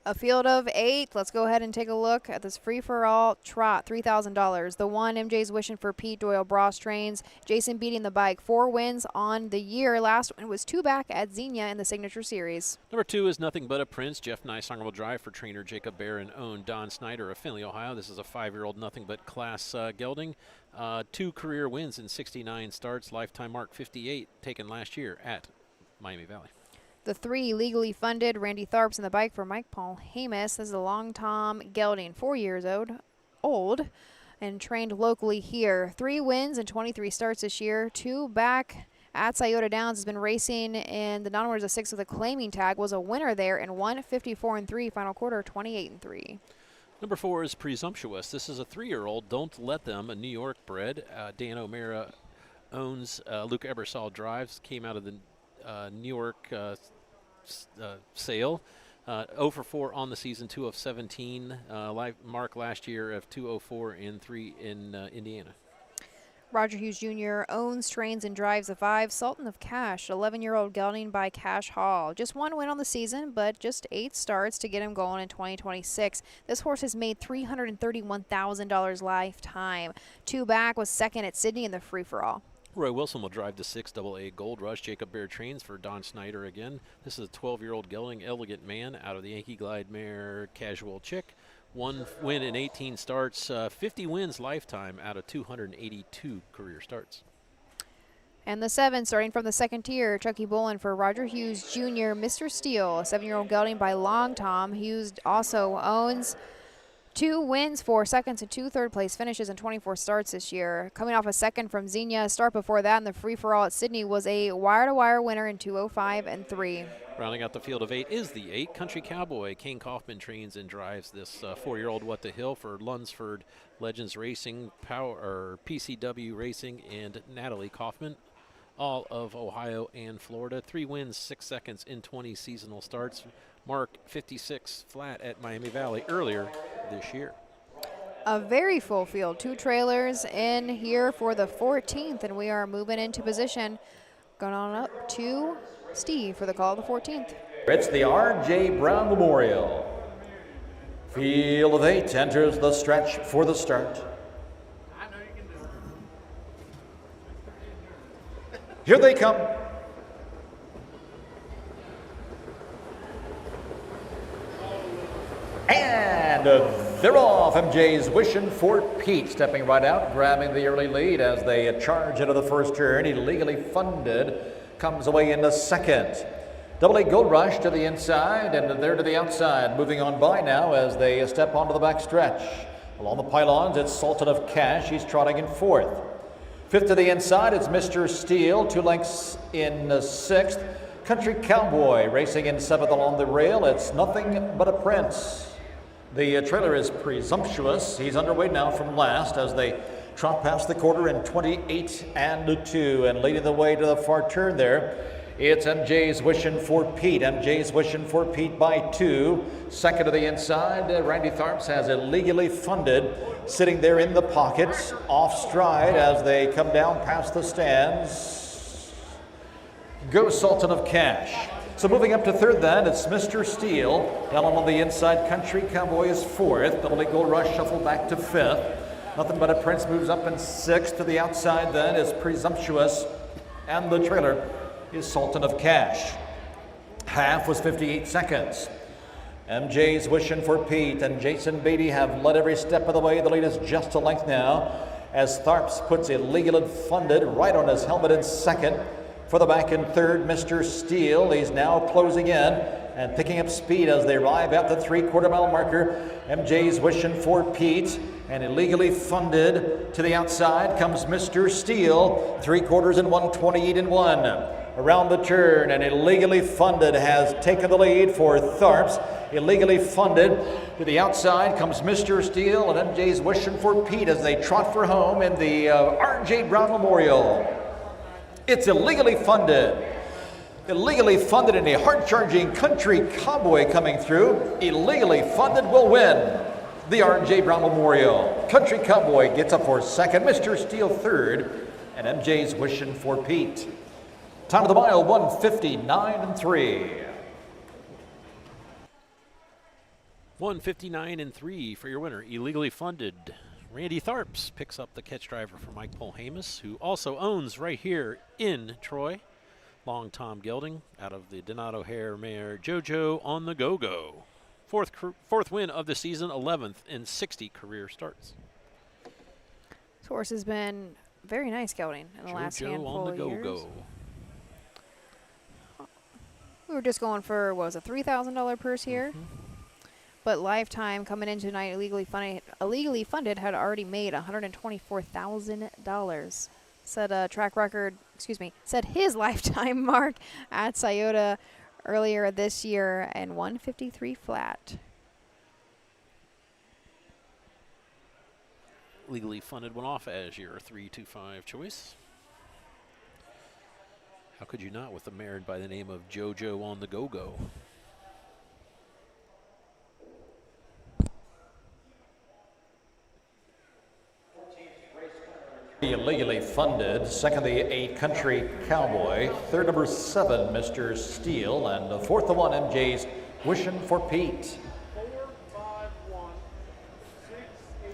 A field of 8. Let's go ahead and take a look at this free-for-all trot, $3,000. The 1, MJ's Wishing for Pete, Doyle Bross trains. Jason Beating the bike. 4 wins on the year. Last one was 2 back at Xenia in the Signature Series. Number 2 is Nothing But a Prince. Jeff Nicehunger will drive for trainer Jacob Bair and own Don Snyder of Findlay, Ohio. This is a 5-year-old Nothing But class gelding. 2 career wins in 69 starts. Lifetime mark 58 taken last year at Miami Valley. The 3, Legally Funded, Randy Tharps in the bike for Mike Polhemus. This is a long Tom gelding, 4 years old, and trained locally here. 3 wins and 23 starts this year. 2 back at Scioto Downs, has been racing in the non-winners of 6 with a claiming tag, was a winner there, and won 54-3, final quarter 28-3. Number 4 is Presumptuous. This is a 3-year-old. Don't Let Them, a New York bred. Dan O'Mara owns. Luke Ebersol drives. Came out of the New York sale. 0 for 4 on the season, 2 of 17. Mark last year of 204 and 3 in Indiana. Roger Hughes Jr. owns, trains, and drives the 5, Sultan of Cash, 11-year-old gelding by Cash Hall. Just 1 win on the season, but just 8 starts to get him going in 2026. This horse has made $331,000 lifetime. 2 back, was 2nd at Sydney in the free-for-all. Roy Wilson will drive the 6 AA Gold Rush. Jacob Bair trains for Don Snyder again. This is a 12-year-old gelding, Elegant Man, out of the Yankee Glide mare Casual Chick. 1 win in 18 starts, 50 wins lifetime out of 282 career starts. And the 7, starting from the 2nd tier, Chucky Bolin for Roger Hughes Jr., Mr. Steele, a 7-year-old gelding by Long Tom. Hughes also owns. 2 wins, 4 seconds, and 2 third-place finishes in 24 starts this year. Coming off a 2nd from Xenia, a start before that in the free-for-all at Sydney, was a wire-to-wire winner in 2:05 and 3. Rounding out the field of 8 is the 8, Country Cowboy. Kane Kaufman trains and drives this 4-year-old What the Hill for Lunsford Legends Racing, PCW Racing, and Natalie Kaufman, all of Ohio and Florida. 3 wins, 6 seconds in 20 seasonal starts. Mark 56 flat at Miami Valley earlier this year. A very full field, 2 trailers in here for the 14th, and we are moving into position Going on up to Steve for the call of the 14th. It's the R.J. Brown Memorial. Field of 8 enters the stretch for the start. Here they come. And they're off. MJ's Wishing for Pete stepping right out, grabbing the early lead as they charge into the first turn. Illegally Funded comes away in the second. Double A Gold Rush to the inside and there to the outside. Moving on by now as they step onto the back stretch. Along the pylons, it's Sultan of Cash. He's trotting in fourth. Fifth to the inside, it's Mr. Steel. 2 lengths in sixth. Country Cowboy racing in seventh along the rail. It's Nothing But a Prince. The trailer is Presumptuous. He's underway now from last as they trot past the quarter in 28 and 2. And leading the way to the far turn there, it's MJ's Wishing for Pete. MJ's Wishing for Pete by 2. Second to the inside, Randy Tharps has Illegally Funded sitting there in the pockets, off stride as they come down past the stands. Go Sultan of Cash. So moving up to third then, it's Mr. Steel. Down on the inside, Country Cowboy is fourth. Double A Gold Rush shuffled back to fifth. Nothing But a Prince moves up in sixth. To the outside then is Presumptuous. And the trailer is Sultan of Cash. Half was 58 seconds. MJ's Wishing for Pete and Jason Beatty have led every step of the way. The lead is just a length now as Tharps puts Illegally Funded right on his helmet in second. For the back in third, Mr. Steel. He's now closing in and picking up speed as they arrive at the 3/4 mile marker. MJ's Wishing for Pete and Illegally Funded. To the outside comes Mr. Steel. 3/4 and 1:28 and 1. Around the turn, and Illegally Funded has taken the lead for Tharps. Illegally Funded. To the outside comes Mr. Steel and MJ's Wishing for Pete as they trot for home in the R.J. Brown Memorial. It's Illegally Funded. Illegally Funded and a hard-charging Country Cowboy coming through. Illegally Funded will win the R.J. Brown Memorial. Country Cowboy gets up for second, Mr. Steel third, and MJ's Wishing for Pete. Time of the mile, 1:59 and 3. 1:59 and 3 for your winner, Illegally Funded. Randy Tharps picks up the catch driver for Mike Polhamus, who also owns right here in Troy. Long Tom Gelding out of the Donato Hare mare JoJo on the Go-Go. Fourth win of the season, 11th in 60 career starts. This horse has been very nice gelding in the last handful of years. Go-Go. We were just going for, what was it, $3,000 purse here? But Lifetime coming into tonight, Illegally Funded had already made $124,000. Set his lifetime mark at Scioto earlier this year and 153 flat. Legally Funded went off as your 3-2-5 choice. How could you not with a mare by the name of JoJo on the Go-Go? Illegally Funded. Second, the 8 Country Cowboy. Third, number 7, Mr. Steel. And the fourth, the 1, MJ's Wishing for Pete.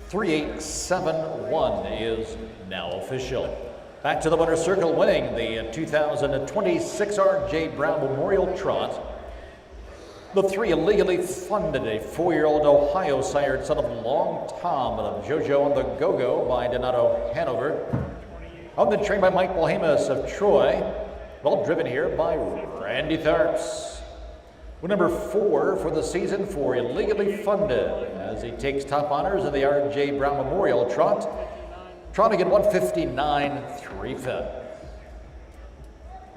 3871 is now official. Back to the winner's circle, winning the 2026 R.J. Brown Memorial Trot. The 3 Illegally Funded, a 4-year-old Ohio sired son of Long Tom and of JoJo on the Go-Go by Donato Hanover. Owned and trained by Mike Polhamus of Troy. Well driven here by Randy Tharps. With number 4 for the season for Illegally Funded as he takes top honors in the R.J. Brown Memorial Trot. Trotting at 159 3/5.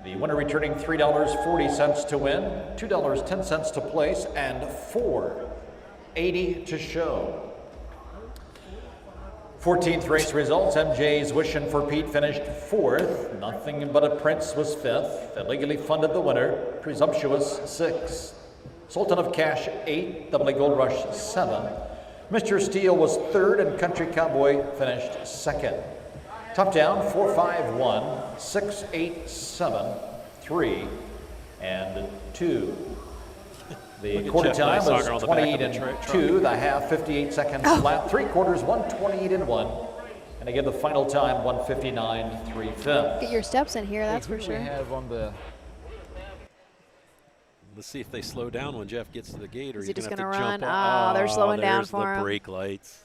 The winner returning $3.40 to win, $2.10 to place, and $4.80 to show. 14th race results. MJ's Wishing for Pete finished 4th. Nothing But a Prince was 5th. Illegally Funded the winner. Presumptuous 6th. Sultan of Cash 8th. Double A Gold Rush 7th. Mr. Steel was 3rd, and Country Cowboy finished 2nd. Top down, 4-5-1, 6-8-7, 3 and 2. The quarter time was 28-2. The half, 58 seconds flat. 3 quarters, 128-1. And again, the final time, 159-3/5. Get your steps in here, that's for sure. We have on the. Let's see if they slow down when Jeff gets to the gate, or Is he's he just going to gonna have to run? jump. Oh, they're slowing down there's for the him. brake lights.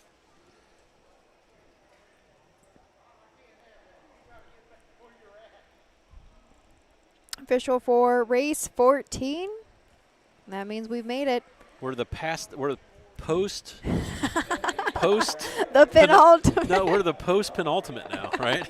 Official for race 14. That means we've made it. We're the post. The penultimate. No, we're the post penultimate now, right?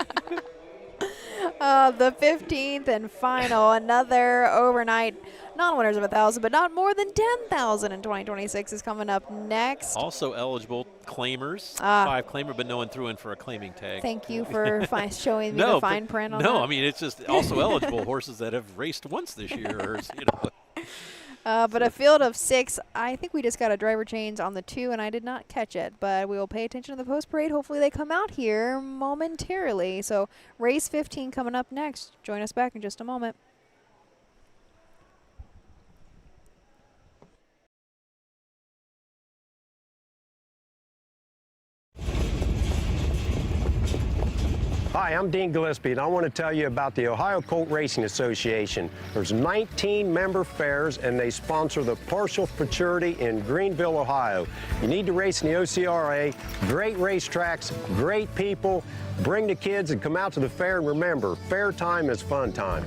The 15th and final. Another overnight non-winners of 1,000, but not more than 10,000 in 2026 is coming up next. Also eligible claimers. 5 claimer, but no one threw in for a claiming tag. Thank you for showing me the fine print on that. No, I mean, it's just also eligible horses that have raced once this year, or, you know. But a field of 6, I think we just got a driver change on the 2, and I did not catch it. But we will pay attention to the post parade. Hopefully they come out here momentarily. So race 15 coming up next. Join us back in just a moment. Hi, I'm Dean Gillespie, and I want to tell you about the Ohio Colt Racing Association. There's 19 member fairs, and they sponsor the partial futurity in Greenville, Ohio. You need to race in the OCRA. Great racetracks, great people. Bring the kids and come out to the fair, and remember, fair time is fun time.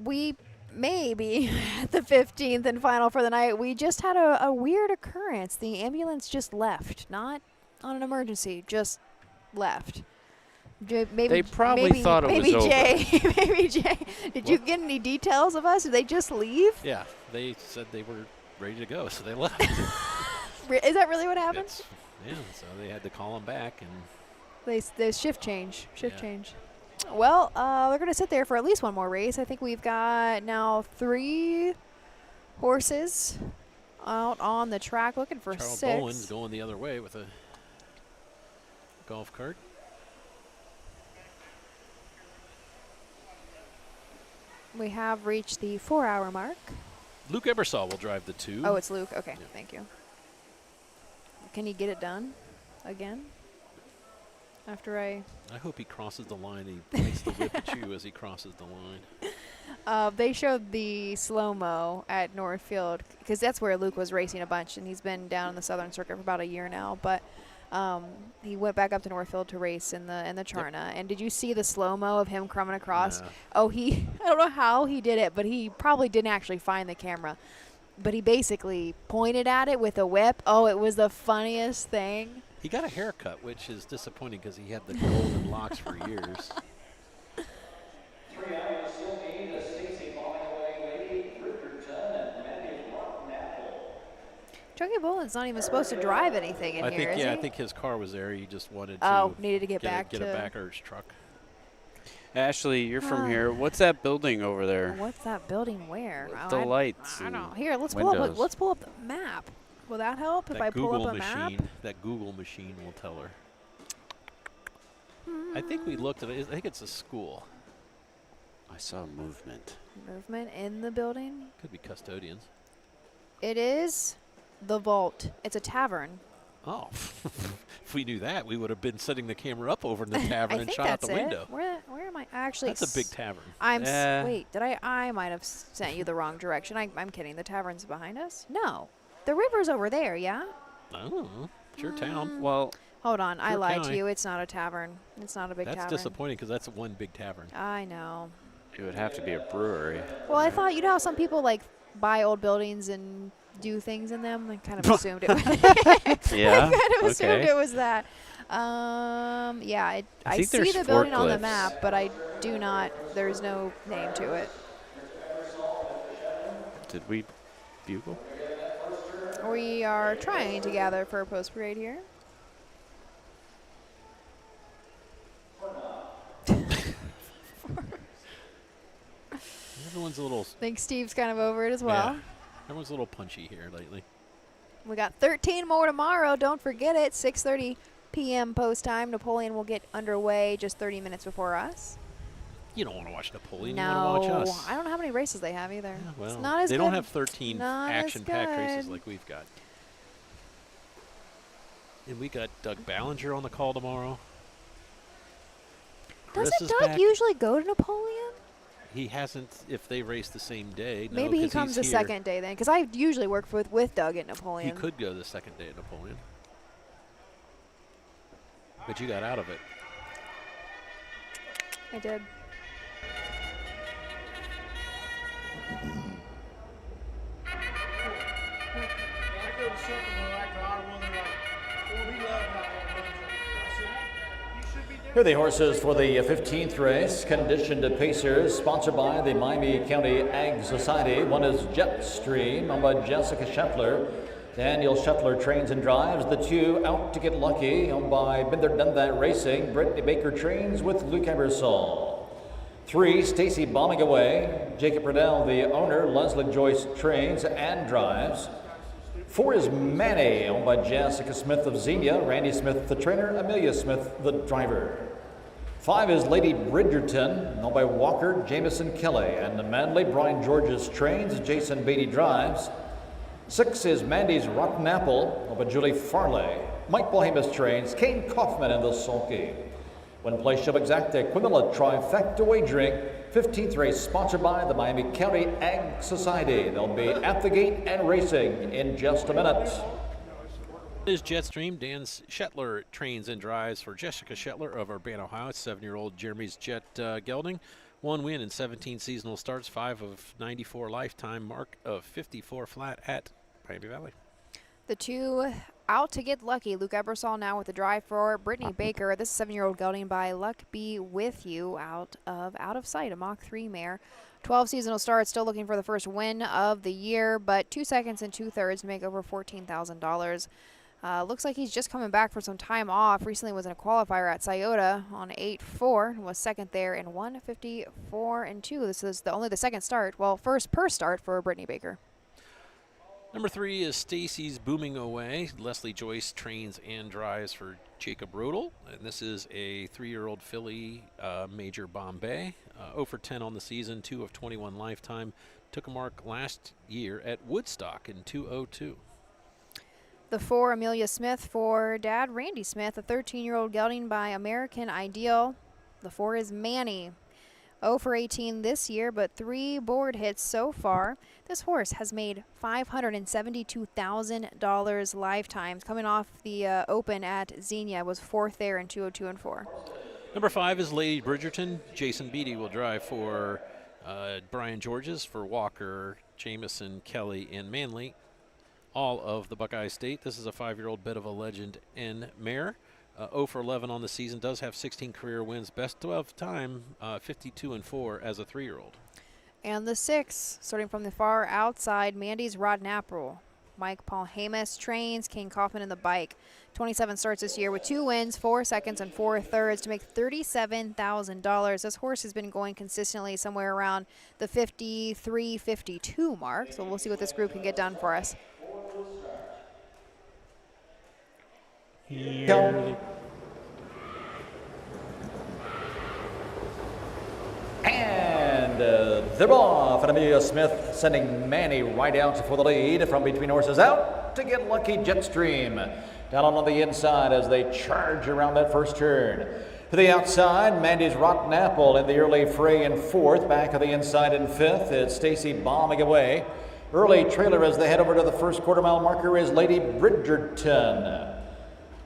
We may be at the 15th and final for the night. We just had a weird occurrence. The ambulance just left, not on an emergency, just left. Maybe they probably thought it was over. Maybe Jay. Did you get any details of us? Did they just leave? Yeah, they said they were ready to go, so they left. Is that really what happened? Yeah, so they had to call them back, and they shift change. Well, they're going to sit there for at least one more race. I think we've got now 3 horses out on the track looking for Charles 6. Bowen's going the other way with a golf cart. We have reached the 4-hour mark. Luke Ebersol will drive the 2. Oh, it's Luke. Okay, thank you. Can you get it done again? After I hope he crosses the line. He points the whip at you as he crosses the line. They showed the slow-mo at Northfield because that's where Luke was racing a bunch, and he's been down in the Southern Circuit for about a year now. But he went back up to Northfield to race in the Charna. And did you see the slow-mo of him coming across? No. Oh, I don't know how he did it, but he probably didn't actually find the camera. But he basically pointed at it with a whip. Oh, it was the funniest thing. He got a haircut, which is disappointing because he had the golden locks for years. Chunky Boland's not even supposed to drive anything in here, is he? I think his car was there. He just wanted to needed to get back a backers truck. Ashley, you're from here. What's that building over there? What's that building where? The lights. I don't know. Here, let's pull up the map. Will that help if I pull up a map? That Google machine will tell her. I think we looked at it. I think it's a school. I saw movement. Movement in the building? Could be custodians. It is the Vault. It's a tavern. Oh, if we knew that, we would have been setting the camera up over in the tavern and shot out the window. Where am I? Actually, That's a big tavern. Wait, did I might have sent you the wrong direction. I'm kidding. The tavern's behind us? No. The river's over there, yeah? Oh, it's your town. Well, hold on. I lied county. to you. It's not a tavern. It's not a big tavern. That's disappointing because that's one big tavern. I know. It would have to be a brewery. Well, I thought, you know how some people like buy old buildings and do things in them? I kind of assumed it was Yeah, I kind of assumed okay. it was that. Yeah, I think see there's the building on the forklifts. map, but I do not, there's no name to it. Did we bugle? We are trying to gather for a post parade here. Everyone's a little. I think Steve's kind of over it as well. Yeah, everyone's a little punchy here lately. We got 13 more tomorrow. Don't forget it. 6:30 p.m. post time. Napoleon will get underway just 30 minutes before us. You don't want to watch Napoleon. No, You want to watch us. I don't know how many races they have either. Well, it's not as they good. don't have 13 Not as action-packed races good. like we've got. And we got Doug Ballinger on the call tomorrow. Chris Doesn't is Doug back. usually go to Napoleon? He hasn't if they race the same day. No, Maybe he 'cause comes the he's here. second day then, because I usually work with Doug at He Napoleon. could go the second day at Napoleon. But you got out of it. I did. I go to something like Ottawa, they're like, well, we love how that runs. I said, you should be doing Here are the horses for the 15th race, conditioned to Pacers, sponsored by the Miami County Ag Society. One is Jetstream, owned by Jessica Shetler. Daniel Shetler trains and drives. The two, Out to Get Lucky, owned by Been There Done That Racing. Brittany Baker trains with Luke Ebersol. 3, Stacy Bombing Away. Jacob Riddell, the owner. Leslie Joyce trains and drives. 4 is Manny, owned by Jessica Smith of Xenia. Randy Smith, the trainer. Amelia Smith, the driver. 5 is Lady Bridgerton, owned by Walker Jameson Kelly. And the Manley, Brian Georges trains. Jason Beatty drives. 6 is Mandy's Rotten Apple, owned by Julie Farley. Mike Bohemus trains. Kane Kaufman in the sulky. When play Shub Exacta, Quimilla Trifecta Wagering. 15th race sponsored by the Miami County Ag Society. They'll be at the gate and racing in just a minute. Is Jetstream. Dan Shetler trains and drives for Jessica Shetler of Urbana, Ohio. It's 7-year-old Jeremy's Jet gelding. 1 win in 17 seasonal starts, 5 of 94 lifetime, mark of 54 flat at Miami Valley. The 2, Out to Get Lucky. Luke Ebersol now with the drive for Brittany Baker. This is 7-year-old gelding by Luck Be With You, out of sight, a Mach 3 mare. 12 seasonal starts, still looking for the first win of the year, but 2 seconds and 2/3 to make over $14,000. Looks like he's just coming back for some time off. Recently was in a qualifier at Scioto on 8-4, was second there in 1:54.2. This is only the second start. Well, first per start for Brittany Baker. Number 3 is Stacy's Booming Away. Leslie Joyce trains and drives for Jacob Rodel. And this is a 3-year-old filly, Major Bombay. 0 for 10 on the season, 2 of 21 lifetime. Took a mark last year at Woodstock in 2:02. The 4, Amelia Smith for Dad Randy Smith, a 13-year-old gelding by American Ideal. The 4 is Manny. 0 for 18 this year, but 3 board hits so far. This horse has made $572,000 lifetimes. Coming off the Open at Xenia, was 4th there in 2:02 and 4. Number 5 is Lady Bridgerton. Jason Beatty will drive for Brian Georges, for Walker, Jameson, Kelly, and Manley. All of the Buckeye State. This is a 5-year-old bit of a legend in mare. 0 for 11 on the season, does have 16 career wins. Best of time, 52 and 4 as a 3-year-old. And the 6, starting from the far outside, Mandy's Rotten Apple. Mike Paul Hamus trains, Kane Kaufman in the bike. 27 starts this year with 2 wins, 4 seconds, and 4/3 to make $37,000. This horse has been going consistently somewhere around the 53, 52 mark. So we'll see what this group can get done for us. Go. And They're off, and Amelia Smith sending Manny right out for the lead. From between horses, out to get lucky, Jetstream. Down on the inside as they charge around that first turn. To the outside, Mandy's Rotten Apple in the early fray in fourth. Back of the inside in fifth, it's Stacy bombing away. Early trailer as they head over to the first quarter mile marker is Lady Bridgerton.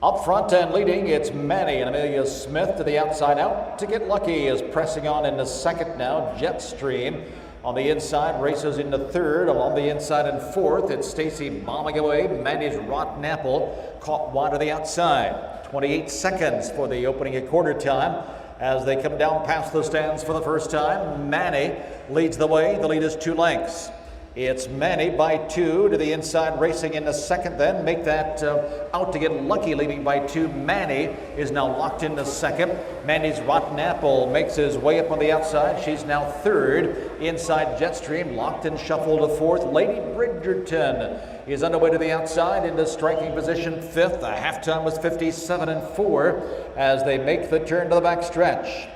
Up front and leading, it's Manny and Amelia Smith. To the outside, out to get lucky is pressing on into second now. Jetstream on the inside races into third. Along the inside in fourth, it's Stacy bombing away. Mandy's Rotten Apple caught wide to the outside. 28 seconds for the opening at quarter time as they come down past the stands for the first time. Manny leads the way. The lead is 2 lengths. It's Manny by 2 to the inside, racing into second. Then make that out to get lucky, leading by 2. Manny is now locked into second. Mandy's Rotten Apple makes his way up on the outside. She's now third. Inside Jetstream, locked and shuffled to fourth. Lady Bridgerton is underway to the outside into striking position fifth. The halftime was 57-4 as they make the turn to the back stretch.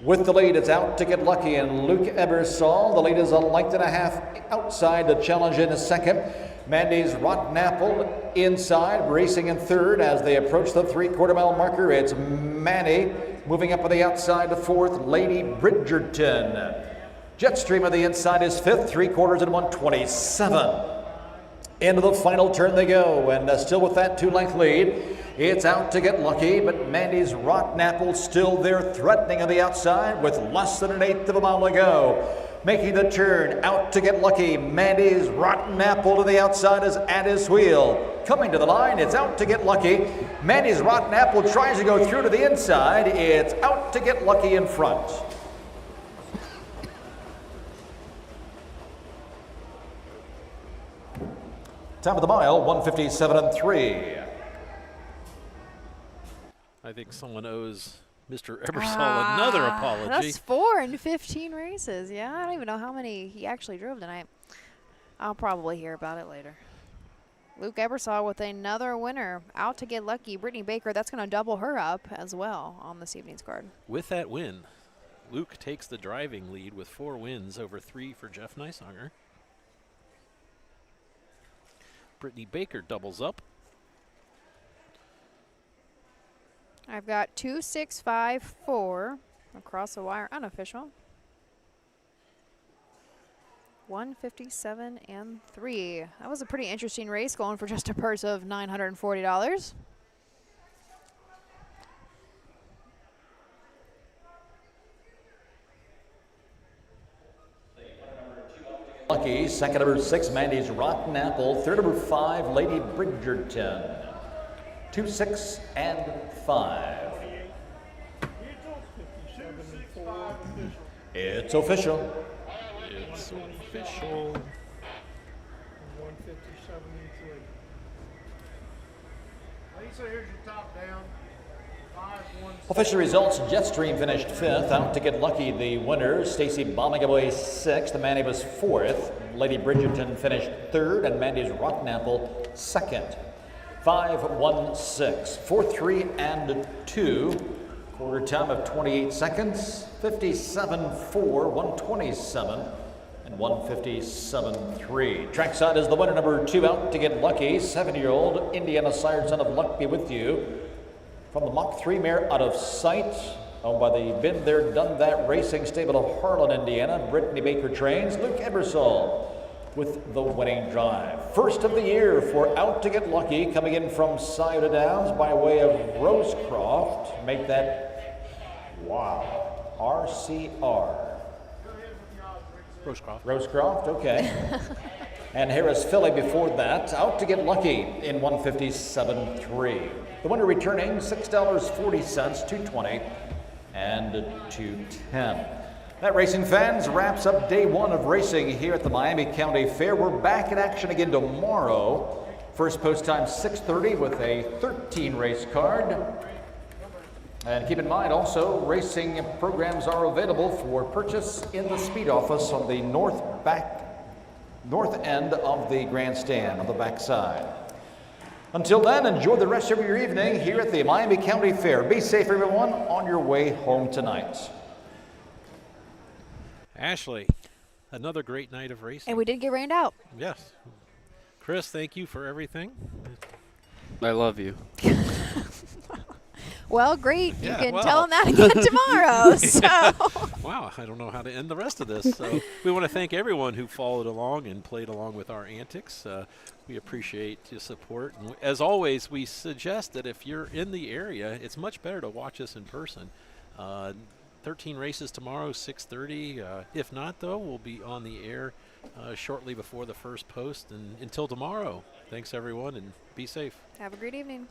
With the lead, it's out to get lucky, and Luke Ebersol. The lead is a length and a half outside to challenge in a second. Mandy's Rotten Apple inside, racing in third as they approach the 3/4 mile marker. It's Manny moving up on the outside to fourth. Lady Bridgerton. Jetstream on the inside is fifth, 3/4 and 127. Into the final turn they go, and still with that 2-length lead. It's out to get lucky, but Mandy's Rotten Apple still there, threatening on the outside with less than 1/8 of a mile to go. Making the turn, out to get lucky. Mandy's Rotten Apple to the outside is at his wheel. Coming to the line, it's out to get lucky. Mandy's Rotten Apple tries to go through to the inside. It's out to get lucky in front. Time of the mile, 1:57.3. I think someone owes Mr. Ebersol another apology. That's 4 in 15 races. Yeah, I don't even know how many he actually drove tonight. I'll probably hear about it later. Luke Ebersol with another winner. Out to get lucky. Brittany Baker, that's going to double her up as well on this evening's card. With that win, Luke takes the driving lead with 4 wins over 3 for Jeff Neishonger. Brittany Baker doubles up. I've got 2, 6, 5, 4 across the wire, unofficial. 157-3. That was a pretty interesting race, going for just a purse of $940. Lucky, second number 6, Mandy's Rotten Apple. Third number 5, Lady Bridgerton. 2, 6, and 5. It's official. It's official. 157.3. Lisa, here's your top down. 5-1. Official results, Jetstream finished 5th. Out to get lucky, the winner. Stacy bombing away 6th. Mandy was 4th. Lady Bridgerton finished 3rd, and Mandy's Rotten Apple 2nd. 5-1-6, 4-3 and 2. Quarter time of 28 seconds. 57-4, 127 and 157.3. Trackside is the winner, number 2, out to get lucky. 7-year-old Indiana Sired Son of Luck be with you. From the Mach 3 mare Out of Sight, owned by the Been There, Done That Racing Stable of Harlan, Indiana. Brittany Baker trains. Luke Ebersol with the winning drive. First of the year for Out to Get Lucky, coming in from Scioto Downs by way of Rosecroft. Make that, wow, RCR. Rosecroft, okay. And Harris Philly before that. Out to get lucky in 157.3. The winner returning $6.40, 220 and 210. That, racing fans, wraps up day 1 of racing here at the Miami County Fair. We're back in action again tomorrow. First post time 6:30 with a 13-race card. And keep in mind also, racing programs are available for purchase in the speed office on the north end of the grandstand on the back side. Until then, enjoy the rest of your evening here at the Miami County Fair. Be safe, everyone, on your way home tonight. Ashley. another great night of racing. And we did get rained out. Yes. Chris, thank you for everything. I love you. Well, great. Yeah, you can well. tell them that again tomorrow. So. Wow, I don't know how to end the rest of this. So we want to thank everyone who followed along and played along with our antics. We appreciate your support. And as always, we suggest that if you're in the area, it's much better to watch us in person. 13 races tomorrow, 6:30. If not, though, we'll be on the air shortly before the first post. And until tomorrow, thanks, everyone, and be safe. Have a great evening.